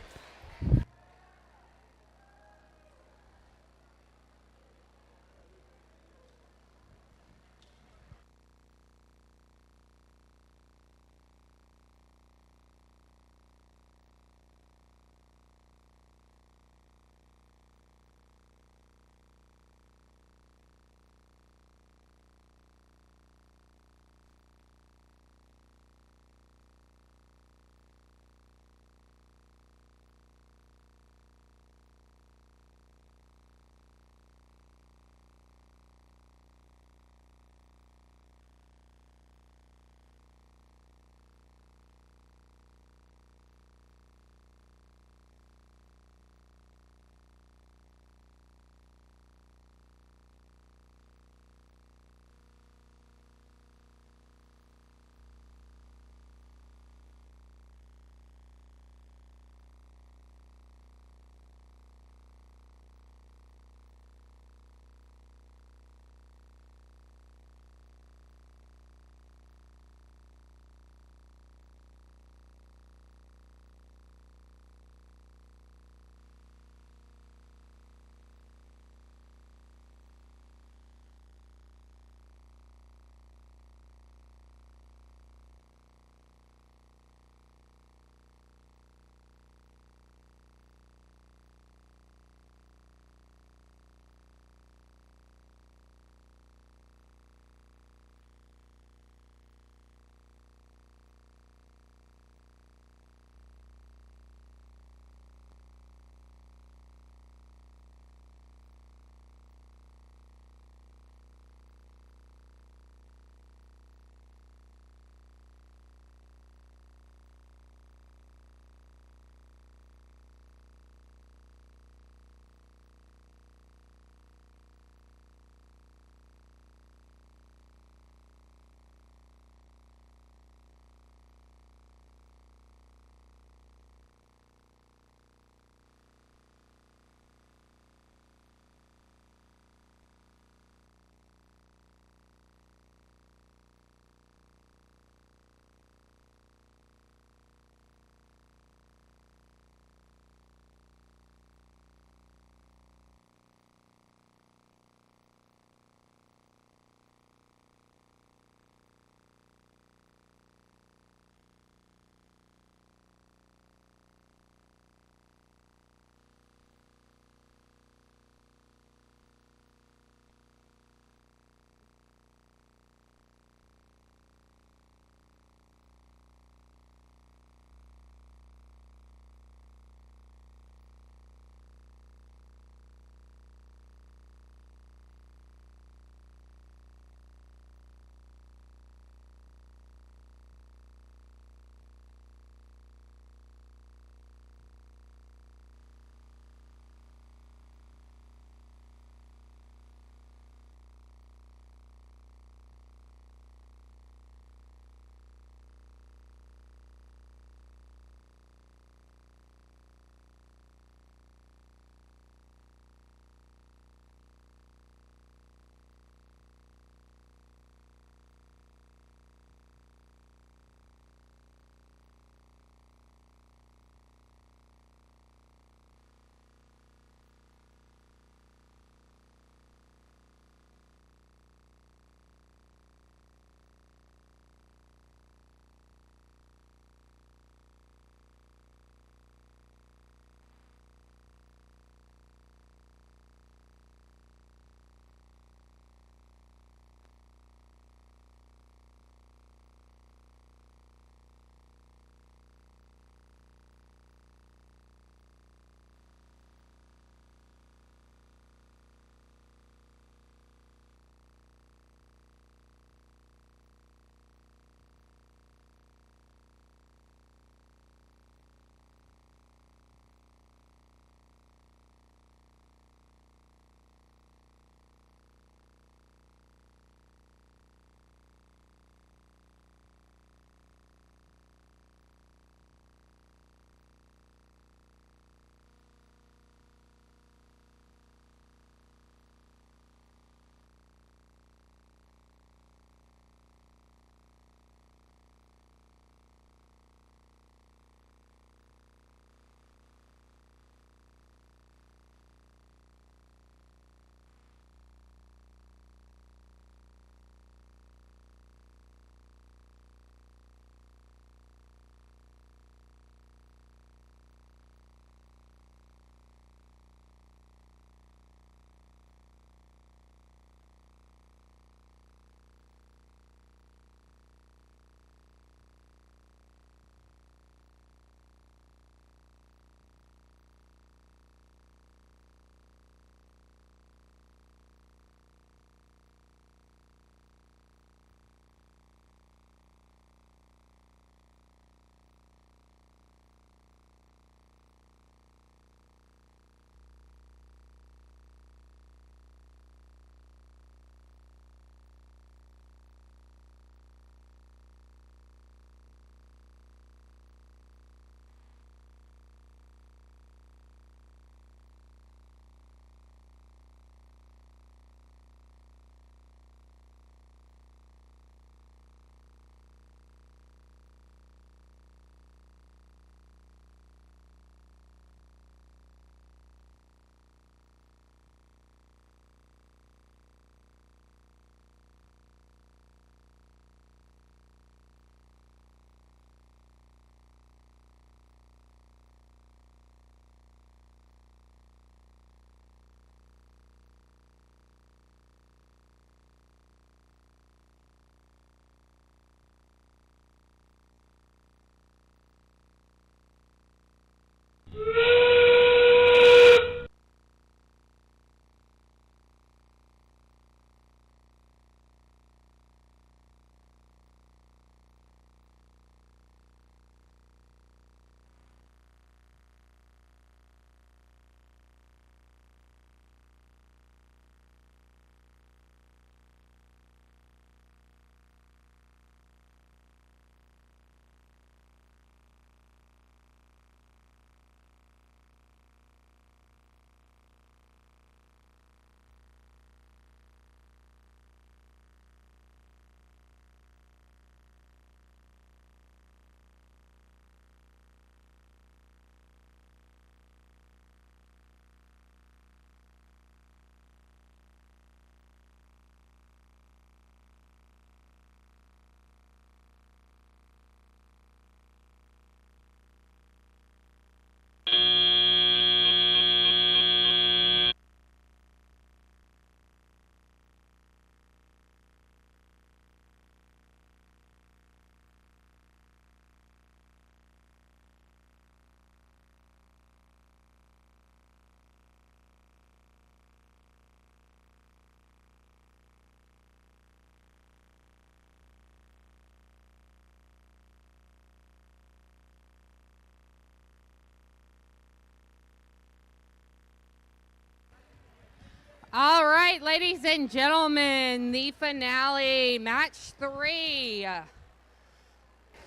All right, ladies and gentlemen, the finale, match 3.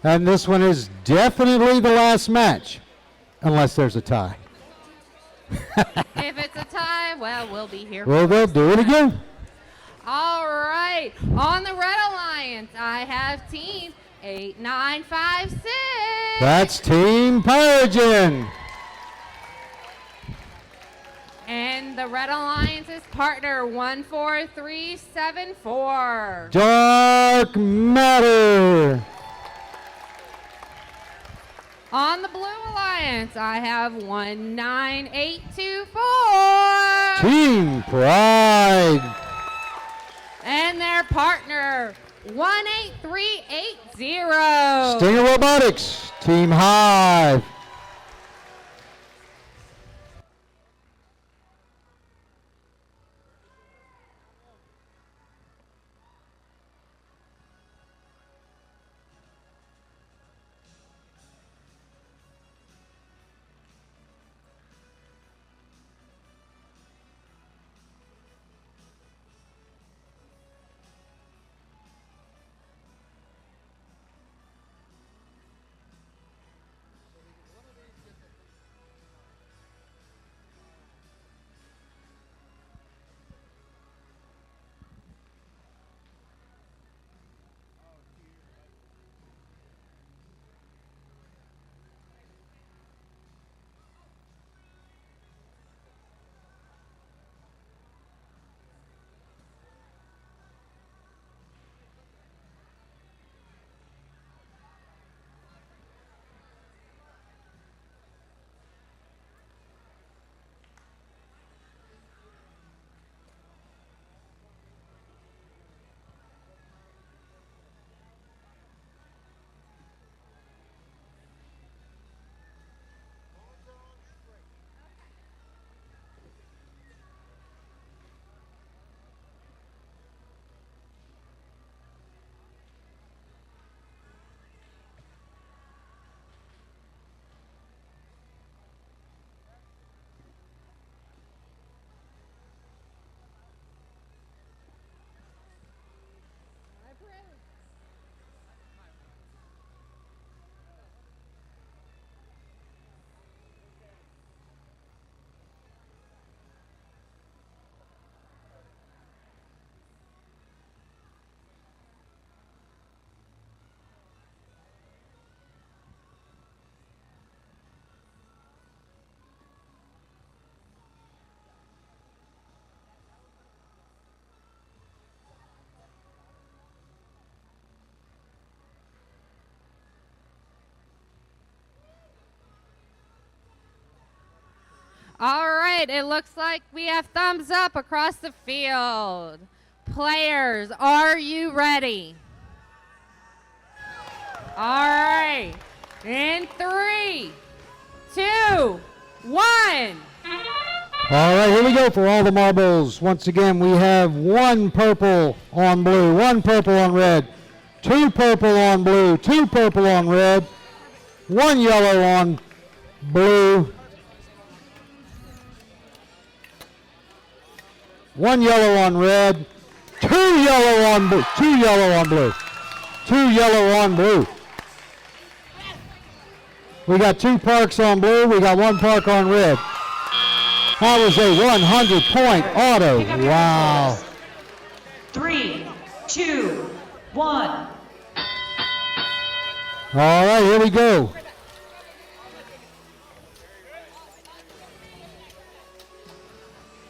And this one is definitely the last match, unless there's a tie. If it's a tie, well, we'll be here. Well, they'll do it again. All right, on the Red Alliance, I have Team 8956. That's Team Pyrogen. And the Red Alliance's partner, 14374. Dark Matter. On the Blue Alliance, I have 19824. Team Pride. And their partner, 18380. Stinger Robotics. Team Hive. All right, it looks like we have thumbs up across the field. Players, are you ready? All right, in 3, 2, 1. All right, here we go for all the marbles. Once again, we have 1 purple on blue, 1 purple on red, 2 purple on blue, 2 purple on red, 1 yellow on blue, 1 yellow on red, 2 yellow on blue, 2 yellow on blue, 2 yellow on blue. We got 2 parks on blue, we got 1 park on red. That was a 100-point auto. Wow. 3, 2, 1. All right, here we go.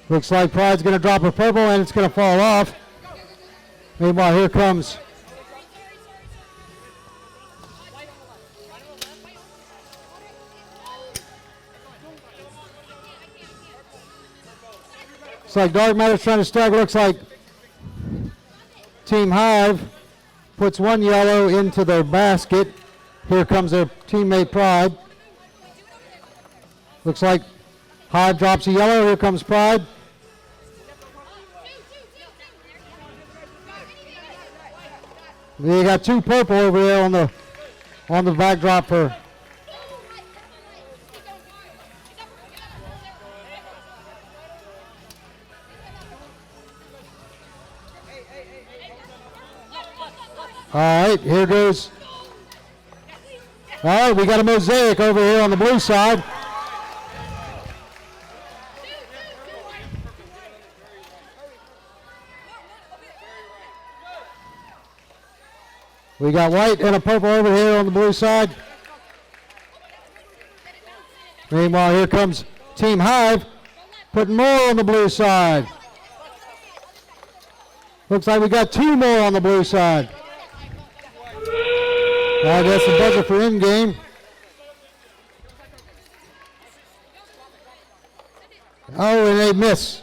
Looks like Pride's going to drop a purple and it's going to fall off. Meanwhile, here comes looks like Dark Matter's trying to stack. Looks like Team Hive puts 1 yellow into their basket. Here comes their teammate Pride. Looks like Hive drops a yellow. Here comes Pride. They got 2 purple over there on the backdrop for All right, here goes. All right, we got a mosaic over here on the blue side. We got white and a purple over here on the blue side. Meanwhile, here comes Team Hive, putting more on the blue side. Looks like we got 2 more on the blue side. All right, that's the buzzer for in-game. Oh, and they miss.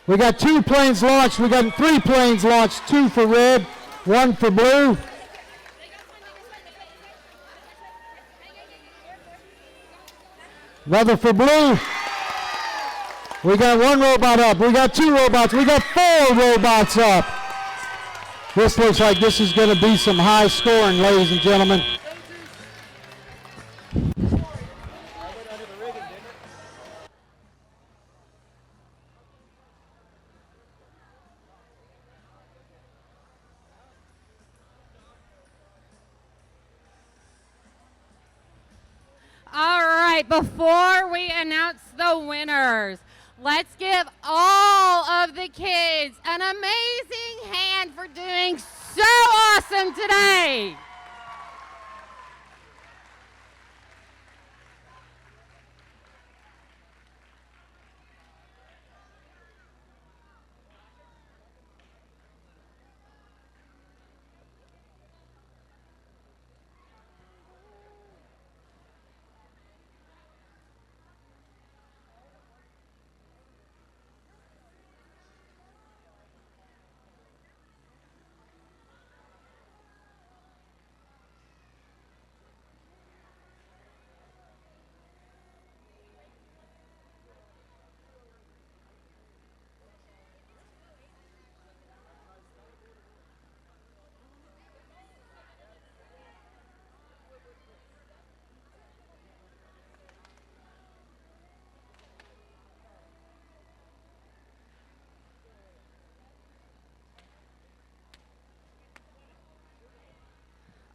We got 2 planes launched. We got 3 planes launched, 2 for red, 1 for blue. Another for blue. We got 1 robot up. We got 2 robots. We got 4 robots up. This looks like this is going to be some high scoring, ladies and gentlemen. All right, before we announce the winners, let's give all of the kids an amazing hand for doing so awesome today.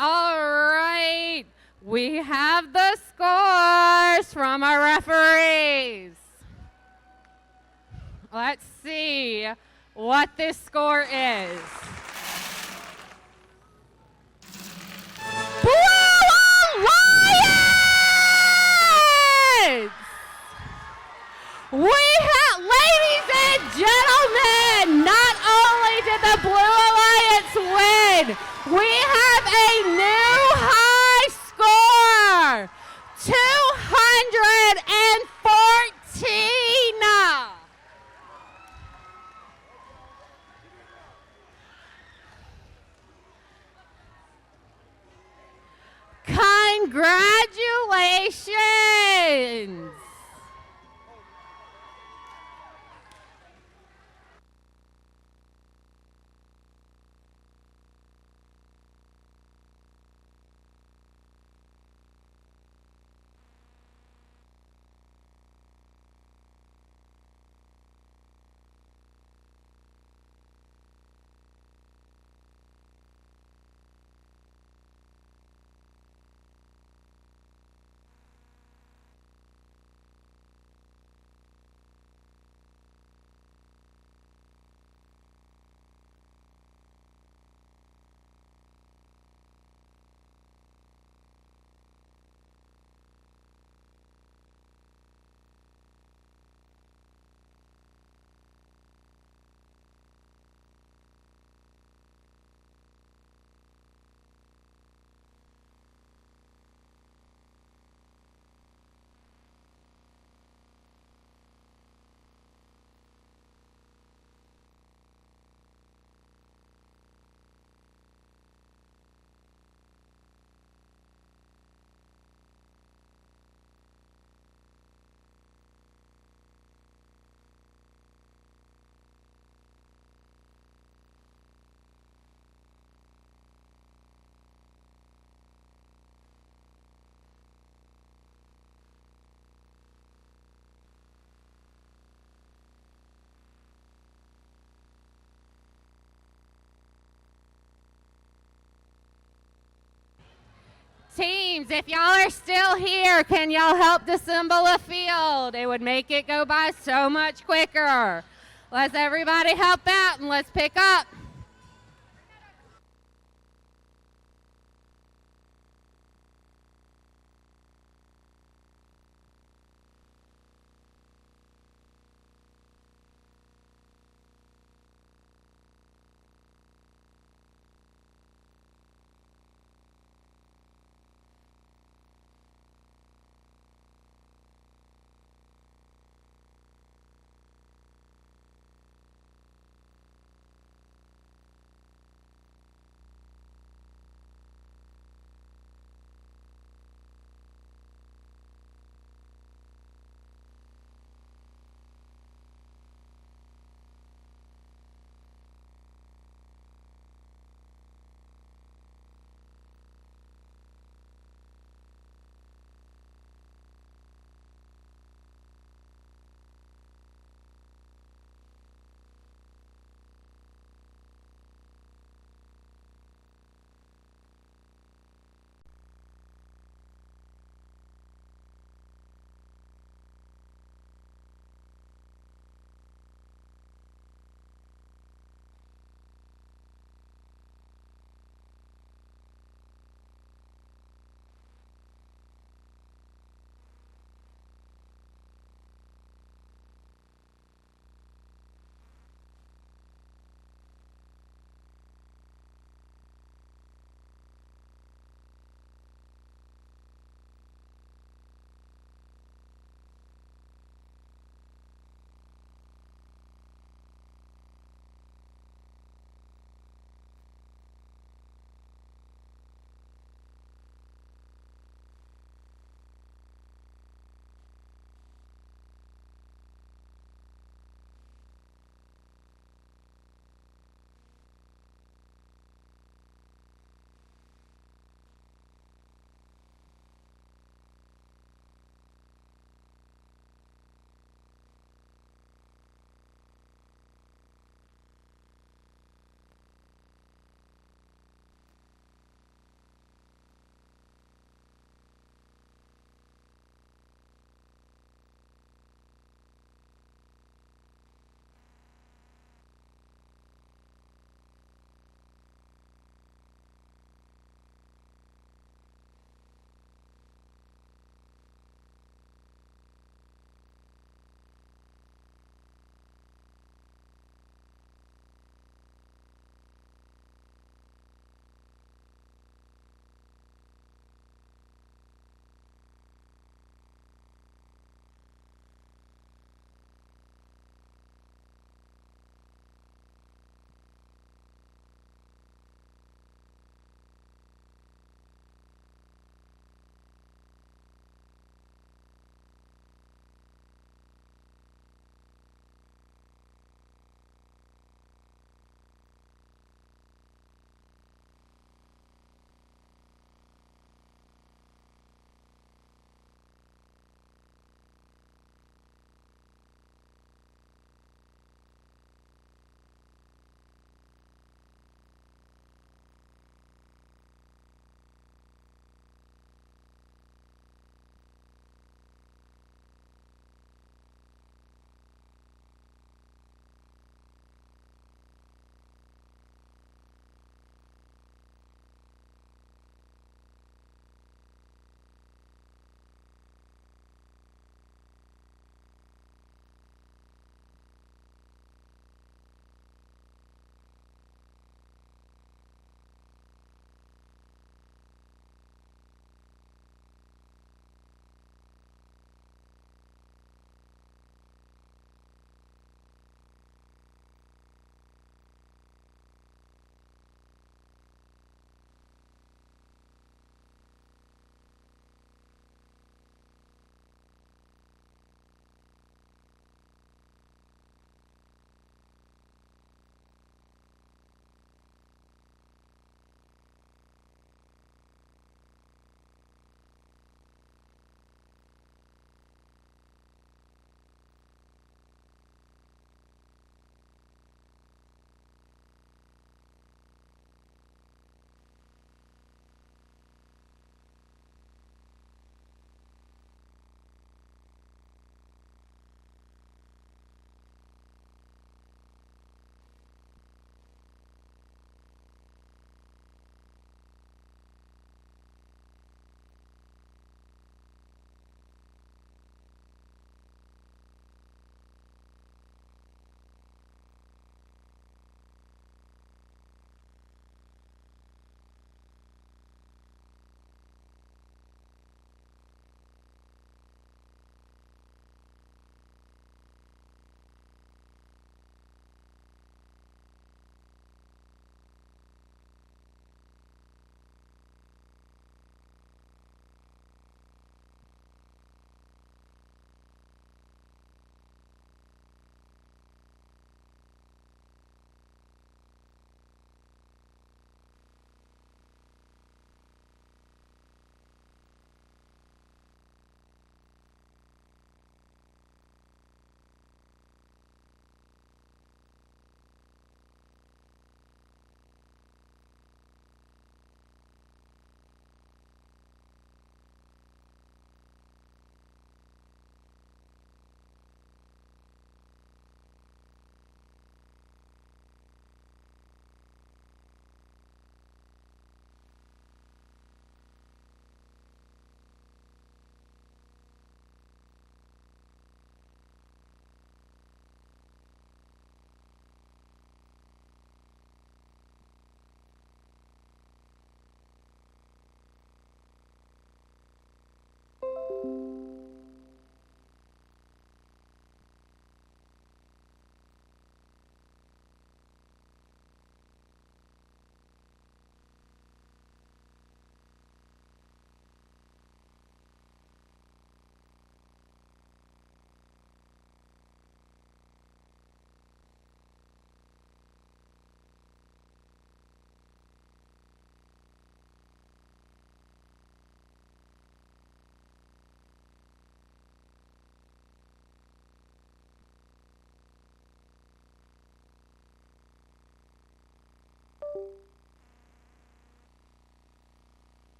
All right, we have the scores from our referees. Let's see what this score is. Blue Alliance! Ladies and gentlemen, not only did the Blue Alliance win, we have a new high score, 214. Congratulations! teams, if y'all are still here, can y'all help disassemble a field? It would make it go by so much quicker. Let's everybody help out and let's pick up.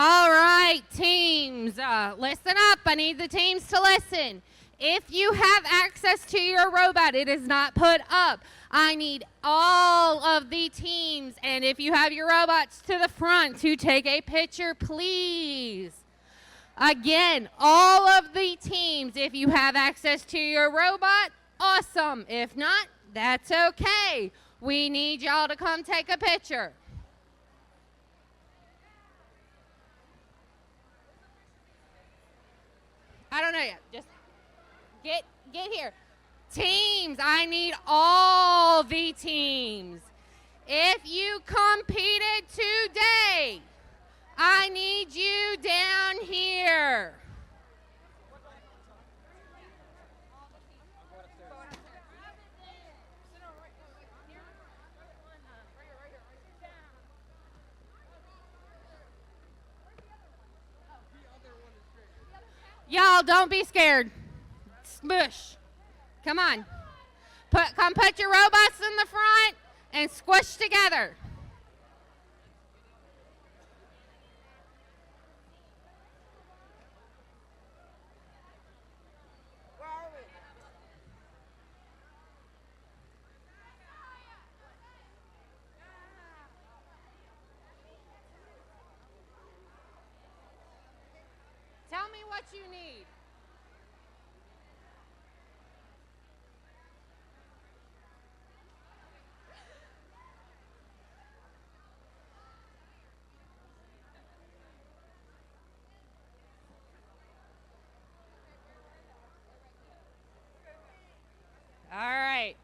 All right, teams, listen up. I need the teams to listen. If you have access to your robot, it is not put up. I need all of the teams, and if you have your robots, to the front to take a picture, please. Again, all of the teams, if you have access to your robot, awesome. If not, that's okay. We need y'all to come take a picture. I don't know yet. Just get here. Teams, I need all the teams. If you competed today, I need you down here. Y'all, don't be scared. Smush. Come on. Come put your robots in the front and squish together. Tell me what you need. All right.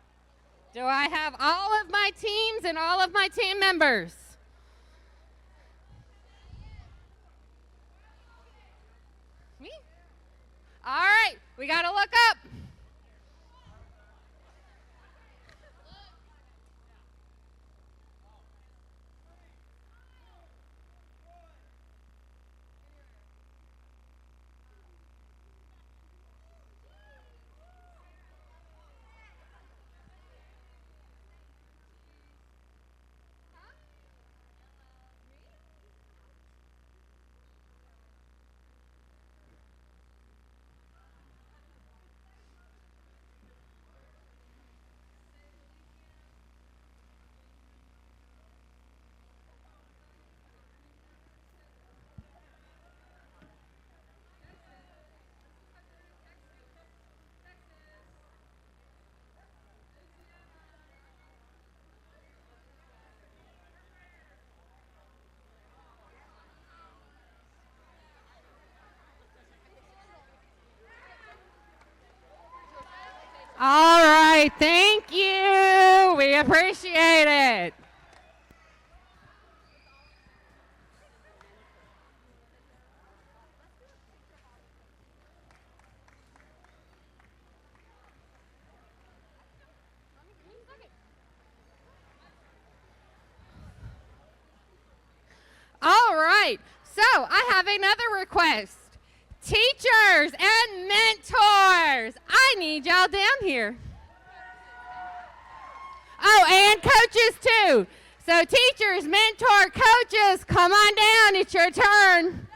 Do I have all of my teams and all of my team members? Me? All right. We got to look up. All right, thank you. We appreciate it. All right, so I have another request. Teachers and mentors, I need y'all down here. Oh, and coaches too. So teachers, mentor, coaches, come on down. It's your turn.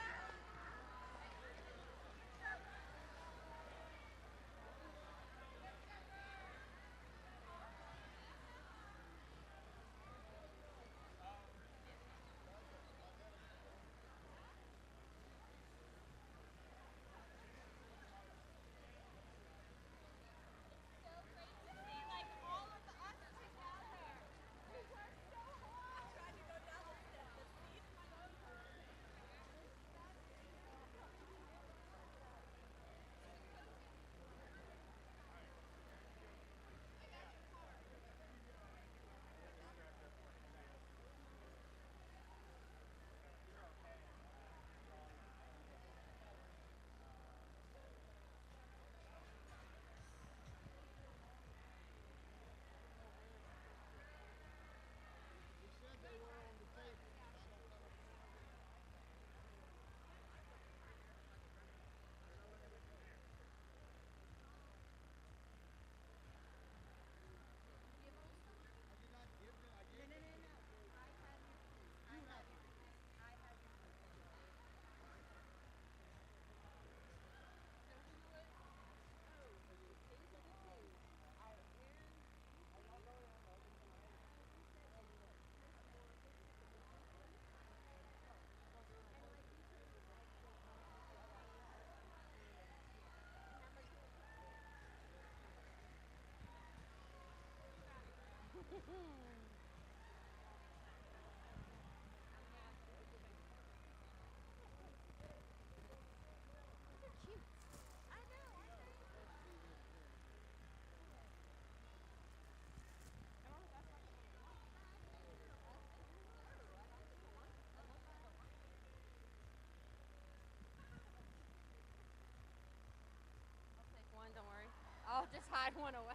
One, don't worry. I'll just hide one away.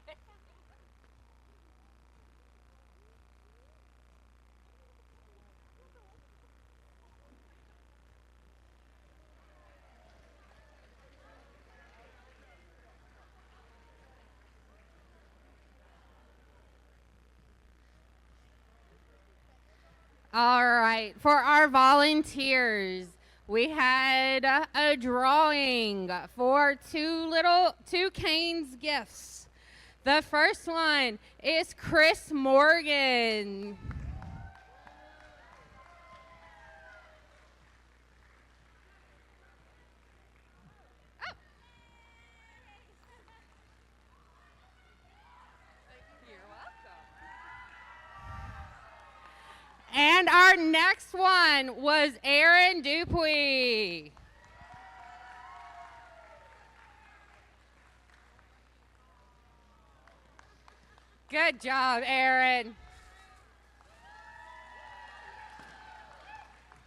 All right, for our volunteers, we had a drawing for two Canes gifts. The first one is Chris Morgan. And our next one was Aaron Dupuy. Good job, Aaron.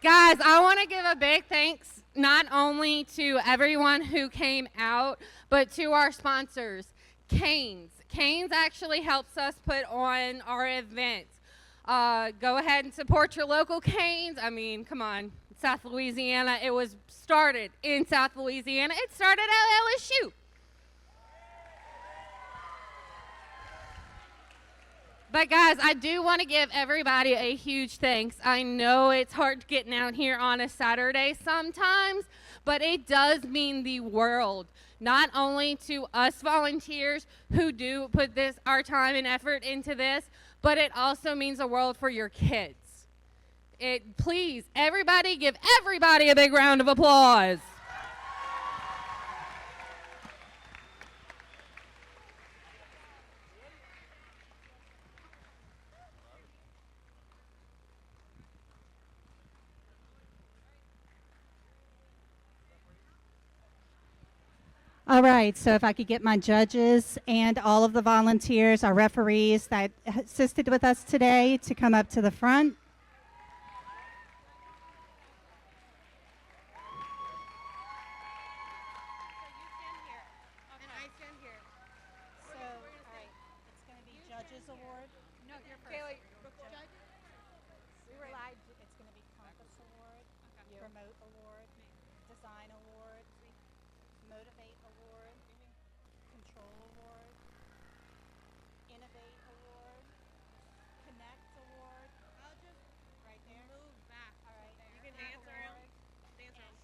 Guys, I want to give a big thanks not only to everyone who came out, but to our sponsors, Canes. Canes actually helps us put on our events. Go ahead and support your local Canes. I mean, come on, South Louisiana. It was started in South Louisiana. It started at LSU. But guys, I do want to give everybody a huge thanks. I know it's hard getting out here on a Saturday sometimes, but it does mean the world. Not only to us volunteers who do put our time and effort into this, but it also means the world for your kids. Please, everybody, give everybody a big round of applause. All right, so if I could get my judges and all of the volunteers, our referees that assisted with us today to come up to the front. So, all right, it's going to be Judges Award. No, you're first. We were live. It's going to be Compass Award, Promote Award, Design Award, Motivate Award, Control Award, Innovate Award, Connect Award. I'll just right there. Move back. All right. You can dance around. Dance around.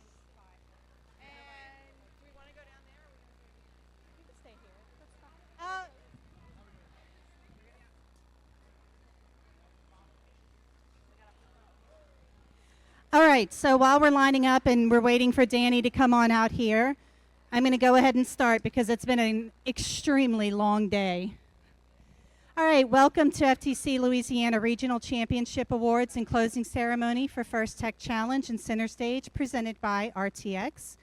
And do we want to go down there? Or we can stay here. That's fine. All right, so while we're lining up and we're waiting for Danny to come on out here, I'm going to go ahead and start because it's been an extremely long day. All right, welcome to FTC Louisiana Regional Championship Awards and closing ceremony for First Tech Challenge and Center Stage presented by RTX.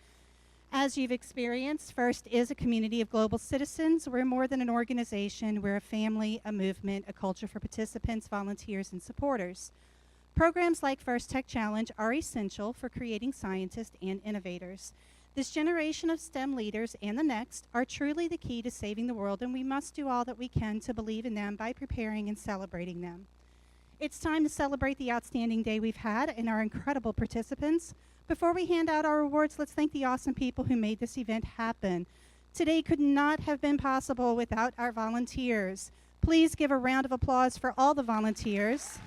As you've experienced, FIRST is a community of global citizens. We're more than an organization. We're a family, a movement, a culture for participants, volunteers, and supporters. Programs like First Tech Challenge are essential for creating scientists and innovators. This generation of STEM leaders and the next are truly the key to saving the world, and we must do all that we can to believe in them by preparing and celebrating them. It's time to celebrate the outstanding day we've had and our incredible participants. Before we hand out our awards, let's thank the awesome people who made this event happen. Today could not have been possible without our volunteers. Please give a round of applause for all the volunteers.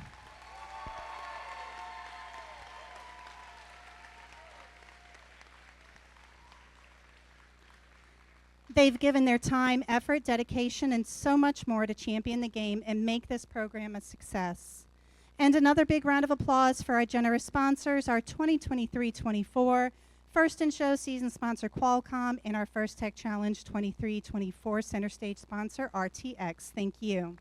They've given their time, effort, dedication, and so much more to champion the game and make this program a success. And another big round of applause for our generous sponsors, our 2023-24 First in Show season sponsor Qualcomm and our First Tech Challenge 23-24 Center Stage sponsor RTX. Thank you.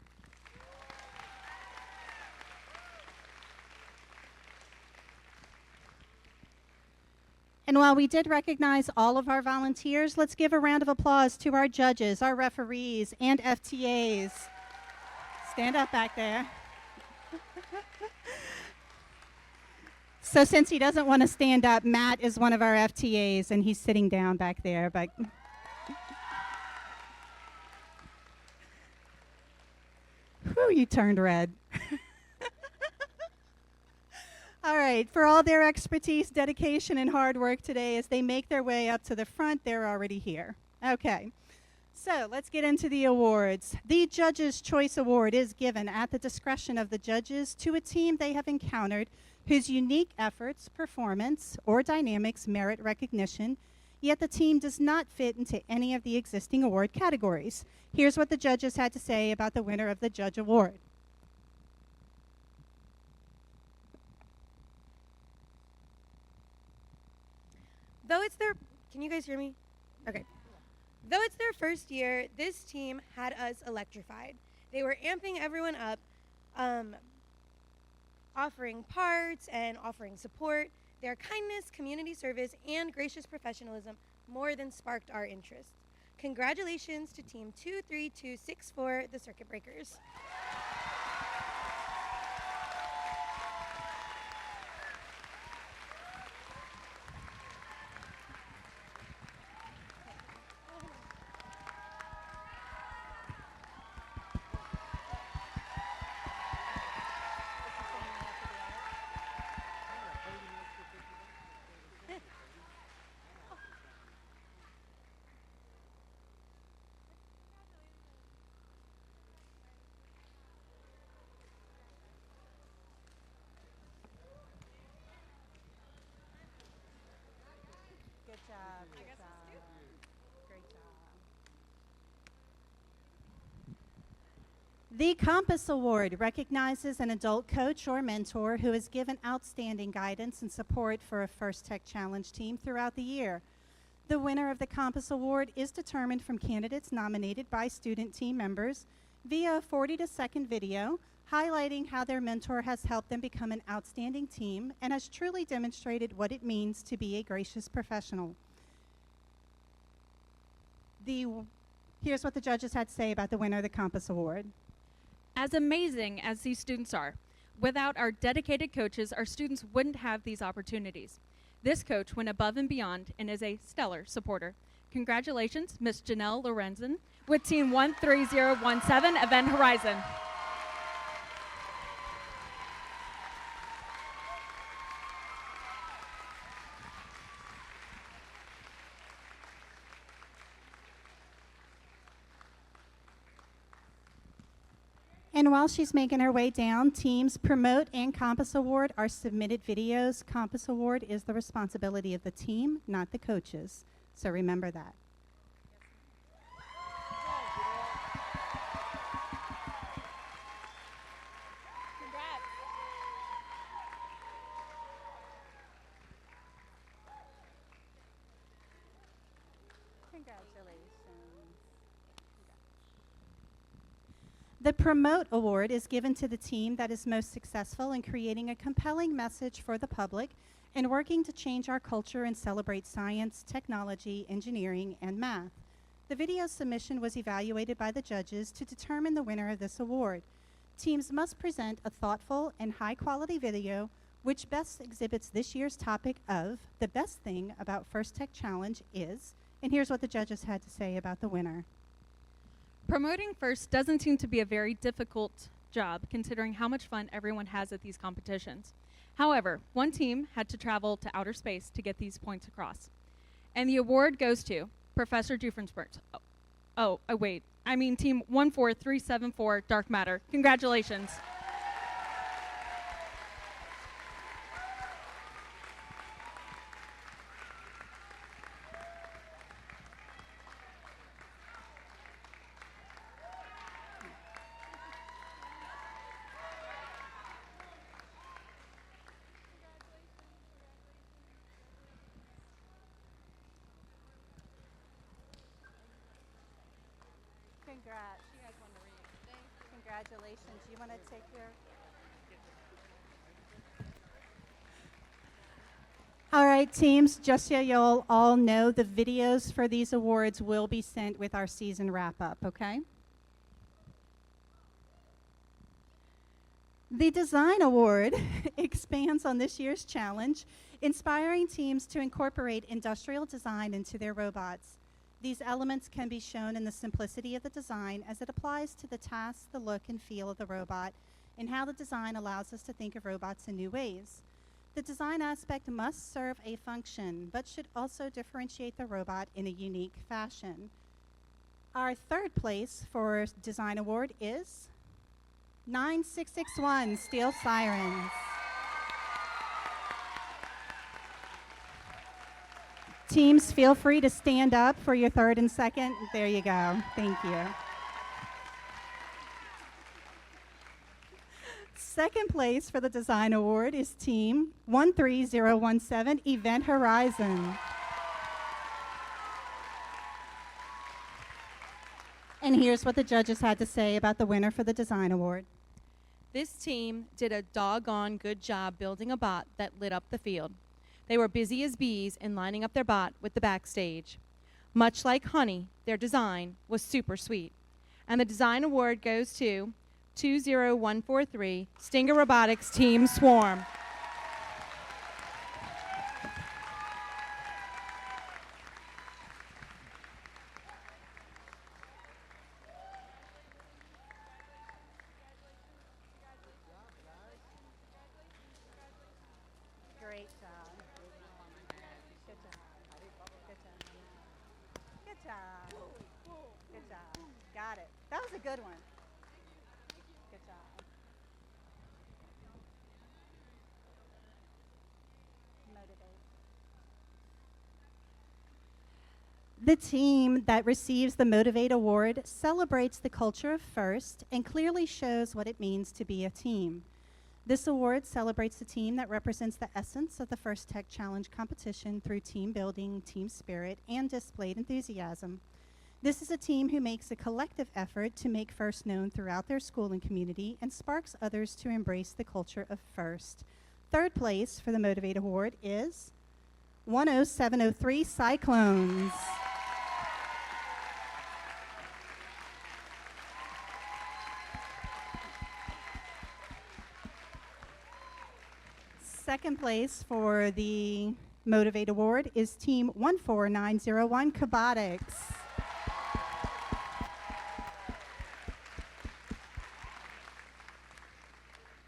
And while we did recognize all of our volunteers, let's give a round of applause to our judges, our referees, and FTAs. Stand up back there. So since he doesn't want to stand up, Matt is one of our FTAs, and he's sitting down back there. But whew, you turned red. All right, for all their expertise, dedication, and hard work today as they make their way up to the front, they're already here. Okay, so let's get into the awards. The Judge's Choice Award is given at the discretion of the judges to a team they have encountered whose unique efforts, performance, or dynamics merit recognition, yet the team does not fit into any of the existing award categories. Here's what the judges had to say about the winner of the Judge Award. Though it's their, can you guys hear me? Okay. Though it's their first year, this team had us electrified. They were amping everyone up, offering parts and offering support. Their kindness, community service, and gracious professionalism more than sparked our interest. Congratulations to Team 23264, the Circuit Breakers. Good job. Good job. Great job. The Compass Award recognizes an adult coach or mentor who has given outstanding guidance and support for a First Tech Challenge team throughout the year. The winner of the Compass Award is determined from candidates nominated by student team members via a 40-second video highlighting how their mentor has helped them become an outstanding team and has truly demonstrated what it means to be a gracious professional. Here's what the judges had to say about the winner of the Compass Award. As amazing as these students are, without our dedicated coaches, our students wouldn't have these opportunities. This coach went above and beyond and is a stellar supporter. Congratulations, Ms. Janelle Lorenzen with Team 13017 Event Horizon. And while she's making her way down, teams Promote and Compass Award are submitted videos. Compass Award is the responsibility of the team, not the coaches. So remember that. The Promote Award is given to the team that is most successful in creating a compelling message for the public and working to change our culture and celebrate science, technology, engineering, and math. The video submission was evaluated by the judges to determine the winner of this award. Teams must present a thoughtful and high-quality video which best exhibits this year's topic of the best thing about First Tech Challenge is, and here's what the judges had to say about the winner. Promoting first doesn't seem to be a very difficult job considering how much fun everyone has at these competitions. However, one team had to travel to outer space to get these points across. And the award goes to Professor Doofenshmirtz. Wait, I mean Team 14374 Dark Matter. Congratulations. Congrats. You guys want to read. Congratulations. You want to take your... All right, teams, just so you'll all know, the videos for these awards will be sent with our season wrap-up, okay? The Design Award expands on this year's challenge, inspiring teams to incorporate industrial design into their robots. These elements can be shown in the simplicity of the design as it applies to the task, the look, and feel of the robot, and how the design allows us to think of robots in new ways. The design aspect must serve a function, but should also differentiate the robot in a unique fashion. Our third place for Design Award is 9661 Steel Sirens. Teams, feel free to stand up for your third and second. There you go. Thank you. Second place for the Design Award is Team 13017 Event Horizon. And here's what the judges had to say about the winner for the Design Award. This team did a doggone good job building a bot that lit up the field. They were busy as bees in lining up their bot with the backstage. Much like honey, their design was super sweet. And the Design Award goes to 20143 Stinger Robotics Team Swarm. Great job. Good job. Good job. Good job. Good job. Got it. That was a good one. Good job. Motivate. The team that receives the Motivate Award celebrates the culture of FIRST and clearly shows what it means to be a team. This award celebrates the team that represents the essence of the First Tech Challenge competition through team building, team spirit, and displayed enthusiasm. This is a team who makes a collective effort to make FIRST known throughout their school and community and sparks others to embrace the culture of FIRST. Third place for the Motivate Award is 10703 Cyclones. Second place for the Motivate Award is Team 14901 Cabotics.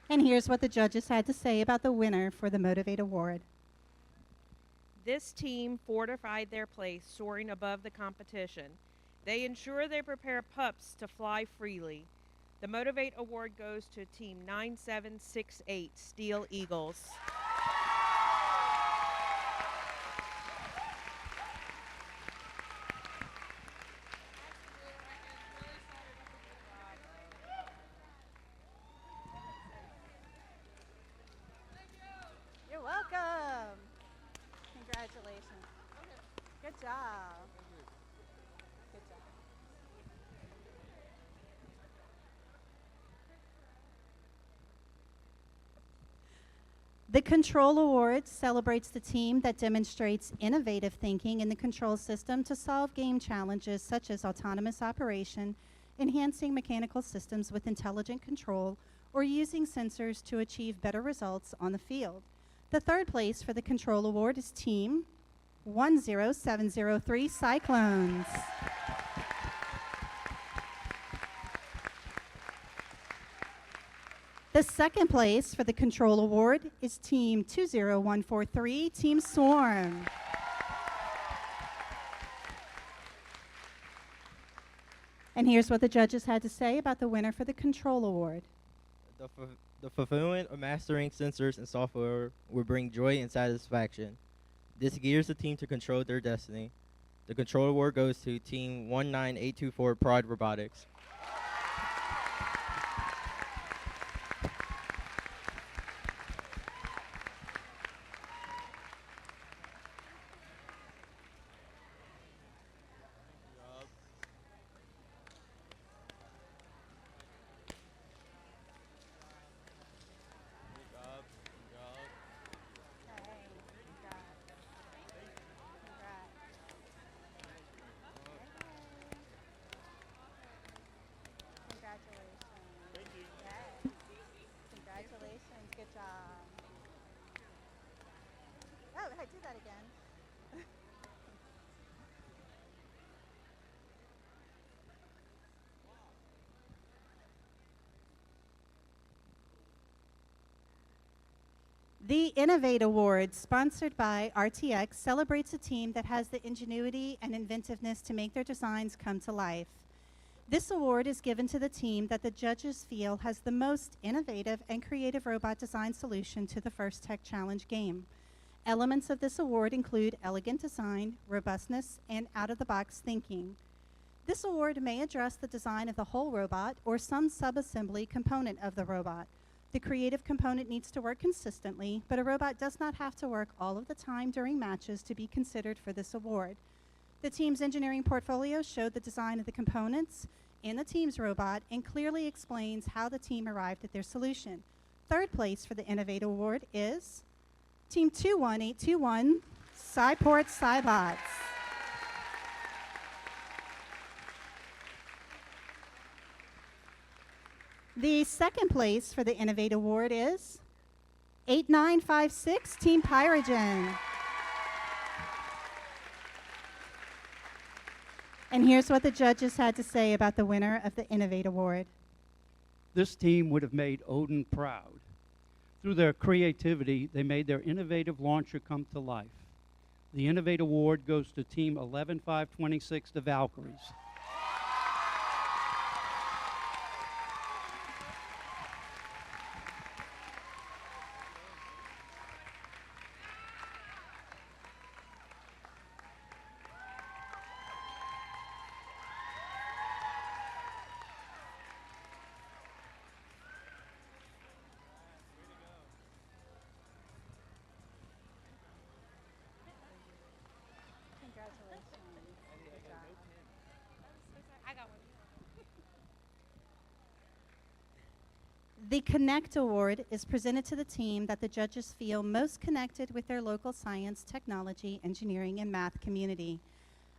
And here's what the judges had to say about the winner for the Motivate Award. This team fortified their place, soaring above the competition. They ensure they prepare pups to fly freely. The Motivate Award goes to Team 9768 Steel Eagles. You're welcome. Congratulations. Good job. Good job. The Control Award celebrates the team that demonstrates innovative thinking in the control system to solve game challenges such as autonomous operation, enhancing mechanical systems with intelligent control, or using sensors to achieve better results on the field. The third place for the Control Award is Team 10703 Cyclones. The second place for the Control Award is Team 20143 Team Swarm. And here's what the judges had to say about the winner for the Control Award. The fulfillment of mastering sensors and software will bring joy and satisfaction. This gears the team to control their destiny. The Control Award goes to Team 19824 Pride Robotics. do that again. The Innovate Award, sponsored by RTX, celebrates a team that has the ingenuity and inventiveness to make their designs come to life. This award is given to the team that the judges feel has the most innovative and creative robot design solution to the First Tech Challenge game. Elements of this award include elegant design, robustness, and out-of-the-box thinking. This award may address the design of the whole robot or some subassembly component of the robot. The creative component needs to work consistently, but a robot does not have to work all of the time during matches to be considered for this award. The team's engineering portfolio showed the design of the components in the team's robot and clearly explains how the team arrived at their solution. Third place for the Innovate Award is Team 21821, Cyport Cybots. The second place for the Innovate Award is 8956, Team Pyrogen. And here's what the judges had to say about the winner of the Innovate Award. This team would have made Odin proud. Through their creativity, they made their innovative launcher come to life. The Innovate Award goes to Team 11526, the Valkyries. The Connect Award is presented to the team that the judges feel most connected with their local science, technology, engineering, and math community.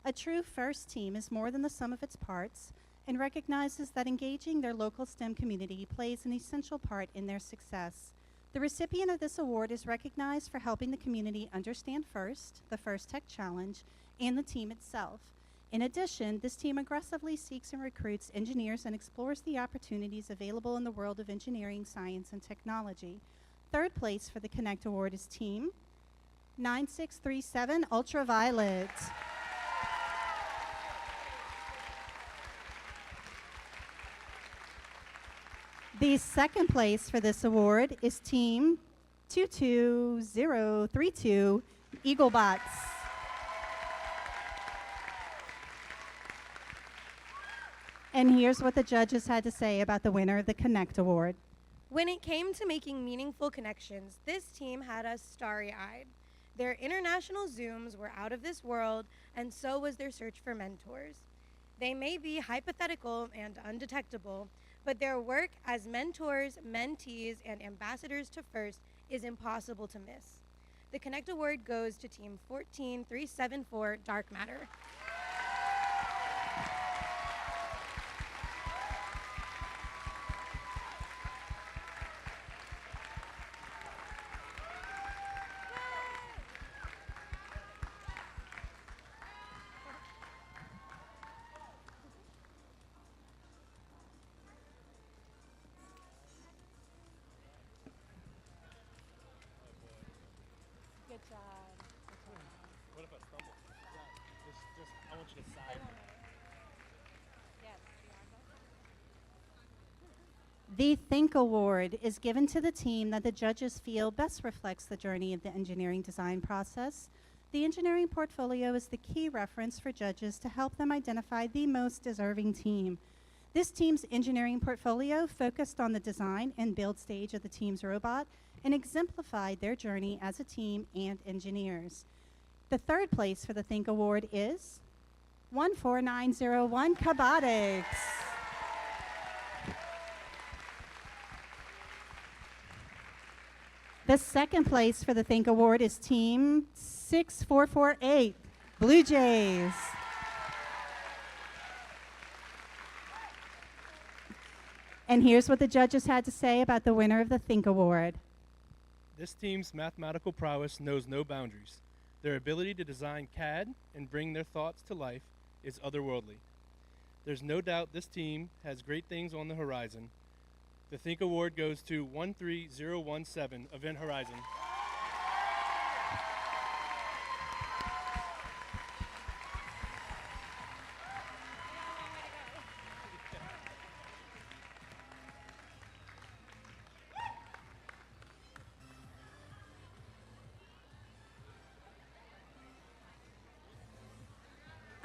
A true FIRST team is more than the sum of its parts and recognizes that engaging their local STEM community plays an essential part in their success. The recipient of this award is recognized for helping the community understand FIRST, the First Tech Challenge, and the team itself. In addition, this team aggressively seeks and recruits engineers and explores the opportunities available in the world of engineering, science, and technology. Third place for the Connect Award is Team 9637 Ultraviolet. The second place for this award is Team 22032 Eaglebots. And here's what the judges had to say about the winner of the Connect Award. When it came to making meaningful connections, this team had us starry-eyed. Their international Zooms were out of this world, and so was their search for mentors. They may be hypothetical and undetectable, but their work as mentors, mentees, and ambassadors to FIRST is impossible to miss. The Connect Award goes to Team 14374 Dark Matter. Good job. What if I stumble? I want you to side. Yes. The Think Award is given to the team that the judges feel best reflects the journey of the engineering design process. The engineering portfolio is the key reference for judges to help them identify the most deserving team. This team's engineering portfolio focused on the design and build stage of the team's robot and exemplified their journey as a team and engineers. The third place for the Think Award is 14901 Cabotics. The second place for the Think Award is Team 6448 Blue Jays. And here's what the judges had to say about the winner of the Think Award. This team's mathematical prowess knows no boundaries. Their ability to design CAD and bring their thoughts to life is otherworldly. There's no doubt this team has great things on the horizon. The Think Award goes to 13017 Event Horizon.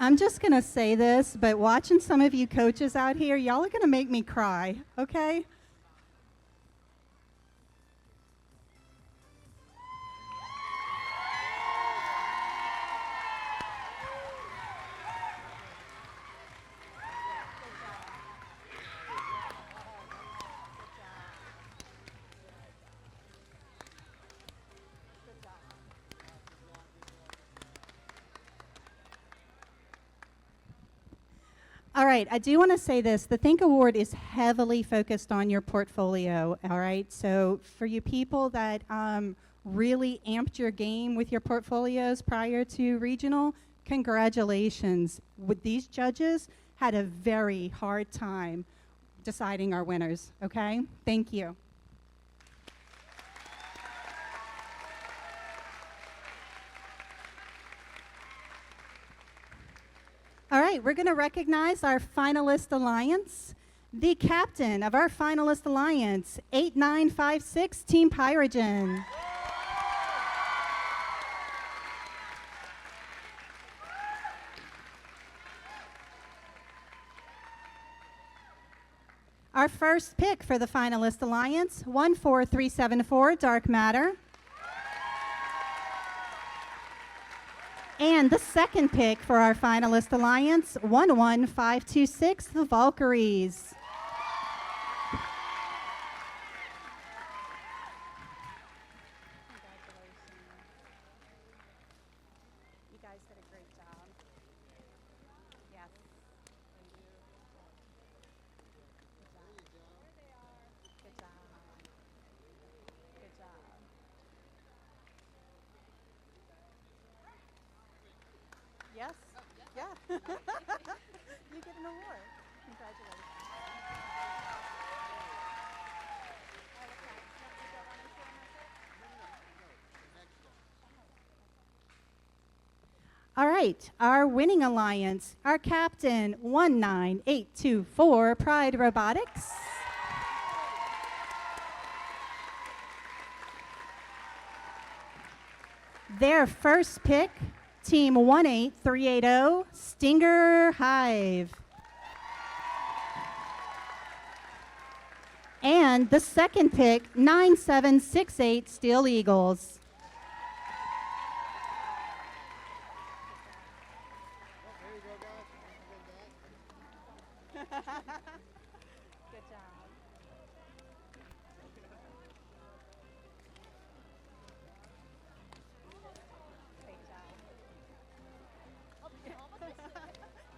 I'm just going to say this, but watching some of you coaches out here, y'all are going to make me cry, okay? All right, I do want to say this. The Think Award is heavily focused on your portfolio, all right? So for you people that really amped your game with your portfolios prior to regional, congratulations. These judges had a very hard time deciding our winners, okay? Thank you. All right, we're going to recognize our finalist alliance. The captain of our finalist alliance, 8956 Team Pyrogen. Our first pick for the finalist alliance, 14374 Dark Matter. And the second pick for our finalist alliance, 11526, the Valkyries. You guys did a great job. Yes. Good job. Good job. Yes. Yeah. You get an award. Congratulations. All right, our winning alliance, our captain, 19824 Pride Robotics. Their first pick, Team 18380 Stinger Hive. And the second pick, 9768 Steel Eagles. Good job. Great job.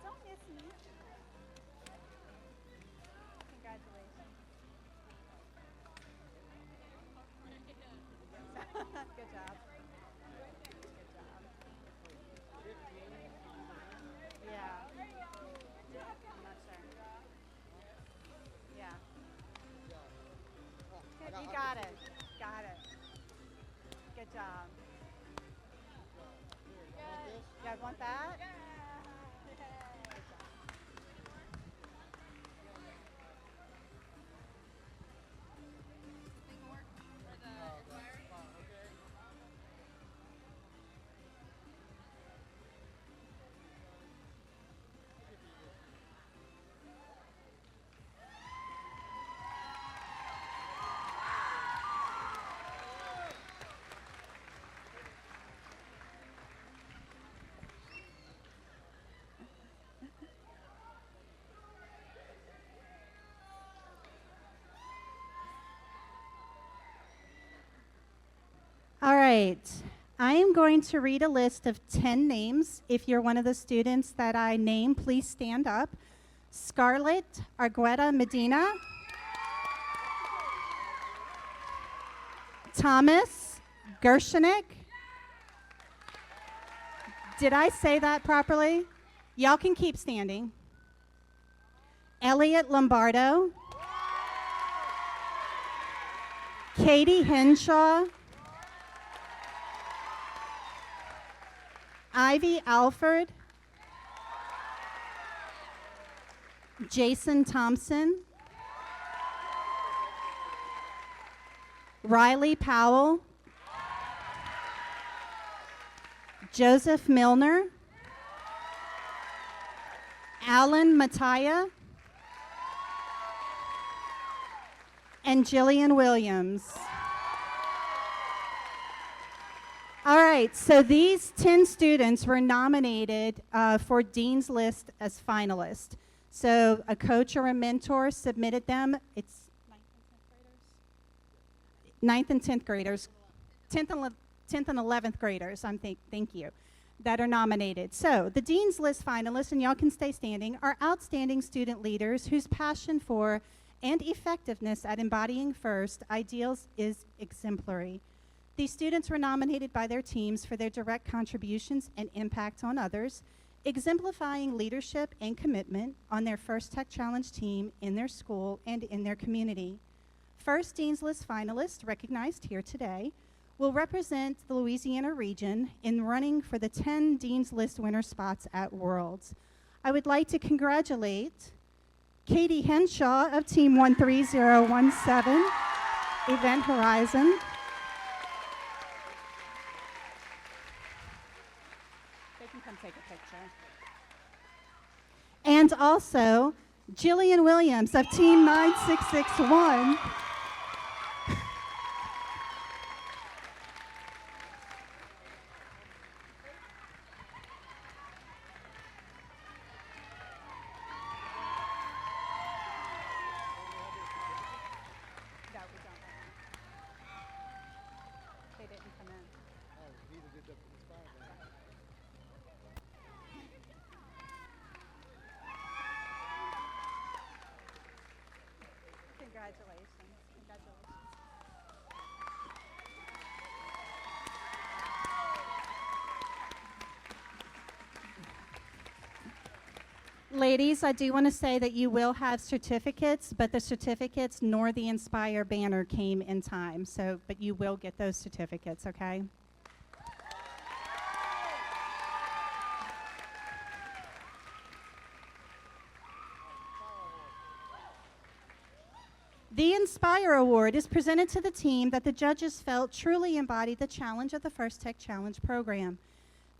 Don't miss me. Congratulations. Good job. Good job. Yeah. I'm not sure. Yeah. Good, you got it. Got it. Good job. You guys want that? Good job. All right. I am going to read a list of 10 names. If you're one of the students that I name, please stand up. Scarlett Argueta Medina. Thomas Gershonik. Did I say that properly? Y'all can keep standing. Elliot Lombardo, Katie Henshaw, Ivy Alford, Jason Thompson, Riley Powell, Joseph Milner, Alan Mattia, and Jillian Williams. All right, so these 10 students were nominated for Dean's List as finalists. So a coach or a mentor submitted them. It's 9th and 10th graders, 10th and 11th graders, thank you, that are nominated. So the Dean's List finalists, and y'all can stay standing, are outstanding student leaders whose passion for and effectiveness at embodying FIRST ideals is exemplary. These students were nominated by their teams for their direct contributions and impact on others, exemplifying leadership and commitment on their FIRST Tech Challenge team in their school and in their community. First Dean's List finalists recognized here today will represent the Louisiana region in running for the 10 Dean's List winner spots at Worlds. I would like to congratulate Katie Henshaw of Team 13017, Event Horizon. They can come take a picture. And also Jillian Williams of Team 9661. Ladies, I do want to say that you will have certificates, but the certificates nor the Inspire banner came in time. So, but you will get those certificates, okay? The Inspire Award is presented to the team that the judges felt truly embodied the challenge of the FIRST Tech Challenge program.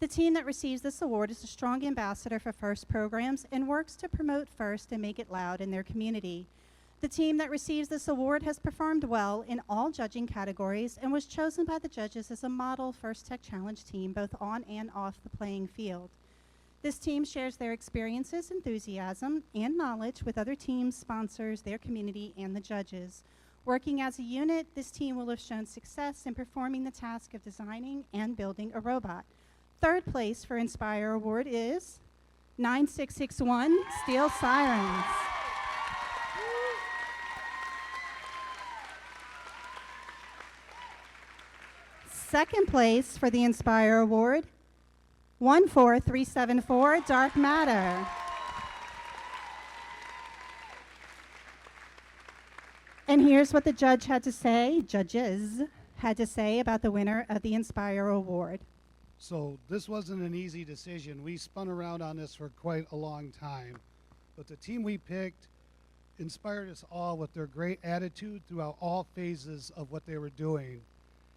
The team that receives this award is a strong ambassador for FIRST programs and works to promote FIRST and make it loud in their community. The team that receives this award has performed well in all judging categories and was chosen by the judges as a model FIRST Tech Challenge team both on and off the playing field. This team shares their experiences, enthusiasm, and knowledge with other teams, sponsors, their community, and the judges. Working as a unit, this team will have shown success in performing the task of designing and building a robot. Third place for Inspire Award is 9661 Steel Sirens. Second place for the Inspire Award, 14374 Dark Matter. And here's what the judges had to say about the winner of the Inspire Award. So this wasn't an easy decision. We spun around on this for quite a long time. But the team we picked inspired us all with their great attitude throughout all phases of what they were doing.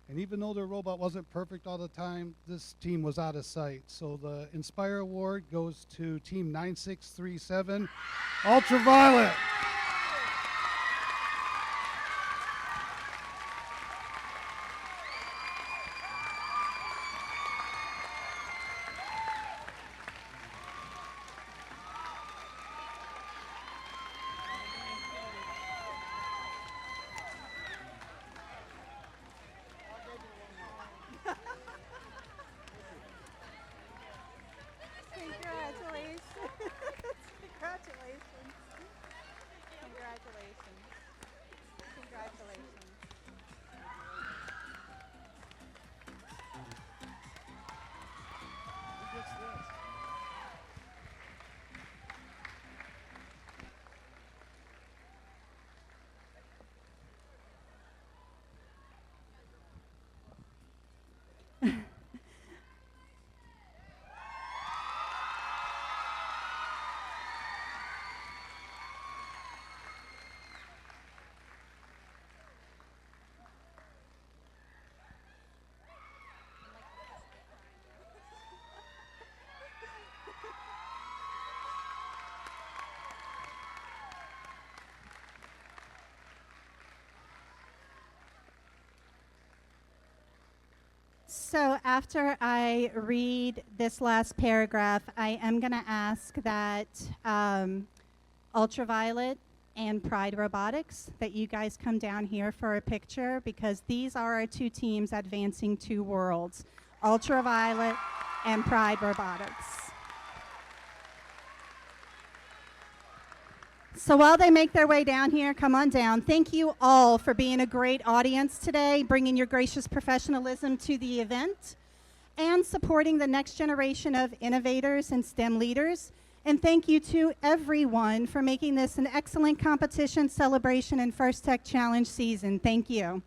And even though their robot wasn't perfect all the time, this team was out of sight. So the Inspire Award goes to Team 9637, Ultraviolet. So after I read this last paragraph, I am going to ask that Ultraviolet and Pride Robotics, that you guys come down here for a picture, because these are our two teams advancing two worlds, Ultraviolet and Pride Robotics. So while they make their way down here, come on down. Thank you all for being a great audience today, bringing your gracious professionalism to the event, and supporting the next generation of innovators and STEM leaders. And thank you to everyone for making this an excellent competition, celebration, and First Tech Challenge season. Thank you.